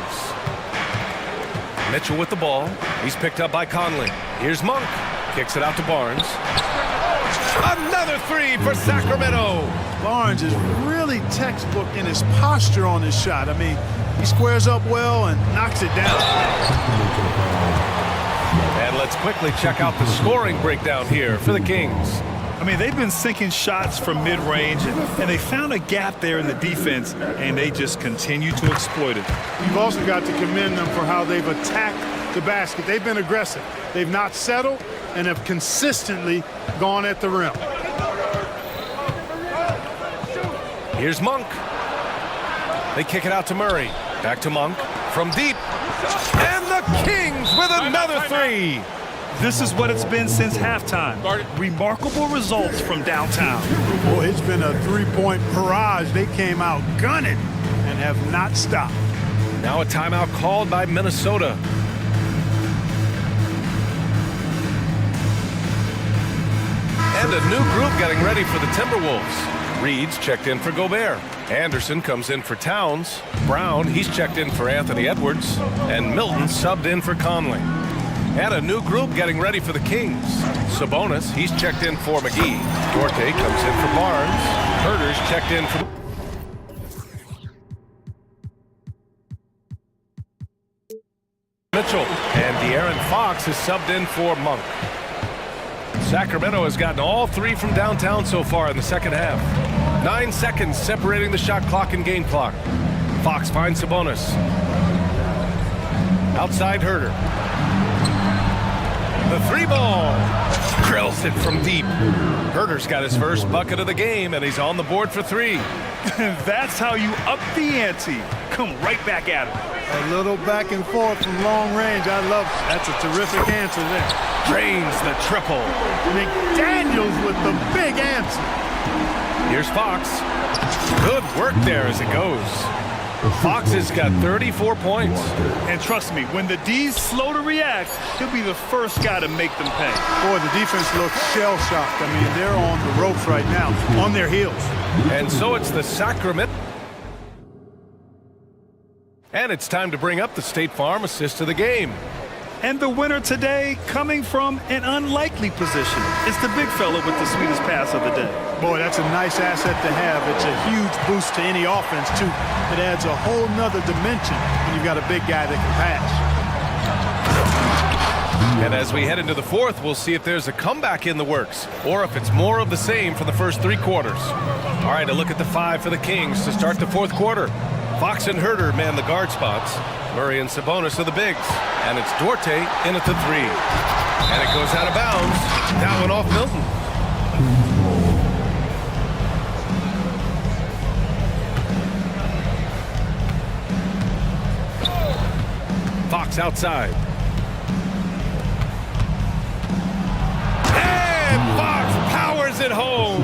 Mitchell with the ball. He's picked up by Conley. Here's Monk. Kicks it out to Barnes. Another three for Sacramento. Barnes is really textbook in his posture on his shot. I mean, he squares up well and knocks it down. And let's quickly check out the scoring breakdown here for the Kings. I mean, they've been sinking shots from mid-range, and they found a gap there in the defense, and they just continue to exploit it. You've also got to commend them for how they've attacked the basket. They've been aggressive. They've not settled and have consistently gone at the rim. Here's Monk. They kick it out to Murray. Back to Monk from deep. And the Kings with another three. This is what it's been since halftime. Remarkable results from downtown. Boy, it's been a three-point barrage. They came out gunning and have not stopped. Now a timeout called by Minnesota. And a new group getting ready for the Timberwolves. Reed's checked in for Gobert. Anderson comes in for Towns. Brown, he's checked in for Anthony Edwards. And Milton subbed in for Conley. And a new group getting ready for the Kings. Sabonis, he's checked in for McGee. Duarte comes in for Barnes. Herder's checked in for Mitchell. And De'Aaron Fox is subbed in for Monk. Sacramento has gotten all three from downtown so far in the second half. 9 seconds separating the shot clock and game clock. Fox finds Sabonis. Outside Herder. The three ball. Drills it from deep. Herder's got his first bucket of the game, and he's on the board for three. That's how you up the ante. Come right back at him. A little back and forth from long range. I love it. That's a terrific answer there. Drains the triple. McDaniels with the big answer. Here's Fox. Good work there as it goes. Fox has got 34 points. And trust me, when the D's slow to react, he'll be the first guy to make them pay. Boy, the defense looks shell-shocked. I mean, they're on the ropes right now, on their heels. And so it's the Sacramento. And it's time to bring up the State Farm assist of the game. And the winner today coming from an unlikely position. It's the big fella with the sweetest pass of the day. Boy, that's a nice asset to have. It's a huge boost to any offense, too. It adds a whole nother dimension when you've got a big guy that can pass. And as we head into the fourth, we'll see if there's a comeback in the works or if it's more of the same for the first three quarters. All right, a look at the five for the Kings to start the fourth quarter. Fox and Herder man the guard spots. Murray and Sabonis are the bigs. And it's Duarte in at the three. And it goes out of bounds. That one off Milton. Fox outside. And Fox powers it home.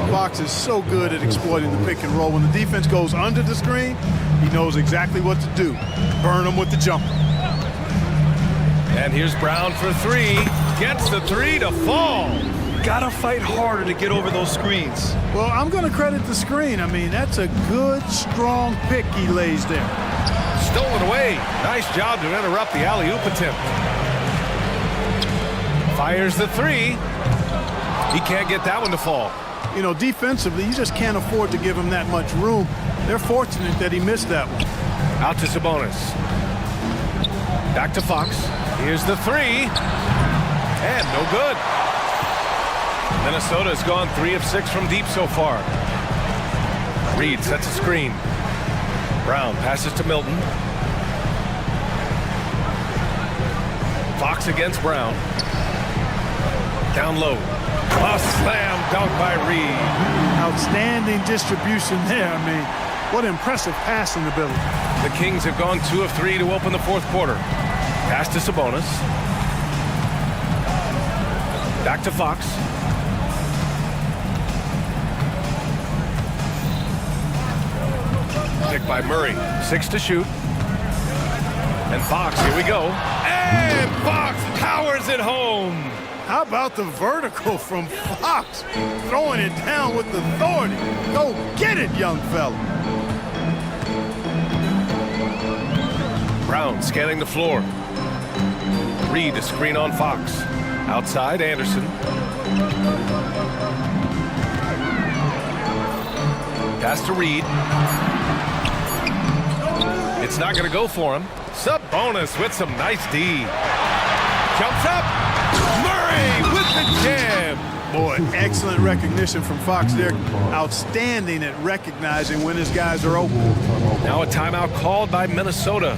Fox is so good at exploiting the pick and roll. When the defense goes under the screen, he knows exactly what to do. Burn them with the jumper. And here's Brown for three. Gets the three to fall. Gotta fight harder to get over those screens. Well, I'm going to credit the screen. I mean, that's a good, strong pick he lays there. Stolen away. Nice job to interrupt the alley-oop attempt. Fires the three. He can't get that one to fall. You know, defensively, you just can't afford to give him that much room. They're fortunate that he missed that one. Out to Sabonis. Back to Fox. Here's the three. And no good. Minnesota has gone 3 of 6 from deep so far. Reed sets a screen. Brown passes to Milton. Fox against Brown. Down low. A slam dunk by Reed. Outstanding distribution there. I mean, what impressive passing ability. The Kings have gone 2 of 3 to open the fourth quarter. Pass to Sabonis. Back to Fox. Pick by Murray. 6 to shoot. And Fox, here we go. And Fox powers it home. How about the vertical from Fox? Throwing it down with authority. Go get it, young fella. Brown scanning the floor. Reed a screen on Fox. Outside, Anderson. Pass to Reed. It's not going to go for him. Sabonis with some nice D. Jumps up. Murray with the jam. Boy, excellent recognition from Fox there. Outstanding at recognizing when his guys are open. Now a timeout called by Minnesota.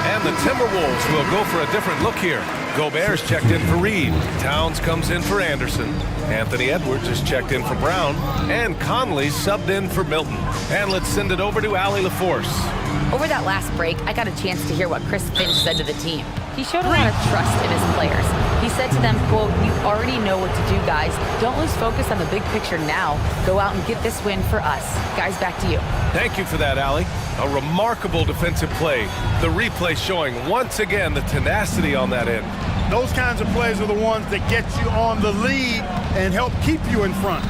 And the Timberwolves will go for a different look here. Gobert's checked in for Reed. Towns comes in for Anderson. Anthony Edwards is checked in for Brown. And Conley subbed in for Milton. And let's send it over to Allie LaForce. Over that last break, I got a chance to hear what Chris Finch said to the team. He showed a lot of trust in his players. He said to them, quote, "You already know what to do, guys. Don't lose focus on the big picture now. Go out and get this win for us." Guys, back to you. Thank you for that, Allie. A remarkable defensive play. The replay showing once again the tenacity on that end. Those kinds of plays are the ones that get you on the lead and help keep you in front.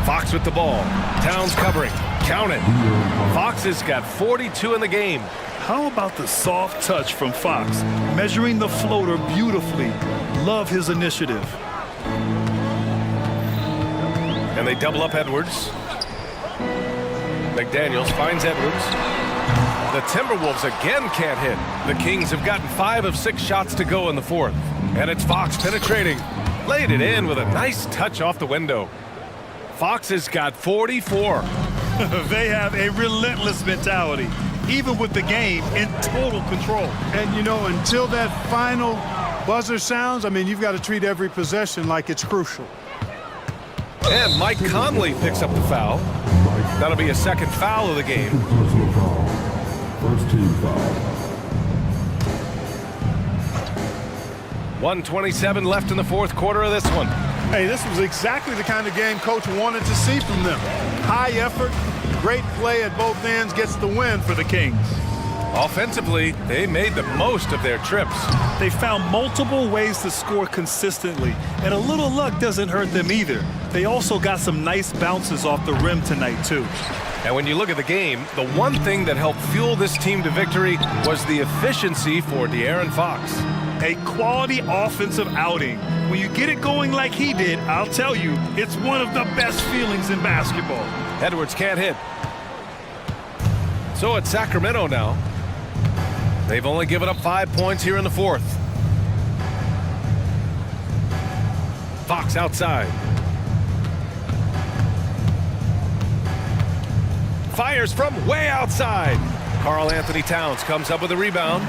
Fox with the ball. Towns covering. Count it. Fox has got 42 in the game. How about the soft touch from Fox? Measuring the floater beautifully. Love his initiative. And they double up Edwards. McDaniels finds Edwards. The Timberwolves again can't hit. The Kings have gotten 5 of 6 shots to go in the fourth. And it's Fox penetrating. Laid it in with a nice touch off the window. Fox has got 44. They have a relentless mentality, even with the game in total control. And, you know, until that final buzzer sounds, I mean, you've got to treat every possession like it's crucial. And Mike Conley picks up the foul. That'll be a second foul of the game. Personal foul. First team foul. 1:27 left in the fourth quarter of this one. Hey, this was exactly the kind of game Coach wanted to see from them. High effort, great play at both ends, gets the win for the Kings. Offensively, they made the most of their trips. They found multiple ways to score consistently, and a little luck doesn't hurt them either. They also got some nice bounces off the rim tonight, too. And when you look at the game, the one thing that helped fuel this team to victory was the efficiency for De'Aaron Fox. A quality offensive outing. When you get it going like he did, I'll tell you, it's one of the best feelings in basketball. Edwards can't hit. So it's Sacramento now. They've only given up 5 points here in the fourth. Fox outside. Fires from way outside. Karl Anthony Towns comes up with a rebound.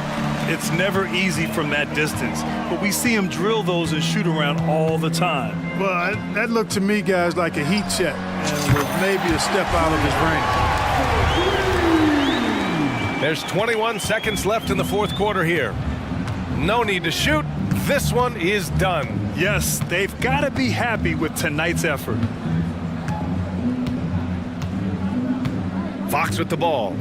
It's never easy from that distance, but we see him drill those and shoot around all the time. Well, that looked to me, guys, like a heat check and was maybe a step out of his range. There's 21 seconds left in the fourth quarter here. No need to shoot. This one is done. Yes, they've got to be happy with tonight's effort. Fox with the ball.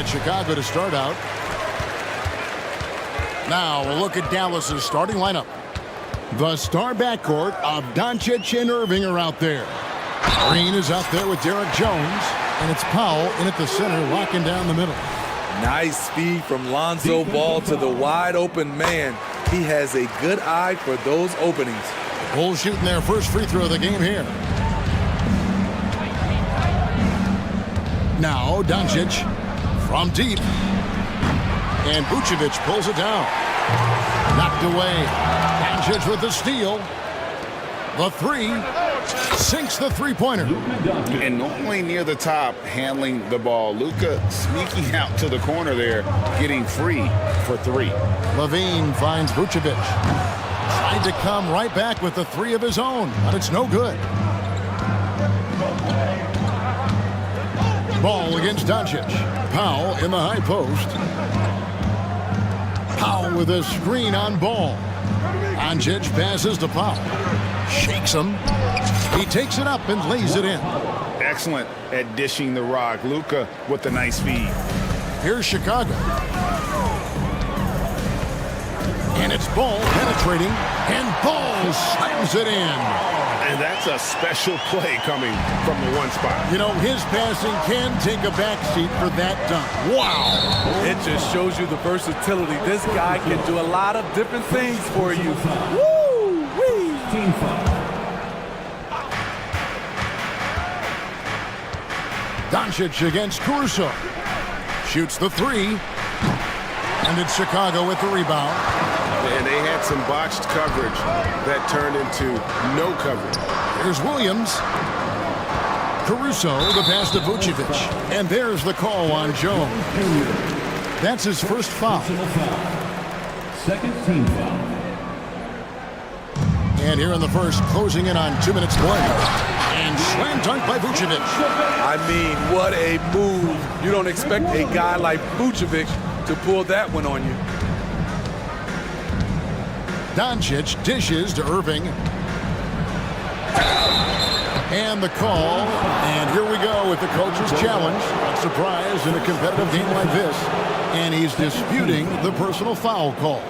Chicago to start out. Now we'll look at Dallas's starting lineup. The star backcourt of Doncic and Irving are out there. Green is out there with Derek Jones, and it's Powell in at the center, locking down the middle. Nice speed from Lonzo Ball to the wide open man. He has a good eye for those openings. Bulls shooting their first free throw of the game here. Now Doncic from deep. And Vucevic pulls it down. Knocked away. Doncic with the steal. The three. Sinks the three-pointer. And normally near the top, handling the ball. Luka sneaking out to the corner there, getting free for three. Levine finds Vucevic. Tried to come right back with the three of his own, but it's no good. Ball against Doncic. Powell in the high post. Powell with a screen on Ball. Doncic passes to Powell. Shakes him. He takes it up and lays it in. Excellent at dishing the rock. Luka with a nice feed. Here's Chicago. And it's Ball penetrating. And Ball slams it in. And that's a special play coming from the one spot. You know, his passing can take a backseat for that dunk. Wow. It just shows you the versatility. This guy can do a lot of different things for you. Woo-wee. Team foul. Doncic against Caruso. Shoots the three. And it's Chicago with the rebound. And they had some botched coverage that turned into no coverage. Here's Williams. Caruso, the pass to Vucevic. And there's the call on Jones. That's his first foul. Second team foul. And here in the first, closing in on 2 minutes play. And slam dunk by Vucevic. I mean, what a move. You don't expect a guy like Vucevic to pull that one on you. Doncic dishes to Irving. And the call. And here we go with the coach's challenge. A surprise in a competitive game like this. And he's disputing the personal foul call.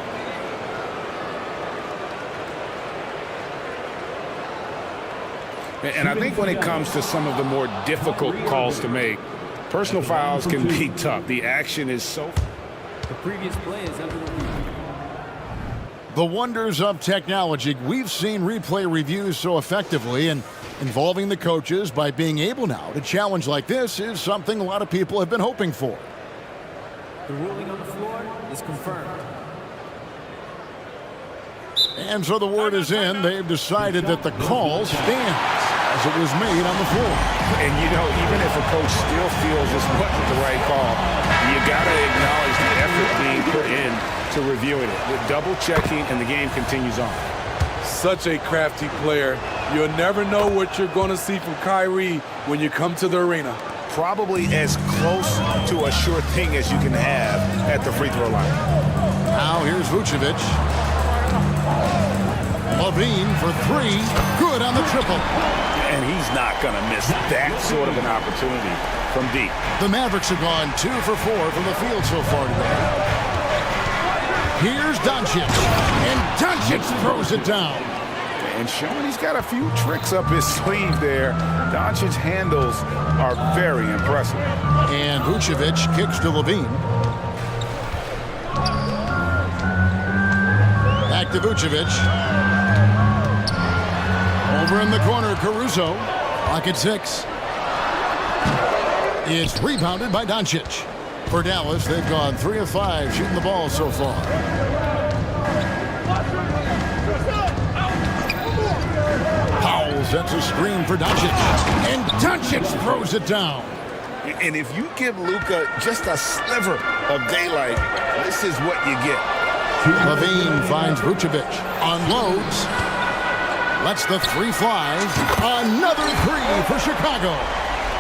And I think when it comes to some of the more difficult calls to make, personal fouls can be tough. The action is so... The previous play is under review. The wonders of technology. We've seen replay reviews so effectively, and involving the coaches by being able now to challenge like this is something a lot of people have been hoping for. The ruling on the floor is confirmed. And so the word is in. They've decided that the call stands as it was made on the floor. And, you know, even if a coach still feels this wasn't the right call, you got to acknowledge the effort being put in to reviewing it, with double checking, and the game continues on. Such a crafty player. You'll never know what you're going to see from Kyrie when you come to the arena. Probably as close to a sure thing as you can have at the free throw line. Now here's Vucevic. Levine for three. Good on the triple. And he's not going to miss that sort of an opportunity from deep. The Mavericks have gone 2 for 4 from the field so far today. Here's Doncic. And Doncic throws it down. And showing he's got a few tricks up his sleeve there. Doncic's handles are very impressive. And Vucevic kicks to Levine. Back to Vucevic. Over in the corner, Caruso. Clock at 6. It's rebounded by Doncic. For Dallas, they've gone 3 of 5 shooting the ball so far. Powell sets a screen for Doncic. And Doncic throws it down. And if you give Luka just a sliver of daylight, this is what you get. Levine finds Vucevic. Unloads. Lets the three fly. Another three for Chicago.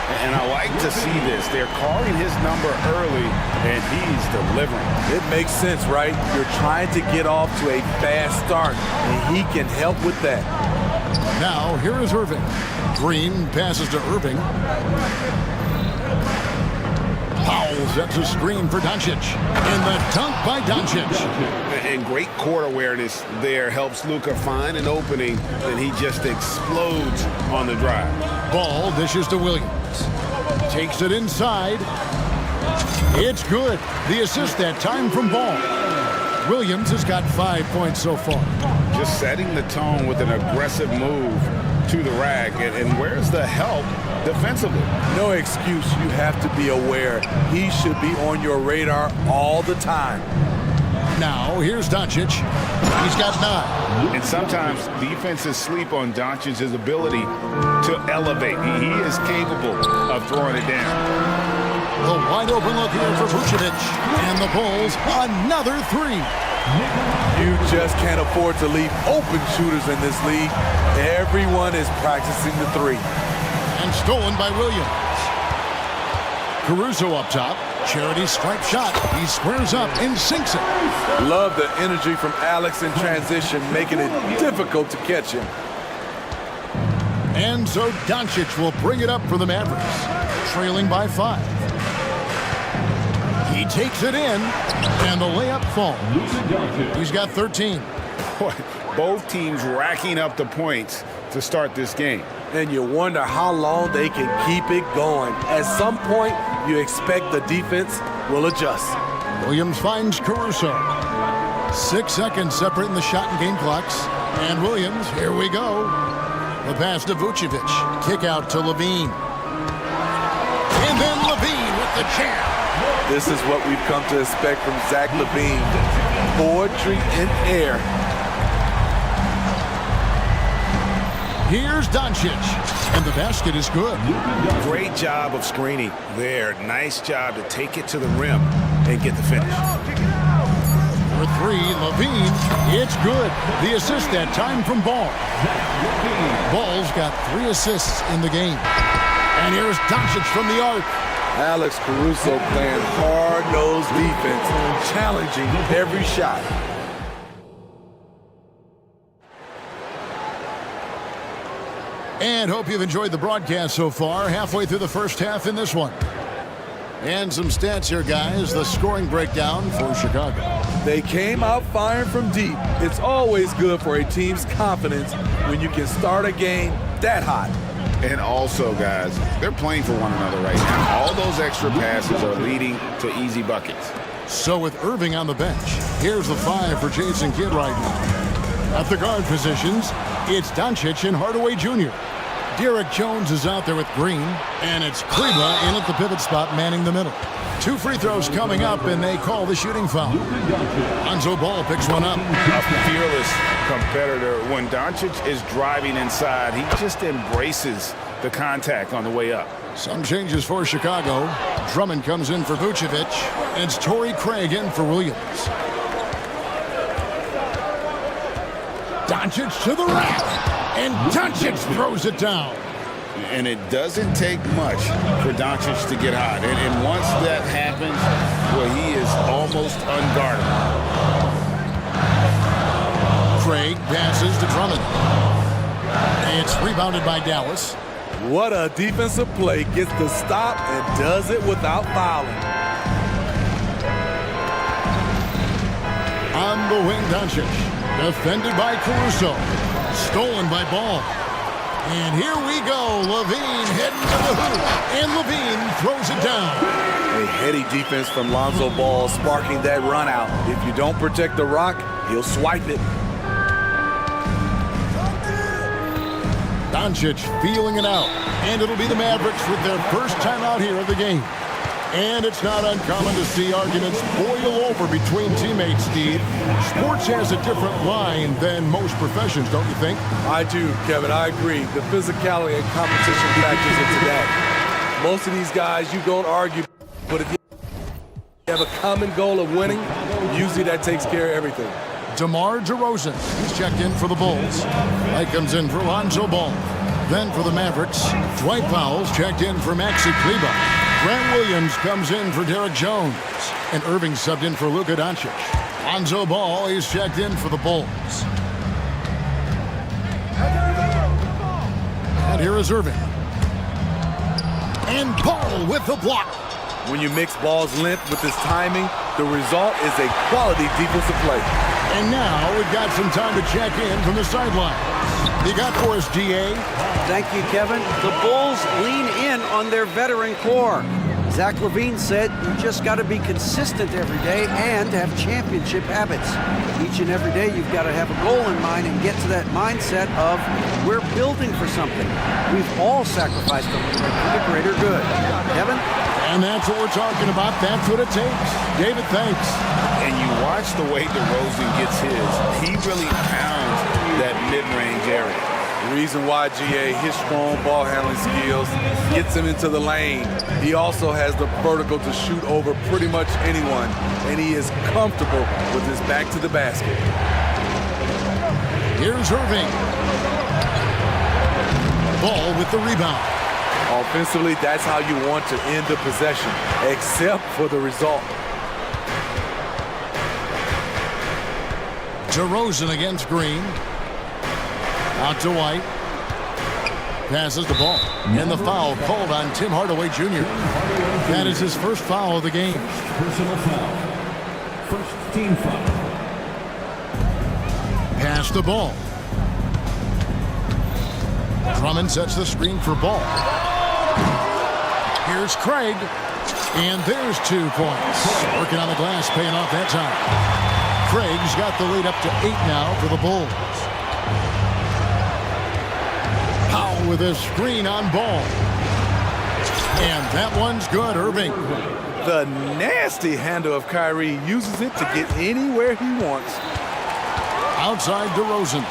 And I like to see this. They're calling his number early, and he's delivering. It makes sense, right? You're trying to get off to a fast start, and he can help with that. Now, here is Irving. Green passes to Irving. Powell sets a screen for Doncic. And the dunk by Doncic. And great court awareness there helps Luka find an opening, and he just explodes on the drive. Ball dishes to Williams. Takes it inside. It's good. The assist that time from Ball. Williams has got 5 points so far. Just setting the tone with an aggressive move to the rack. And where's the help defensively? No excuse. You have to be aware. He should be on your radar all the time. Now, here's Doncic. He's got 9. And sometimes defenses sleep on Doncic's ability to elevate. He is capable of throwing it down. The wide open look here for Vucevic. And the Bulls, another 3. You just can't afford to leave open shooters in this league. Everyone is practicing the 3. And stolen by Williams. Caruso up top. Charity stripe shot. He squares up and sinks it. Love the energy from Alex in transition, making it difficult to catch him. And so Doncic will bring it up for the Mavericks, trailing by 5. He takes it in, and the layup falls. He's got 13. Boy, both teams racking up the points to start this game. And you wonder how long they can keep it going. At some point, you expect the defense will adjust. Williams finds Caruso. 6 seconds separating the shot and game clocks. And Williams, here we go. The pass to Vucevic. Kick out to Levine. And then Levine with the jam. This is what we've come to expect from Zach LaVine. Poetry in air. Here's Doncic, and the basket is good. Great job of screening there. Nice job to take it to the rim and get the finish. For 3, Levine, it's good. The assist that time from Ball. Ball's got 3 assists in the game. And here's Doncic from the arc. Alex Caruso playing hard-nosed defense, challenging every shot. And hope you've enjoyed the broadcast so far. Halfway through the first half in this one. And some stats here, guys. The scoring breakdown for Chicago. They came out firing from deep. It's always good for a team's confidence when you can start a game that hot. And also, guys, they're playing for one another right now. All those extra passes are leading to easy buckets. So with Irving on the bench, here's the 5 for Jason Kidd right now. At the guard positions, it's Doncic and Hardaway Jr. Derek Jones is out there with Green, and it's Kleba in at the pivot spot manning the middle. 2 free throws coming up, and they call the shooting foul. Lonzo Ball picks one up. A fearless competitor. When Doncic is driving inside, he just embraces the contact on the way up. Some changes for Chicago. Drummond comes in for Vucevic, and it's Torrey Craig in for Williams. Doncic to the rack, and Doncic throws it down. And it doesn't take much for Doncic to get hot. And once that happens, well, he is almost unguardable. Craig passes to Drummond. And it's rebounded by Dallas. What a defensive play. Gets the stop and does it without fouling. On the wing, Doncic. Defended by Caruso. Stolen by Ball. And here we go. Levine heading to the hoop. And Levine throws it down. A heady defense from Lonzo Ball sparking that run out. If you don't protect the rock, he'll swipe it. Doncic feeling it out. And it'll be the Mavericks with their first time out here of the game. And it's not uncommon to see arguments boil over between teammates, Steve. Sports has a different line than most professions, don't you think? I do, Kevin. I agree. The physicality and competition factors into that. Most of these guys, you don't argue, but if you have a common goal of winning, usually that takes care of everything. DeMar DeRozan, he's checked in for the Bulls. Mike comes in for Lonzo Ball. Then for the Mavericks, Dwight Powell's checked in for Maxi Kleba. Grant Williams comes in for Derek Jones. And Irving subbed in for Luka Doncic. Lonzo Ball, he's checked in for the Bulls. And here is Irving. And Ball with the block. When you mix ball's length with his timing, the result is a quality defensive play. And now we've got some time to check in from the sideline. You got for us, GA? Thank you, Kevin. The Bulls lean in on their veteran core. Zach LaVine said, you just got to be consistent every day and have championship habits. Each and every day, you've got to have a goal in mind and get to that mindset of, we're building for something. We've all sacrificed a little bit for the greater good. Kevin? And that's what we're talking about. That's what it takes. David, thanks. And you watch the way DeRozan gets his. He really pounds that mid-range area. The reason why, GA, his strong ball handling skills gets him into the lane. He also has the vertical to shoot over pretty much anyone, and he is comfortable with his back to the basket. Here's Irving. Ball with the rebound. Offensively, that's how you want to end the possession, except for the result. DeRozan against Green. Out to White. Passes the ball. And the foul called on Tim Hardaway Jr. That is his first foul of the game. Personal foul. First team foul. Pass the ball. Drummond sets the screen for Ball. Here's Craig. And there's 2 points. Working on the glass, paying off that time. Craig's got the lead up to 8 now for the Bulls. Powell with a screen on Ball. And that one's good, Irving. The nasty handle of Kyrie uses it to get anywhere he wants. Outside DeRozan.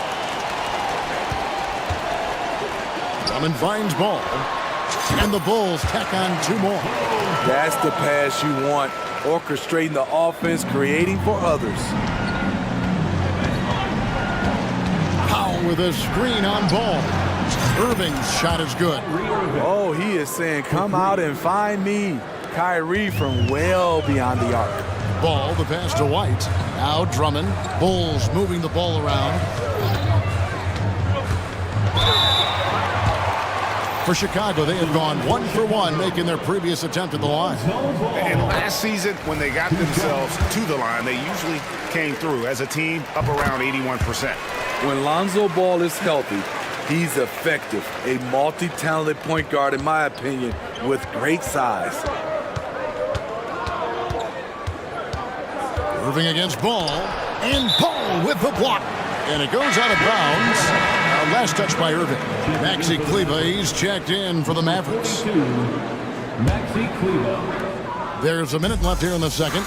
Drummond finds Ball. And the Bulls tack on 2 more. That's the pass you want. Orchestrating the offense, creating for others. Powell with a screen on Ball. Irving's shot is good. Oh, he is saying, come out and find me. Kyrie from well beyond the arc. Ball, the pass to White. Now Drummond. Bulls moving the ball around. For Chicago, they have gone 1 for 1, making their previous attempt at the line. And last season, when they got themselves to the line, they usually came through as a team up around 81%. When Lonzo Ball is healthy, he's effective. A multi-talented point guard, in my opinion, with great size. Irving against Ball. And Ball with the block. And it goes out of bounds. Last touch by Irving. Maxi Kleber, he's checked in for the Mavericks. Maxi Kleber. There's a minute left here in the second.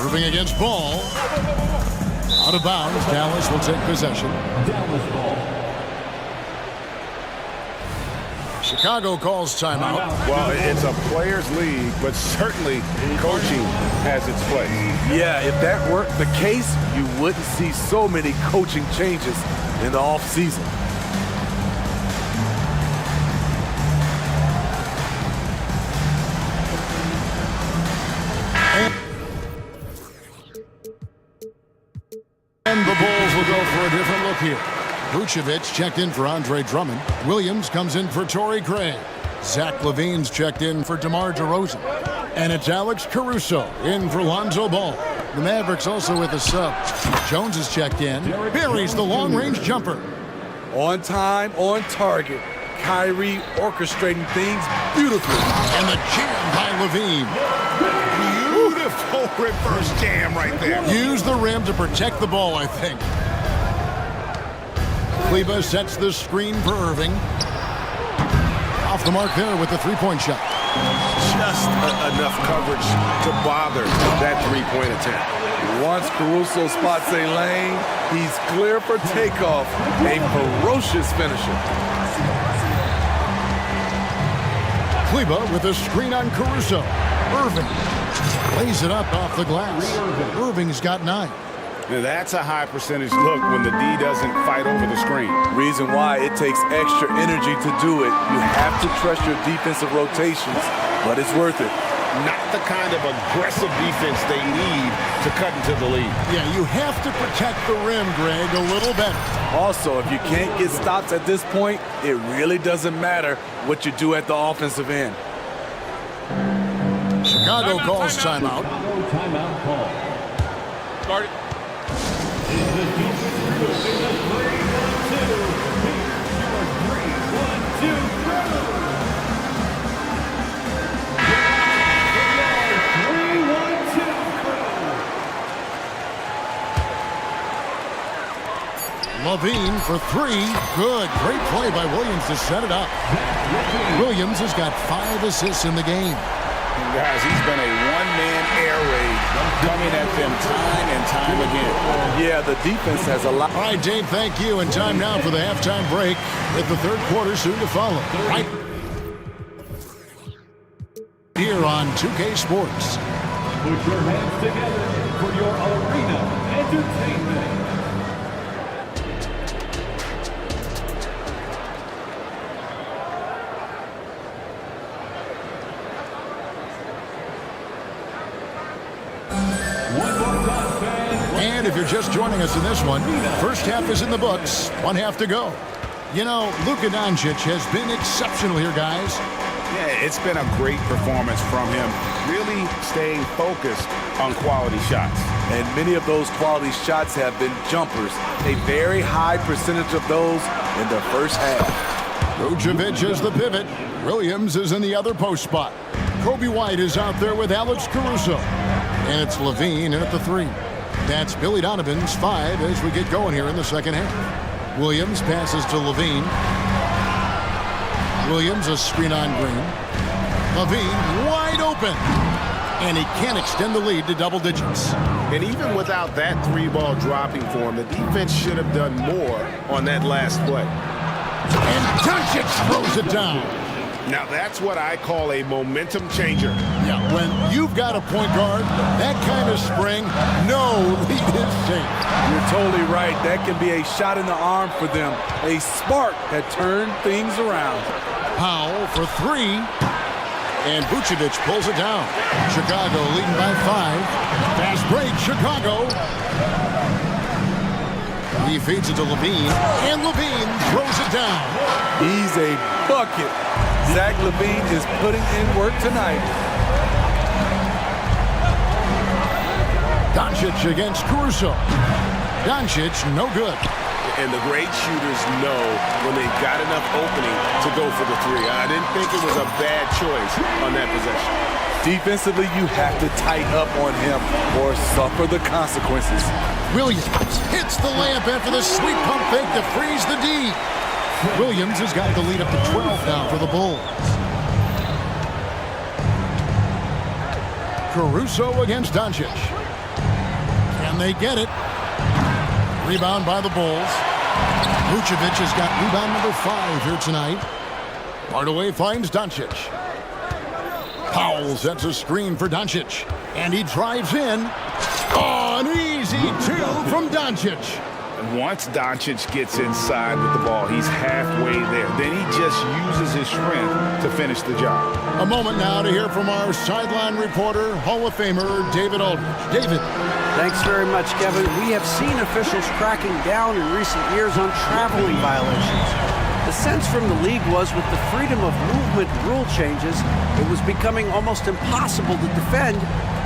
Irving against Ball. Out of bounds. Dallas will take possession. Dallas ball. Chicago calls timeout. Well, it's a players' league, but certainly coaching has its place. Yeah, if that weren't the case, you wouldn't see so many coaching changes in the offseason. And the Bulls will go for a different look here. Vucevic checked in for Andre Drummond. Williams comes in for Torrey Craig. Zach LaVine's checked in for DeMar DeRozan. And it's Alex Caruso in for Lonzo Ball. The Mavericks also with a sub. Jones is checked in. Buries the long-range jumper. On time, on target. Kyrie orchestrating things beautifully. And the jam by LaVine. Beautiful reverse jam right there. Use the rim to protect the ball, I think. Kleber sets the screen for Irving. Off the mark there with the three-point shot. Just enough coverage to bother that three-point attempt. Once Caruso spots a lane, he's clear for takeoff. A ferocious finisher. Kleber with a screen on Caruso. Irving lays it up off the glass. Irving's got 9. Now that's a high percentage look when the D doesn't fight over the screen. Reason why it takes extra energy to do it. You have to trust your defensive rotations, but it's worth it. not the kind of aggressive defense they need to cut into the lead. Yeah, you have to protect the rim, Greg, a little better. Also, if you can't get stops at this point, it really doesn't matter what you do at the offensive end. Chicago calls timeout. Timeout call. Start it. The defense group in the 3-1-2. Here's your 3-1-2 crew. 3-1-2 crew. Levine for three. Good. Great play by Williams to set it up. Williams has got 5 assists in the game. And guys, he's been a one-man air raid coming at them time and time again. Yeah, the defense has a lot. All right, Dave, thank you. And time now for the halftime break with the third quarter soon to follow. Right here on 2K Sports. Put your hands together for your arena entertainment. And if you're just joining us in this one, first half is in the books, one half to go. You know, Luka Doncic has been exceptional here, guys. Yeah, it's been a great performance from him, really staying focused on quality shots. And many of those quality shots have been jumpers. A very high percentage of those in the first half. Vucevic is the pivot. Williams is in the other post spot. Kobe White is out there with Alex Caruso. And it's Levine in at the 3. That's Billy Donovan's 5 as we get going here in the second half. Williams passes to Levine. Williams a screen on Green. Levine wide open. And he can't extend the lead to double digits. And even without that 3-ball dropping for him, the defense should have done more on that last play. And Doncic throws it down. Now that's what I call a momentum changer. Yeah, when you've got a point guard, that kind of spring, no lead is safe. You're totally right. That can be a shot in the arm for them. A spark that turned things around. Powell for 3. And Vucevic pulls it down. Chicago leading by 5. Fast break, Chicago. He feeds it to Levine, and Levine throws it down. He's a bucket. Zach LaVine is putting in work tonight. Doncic against Caruso. Doncic, no good. And the great shooters know when they've got enough opening to go for the 3. I didn't think it was a bad choice on that possession. Defensively, you have to tighten up on him or suffer the consequences. Williams hits the layup after the sweet pump fake to freeze the D. Williams has got the lead up to 12 now for the Bulls. Caruso against Doncic. Can they get it? Rebound by the Bulls. Vucevic has got rebound number 5 here tonight. Hardaway finds Doncic. Powell sets a screen for Doncic. And he drives in. Oh, an easy 2 from Doncic. Once Doncic gets inside with the ball, he's halfway there. Then he just uses his strength to finish the job. A moment now to hear from our sideline reporter, Hall of Famer David Aldridge. David. Thanks very much, Kevin. We have seen officials cracking down in recent years on traveling violations. The sense from the league was with the freedom of movement rule changes, it was becoming almost impossible to defend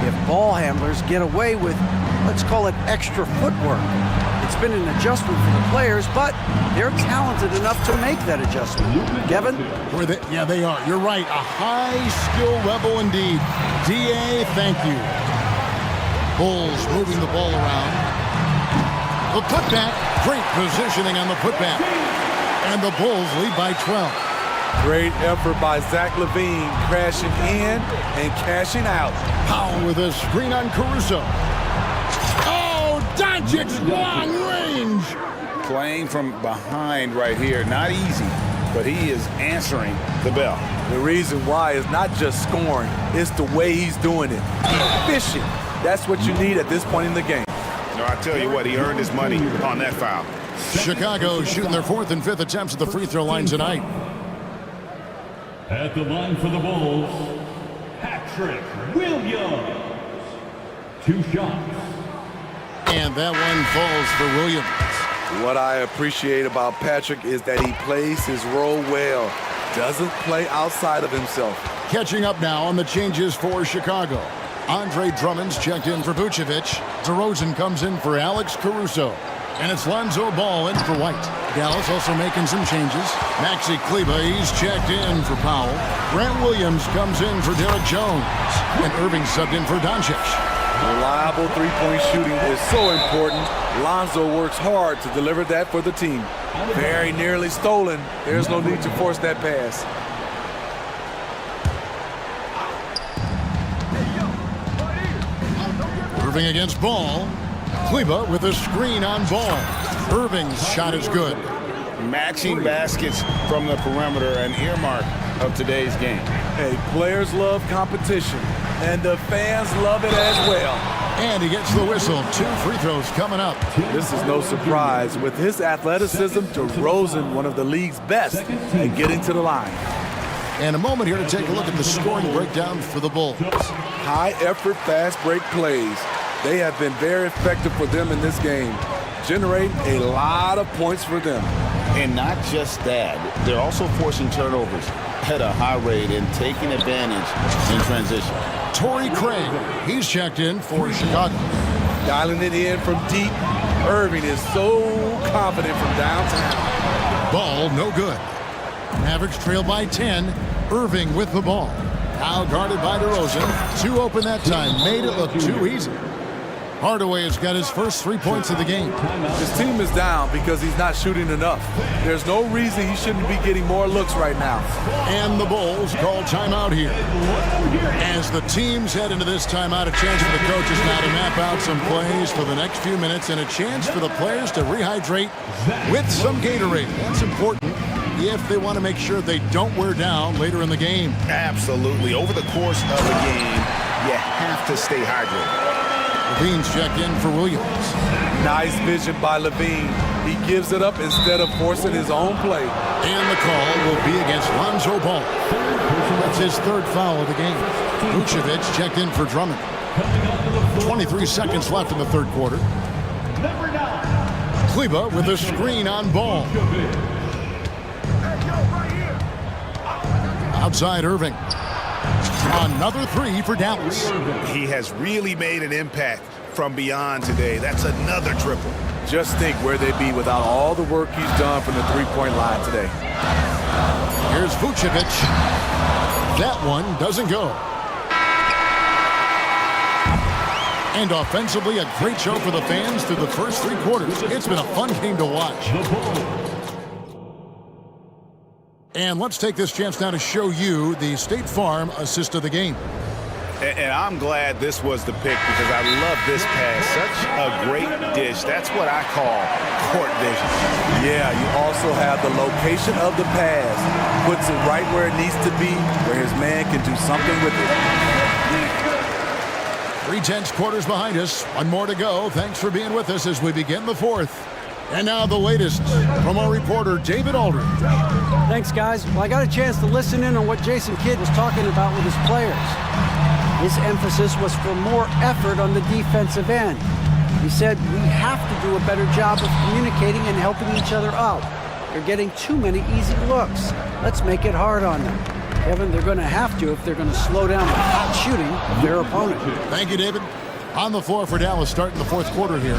if ball handlers get away with, let's call it, extra footwork. It's been an adjustment for the players, but they're talented enough to make that adjustment. Kevin? Yeah, they are. You're right. A high skill level indeed. DA, thank you. Bulls moving the ball around. The putback. Great positioning on the putback. And the Bulls lead by 12. Great effort by Zach LaVine, crashing in and cashing out. Powell with a screen on Caruso. Oh, Doncic, long range. Playing from behind right here, not easy, but he is answering the bell. The reason why is not just scoring, it's the way he's doing it. Efficient. That's what you need at this point in the game. No, I tell you what, he earned his money on that foul. Chicago shooting their 4th and 5th attempts at the free throw line tonight. At the line for the Bulls, Patrick Williams. 2 shots. And that one falls for Williams. What I appreciate about Patrick is that he plays his role well. Doesn't play outside of himself. Catching up now on the changes for Chicago. Andre Drummond's checked in for Vucevic. DeRozan comes in for Alex Caruso. And it's Lonzo Ball in for White. Dallas also making some changes. Maxi Kleber, he's checked in for Powell. Grant Williams comes in for Derek Jones. And Irving subbed in for Doncic. Reliable three-point shooting is so important. Lonzo works hard to deliver that for the team. Very nearly stolen. There's no need to force that pass. Irving against Ball. Kleber with a screen on Ball. Irving's shot is good. Matching baskets from the perimeter, an earmark of today's game. Hey, players love competition, and the fans love it as well. And he gets the whistle. 2 free throws coming up. This is no surprise. With his athleticism, DeRozan, one of the league's best at getting to the line. And a moment here to take a look at the scoring breakdown for the Bulls. High-effort, fast-break plays. They have been very effective for them in this game, generating a lot of points for them. And not just that, they're also forcing turnovers at a high rate and taking advantage in transition. Torrey Craig, he's checked in for Chicago. Dialing it in from deep. Irving is so confident from downtown. Ball no good. Mavericks trail by 10. Irving with the ball. Now guarded by DeRozan. 2 open that time. Made it look too easy. Hardaway has got his first 3 points of the game. His team is down because he's not shooting enough. There's no reason he shouldn't be getting more looks right now. And the Bulls call timeout here. As the teams head into this timeout, a chance for the coaches now to map out some plays for the next few minutes and a chance for the players to rehydrate with some Gatorade. That's important if they want to make sure they don't wear down later in the game. Absolutely. Over the course of the game, you have to stay hydrated. Levine's checked in for Williams. Nice vision by Levine. He gives it up instead of forcing his own play. And the call will be against Lonzo Ball. That's his 3rd foul of the game. Vucevic checked in for Drummond. 23 seconds left in the 3rd quarter. Kleber with a screen on Ball. Outside Irving. Another 3 for Dallas. He has really made an impact from beyond today. That's another triple. Just think where they'd be without all the work he's done from the three-point line today. Here's Vucevic. That one doesn't go. And offensively, a great show for the fans through the first 3 quarters. It's been a fun game to watch. And let's take this chance now to show you the State Farm assist of the game. And I'm glad this was the pick because I love this pass. Such a great dish. That's what I call court vision. Yeah, you also have the location of the pass. Puts it right where it needs to be, where his man can do something with it. 3 tense quarters behind us. 1 more to go. Thanks for being with us as we begin the 4th. And now the latest from our reporter, David Aldridge. Thanks, guys. Well, I got a chance to listen in on what Jason Kidd was talking about with his players. His emphasis was for more effort on the defensive end. He said, we have to do a better job of communicating and helping each other out. They're getting too many easy looks. Let's make it hard on them. Kevin, they're going to have to if they're going to slow down the hot shooting of their opponent. Thank you, David. On the floor for Dallas starting the 4th quarter here.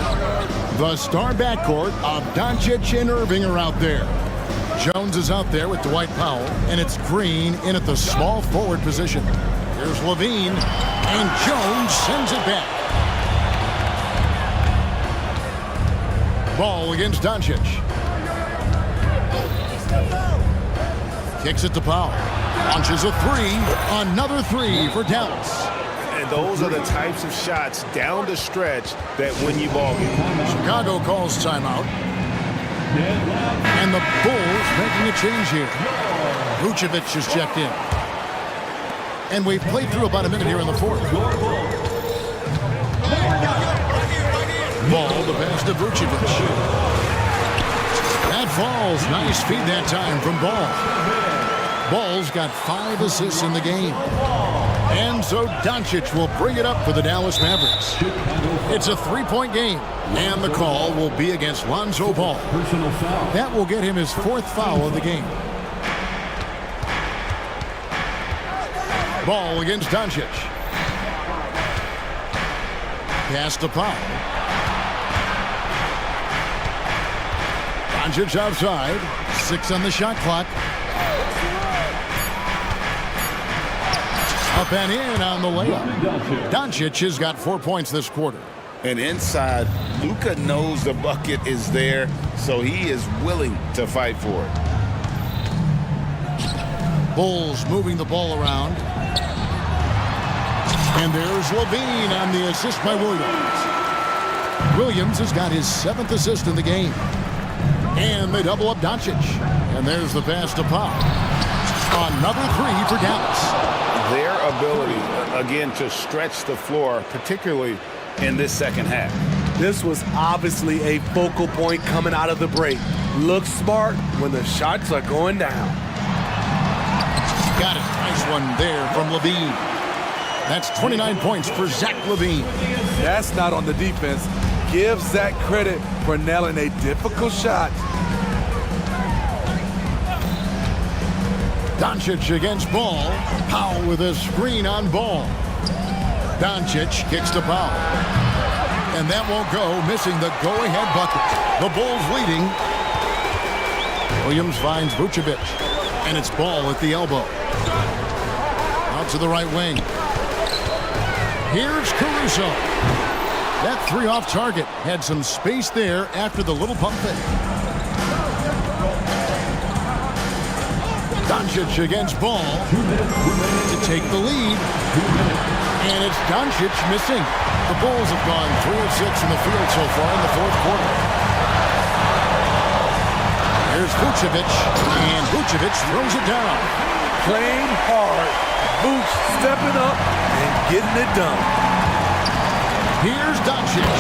The star backcourt of Doncic and Irving are out there. Jones is out there with Dwight Powell, and it's Green in at the small forward position. Here's Levine, and Jones sends it back. Ball against Doncic. Kicks it to Powell. Launches a 3. Another 3 for Dallas. And those are the types of shots down the stretch that win you ball games. Chicago calls timeout. And the Bulls making a change here. Vucevic is checked in. And we've played through about a minute here in the 4th. Ball, the pass to Vucevic. That falls. Nice feed that time from Ball. Ball's got 5 assists in the game. And so Doncic will bring it up for the Dallas Mavericks. It's a three-point game, and the call will be against Lonzo Ball. That will get him his fourth foul of the game. Ball against Doncic. Pass to Powell. Doncic outside. 6 on the shot clock. Up and in on the layup. Doncic has got 4 points this quarter. And inside, Luka knows the bucket is there, so he is willing to fight for it. Bulls moving the ball around. And there's Levine on the assist by Williams. Williams has got his 7th assist in the game. And they double up Doncic. And there's the pass to Pop. Another 3 for Dallas. Their ability, again, to stretch the floor, particularly in this second half. This was obviously a focal point coming out of the break. Look smart when the shots are going down. Got it. Nice one there from Levine. That's 29 points for Zach Levine. That's not on the defense. Give Zach credit for nailing a difficult shot. Doncic against Ball. Powell with a screen on Ball. Doncic kicks to Powell. And that won't go, missing the go-ahead bucket. The Bulls leading. Williams finds Vucevic. And it's Ball at the elbow. Out to the right wing. Here's Caruso. That 3 off target had some space there after the little pump fake. Doncic against Ball to take the lead. And it's Doncic missing. The Bulls have gone 3 of 6 in the field so far in the fourth quarter. Here's Vucevic, and Vucevic throws it down. Playing hard. Vooch stepping up and getting it done. Here's Doncic,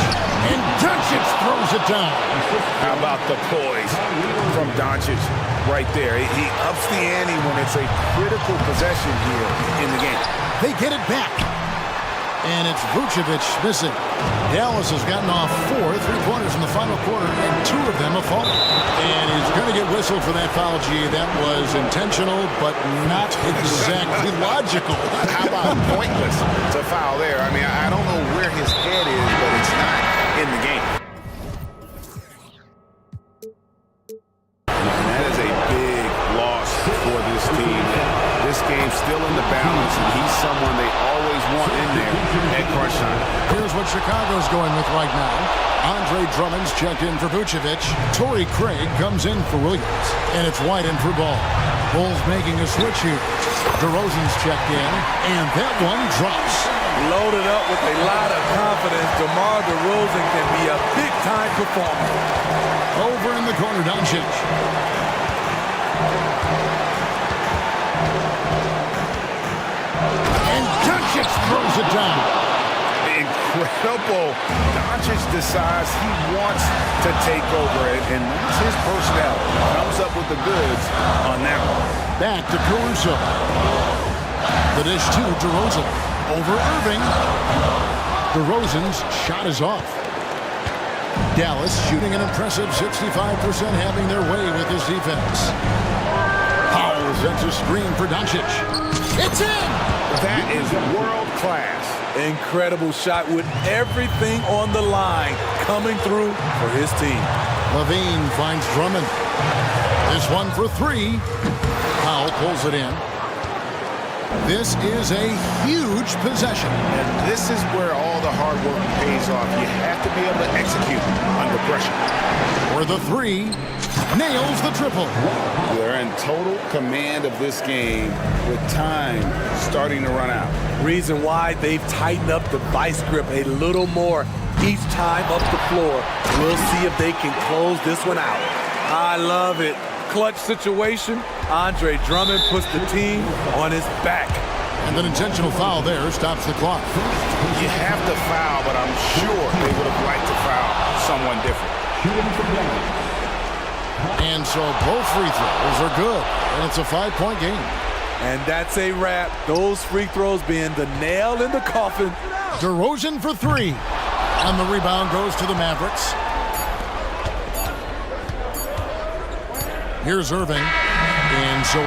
and Doncic throws it down. How about the poise from Doncic right there? He ups the ante when it's a critical possession here in the game. They get it back. And it's Vucevic missing. Dallas has gotten off 4 3-pointers in the final quarter, and 2 of them have fallen. And he's going to get whistled for that foul, G. That was intentional, but not exactly logical. How about pointless to foul there? I mean, I don't know where his head is, but it's not in the game. And that is a big loss for this team. This game's still in the balance, and he's someone they always want in there at crunch time. Here's what Chicago's going with right now. Andre Drummond's checked in for Vucevic. Torrey Craig comes in for Williams. And it's White in for Ball. Bulls making a switch here. DeRozan's checked in, and that one drops. Loaded up with a lot of confidence, DeMar DeRozan can be a big-time performer. Over in the corner, Doncic. Doncic throws it down. Incredible. Doncic decides he wants to take over it, and that's his personnel. Comes up with the goods on that one. Back to Caruso. The dish to DeRozan. Over Irving. DeRozan's shot is off. Dallas shooting an impressive 65%, having their way with this defense. Powell sets a screen for Doncic. It's in! That is world class. Incredible shot with everything on the line coming through for his team. Levine finds Drummond. This one for 3. Powell pulls it in. This is a huge possession. And this is where all the hard work pays off. You have to be able to execute under pressure. For the 3, nails the triple. They're in total command of this game with time starting to run out. Reason why they've tightened up the vice grip a little more each time up the floor. We'll see if they can close this one out. I love it. Clutch situation. Andre Drummond puts the team on his back. And an intentional foul there stops the clock. You have to foul, but I'm sure they would have liked to foul someone different. And so both free throws are good, and it's a 5-point game. And that's a wrap. Those free throws being the nail in the coffin. DeRozan for three. And the rebound goes to the Mavericks. Here's Irving. And so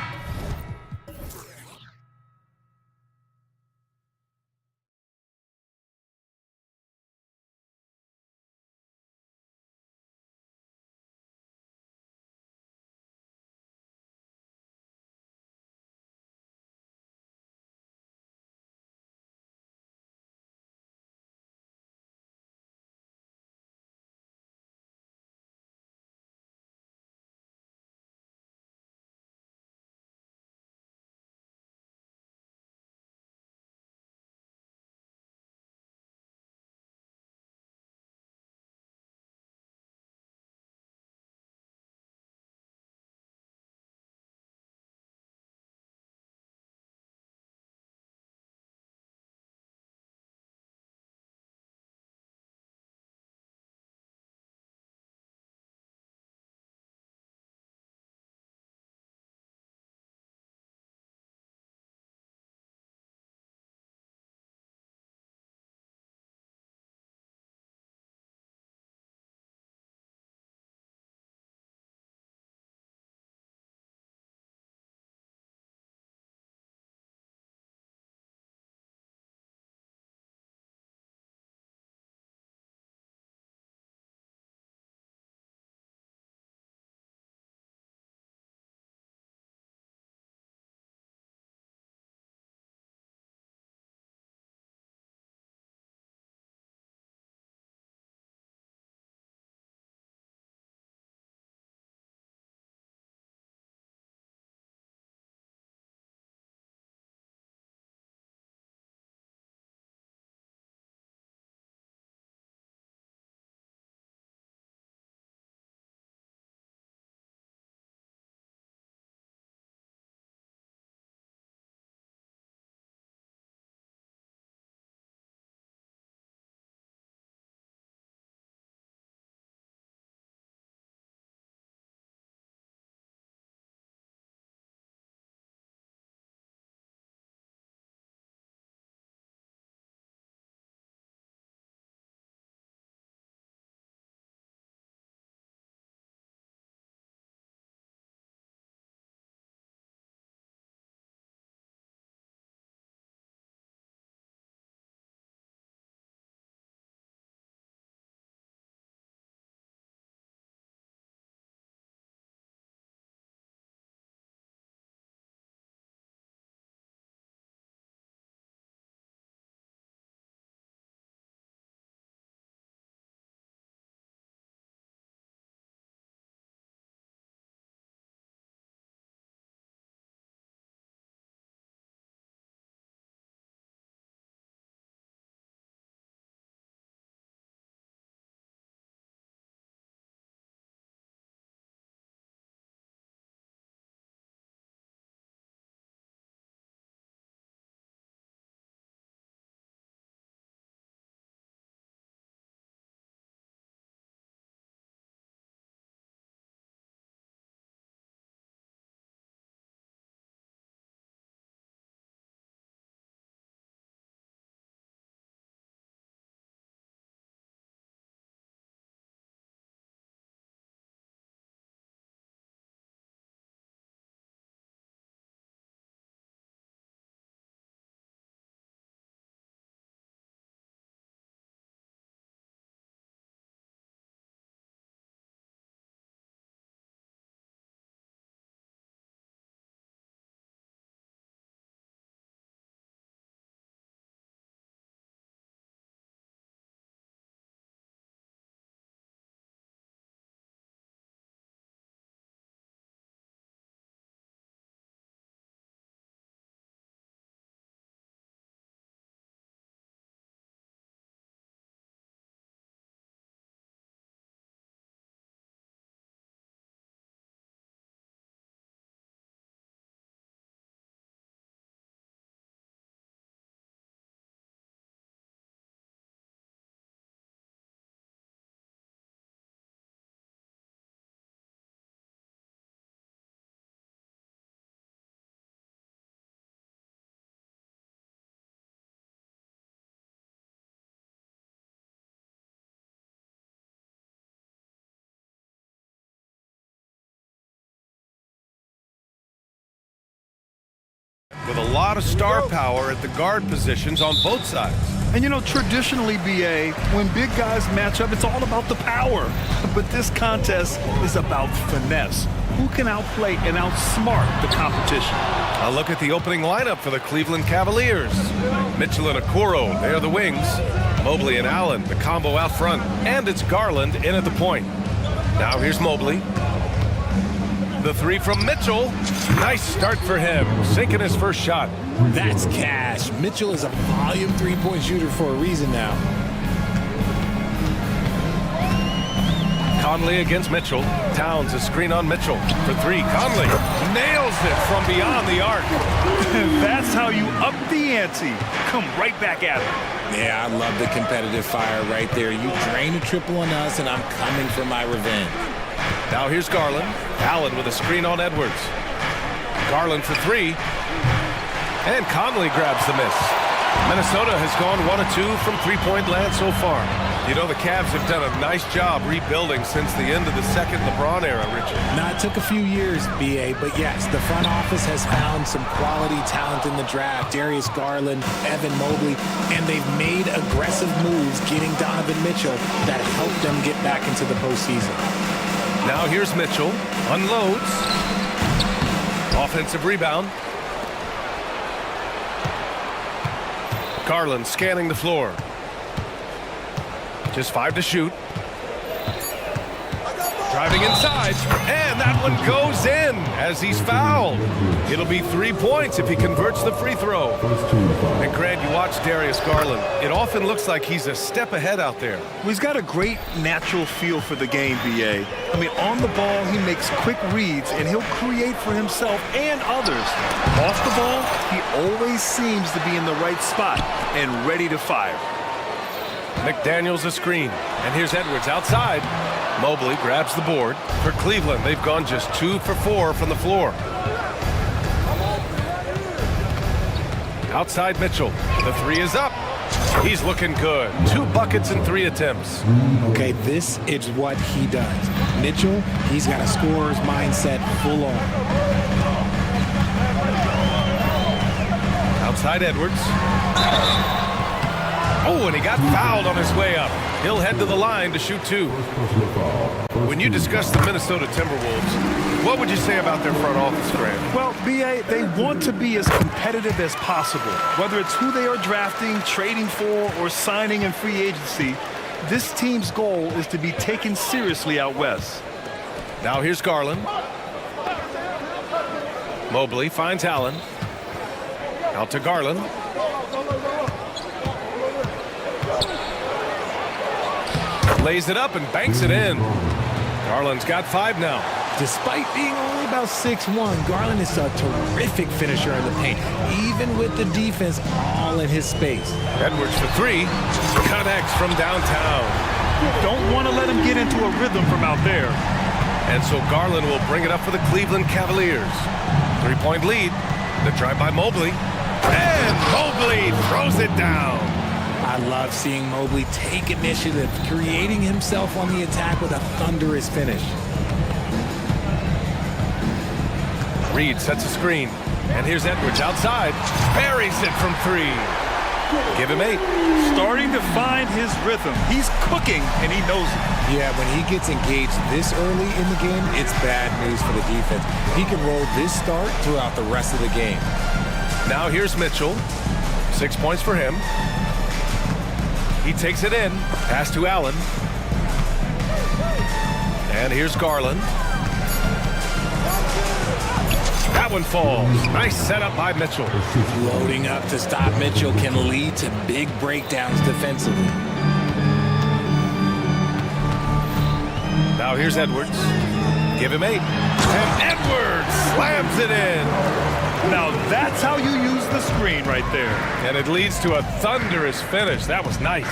with a lot of star power at the guard positions on both sides. And you know, traditionally, BA, when big guys match up, it's all about the power. But this contest is about finesse. Who can outplay and outsmart the competition? A look at the opening lineup for the Cleveland Cavaliers. Mitchell and Okoro, they're the wings. Mobley and Allen, the combo out front. And it's Garland in at the point. Now here's Mobley. The three from Mitchell. Nice start for him, sinking his first shot. That's cash. Mitchell is a volume three-point shooter for a reason now. Conley against Mitchell. Towns a screen on Mitchell for three. Conley nails it from beyond the arc. That's how you up the ante. Come right back at it. Yeah, I love the competitive fire right there. You drain a triple on us, and I'm coming for my revenge. Now here's Garland. Allen with a screen on Edwards. Garland for three. And Conley grabs the miss. Minnesota has gone 1 of 2 from three-point land so far. You know, the Cavs have done a nice job rebuilding since the end of the second LeBron era, Richard. Now, it took a few years, BA, but yes, the front office has found some quality talent in the draft. Darius Garland, Evan Mobley, and they've made aggressive moves getting Donovan Mitchell that helped them get back into the postseason. Now here's Mitchell. Unloads. Offensive rebound. Garland scanning the floor. Just 5 to shoot. Driving inside, and that one goes in as he's fouled. It'll be 3 points if he converts the free throw. And Grant, you watch Darius Garland. It often looks like he's a step ahead out there. Well, he's got a great natural feel for the game, BA. I mean, on the ball, he makes quick reads, and he'll create for himself and others. Off the ball, he always seems to be in the right spot and ready to fire. McDaniels a screen, and here's Edwards outside. Mobley grabs the board. For Cleveland, they've gone just 2 for 4 from the floor. Outside Mitchell. The three is up. He's looking good. 2 buckets in 3 attempts. Okay, this is what he does. Mitchell, he's got a scorer's mindset full on. Outside Edwards. Oh, and he got fouled on his way up. He'll head to the line to shoot 2. When you discuss the Minnesota Timberwolves, what would you say about their front office, Grant? Well, BA, they want to be as competitive as possible. Whether it's who they are drafting, trading for, or signing in free agency, this team's goal is to be taken seriously out west. Now here's Garland. Mobley finds Allen. Out to Garland. Lays it up and banks it in. Garland's got 5 now. Despite being only about 6'1", Garland is a terrific finisher in the paint, even with the defense all in his space. Edwards for 3. Connects from downtown. Don't want to let him get into a rhythm from out there. And so Garland will bring it up for the Cleveland Cavaliers. 3-point lead. The drive by Mobley. And Mobley throws it down. I love seeing Mobley take initiative, creating himself on the attack with a thunderous finish. Reed sets a screen. And here's Edwards outside. Buries it from 3. Give him 8. Starting to find his rhythm. He's cooking, and he knows it. Yeah, when he gets engaged this early in the game, it's bad news for the defense. He can roll this start throughout the rest of the game. Now here's Mitchell. 6 points for him. He takes it in. Pass to Allen. And here's Garland. That one falls. Nice setup by Mitchell. Loading up to stop Mitchell can lead to big breakdowns defensively. Now here's Edwards. Give him 8. And Edwards slams it in. Now that's how you use the screen right there. And it leads to a thunderous finish. That was nice.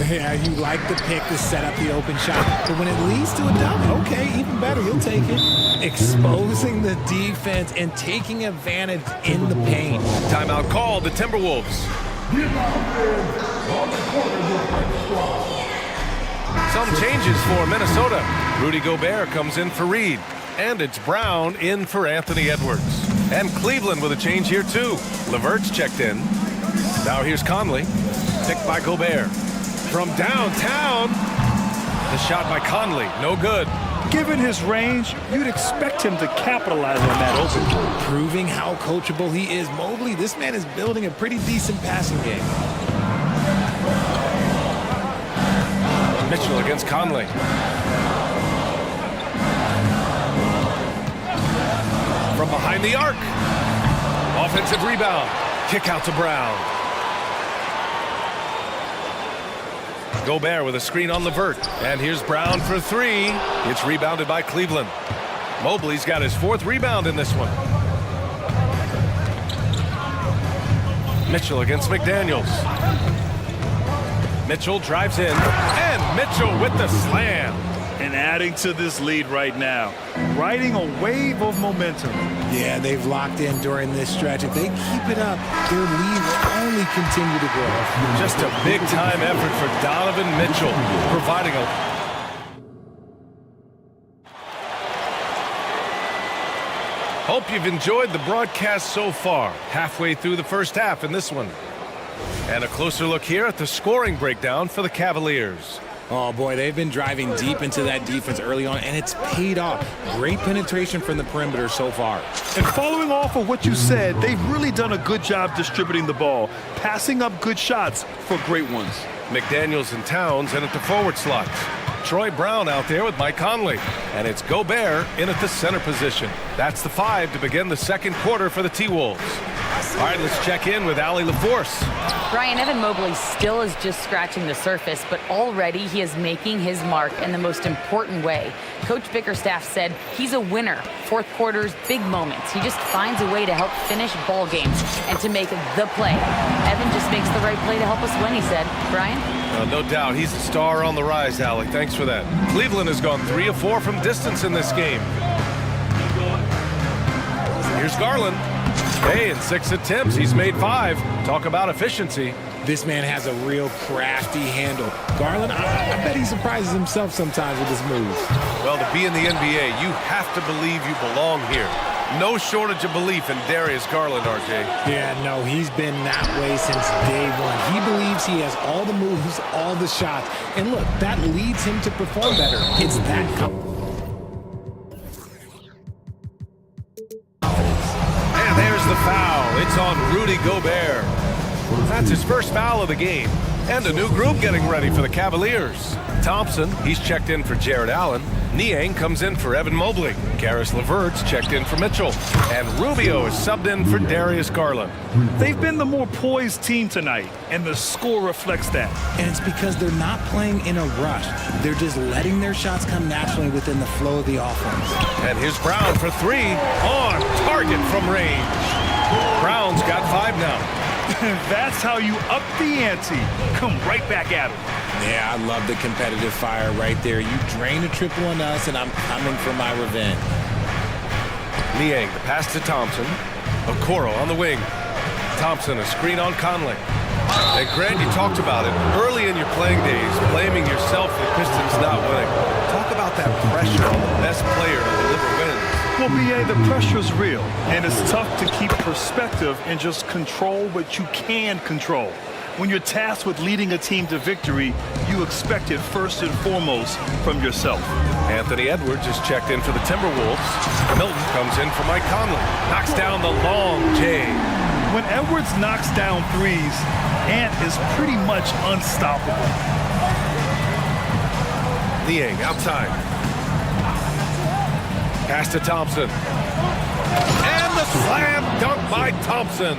Yeah, you like the pick to set up the open shot. But when it leads to a dunk, okay, even better, he'll take it. Exposing the defense and taking advantage in the paint. Timeout called, the Timberwolves. Some changes for Minnesota. Rudy Gobert comes in for Reed. And it's Brown in for Anthony Edwards. And Cleveland with a change here, too. Levert's checked in. Now here's Conley. Picked by Gobert. From downtown. The shot by Conley. No good. Given his range, you'd expect him to capitalize on that open. Proving how coachable he is. Mobley, this man is building a pretty decent passing game. Mitchell against Conley. From behind the arc. Offensive rebound. Kick out to Brown. Gobert with a screen on Levert. And here's Brown for three. It's rebounded by Cleveland. Mobley's got his fourth rebound in this one. Mitchell against McDaniels. Mitchell drives in. And Mitchell with the slam. And adding to this lead right now, riding a wave of momentum. Yeah, they've locked in during this stretch. If they keep it up, their lead will only continue to grow. Just a big-time effort for Donovan Mitchell, providing a... Hope you've enjoyed the broadcast so far. Halfway through the first half in this one. And a closer look here at the scoring breakdown for the Cavaliers. Oh, boy, they've been driving deep into that defense early on, and it's paid off. Great penetration from the perimeter so far. And following off of what you said, they've really done a good job distributing the ball, passing up good shots for great ones. McDaniels and Towns in at the forward slots. Troy Brown out there with Mike Conley. And it's Gobert in at the center position. That's the 5 to begin the second quarter for the T-Wolves. All right, let's check in with Allie LaForce. Brian, Evan Mobley still is just scratching the surface, but already he is making his mark in the most important way. Coach Bickerstaff said he's a winner. Fourth quarter's big moments. He just finds a way to help finish ball games and to make the play. Evan just makes the right play to help us win, he said. Brian? No doubt. He's the star on the rise, Allie. Thanks for that. Cleveland has gone 3 of 4 from distance in this game. Here's Garland. Hey, in 6 attempts, he's made 5. Talk about efficiency. This man has a real crafty handle. Garland, I bet he surprises himself sometimes with his moves. Well, to be in the NBA, you have to believe you belong here. No shortage of belief in Darius Garland, RJ. Yeah, no, he's been that way since day one. He believes he has all the moves, all the shots. And look, that leads him to perform better. It's that And there's the foul. It's on Rudy Gobert. That's his first foul of the game. And a new group getting ready for the Cavaliers. Thompson, he's checked in for Jared Allen. Niang comes in for Evan Mobley. Karis LeVert's checked in for Mitchell. And Rubio is subbed in for Darius Garland. They've been the more poised team tonight, and the score reflects that. And it's because they're not playing in a rush. They're just letting their shots come naturally within the flow of the offense. And here's Brown for 3 on target from range. Brown's got 5 now. That's how you up the ante. Come right back at him. Yeah, I love the competitive fire right there. You drain a triple on us, and I'm coming for my revenge. Niang, the pass to Thompson. Okoro on the wing. Thompson, a screen on Conley. And Grant, you talked about it early in your playing days, blaming yourself for the Pistons not winning. Talk about that pressure on the best player to deliver wins. Well, B.A., the pressure's real, and it's tough to keep perspective and just control what you can control. When you're tasked with leading a team to victory, you expect it first and foremost from yourself. Anthony Edwards is checked in for the Timberwolves. Milton comes in for Mike Conley. Knocks down the long J. When Edwards knocks down threes, Ant is pretty much unstoppable. Niang outside. Pass to Thompson. And the slam dunk by Thompson.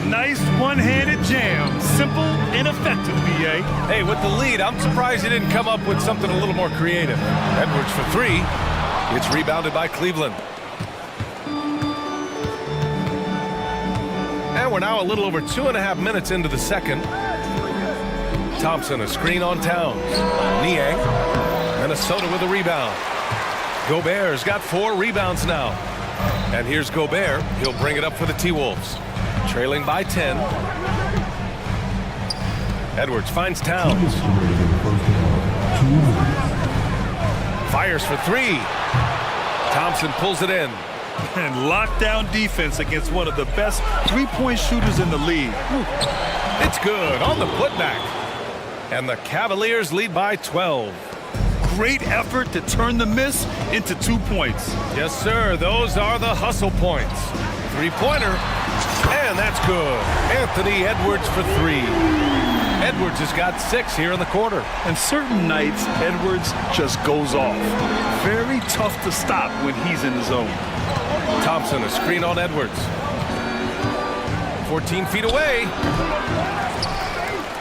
Nice one-handed jam. Simple and effective, B.A. Hey, with the lead, I'm surprised he didn't come up with something a little more creative. Edwards for 3. It's rebounded by Cleveland. And we're now a little over 2.5 minutes into the second. Thompson, a screen on Towns. Niang, Minnesota with a rebound. Gobert's got 4 rebounds now. And here's Gobert. He'll bring it up for the T-Wolves. Trailing by 10. Edwards finds Towns. Fires for 3. Thompson pulls it in. And lockdown defense against one of the best three-point shooters in the league. It's good on the putback. And the Cavaliers lead by 12. Great effort to turn the miss into 2 points. Yes, sir. Those are the hustle points. Three-pointer. And that's good. Anthony Edwards for 3. Edwards has got 6 here in the quarter. And certain nights, Edwards just goes off. Very tough to stop when he's in the zone. Thompson, a screen on Edwards. 14 feet away.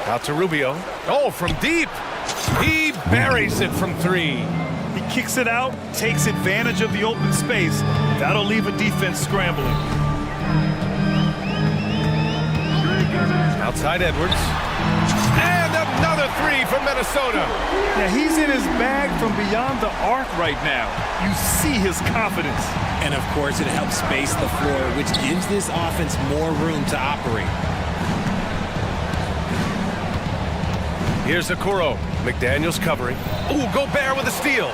Out to Rubio. Oh, from deep. He buries it from 3. He kicks it out, takes advantage of the open space. That'll leave a defense scrambling. Outside Edwards. And another 3 from Minnesota. Now he's in his bag from beyond the arc right now. You see his confidence. And of course it helps space the floor, which gives this offense more room to operate. Here's Okoro. McDaniels covering. Ooh, Gobert with a steal.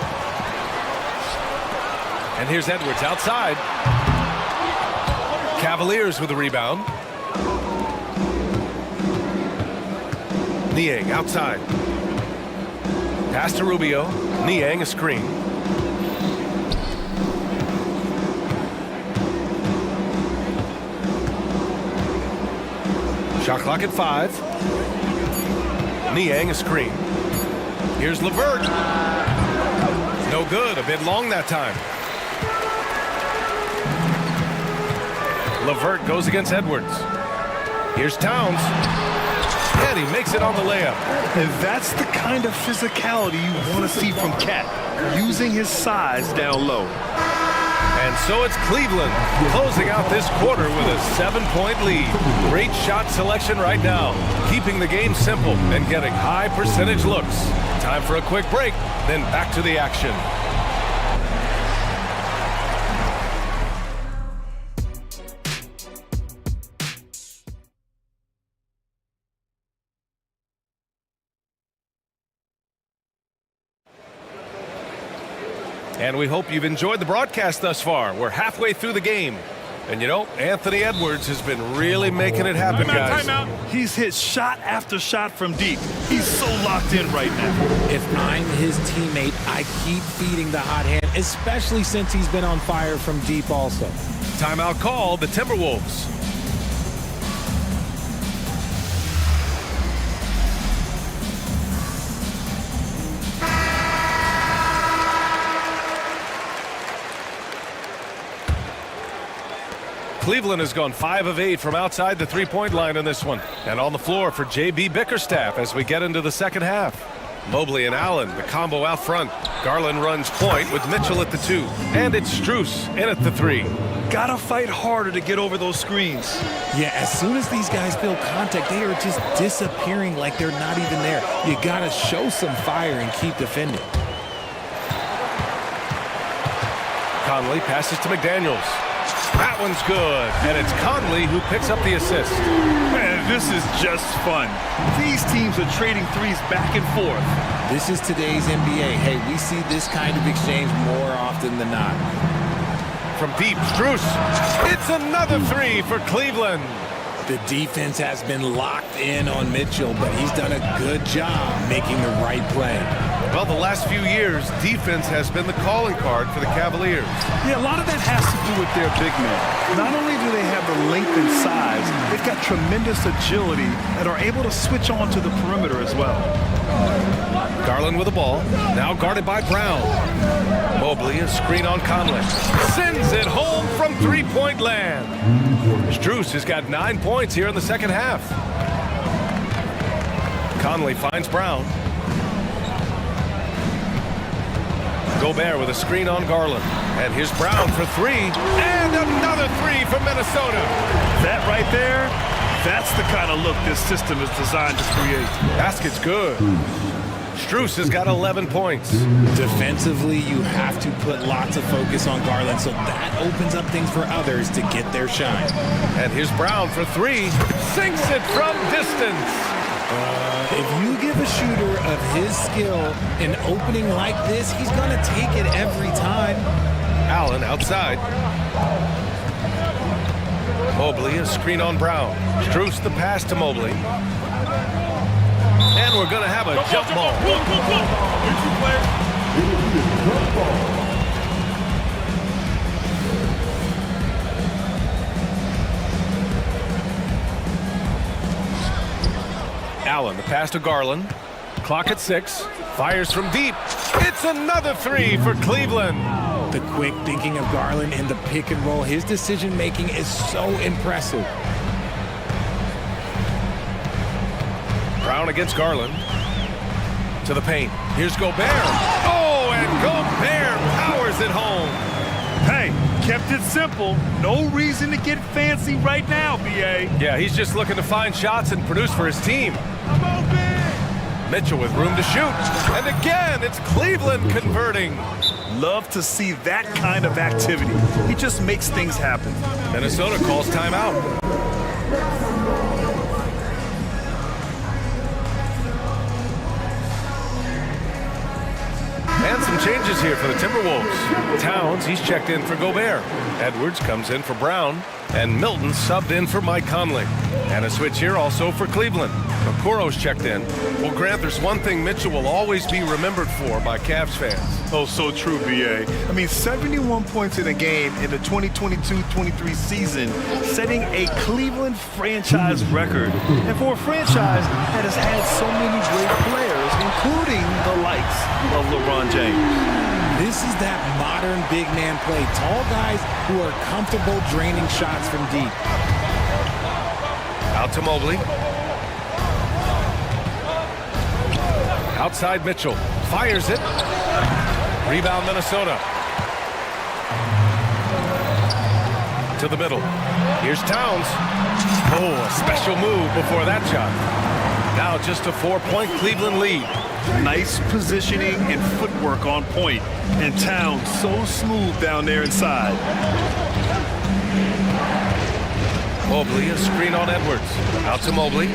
And here's Edwards outside. Cavaliers with a rebound. Niang outside. Pass to Rubio. Niang a screen. Shot clock at 5. Niang a screen. Here's LeVert. No good. A bit long that time. LeVert goes against Edwards. Here's Towns. And he makes it on the layup. And that's the kind of physicality you want to see from Cat, using his size down low. And so it's Cleveland closing out this quarter with a 7-point lead. Great shot selection right now, keeping the game simple and getting high percentage looks. Time for a quick break, then back to the action. And we hope you've enjoyed the broadcast thus far. We're halfway through the game. And you know, Anthony Edwards has been really making it happen, guys. Timeout. He's hit shot after shot from deep. He's so locked in right now. If I'm his teammate, I keep feeding the hot hand, especially since he's been on fire from deep also. Timeout call, the Timberwolves. Cleveland has gone 5 of 8 from outside the three-point line in this one. And on the floor for J.B. Bickerstaff as we get into the second half. Mobley and Allen, the combo out front. Garland runs point with Mitchell at the 2. And it's Strus in at the 3. Gotta fight harder to get over those screens. Yeah, as soon as these guys feel contact, they are just disappearing like they're not even there. You gotta show some fire and keep defending. Conley passes to McDaniels. That one's good, and it's Conley who picks up the assist. Man, this is just fun. These teams are trading threes back and forth. This is today's NBA. Hey, we see this kind of exchange more often than not. From deep, Strus. It's another 3 for Cleveland. The defense has been locked in on Mitchell, but he's done a good job making the right play. Well, the last few years, defense has been the calling card for the Cavaliers. Yeah, a lot of that has to do with their big men. Not only do they have the length and size, they've got tremendous agility and are able to switch on to the perimeter as well. Garland with the ball, now guarded by Brown. Mobley, a screen on Conley. Sends it home from three-point land. Strus has got 9 points here in the second half. Conley finds Brown. Gobert with a screen on Garland. And here's Brown for 3. And another 3 from Minnesota. That right there, that's the kind of look this system is designed to create. Basket's good. Strus has got 11 points. Defensively, you have to put lots of focus on Garland, so that opens up things for others to get their shine. And here's Brown for 3. Sinks it from distance. If you give a shooter of his skill an opening like this, he's going to take it every time. Allen outside. Mobley, a screen on Brown. Struce the pass to Mobley. And we're going to have a jump ball. Allen, the pass to Garland. Clock at 6. Fires from deep. It's another three for Cleveland. The quick thinking of Garland in the pick and roll. His decision making is so impressive. Brown against Garland. To the paint. Here's Gobert. Oh, and Gobert powers it home. Hey, kept it simple. No reason to get fancy right now, BA. Yeah, he's just looking to find shots and produce for his team. Mitchell with room to shoot. And again, it's Cleveland converting. Love to see that kind of activity. He just makes things happen. Minnesota calls timeout. And some changes here for the Timberwolves. Towns, he's checked in for Gobert. Edwards comes in for Brown. And Milton subbed in for Mike Conley. And a switch here also for Cleveland. Okoro's checked in. Well, Grant, there's one thing Mitchell will always be remembered for by Cavs fans. Oh, so true, BA. I mean, 71 points in a game in the 2022-23 season, setting a Cleveland franchise record. And for a franchise that has had so many great players, including the likes of LeBron James. This is that modern big man play. Tall guys who are comfortable draining shots from deep. Out to Mobley. Outside Mitchell. Fires it. Rebound Minnesota. To the middle. Here's Towns. Oh, a special move before that shot. Now just a 4-point Cleveland lead. Nice positioning and footwork on point. And Towns so smooth down there inside. Mobley, a screen on Edwards. Out to Mobley.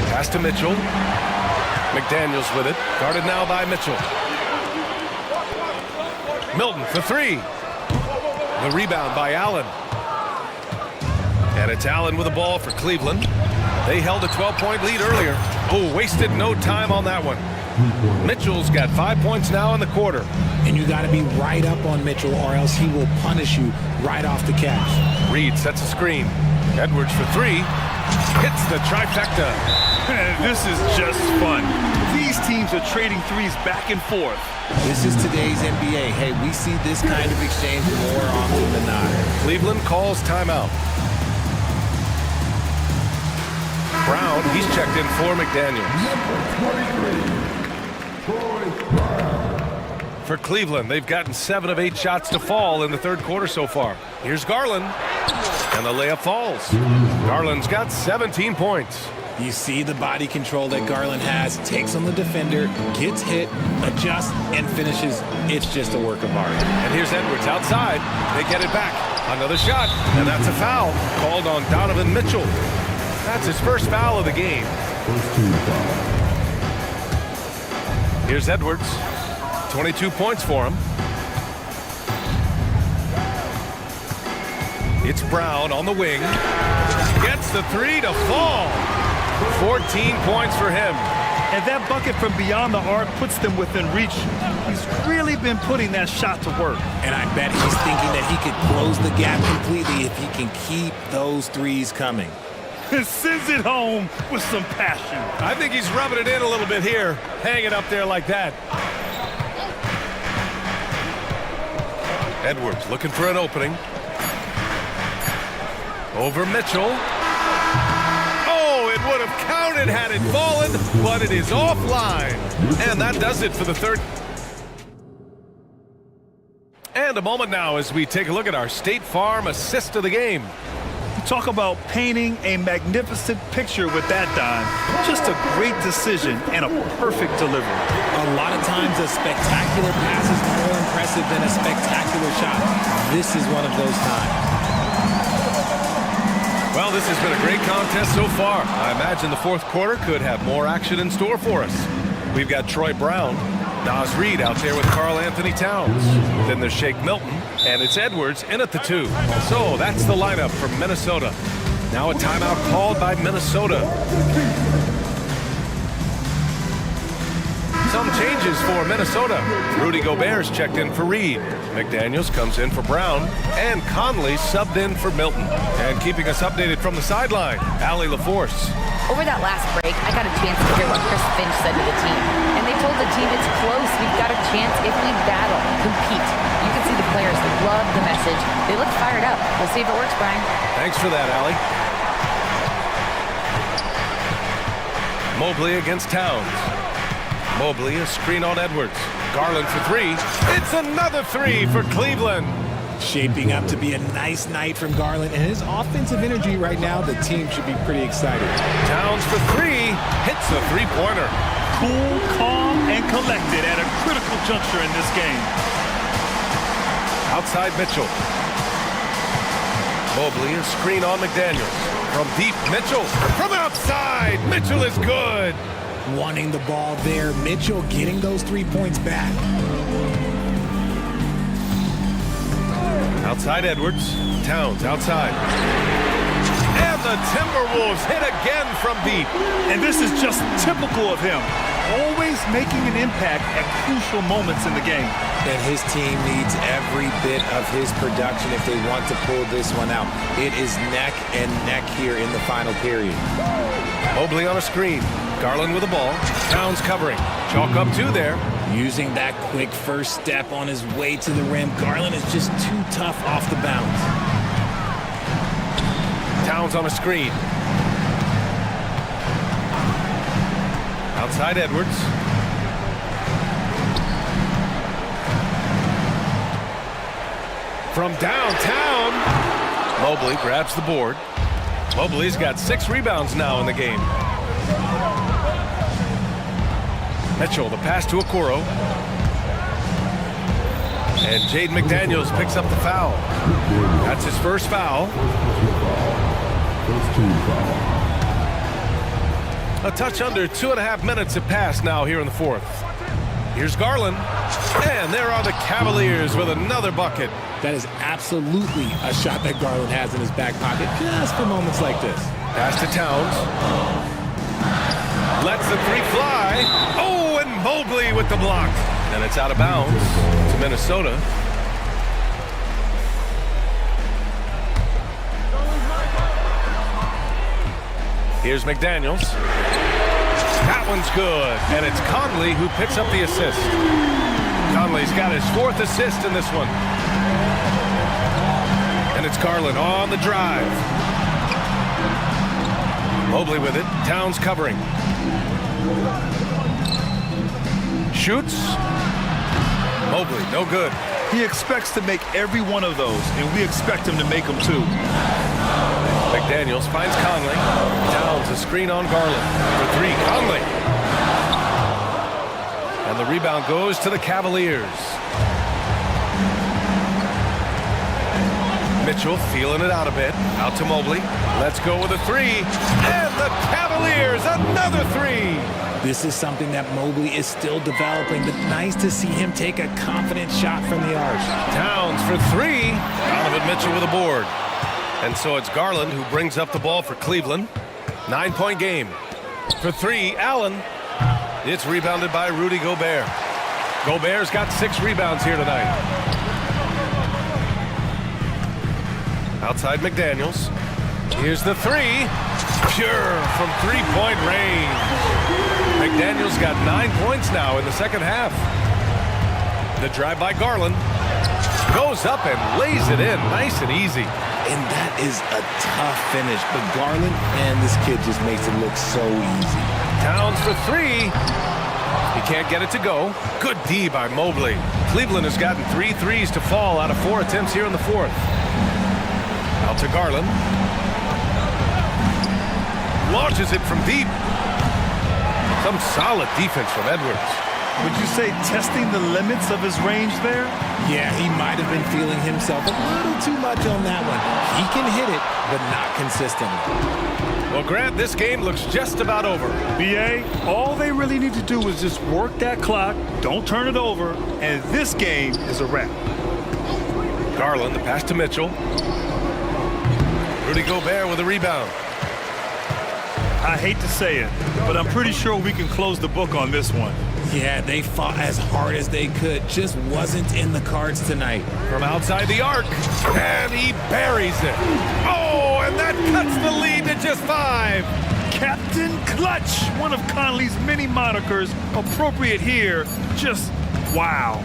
Pass to Mitchell. McDaniels with it. Guarded now by Mitchell. Milton for three. The rebound by Allen. And it's Allen with the ball for Cleveland. They held a 12-point lead earlier. Oh, wasted no time on that one. Mitchell's got 5 points now in the quarter. And you got to be right up on Mitchell or else he will punish you right off the catch. Reed sets a screen. Edwards for three. Hits the trifecta. This is just fun. These teams are trading threes back and forth. This is today's NBA. Hey, we see this kind of exchange more often than not. Cleveland calls timeout. Brown, he's checked in for McDaniels. For Cleveland, they've gotten 7 of 8 shots to fall in the third quarter so far. Here's Garland. And the layup falls. Garland's got 17 points. You see the body control that Garland has, takes on the defender, gets hit, adjusts, and finishes. It's just a work of art. And here's Edwards outside. They get it back. Another shot, and that's a foul called on Donovan Mitchell. That's his first foul of the game. Here's Edwards. 22 points for him. It's Brown on the wing. Gets the three to fall. 14 points for him. And that bucket from beyond the arc puts them within reach. He's really been putting that shot to work. And I bet he's thinking that he could close the gap completely if he can keep those threes coming. Sends it home with some passion. I think he's rubbing it in a little bit here. Hang it up there like that. Edwards looking for an opening. Over Mitchell. Oh, it would have counted had it fallen, but it is offline. And that does it for the third. And a moment now as we take a look at our State Farm assist of the game. Talk about painting a magnificent picture with that dime. Just a great decision and a perfect delivery. A lot of times a spectacular pass is more impressive than a spectacular shot. This is one of those times. Well, this has been a great contest so far. I imagine the fourth quarter could have more action in store for us. We've got Troy Brown Nas Reed out there with Karl Anthony Towns. Then there's Shake Milton, and it's Edwards in at the 2. So that's the lineup for Minnesota. Now a timeout called by Minnesota. Some changes for Minnesota. Rudy Gobert's checked in for Reed. McDaniels comes in for Brown. And Conley subbed in for Milton. And keeping us updated from the sideline, Allie LaForce. Over that last break, I got a chance to hear what Chris Finch said to the team. And they told the team it's close. We've got a chance if we battle, compete. You can see the players love the message. They look fired up. We'll see if it works, Brian. Thanks for that, Allie. Mobley against Towns. Mobley, a screen on Edwards. Garland for 3. It's another 3 for Cleveland. Shaping up to be a nice night from Garland, and his offensive energy right now, the team should be pretty excited. Towns for 3. Hits a three-pointer. Cool, calm, and collected at a critical juncture in this game. Outside Mitchell. Mobley, a screen on McDaniels. From deep, Mitchell. From outside, Mitchell is good. Wanting the ball there, Mitchell getting those 3 points back. Outside Edwards, Towns outside. And the Timberwolves hit again from deep. And this is just typical of him. Always making an impact at crucial moments in the game. And his team needs every bit of his production if they want to pull this one out. It is neck and neck here in the final period. Mobley on a screen. Garland with the ball. Towns covering. Chalk up 2 there. Using that quick first step on his way to the rim. Garland is just too tough off the bounce. Towns on a screen. Outside Edwards. From downtown. Mobley grabs the board. Mobley's got 6 rebounds now in the game. Mitchell, the pass to Okoro. And Jaden McDaniels picks up the foul. That's his first foul. A touch under 2.5 minutes have passed now here in the 4th. Here's Garland. And there are the Cavaliers with another bucket. That is absolutely a shot that Garland has in his back pocket just for moments like this. Pass to Towns. Lets the 3 fly. Oh, and Mobley with the block. And it's out of bounds to Minnesota. Here's McDaniels. That one's good. And it's Conley who picks up the assist. Conley's got his 4th assist in this one. And it's Garland on the drive. Mobley with it. Towns covering. Shoots. Mobley, no good. He expects to make every one of those, and we expect him to make them too. McDaniels finds Conley. Towns a screen on Garland. For 3, Conley. And the rebound goes to the Cavaliers. Mitchell feeling it out a bit. Out to Mobley. Let's go with a 3. And the Cavaliers, another 3. This is something that Mobley is still developing, but nice to see him take a confident shot from the arch. Towns for 3. Donovan Mitchell with a board. And so it's Garland who brings up the ball for Cleveland. 9-point game. For 3, Allen. It's rebounded by Rudy Gobert. Gobert's got 6 rebounds here tonight. Outside McDaniels. Here's the 3. Pure from 3-point range. McDaniels got 9 points now in the second half. The drive by Garland. Goes up and lays it in nice and easy. And that is a tough finish, but Garland, and this kid just makes it look so easy. Towns for 3. He can't get it to go. Good D by Mobley. Cleveland has gotten 3 threes to fall out of 4 attempts here in the 4th. Out to Garland. Launches it from deep. Some solid defense from Edwards. Would you say testing the limits of his range there? Yeah, he might have been feeling himself a little too much on that one. He can hit it, but not consistently. Well, Grant, this game looks just about over. BA, all they really need to do is just work that clock, don't turn it over, and this game is a wrap. Garland, the pass to Mitchell. Rudy Gobert with a rebound. I hate to say it, but I'm pretty sure we can close the book on this one. Yeah, they fought as hard as they could. Just wasn't in the cards tonight. From outside the arc, and he buries it. Oh, and that cuts the lead to just 5. Captain Clutch, one of Conley's many monikers, appropriate here. Just wow.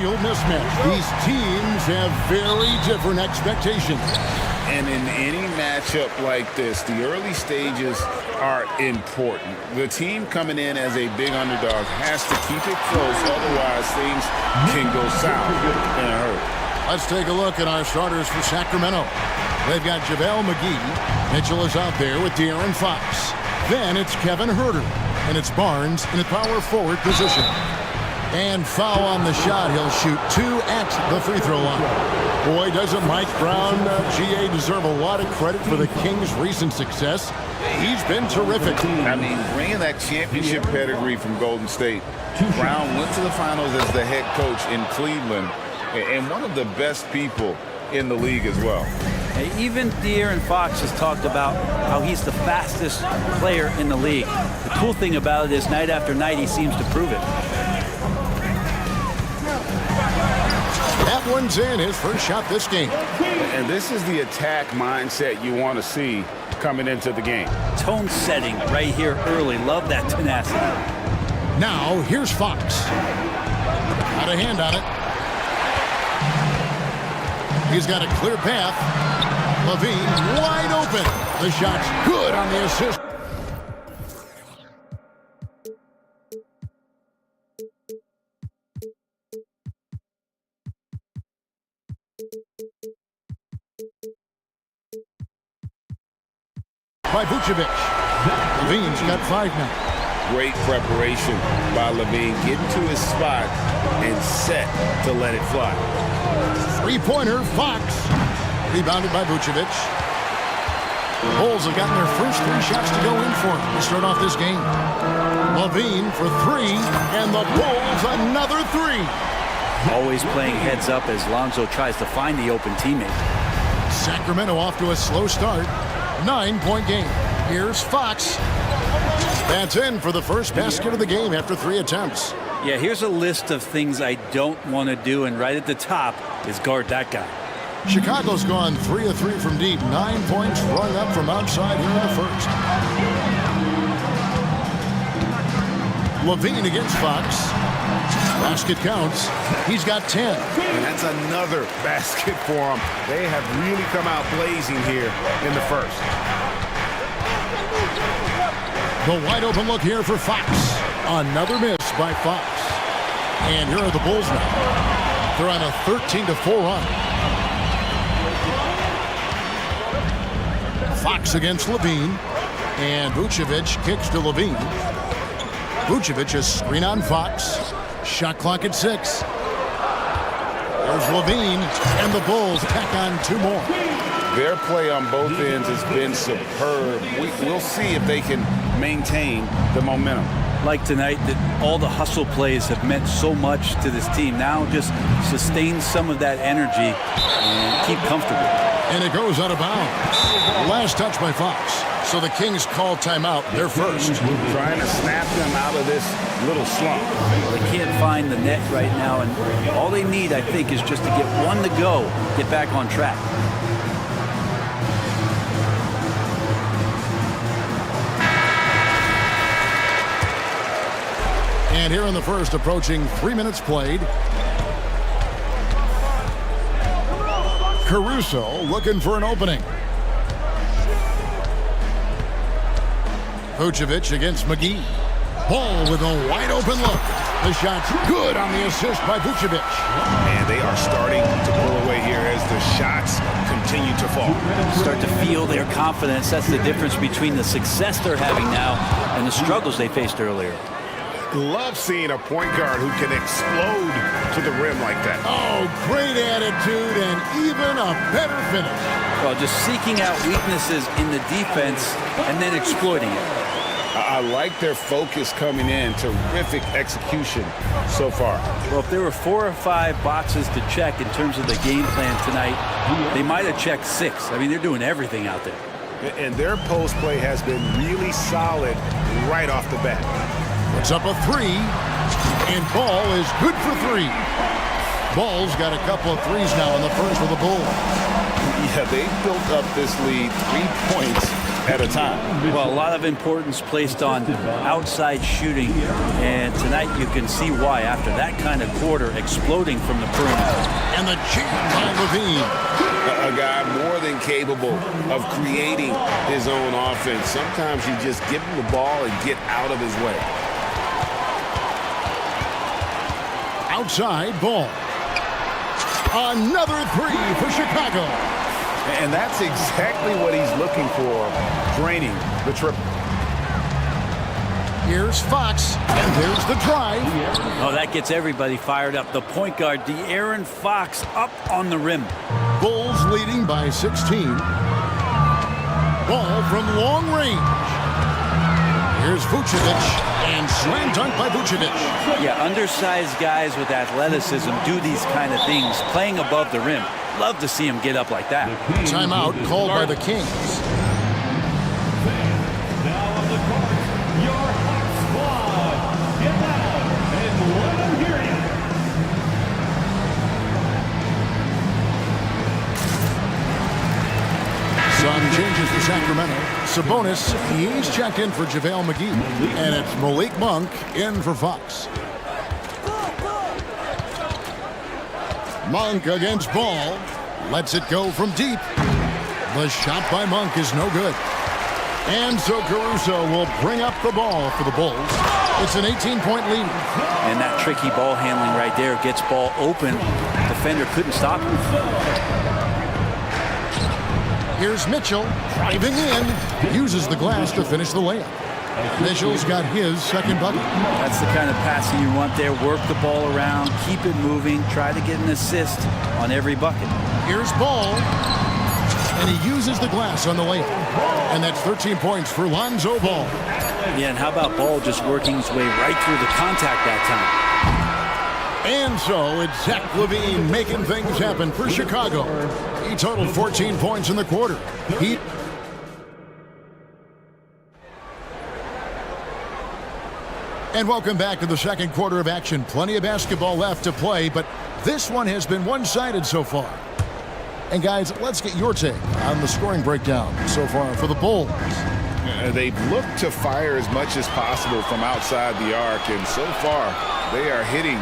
ideal mismatch. These teams have very different expectations. And in any matchup like this, the early stages are important. The team coming in as a big underdog has to keep it close, otherwise things can go south in a hurry. Let's take a look at our starters for Sacramento. They've got JaVale McGee. Mitchell is out there with De'Aaron Fox. Then it's Kevin Huerter, and it's Barnes in the power forward position. And foul on the shot. He'll shoot 2 at the free throw line. Boy, doesn't Mike Brown, GA, deserve a lot of credit for the Kings' recent success. He's been terrific. I mean, bringing that championship pedigree from Golden State, Brown went to the finals as the head coach in Cleveland, and one of the best people in the league as well. Even De'Aaron Fox has talked about how he's the fastest player in the league. The cool thing about it is night after night he seems to prove it. That one's in, his first shot this game. And this is the attack mindset you want to see coming into the game. Tone setting right here early. Love that tenacity. Now, here's Fox. Got a hand on it. He's got a clear path. Levine wide open. The shot's good on the assist. By Vucevic. Levine's got 5 now. Great preparation by Levine, getting to his spot and set to let it fly. Three-pointer, Fox. Rebounded by Vucevic. The Bulls have gotten their first 3 shots to go in for them to start off this game. Levine for 3, and the Bulls another 3. Always playing heads up as Lonzo tries to find the open teammate. Sacramento off to a slow start. 9-point game. Here's Fox. That's in for the first basket of the game after 3 attempts. Yeah, here's a list of things I don't want to do, and right at the top is guard that guy. Chicago's gone 3 of 3 from deep. 9 points rung up from outside here in the first. Levine against Fox. Basket counts. He's got 10. And that's another basket for him. They have really come out blazing here in the first. The wide open look here for Fox. Another miss by Fox. And here are the Bulls now. They're on a 13-4 run. Fox against Levine. And Vucevic kicks to Levine. Vucevic is screen on Fox. Shot clock at 6. There's Levine, and the Bulls tack on 2 more. Their play on both ends has been superb. We'll see if they can maintain the momentum. Like tonight, that all the hustle plays have meant so much to this team. Now just sustain some of that energy and keep comfortable. And it goes out of bounds. Last touch by Fox. So the Kings call timeout. They're first. Trying to snap them out of this little slump. Well, they can't find the net right now, and all they need, I think, is just to get one to go, get back on track. And here in the first, approaching 3 minutes played. Caruso looking for an opening. Vucevic against McGee. Ball with a wide open look. The shot's good on the assist by Vucevic. And they are starting to pull away here as the shots continue to fall. Start to feel their confidence. That's the difference between the success they're having now and the struggles they faced earlier. Love seeing a point guard who can explode to the rim like that. Oh, great attitude and even a better finish. Well, just seeking out weaknesses in the defense and then exploiting it. I like their focus coming in. Terrific execution so far. Well, if there were 4 or 5 boxes to check in terms of the game plan tonight, they might have checked 6. I mean, they're doing everything out there. And their post play has been really solid right off the bat. It's up a 3, and Ball is good for 3. Ball's got a couple of 3s now in the first with the Bulls. Yeah, they built up this lead 3 points at a time. Well, a lot of importance placed on outside shooting, and tonight you can see why after that kind of quarter exploding from the perimeter. And the jam by Levine. A guy more than capable of creating his own offense. Sometimes you just give him the ball and get out of his way. Outside ball. Another three for Chicago. And that's exactly what he's looking for, draining the triple. Here's Fox, and there's the drive. Oh, that gets everybody fired up. The point guard, De'Aaron Fox, up on the rim. Bulls leading by 16. Ball from long range. Here's Vucevic, and slam dunk by Vucevic. Yeah, undersized guys with athleticism do these kind of things, playing above the rim. Love to see him get up like that. Timeout called by the Kings. Now on the court, your hot squad. Get loud and let them hear you. Some changes for Sacramento. Sabonis, he's checked in for JaVale McGee. And it's Malik Monk in for Fox. Monk against Ball. Lets it go from deep. The shot by Monk is no good. And so Caruso will bring up the ball for the Bulls. It's an 18-point lead. And that tricky ball handling right there gets ball open. Defender couldn't stop him. Here's Mitchell driving in. Uses the glass to finish the layup. Mitchell's got his second bucket. That's the kind of passing you want there. Work the ball around, keep it moving, try to get an assist on every bucket. Here's Ball. And he uses the glass on the layup. And that's 13 points for Lonzo Ball. Yeah, and how about Ball just working his way right through the contact that time? And so it's Zach LaVine making things happen for Chicago. He totaled 14 points in the quarter. And welcome back to the second quarter of action. Plenty of basketball left to play, but this one has been one-sided so far. And guys, let's get your take on the scoring breakdown so far for the Bulls. They've looked to fire as much as possible from outside the arc, and so far they are hitting.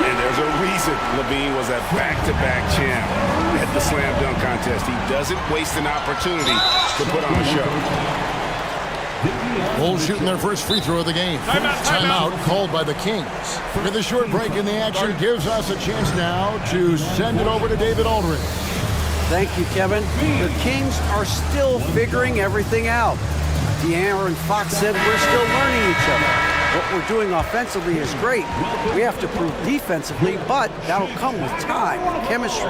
And there's a reason Levine was a back-to-back champ at the slam dunk contest. He doesn't waste an opportunity to put on a show. Bulls shooting their first free throw of the game. Timeout called by the Kings. With a short break in the action gives us a chance now to send it over to David Aldridge. Thank you, Kevin. The Kings are still figuring everything out. De'Aaron Fox said we're still learning each other. What we're doing offensively is great. We have to prove defensively, but that'll come with time and chemistry.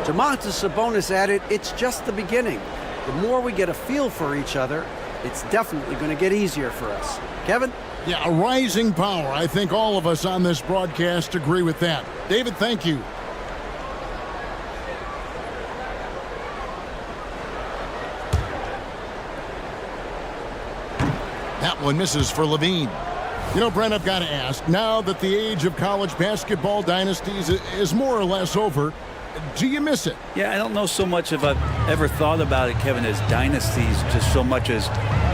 Domantas Sabonis added, it's just the beginning. The more we get a feel for each other, it's definitely going to get easier for us. Kevin? Yeah, a rising power. I think all of us on this broadcast agree with that. David, thank you. That one misses for Levine. You know, Brent, I've got to ask, now that the age of college basketball dynasties is more or less over, do you miss it? Yeah, I don't know so much if I've ever thought about it, Kevin, as dynasties, just so much as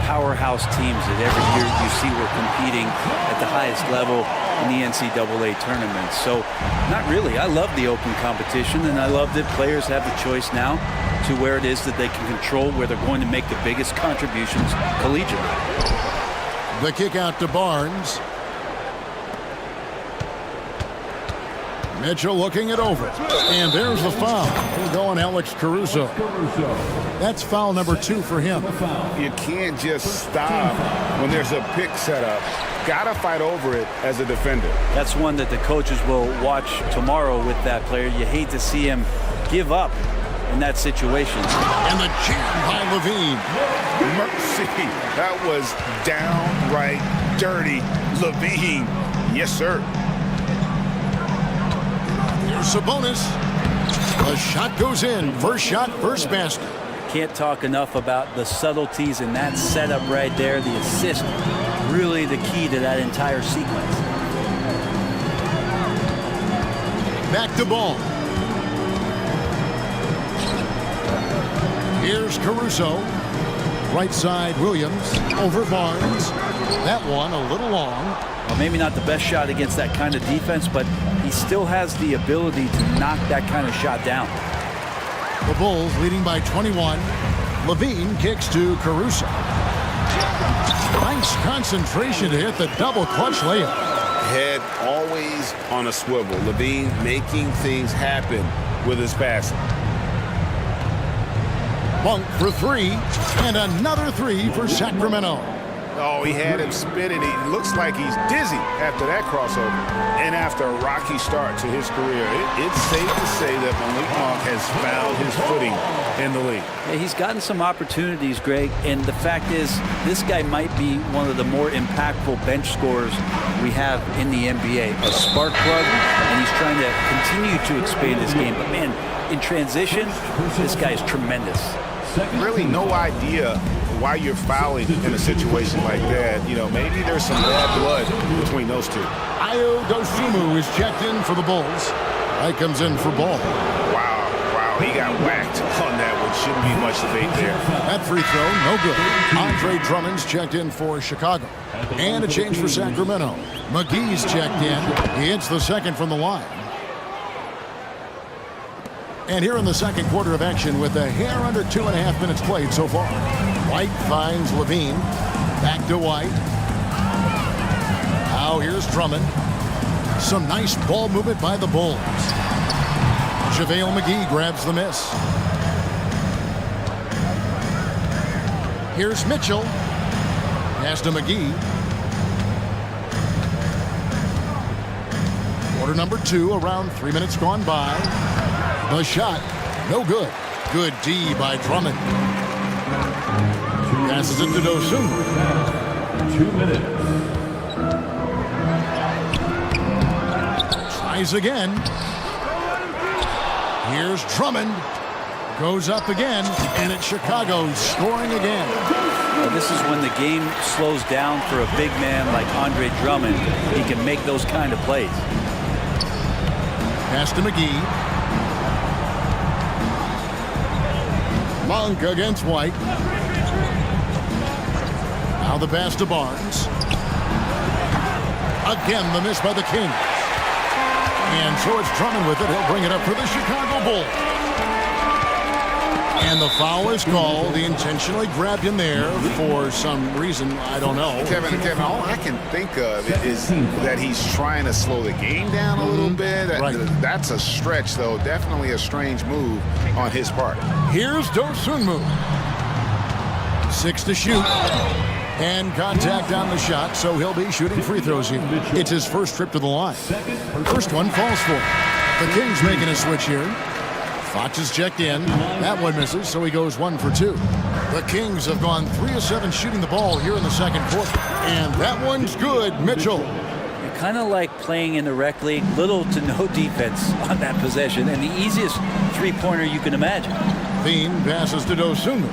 powerhouse teams that every year you see we're competing at the highest level in the NCAA tournament. So, not really. I love the open competition, and I love that players have the choice now to where it is that they can control where they're going to make the biggest contributions collegiately. The kick out to Barnes. Mitchell looking it over. And there's the foul. We're going Alex Caruso. That's foul number 2 for him. You can't just stop when there's a pick set up. Gotta fight over it as a defender. That's one that the coaches will watch tomorrow with that player. You hate to see him give up in that situation. And the jam by Levine. Mercy. That was downright dirty. Levine. Yes, sir. Sabonis. The shot goes in. First shot, first basket. Can't talk enough about the subtleties in that setup right there. The assist, really the key to that entire sequence. Back to Ball. Here's Caruso. Right side, Williams over Barnes. That one a little long. Well, maybe not the best shot against that kind of defense, but he still has the ability to knock that kind of shot down. The Bulls leading by 21. Levine kicks to Caruso. Nice concentration to hit the double clutch layup. Head always on a swivel. Levine making things happen with his passing. Monk for three, and another three for Sacramento. Oh, he had him spinning. He looks like he's dizzy after that crossover. And after a rocky start to his career, it's safe to say that Malik Monk has found his footing in the league. Yeah, he's gotten some opportunities, Greg, and the fact is this guy might be one of the more impactful bench scorers we have in the NBA. A spark plug, and he's trying to continue to expand his game. But, man, in transition, this guy is tremendous. Really no idea why you're fouling in a situation like that. You know, maybe there's some bad blood between those two. Ayo Dosunmu is checked in for the Bulls. Right comes in for Ball. Wow, he got whacked on that one. Shouldn't be much debate there. That free throw, no good. Andre Drummond's checked in for Chicago. And a change for Sacramento. McGee's checked in. He hits the second from the line. And here in the second quarter of action with a hair under 2.5 minutes played so far. White finds Levine. Back to White. Now here's Drummond. Some nice ball movement by the Bulls. JaVale McGee grabs the miss. Here's Mitchell. Pass to McGee. Quarter number 2, around 3 minutes gone by. The shot, no good. Good D by Drummond. Passes it to Dosunmu. 2 minutes. Tries again. Here's Drummond. Goes up again, and it's Chicago scoring again. Well, this is when the game slows down for a big man like Andre Drummond. He can make those kind of plays. Pass to McGee. Monk against White. Now the pass to Barnes. Again, the miss by the Kings. And so it's Drummond with it. He'll bring it up for the Chicago Bulls. And the foul is called. He intentionally grabbed him there for some reason. I don't know. Kevin, all I can think of is that he's trying to slow the game down a little bit. Right. That's a stretch, though. Definitely a strange move on his part. Here's Dosunmu. 6 to shoot. And contact on the shot, so he'll be shooting free throws here. It's his first trip to the line. First one falls for him. The Kings making a switch here. Fox is checked in. That one misses, so he goes 1 for 2. The Kings have gone 3 of 7 shooting the ball here in the second quarter. And that one's good. Mitchell. Kind of like playing in the rec league, little to no defense on that possession, and the easiest three-pointer you can imagine. Bean passes to Dosunmu.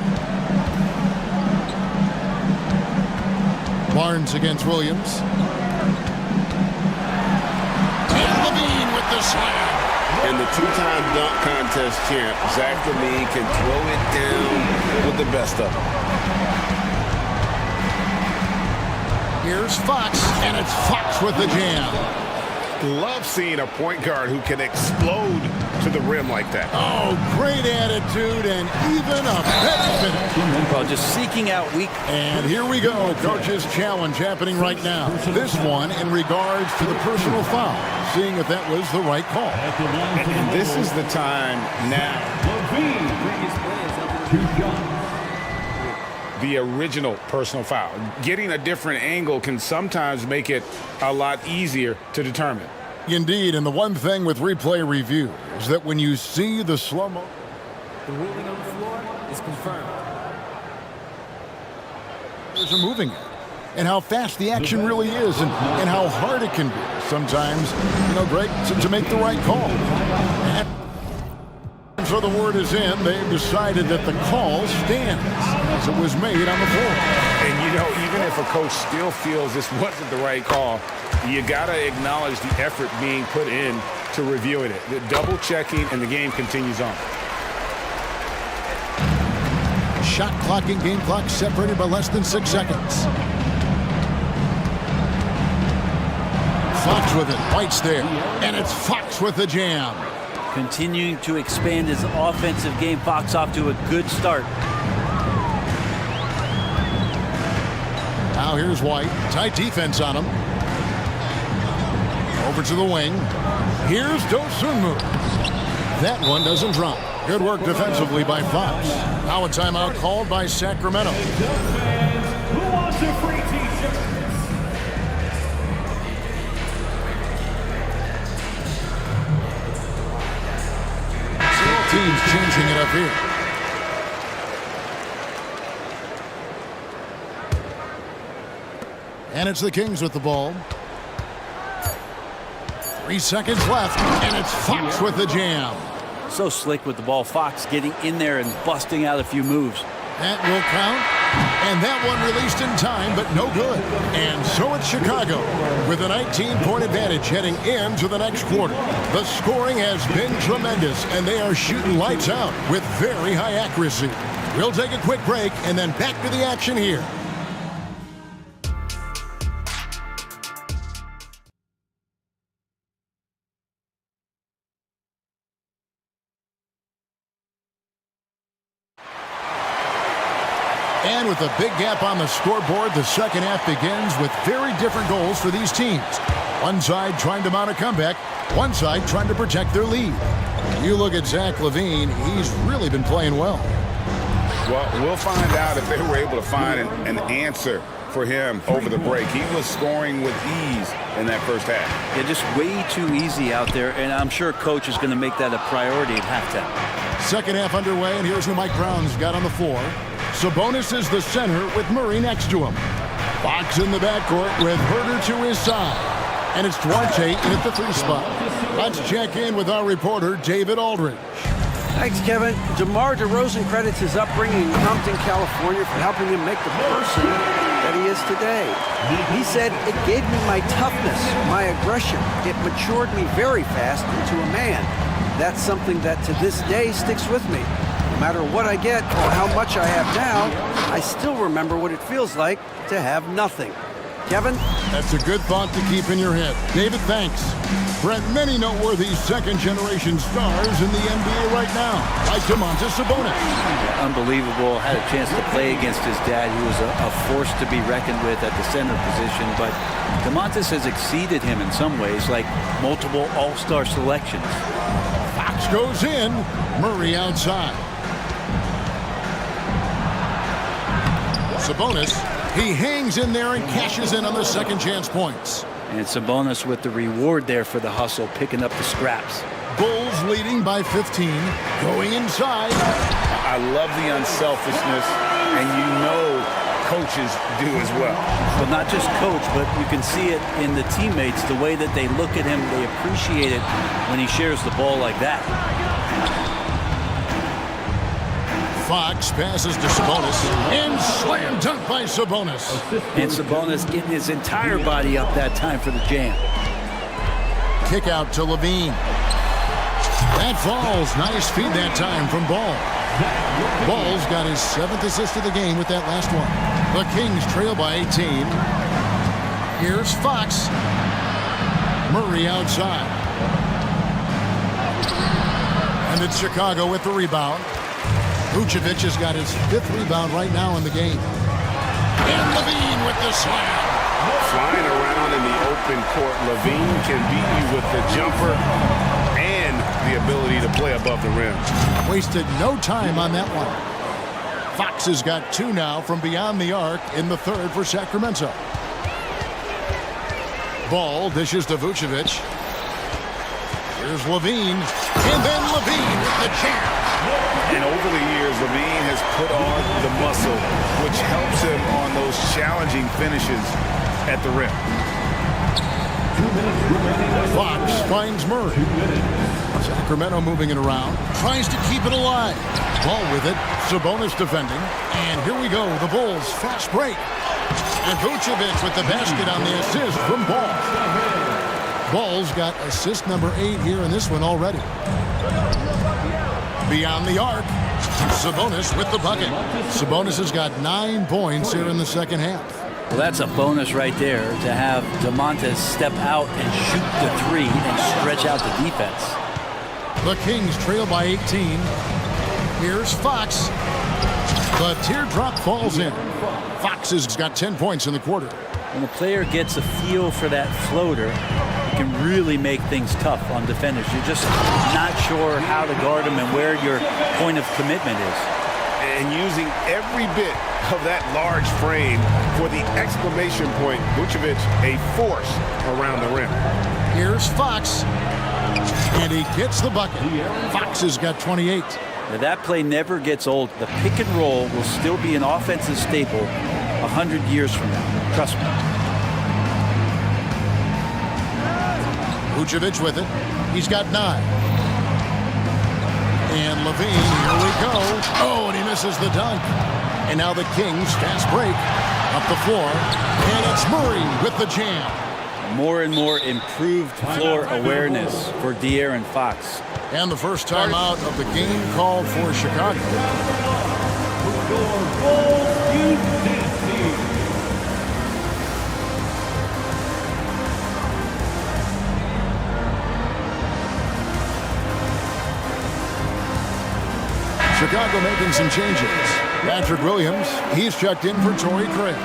Barnes against Williams. And Levine with the slam. And the two-time dunk contest champ, Zach Levine, can throw it down with the best of them. Here's Fox, and it's Fox with the jam. Love seeing a point guard who can explode to the rim like that. Oh, great attitude and even a better finish. Well, just seeking out weak. And here we go, coach's challenge happening right now. This one in regards to the personal foul, seeing if that was the right call. And this is the time now. The original personal foul. Getting a different angle can sometimes make it a lot easier to determine. Indeed, and the one thing with replay review is that when you see the slow-mo, the ruling on the floor is confirmed. There's a moving it, and how fast the action really is, and how hard it can be sometimes, Greg, to make the right call. And so the word is in. They've decided that the call stands as it was made on the floor. And even if a coach still feels this wasn't the right call, you gotta acknowledge the effort being put in to reviewing it. The double checking, and the game continues on. shot clock and game clock separated by less than 6 seconds. Fox with it. White's there. And it's Fox with the jam. Continuing to expand his offensive game. Fox off to a good start. Now here's White. Tight defense on him. Over to the wing. Here's Dosunmu. That one doesn't drop. Good work defensively by Fox. Now a timeout called by Sacramento. Who wants a free t-shirt? Teams changing it up here. And it's the Kings with the ball. 3 seconds left, and it's Fox with the jam. So slick with the ball. Fox getting in there and busting out a few moves. That will count. And that one released in time, but no good. And so it's Chicago with a 19-point advantage heading into the next quarter. The scoring has been tremendous, and they are shooting lights out with very high accuracy. We'll take a quick break and then back to the action here. And with a big gap on the scoreboard, the second half begins with very different goals for these teams. One side trying to mount a comeback, one side trying to protect their lead. You look at Zach LaVine, he's really been playing well. Well, we'll find out if they were able to find an answer for him over the break. He was scoring with ease in that first half. Yeah, just way too easy out there, and I'm sure coach is going to make that a priority at halftime. Second half underway, and here's who Mike Brown's got on the floor. Sabonis is the center with Murray next to him. Fox in the backcourt with Herter to his side. And it's Duarte in at the 3 spot. Let's check in with our reporter, David Aldridge. Thanks, Kevin. DeMar DeRozan credits his upbringing in Compton, California for helping him make the person that he is today. He said, "It gave me my toughness, my aggression. It matured me very fast into a man. That's something that to this day sticks with me. No matter what I get or how much I have now, I still remember what it feels like to have nothing." Kevin? That's a good thought to keep in your head. David, thanks. Brent, many noteworthy second-generation stars in the NBA right now, like Domantas Sabonis. Unbelievable. Had a chance to play against his dad, who was a force to be reckoned with at the center position. But Domantas has exceeded him in some ways, like multiple all-star selections. Fox goes in. Murray outside. Sabonis, he hangs in there and cashes in on the second chance points. And Sabonis with the reward there for the hustle, picking up the scraps. Bulls leading by 15, going inside. I love the unselfishness, and you know coaches do as well. Well, not just coach, but you can see it in the teammates, the way that they look at him, they appreciate it when he shares the ball like that. Fox passes to Sabonis, and slam dunk by Sabonis. And Sabonis getting his entire body up that time for the jam. Kick out to LaVine. That falls. Nice feed that time from Ball. Ball's got his 7th assist of the game with that last one. The Kings trail by 18. Here's Fox. Murray outside. And it's Chicago with the rebound. Vucevic has got his 5th rebound right now in the game. And LaVine with the slam. Flying around in the open court, LaVine can beat you with the jumper and the ability to play above the rim. Wasted no time on that one. Fox has got 2 now from beyond the arc in the 3rd for Sacramento. Ball dishes to Vucevic. Here's LaVine. And then LaVine with the jam. And over the years, LaVine has put on the muscle, which helps him on those challenging finishes at the rim. Fox finds Murray. Sacramento moving it around. Tries to keep it alive. Ball with it. Sabonis defending. And here we go. The Bulls fast break. And Vucevic with the basket on the assist from Ball. Ball's got assist number 8 here in this one already. Beyond the arc. Sabonis with the bucket. Sabonis has got 9 points here in the second half. Well, that's a bonus right there to have DeMontis step out and shoot the three and stretch out the defense. The Kings trail by 18. Here's Fox. The teardrop falls in. Fox has got 10 points in the quarter. When a player gets a feel for that floater, it can really make things tough on defenders. You're just not sure how to guard them and where your point of commitment is. And using every bit of that large frame for the exclamation point, Vucevic, a force around the rim. Here's Fox. And he gets the bucket. Fox has got 28. Now that play never gets old. The pick and roll will still be an offensive staple 100 years from now. Trust me. Vucevic with it. He's got 9. And Levine, here we go. Oh, and he misses the dunk. And now the Kings, fast break, up the floor. And it's Murray with the jam. More and more improved floor awareness for De'Aaron Fox. And the first time out of the game called for Chicago. Chicago making some changes. Patrick Williams, he's checked in for Torrey Craig.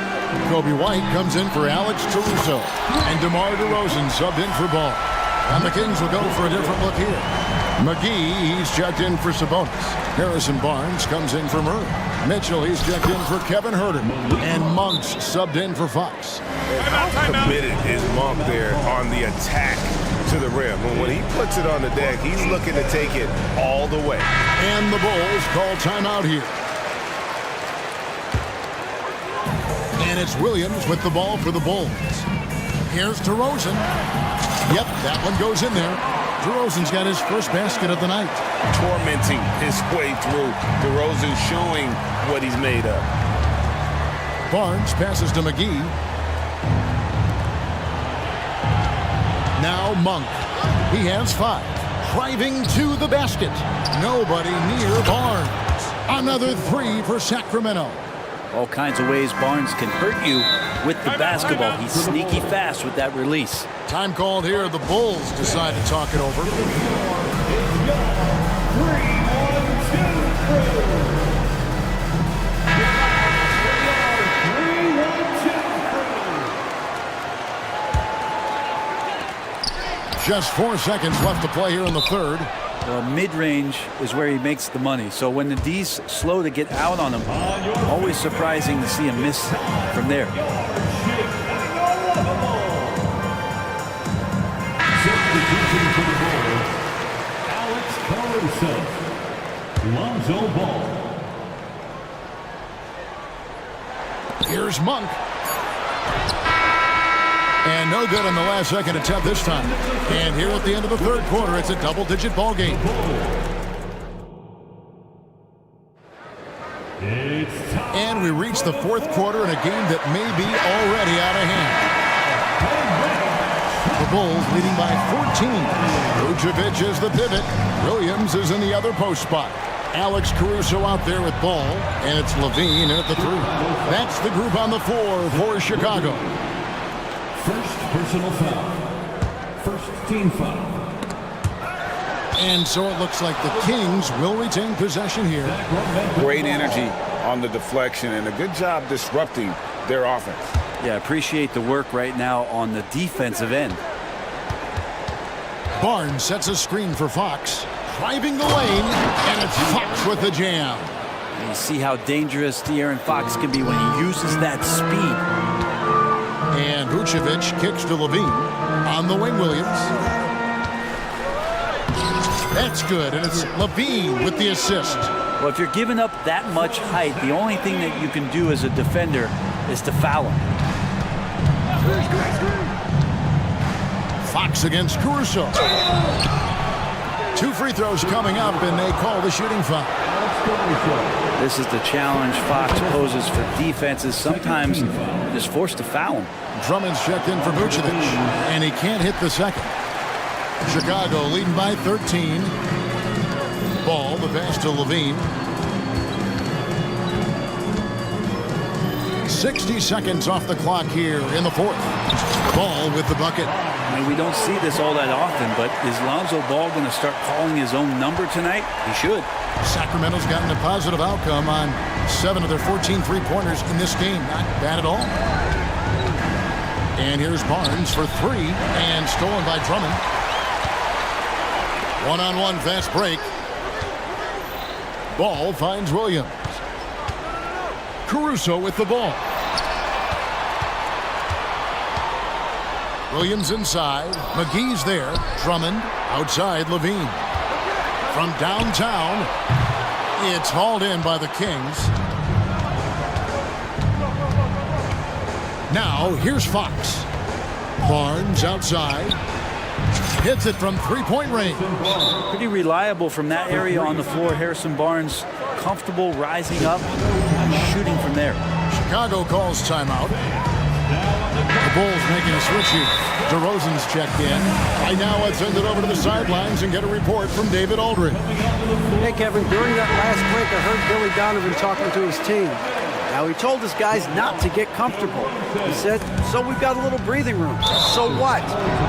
Kobe White comes in for Alex Caruso. And DeMar DeRozan subbed in for Ball. And the Kings will go for a different look here. McGee, he's checked in for Sabonis. Harrison Barnes comes in for Murray. Mitchell, he's checked in for Kevin Huerter. And Monk's subbed in for Fox. How committed is Monk there on the attack to the rim? When he puts it on the deck, he's looking to take it all the way. And the Bulls call timeout here. And it's Williams with the ball for the Bulls. Here's DeRozan. Yep, that one goes in there. DeRozan's got his first basket of the night. Tormenting his way through. DeRozan showing what he's made of. Barnes passes to McGee. Now Monk. He has 5. Driving to the basket. Nobody near Barnes. Another 3 for Sacramento. All kinds of ways Barnes can hurt you with the basketball. He's sneaky fast with that release. Time called here. The Bulls decide to talk it over. Just 4 seconds left to play here in the third. Well, mid-range is where he makes the money. So when the D's slow to get out on him, always surprising to see him miss from there. Substitution for the Bulls, Alex Caruso, Lonzo Ball. Here's Monk. And no good on the last second attempt this time. And here at the end of the third quarter, it's a double-digit ball game. And we reach the fourth quarter in a game that may be already out of hand. The Bulls leading by 14. Vucevic is the pivot. Williams is in the other post spot. Alex Caruso out there with ball. And it's Levine at the 3. That's the group on the floor for Chicago. First personal foul. First team foul. And so it looks like the Kings will retain possession here. Great energy on the deflection and a good job disrupting their offense. Yeah, appreciate the work right now on the defensive end. Barnes sets a screen for Fox. Driving the lane, and it's Fox with the jam. And you see how dangerous De'Aaron Fox can be when he uses that speed. And Vucevic kicks to Levine. On the wing, Williams. That's good, and it's Levine with the assist. Well, if you're giving up that much height, the only thing that you can do as a defender is to foul him. Fox against Caruso. 2 free throws coming up, and they call the shooting foul. This is the challenge Fox poses for defenses. Sometimes you're just forced to foul him. Drummond's checked in for Vucevic, and he can't hit the second. Chicago leading by 13. Ball, the pass to Levine. 60 seconds off the clock here in the fourth. Ball with the bucket. I mean, we don't see this all that often, but is Lonzo Ball going to start calling his own number tonight? He should. Sacramento's gotten a positive outcome on 7 of their 14 three-pointers in this game. Not bad at all. And here's Barnes for 3, and stolen by Drummond. One-on-one fast break. Ball finds Williams. Caruso with the ball. Williams inside. McGee's there. Drummond outside Levine. From downtown, it's hauled in by the Kings. Now, here's Fox. Barnes outside. Hits it from three-point range. Pretty reliable from that area on the floor. Harrison Barnes comfortable rising up, shooting from there. Chicago calls timeout. The Bulls making a switch here. DeRozan's checked in. Right now, let's send it over to the sidelines and get a report from David Aldridge. Hey, Kevin, during that last break, I heard Billy Donovan talking to his team. Now, he told his guys not to get comfortable. He said, so we've got a little breathing room. So what?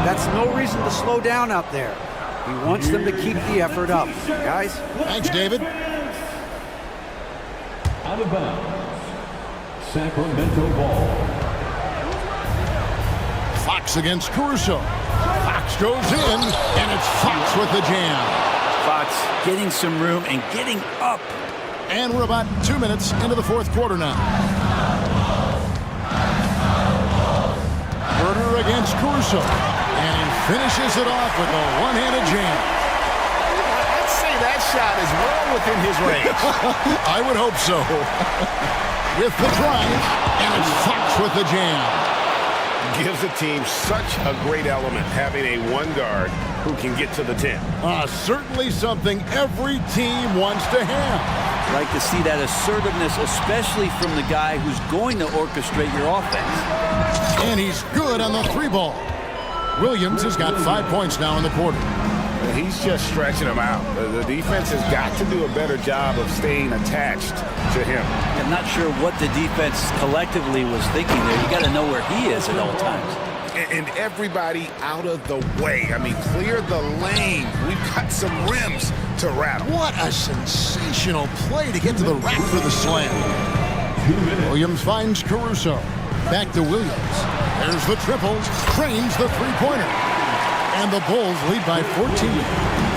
That's no reason to slow down out there. He wants them to keep the effort up. Guys? Thanks, David. Out of bounds. Sacramento ball. Fox against Caruso. Fox goes in, and it's Fox with the jam. Fox getting some room and getting up. And we're about 2 minutes into the fourth quarter now. Herter against Caruso. And he finishes it off with a one-handed jam. I'd say that shot is well within his range. I would hope so. With the drive, and it's Fox with the jam. Gives the team such a great element having a one guard who can get to the 10. Certainly something every team wants to have. Like to see that assertiveness, especially from the guy who's going to orchestrate your offense. And he's good on the 3-ball. Williams has got 5 points now in the quarter. He's just stretching them out. The defense has got to do a better job of staying attached to him. I'm not sure what the defense collectively was thinking there. You got to know where he is at all times. And everybody out of the way. I mean, clear the lane. We've got some rims to rattle. What a sensational play to get to the rack for the slam. Williams finds Caruso. Back to Williams. There's the triple. Trains the three-pointer. And the Bulls lead by 14.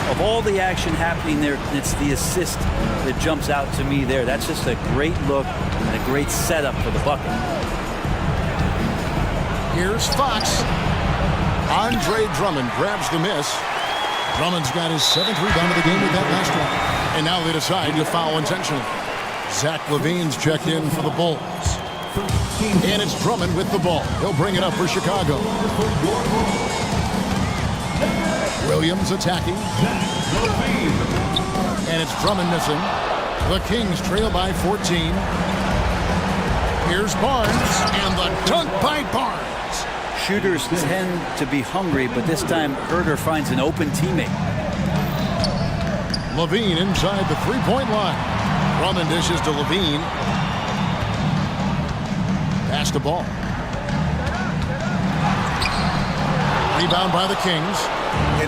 Of all the action happening there, it's the assist that jumps out to me there. That's just a great look and a great setup for the bucket. Here's Fox. Andre Drummond grabs the miss. Drummond's got his 7th rebound of the game with that last one. And now they decide to foul intentionally. Zach LaVine's checked in for the Bulls. And it's Drummond with the ball. He'll bring it up for Chicago. Williams attacking. And it's Drummond missing. The Kings trail by 14. Here's Barnes, and the dunk by Barnes. Shooters tend to be hungry, but this time Herter finds an open teammate. Levine inside the three-point line. Drummond dishes to Levine. Pass the ball. Rebound by the Kings.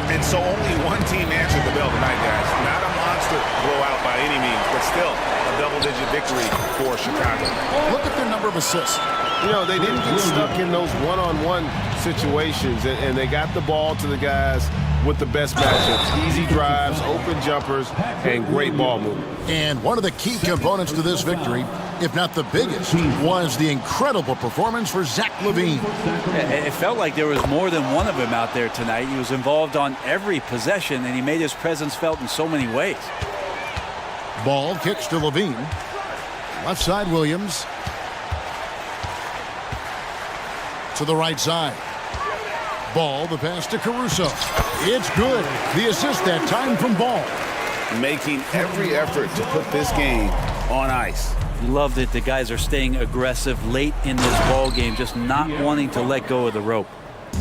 And so only one team answered the bell tonight, guys. Not a monster blowout by any means, but still a double-digit victory for Chicago. Look at their number of assists. You know, they didn't get stuck in those one-on-one situations, and they got the ball to the guys with the best matchups. Easy drives, open jumpers, and great ball movement. And one of the key components to this victory, if not the biggest, was the incredible performance for Zach LaVine. It felt like there was more than one of him out there tonight. He was involved on every possession, and he made his presence felt in so many ways. Ball kicks to LaVine. Left side, Williams. To the right side. Ball, the pass to Caruso. It's good. The assist that time from Ball. Making every effort to put this game on ice. You love that the guys are staying aggressive late in this ball game, just not wanting to let go of the rope.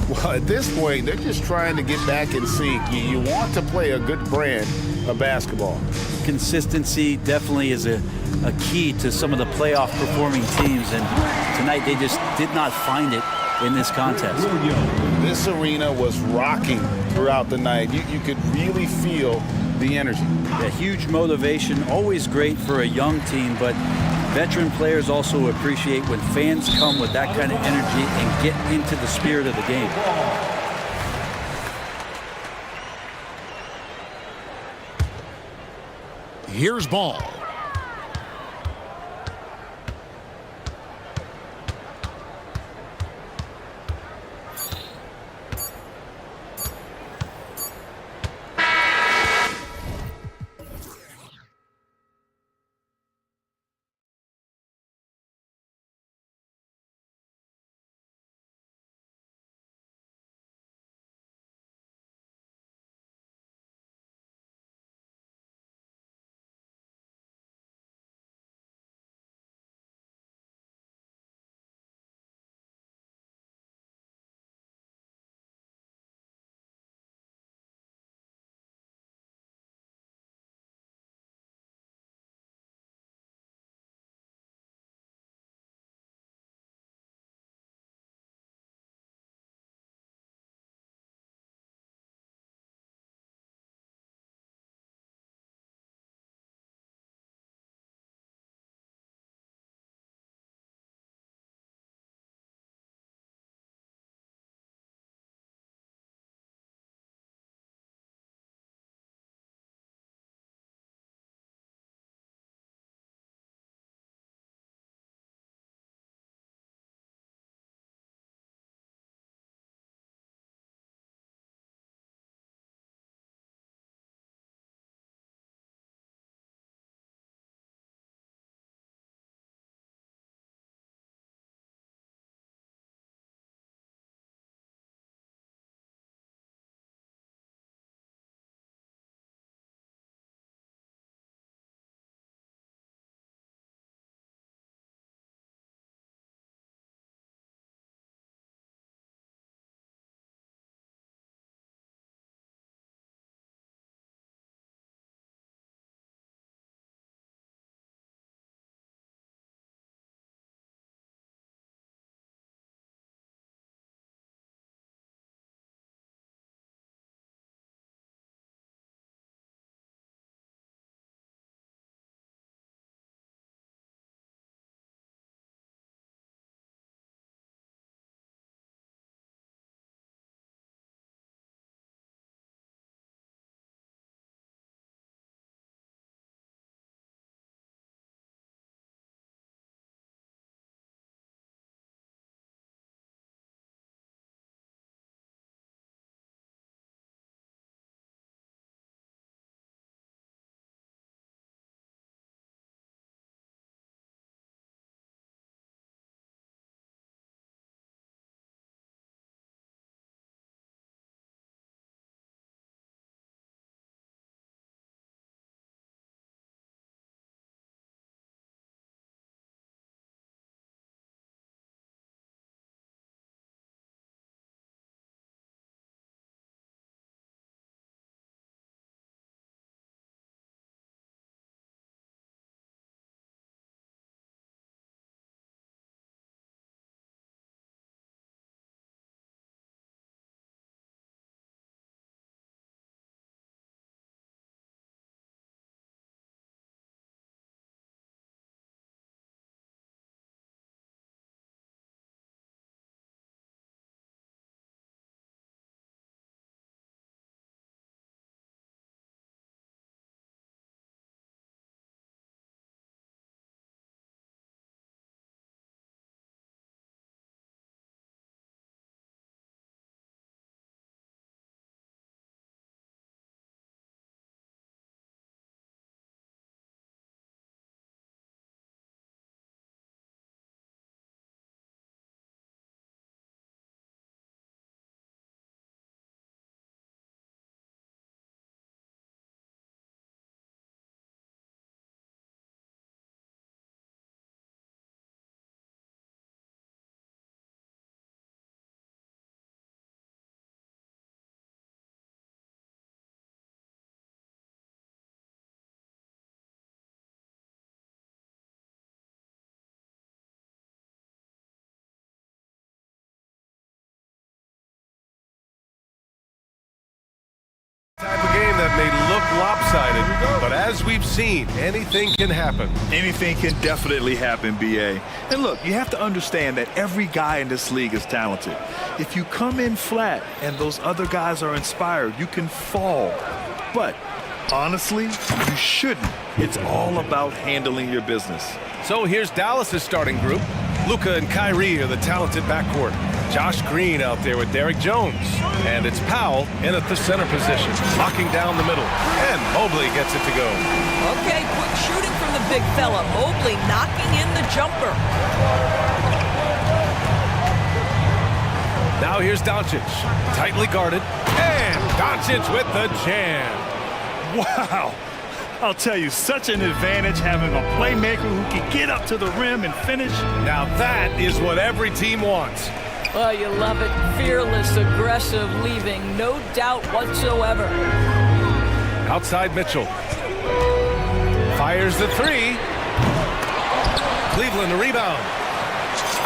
Well, at this point, they're just trying to get back in sync. You want to play a good brand of basketball. Consistency definitely is a a key to some of the playoff performing teams, and tonight they just did not find it in this contest. This arena was rocking throughout the night. You could really feel the energy. A huge motivation, always great for a young team, but veteran players also appreciate when fans come with that kind of energy and get into the spirit of the game. Here's ball. may look lopsided, but as we've seen, anything can happen. Anything can definitely happen, BA. And look, you have to understand that every guy in this league is talented. If you come in flat and those other guys are inspired, you can fall. But honestly, you shouldn't. It's all about handling your business. So here's Dallas's starting group. Luka and Kyrie are the talented backcourt. Josh Green out there with Derek Jones. And it's Powell in at the center position, locking down the middle. And Mobley gets it to go. Okay, quick shooting from the big fella. Mobley knocking in the jumper. Now here's Doncic, tightly guarded. And Doncic with the jam. Wow. I'll tell you, such an advantage having a playmaker who can get up to the rim and finish. Now that is what every team wants. Oh, you love it. Fearless, aggressive, leaving no doubt whatsoever. Outside Mitchell. Fires the three. Cleveland the rebound.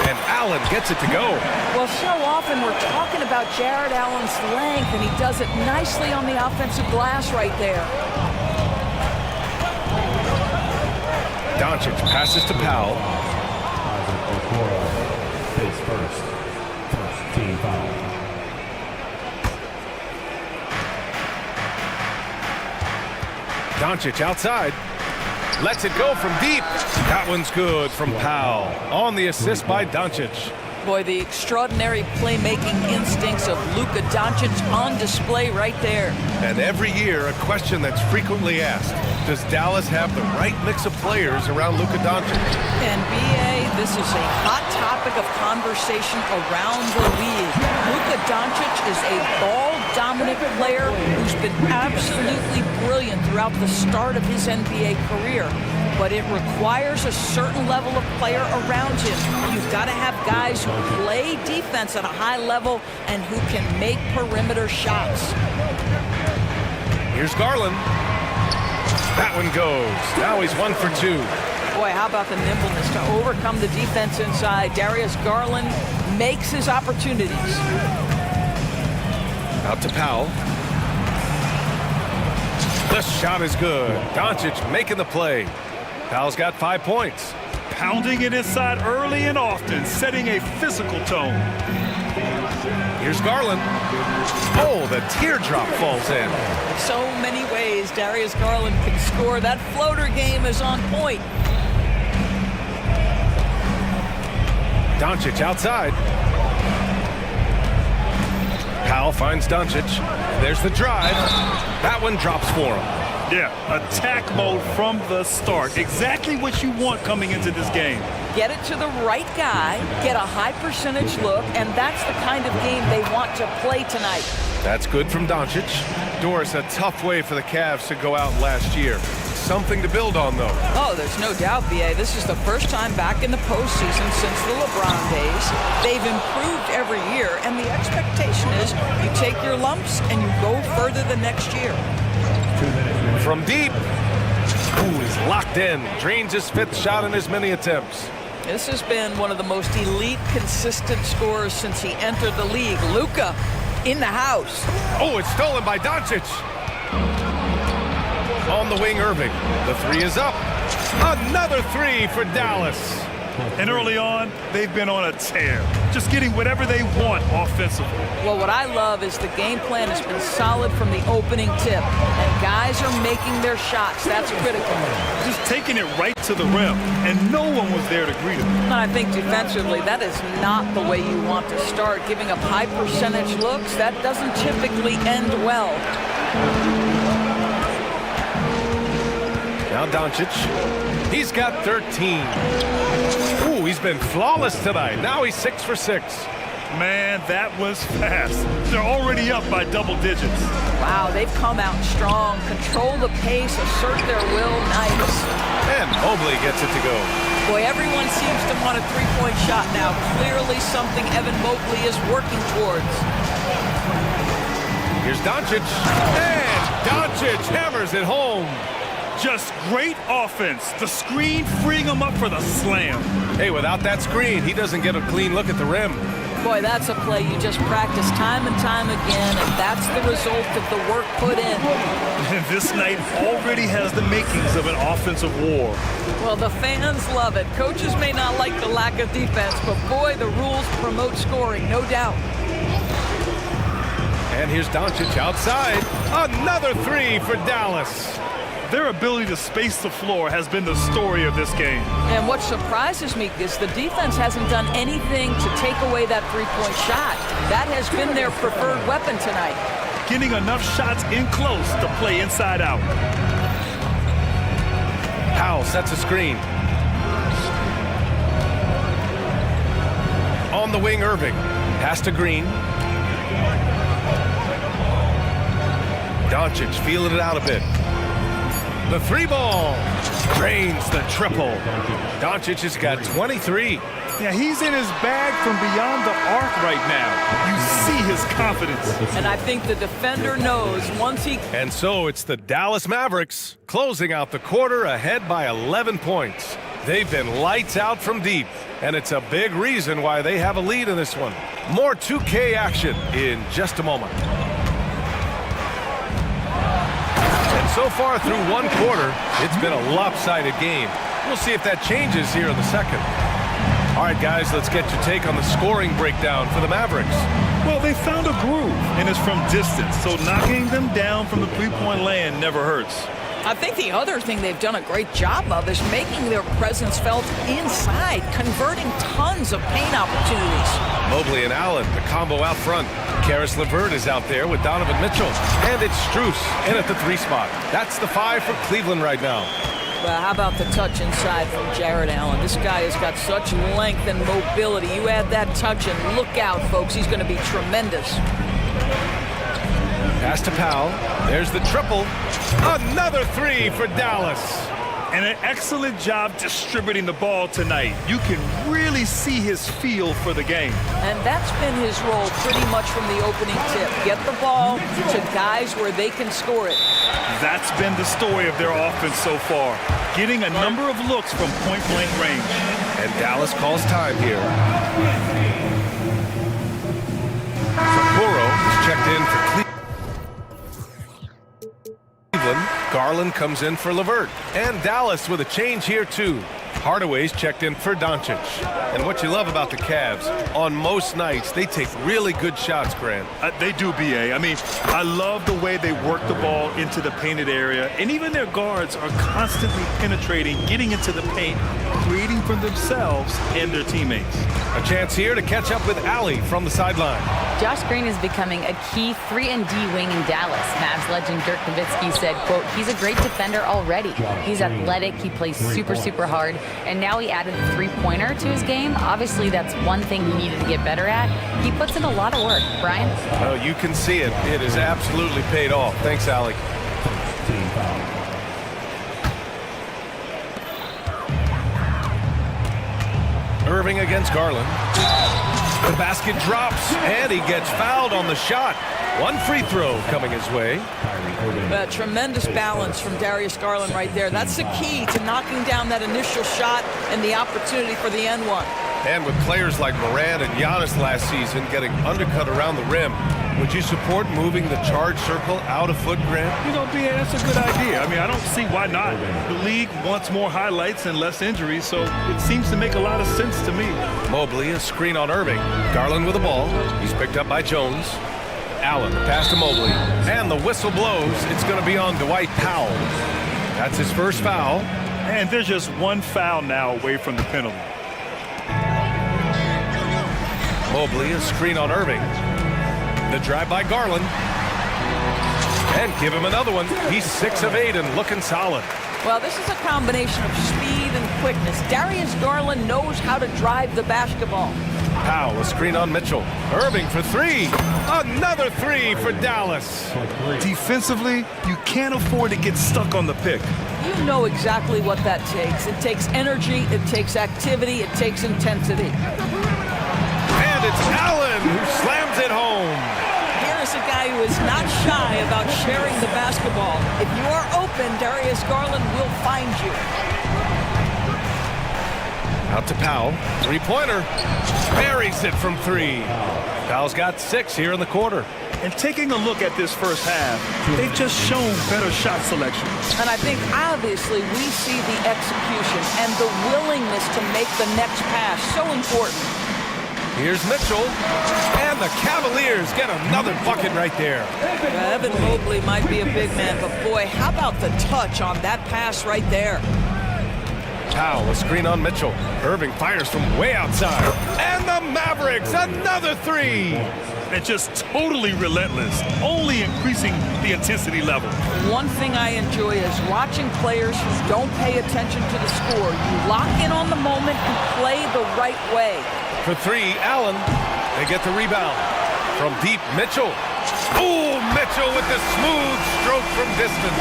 And Allen gets it to go. Well, so often we're talking about Jared Allen's length, and he does it nicely on the offensive glass right there. Doncic passes to Powell. Face first. First team foul. Doncic outside. Lets it go from deep. That one's good from Powell. On the assist by Doncic. Boy, the extraordinary playmaking instincts of Luka Doncic on display right there. And every year, a question that's frequently asked. Does Dallas have the right mix of players around Luka Doncic? And BA, this is a hot topic of conversation around the league. Luka Doncic is a ball-dominant player who's been absolutely brilliant throughout the start of his NBA career. But it requires a certain level of player around him. You've got to have guys who play defense at a high level and who can make perimeter shots. Here's Garland. That one goes. Now he's 1 for 2. Boy, how about the nimbleness to overcome the defense inside. Darius Garland makes his opportunities. Out to Powell. The shot is good. Doncic making the play. Powell's got 5 points. Pounding it inside early and often, setting a physical tone. Here's Garland. Oh, the teardrop falls in. So many ways Darius Garland can score. That floater game is on point. Doncic outside. Powell finds Doncic. There's the drive. That one drops for him. Yeah, attack mode from the start. Exactly what you want coming into this game. Get it to the right guy, get a high percentage look, and that's the kind of game they want to play tonight. That's good from Doncic. Doris, a tough way for the Cavs to go out last year. Something to build on, though. Oh, there's no doubt, BA. This is the first time back in the postseason since the LeBron days. They've improved every year, and the expectation is you take your lumps and you go further the next year. From deep. Ooh, he's locked in. Drains his 5th shot in as many attempts. This has been one of the most elite, consistent scorers since he entered the league. Luka in the house. Oh, it's stolen by Doncic. On the wing, Irving. The 3 is up. Another 3 for Dallas. And early on, they've been on a tear. Just getting whatever they want offensively. Well, what I love is the game plan has been solid from the opening tip. And guys are making their shots. That's critical. Just taking it right to the rim. And no one was there to greet him. And I think defensively, that is not the way you want to start. Giving up high percentage looks, that doesn't typically end well. Now Doncic. He's got 13. Ooh, he's been flawless tonight. Now he's 6 for 6. Man, that was fast. They're already up by double digits. Wow, they've come out strong. Control the pace, assert their will. Nice. And Mobley gets it to go. Boy, everyone seems to want a three-point shot now. Clearly something Evan Mobley is working towards. Here's Doncic. And Doncic hammers it home. Just great offense. The screen freeing him up for the slam. Hey, without that screen, he doesn't get a clean look at the rim. Boy, that's a play you just practice time and time again, and that's the result of the work put in. This night already has the makings of an offensive war. Well, the fans love it. Coaches may not like the lack of defense, but boy, the rules promote scoring, no doubt. And here's Doncic outside. Another three for Dallas. Their ability to space the floor has been the story of this game. And what surprises me is the defense hasn't done anything to take away that three-point shot. That has been their preferred weapon tonight. Getting enough shots in close to play inside out. Powell sets a screen. On the wing, Irving. Pass to Green. Doncic feeling it out a bit. The three ball drains the triple. Doncic has got 23. Yeah, he's in his bag from beyond the arc right now. You see his confidence. And I think the defender knows once he... And so it's the Dallas Mavericks closing out the quarter ahead by 11 points. They've been lights out from deep, and it's a big reason why they have a lead in this one. More 2K action in just a moment. So far through one quarter, it's been a lopsided game. We'll see if that changes here in the second. All right, guys, let's get your take on the scoring breakdown for the Mavericks. Well, they found a groove, and it's from distance, so knocking them down from the three-point land never hurts. I think the other thing they've done a great job of is making their presence felt inside, converting tons of paint opportunities. Mobley and Allen, the combo out front. Karis LeVert is out there with Donovan Mitchell. And it's Strus in at the three spot. That's the 5 for Cleveland right now. Well, how about the touch inside from Jared Allen? This guy has got such length and mobility. You add that touch and look out, folks. He's going to be tremendous. Pass to Powell. There's the triple. Another three for Dallas. And an excellent job distributing the ball tonight. You can really see his feel for the game. And that's been his role pretty much from the opening tip. Get the ball to guys where they can score it. That's been the story of their offense so far. Getting a number of looks from point-blank range. And Dallas calls time here. Sapporo is checked in for Cleveland. Garland comes in for LeVert. And Dallas with a change here, too. Hardaway's checked in for Doncic. And what you love about the Cavs, on most nights, they take really good shots, Grant. They do, B.A. I mean, I love the way they work the ball into the painted area. And even their guards are constantly penetrating, getting into the paint, creating for themselves and their teammates. A chance here to catch up with Allie from the sideline. Josh Green is becoming a key 3-and-D wing in Dallas. Mavs legend Dirk Nowitzki said, quote, he's a great defender already. He's athletic, he plays super hard, and now he added the three-pointer to his game. Obviously, that's one thing he needed to get better at. He puts in a lot of work. Brian? Oh, you can see it. It has absolutely paid off. Thanks, Allie. Irving against Garland. The basket drops, and he gets fouled on the shot. One free throw coming his way. Tremendous balance from Darius Garland right there. That's the key to knocking down that initial shot and the opportunity for the N1. And with players like Morant and Giannis last season getting undercut around the rim, would you support moving the charge circle out a foot, Grant? You know, B.A., that's a good idea. I mean, I don't see why not. The league wants more highlights and less injuries, so it seems to make a lot of sense to me. Mobley, a screen on Irving. Garland with the ball. He's picked up by Jones. Allen, pass to Mobley. And the whistle blows. It's going to be on Dwight Powell. That's his first foul. And there's just one foul now away from the penalty. Mobley, a screen on Irving. The drive by Garland. And give him another one. He's 6 of 8 and looking solid. Well, this is a combination of speed and quickness. Darius Garland knows how to drive the basketball. Powell, a screen on Mitchell. Irving for three. Another three for Dallas. Defensively, you can't afford to get stuck on the pick. You know exactly what that takes. It takes energy, it takes activity, it takes intensity. And it's Allen who slams it home. Here's a guy who is not shy about sharing the basketball. If you are open, Darius Garland will find you. Out to Powell. Three-pointer. Buries it from three. Powell's got 6 here in the quarter. And taking a look at this first half, they've just shown better shot selection. And I think obviously we see the execution and the willingness to make the next pass so important. Here's Mitchell, and the Cavaliers get another bucket right there. Evan Mobley might be a big man, but boy, how about the touch on that pass right there? Powell, a screen on Mitchell. Irving fires from way outside. And the Mavericks, another three. And just totally relentless, only increasing the intensity level. One thing I enjoy is watching players who don't pay attention to the score. You lock in on the moment and play the right way. For three, Allen. They get the rebound. From deep, Mitchell. Ooh, Mitchell with the smooth stroke from distance.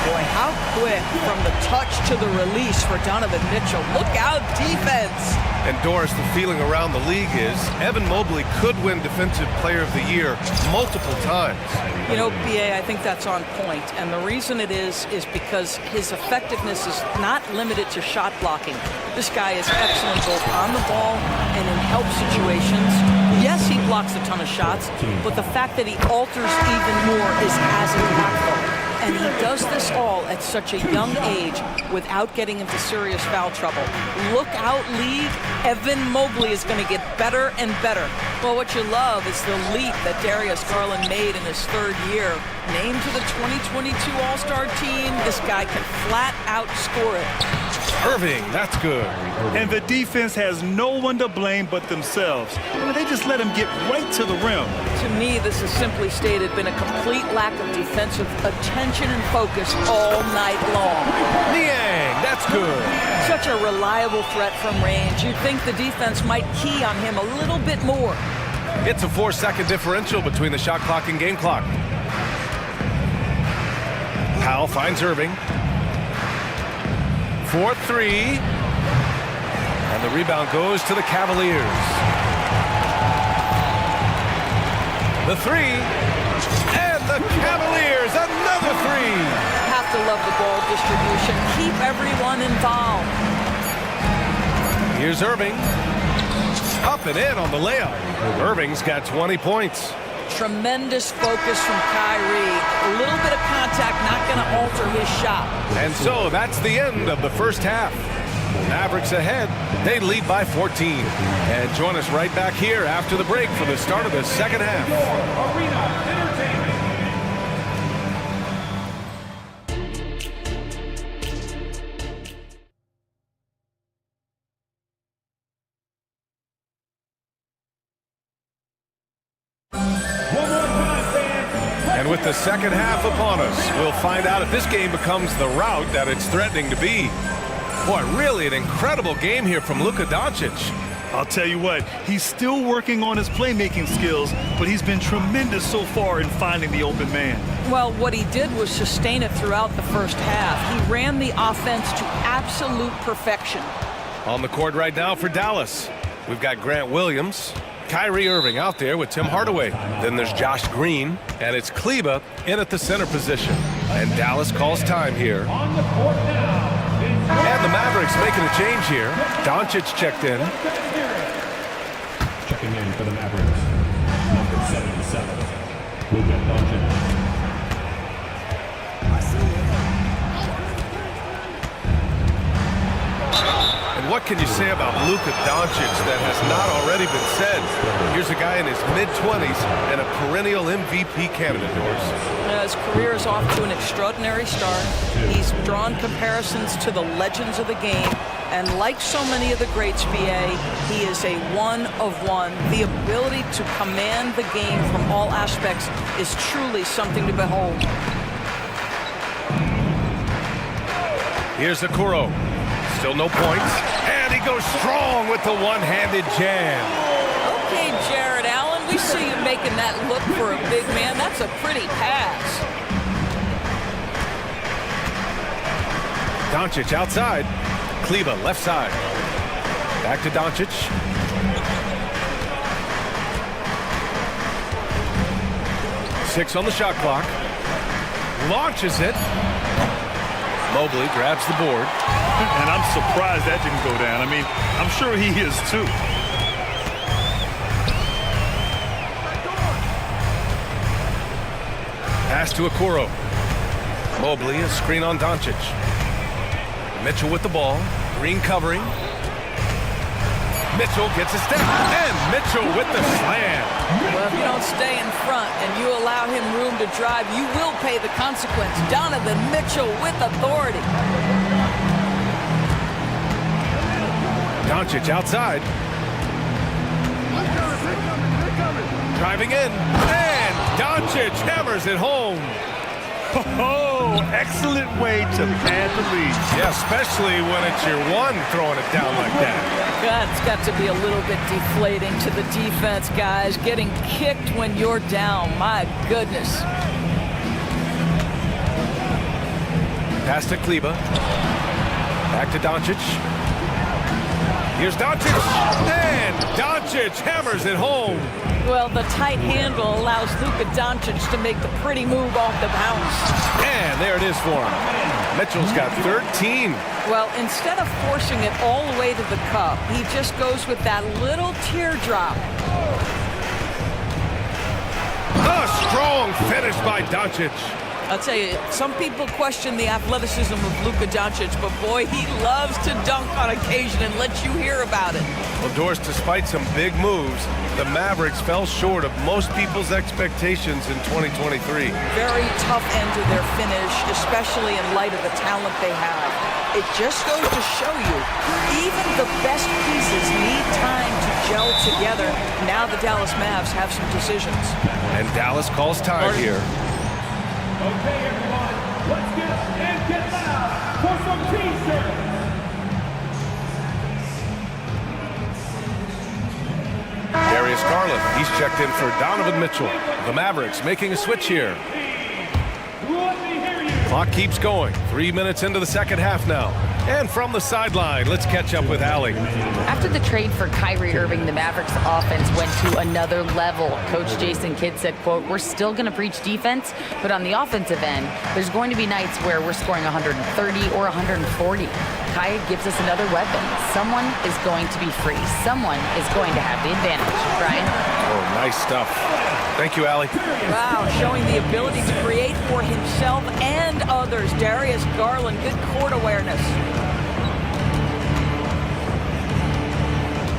Boy, how quick from the touch to the release for Donovan Mitchell. Look out, defense. And Doris, the feeling around the league is Evan Mobley could win Defensive Player of the Year multiple times. You know, BA, I think that's on point. And the reason it is because his effectiveness is not limited to shot blocking. This guy is excellent both on the ball and in help situations. Yes, he blocks a ton of shots, but the fact that he alters even more is as impactful. And he does this all at such a young age without getting into serious foul trouble. Look out, league. Evan Mobley is going to get better and better. Well, what you love is the leap that Darius Garland made in his 3rd year. Named to the 2022 All-Star team, this guy can flat out score it. Irving, that's good. And the defense has no one to blame but themselves. I mean, they just let him get right to the rim. To me, this is simply stated been a complete lack of defensive attention and focus all night long. Niang, that's good. Such a reliable threat from range. You'd think the defense might key on him a little bit more. It's a 4-second differential between the shot clock and game clock. Powell finds Irving. 4-3. And the rebound goes to the Cavaliers. The three. And the Cavaliers, another three. Have to love the ball distribution. Keep everyone involved. Here's Irving. Up and in on the layup. Irving's got 20 points. Tremendous focus from Kyrie. A little bit of contact, not going to alter his shot. And so that's the end of the first half. Mavericks ahead. They lead by 14. And join us right back here after the break for the start of the second half. Arena Entertainment. And with the second half upon us, we'll find out if this game becomes the rout that it's threatening to be. Boy, really an incredible game here from Luka Doncic. I'll tell you what, he's still working on his playmaking skills, but he's been tremendous so far in finding the open man. Well, what he did was sustain it throughout the first half. He ran the offense to absolute perfection. On the court right now for Dallas, we've got Grant Williams, Kyrie Irving out there with Tim Hardaway. Then there's Josh Green, and it's Kleba in at the center position. And Dallas calls time here. On the court now. And the Mavericks making a change here. Doncic checked in. Checking in for the Mavericks, number 77, Luka Doncic. And what can you say about Luka Doncic that has not already been said? Here's a guy in his mid-20s and a perennial MVP candidate, Doris. His career is off to an extraordinary start. He's drawn comparisons to the legends of the game. And like so many of the greats, BA, he is a one-of-one. The ability to command the game from all aspects is truly something to behold. Here's Okoro. Still no points. And he goes strong with the one-handed jam. Okay, Jared Allen, we see you making that look for a big man. That's a pretty pass. Doncic outside. Kleba left side. Back to Doncic. Six on the shot clock. Launches it. Mobley grabs the board. And I'm surprised that didn't go down. I mean, I'm sure he is too. Pass to Okoro. Mobley, a screen on Doncic. Mitchell with the ball. Green covering. Mitchell gets a step. And Mitchell with the slam. Well, if you don't stay in front and you allow him room to drive, you will pay the consequence. Donovan Mitchell with authority. Doncic outside. Driving in. And Doncic hammers it home. Oh, excellent way to pad the lead. Yeah, especially when it's your one throwing it down like that. That's got to be a little bit deflating to the defense, guys. Getting kicked when you're down. My goodness. Pass to Kleba. Back to Doncic. Here's Doncic. And Doncic hammers it home. Well, the tight handle allows Luka Doncic to make the pretty move off the bounce. And there it is for him. Mitchell's got 13. Well, instead of forcing it all the way to the cup, he just goes with that little teardrop. A strong finish by Doncic. I'll tell you, some people question the athleticism of Luka Doncic, but boy, he loves to dunk on occasion and let you hear about it. Well, Doris, despite some big moves, the Mavericks fell short of most people's expectations in 2023. Very tough end to their finish, especially in light of the talent they have. It just goes to show you, even the best pieces need time to gel together. Now the Dallas Mavs have some decisions. And Dallas calls time here. Okay, everyone, let's get up and get loud for some T-shirts. Darius Garland, he's checked in for Donovan Mitchell. The Mavericks making a switch here. Clock keeps going. 3 minutes into the second half now. And from the sideline, let's catch up with Allie. After the trade for Kyrie Irving, the Mavericks offense went to another level. Coach Jason Kidd said, quote, "We're still going to preach defense, but on the offensive end, there's going to be nights where we're scoring 130 or 140. Kai gives us another weapon. Someone is going to be free. Someone is going to have the advantage." Brian? Oh, nice stuff. Thank you, Allie. Wow, showing the ability to create for himself and others. Darius Garland, good court awareness.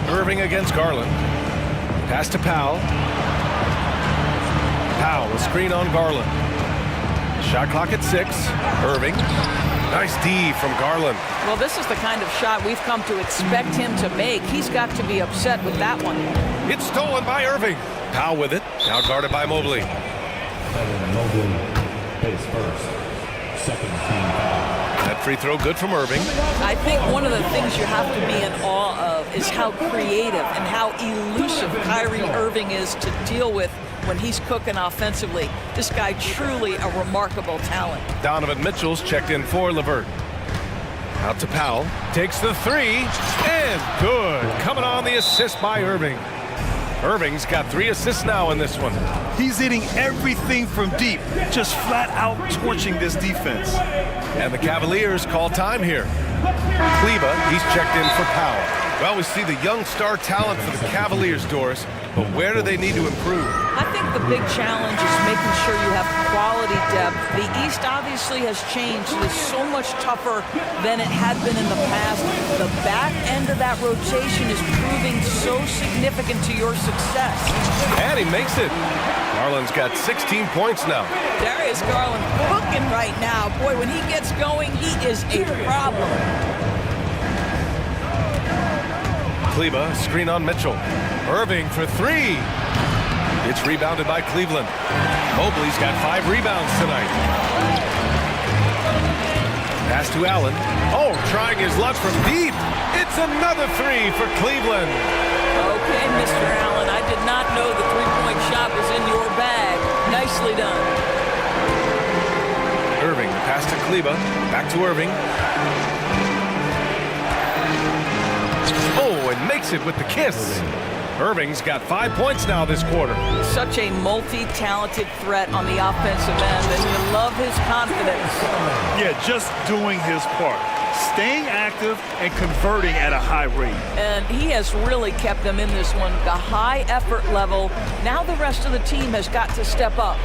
Irving against Garland. Pass to Powell. Powell, a screen on Garland. Shot clock at 6. Irving. Nice D from Garland. Well, this is the kind of shot we've come to expect him to make. He's got to be upset with that one. It's stolen by Irving. Powell with it. Now guarded by Mobley. Mobley pays first. Second team foul. That free throw good from Irving. I think one of the things you have to be in awe of is how creative and how elusive Kyrie Irving is to deal with when he's cooking offensively. This guy truly a remarkable talent. Donovan Mitchell's checked in for LeVert. Out to Powell. Takes the 3. And good. Coming on the assist by Irving. Irving's got 3 assists now in this one. He's hitting everything from deep, just flat out torching this defense. And the Cavaliers call time here. Kleba, he's checked in for Powell. Well, we see the young star talent for the Cavaliers, Doris, but where do they need to improve? I think the big challenge is making sure you have quality depth. The East obviously has changed. It is so much tougher than it had been in the past. The back end of that rotation is proving so significant to your success. And he makes it. Garland's got 16 points now. Darius Garland cooking right now. Boy, when he gets going, he is a problem. Kleba, screen on Mitchell. Irving for 3. It's rebounded by Cleveland. Mobley's got 5 rebounds tonight. Pass to Allen. Oh, trying his luck from deep. It's another 3 for Cleveland. Okay, Mr. Allen, I did not know the three-point shot was in your bag. Nicely done. Irving, pass to Kleba. Back to Irving. Oh, and makes it with the kiss. Irving's got 5 points now this quarter. Such a multi-talented threat on the offensive end, and you love his confidence. Yeah, just doing his part. Staying active and converting at a high rate. And he has really kept them in this one. The high effort level. Now the rest of the team has got to step up.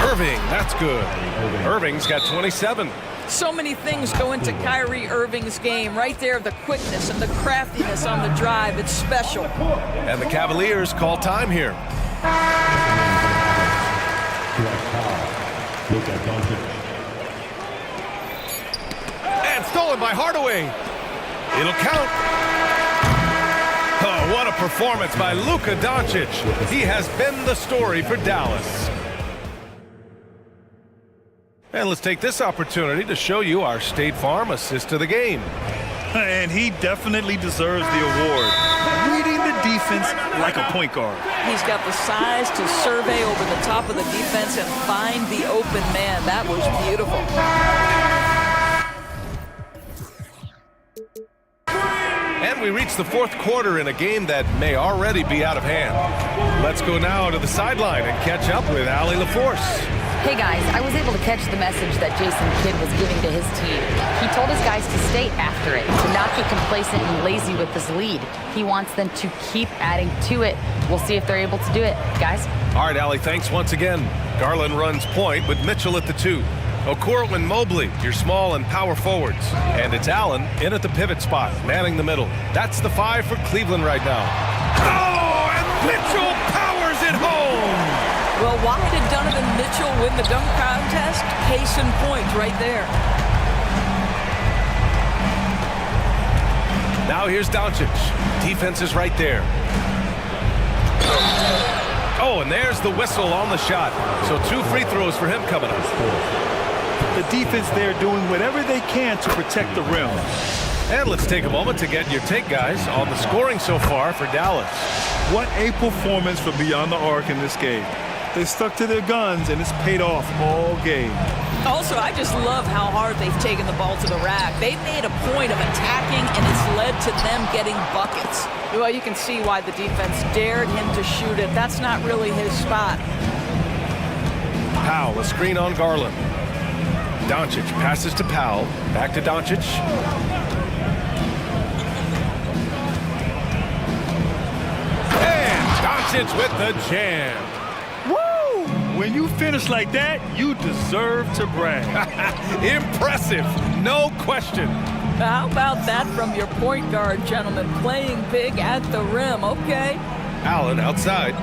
Irving, that's good. Irving's got 27. So many things go into Kyrie Irving's game. Right there, the quickness and the craftiness on the drive. It's special. And the Cavaliers call time here. And stolen by Hardaway. It'll count. Oh, what a performance by Luka Doncic. He has been the story for Dallas. And let's take this opportunity to show you our State Farm assist to the game. And he definitely deserves the award. Reading the defense like a point guard. He's got the size to survey over the top of the defense and find the open man. That was beautiful. And we reach the fourth quarter in a game that may already be out of hand. Let's go now to the sideline and catch up with Allie LaForce. Hey guys, I was able to catch the message that Jason Kidd was giving to his team. He told his guys to stay after it, to not get complacent and lazy with this lead. He wants them to keep adding to it. We'll see if they're able to do it. Guys? All right, Allie, thanks once again. Garland runs point with Mitchell at the 2. Okoro and Mobley, your small and power forwards. And it's Allen in at the pivot spot, manning the middle. That's the 5 for Cleveland right now. Oh, and Mitchell powers it home! Well, why did Donovan Mitchell win the dunk contest? Case in point right there. Now here's Doncic. Defense is right there. Oh, and there's the whistle on the shot. So 2 free throws for him coming up. The defense there doing whatever they can to protect the rim. And let's take a moment to get your take, guys, on the scoring so far for Dallas. What a performance from beyond the arc in this game. They stuck to their guns, and it's paid off all game. Also, I just love how hard they've taken the ball to the rack. They've made a point of attacking, and it's led to them getting buckets. Well, you can see why the defense dared him to shoot it. That's not really his spot. Powell, a screen on Garland. Doncic passes to Powell. Back to Doncic. And Doncic with the jam. When you finish like that, you deserve to brag. Impressive, no question. How about that from your point guard, gentlemen? Playing big at the rim, okay. Allen outside.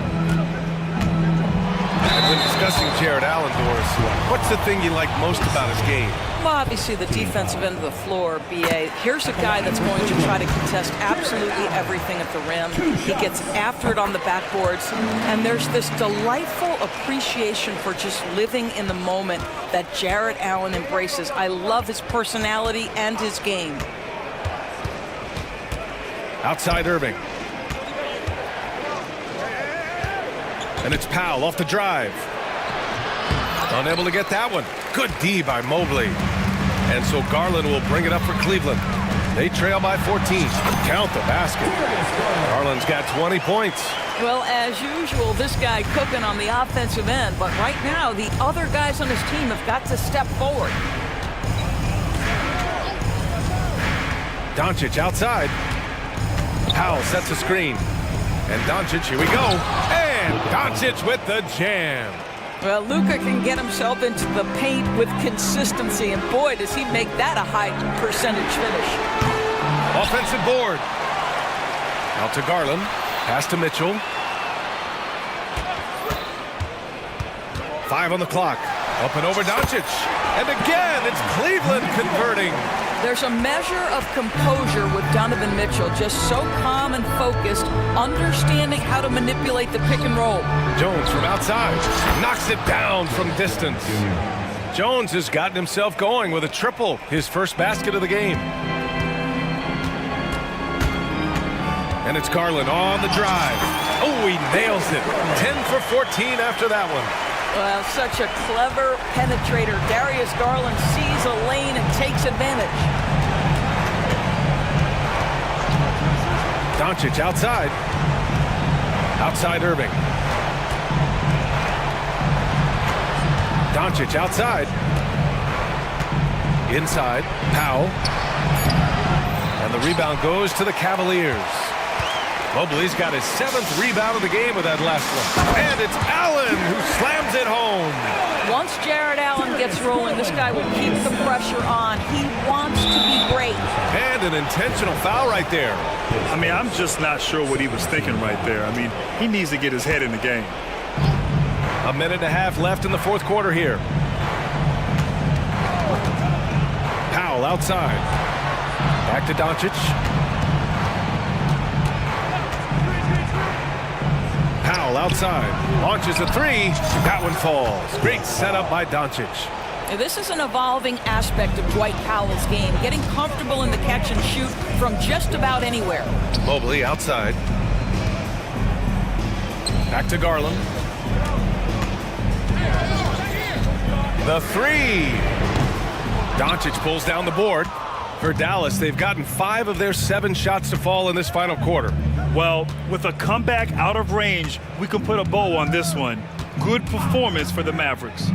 And when discussing Jared Allen, Doris, what's the thing you like most about his game? Well, obviously the defensive end of the floor, B.A. Here's a guy that's going to try to contest absolutely everything at the rim. He gets after it on the backboards, and there's this delightful appreciation for just living in the moment that Jared Allen embraces. I love his personality and his game. Outside Irving. And it's Powell off the drive. Unable to get that one. Good D by Mobley. And so Garland will bring it up for Cleveland. They trail by 14. Count the basket. Garland's got 20 points. Well, as usual, this guy cooking on the offensive end. But right now, the other guys on his team have got to step forward. Doncic outside. Powell sets a screen. And Doncic, here we go. And Doncic with the jam. Well, Luka can get himself into the paint with consistency, and boy, does he make that a high percentage finish. Offensive board. Out to Garland. Pass to Mitchell. 5 on the clock. Up and over Doncic. And again, it's Cleveland converting. There's a measure of composure with Donovan Mitchell, just so calm and focused, understanding how to manipulate the pick and roll. Jones from outside knocks it down from distance. Jones has gotten himself going with a triple, his first basket of the game. And it's Garland on the drive. Oh, he nails it. 10 for 14 after that one. Well, such a clever penetrator. Darius Garland sees a lane and takes advantage. Doncic outside. Outside Irving. Doncic outside. Inside, Powell. And the rebound goes to the Cavaliers. Mobley's got his 7th rebound of the game with that last one. And it's Allen who slams it home. Once Jared Allen gets rolling, this guy will keep the pressure on. He wants to be great. And an intentional foul right there. I mean, I'm just not sure what he was thinking right there. I mean, he needs to get his head in the game. A minute and a half left in the fourth quarter here. Powell outside. Back to Doncic. Powell outside. Launches a three. That one falls. Great setup by Doncic. Now, this is an evolving aspect of Dwight Powell's game, getting comfortable in the catch and shoot from just about anywhere. Mobley outside. Back to Garland. The three. Doncic pulls down the board. For Dallas, they've gotten 5 of their 7 shots to fall in this final quarter. Well, with a comeback out of range, we can put a bow on this one. Good performance for the Mavericks.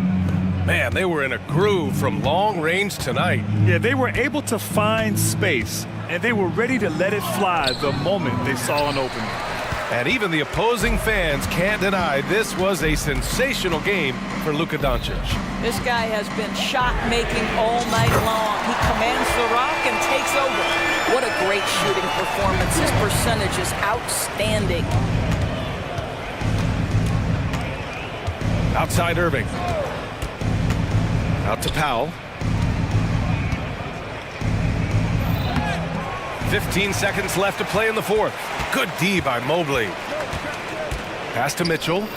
Man, they were in a groove from long range tonight. Yeah, they were able to find space, and they were ready to let it fly the moment they saw an opening. And even the opposing fans can't deny this was a sensational game for Luka Doncic. This guy has been shot-making all night long. He commands the rock and takes over. What a great shooting performance. His percentage is outstanding. Outside Irving. Out to Powell. 15 seconds left to play in the fourth. Good D by Mobley. Pass to Mitchell.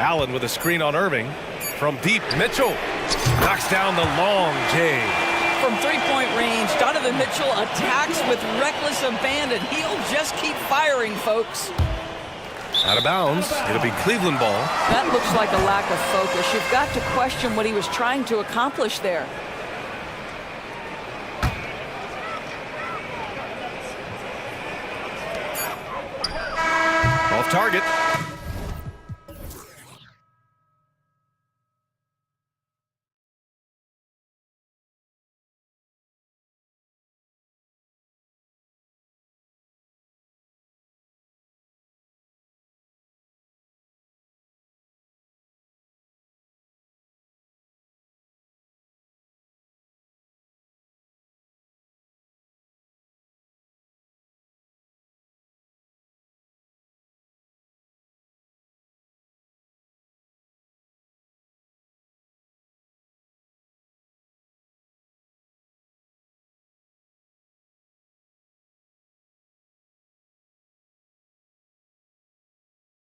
Allen with a screen on Irving. From deep, Mitchell knocks down the long J. From three-point range, Donovan Mitchell attacks with reckless abandon. He'll just keep firing, folks. Out of bounds. It'll be Cleveland ball. That looks like a lack of focus. You've got to question what he was trying to accomplish there. Off target.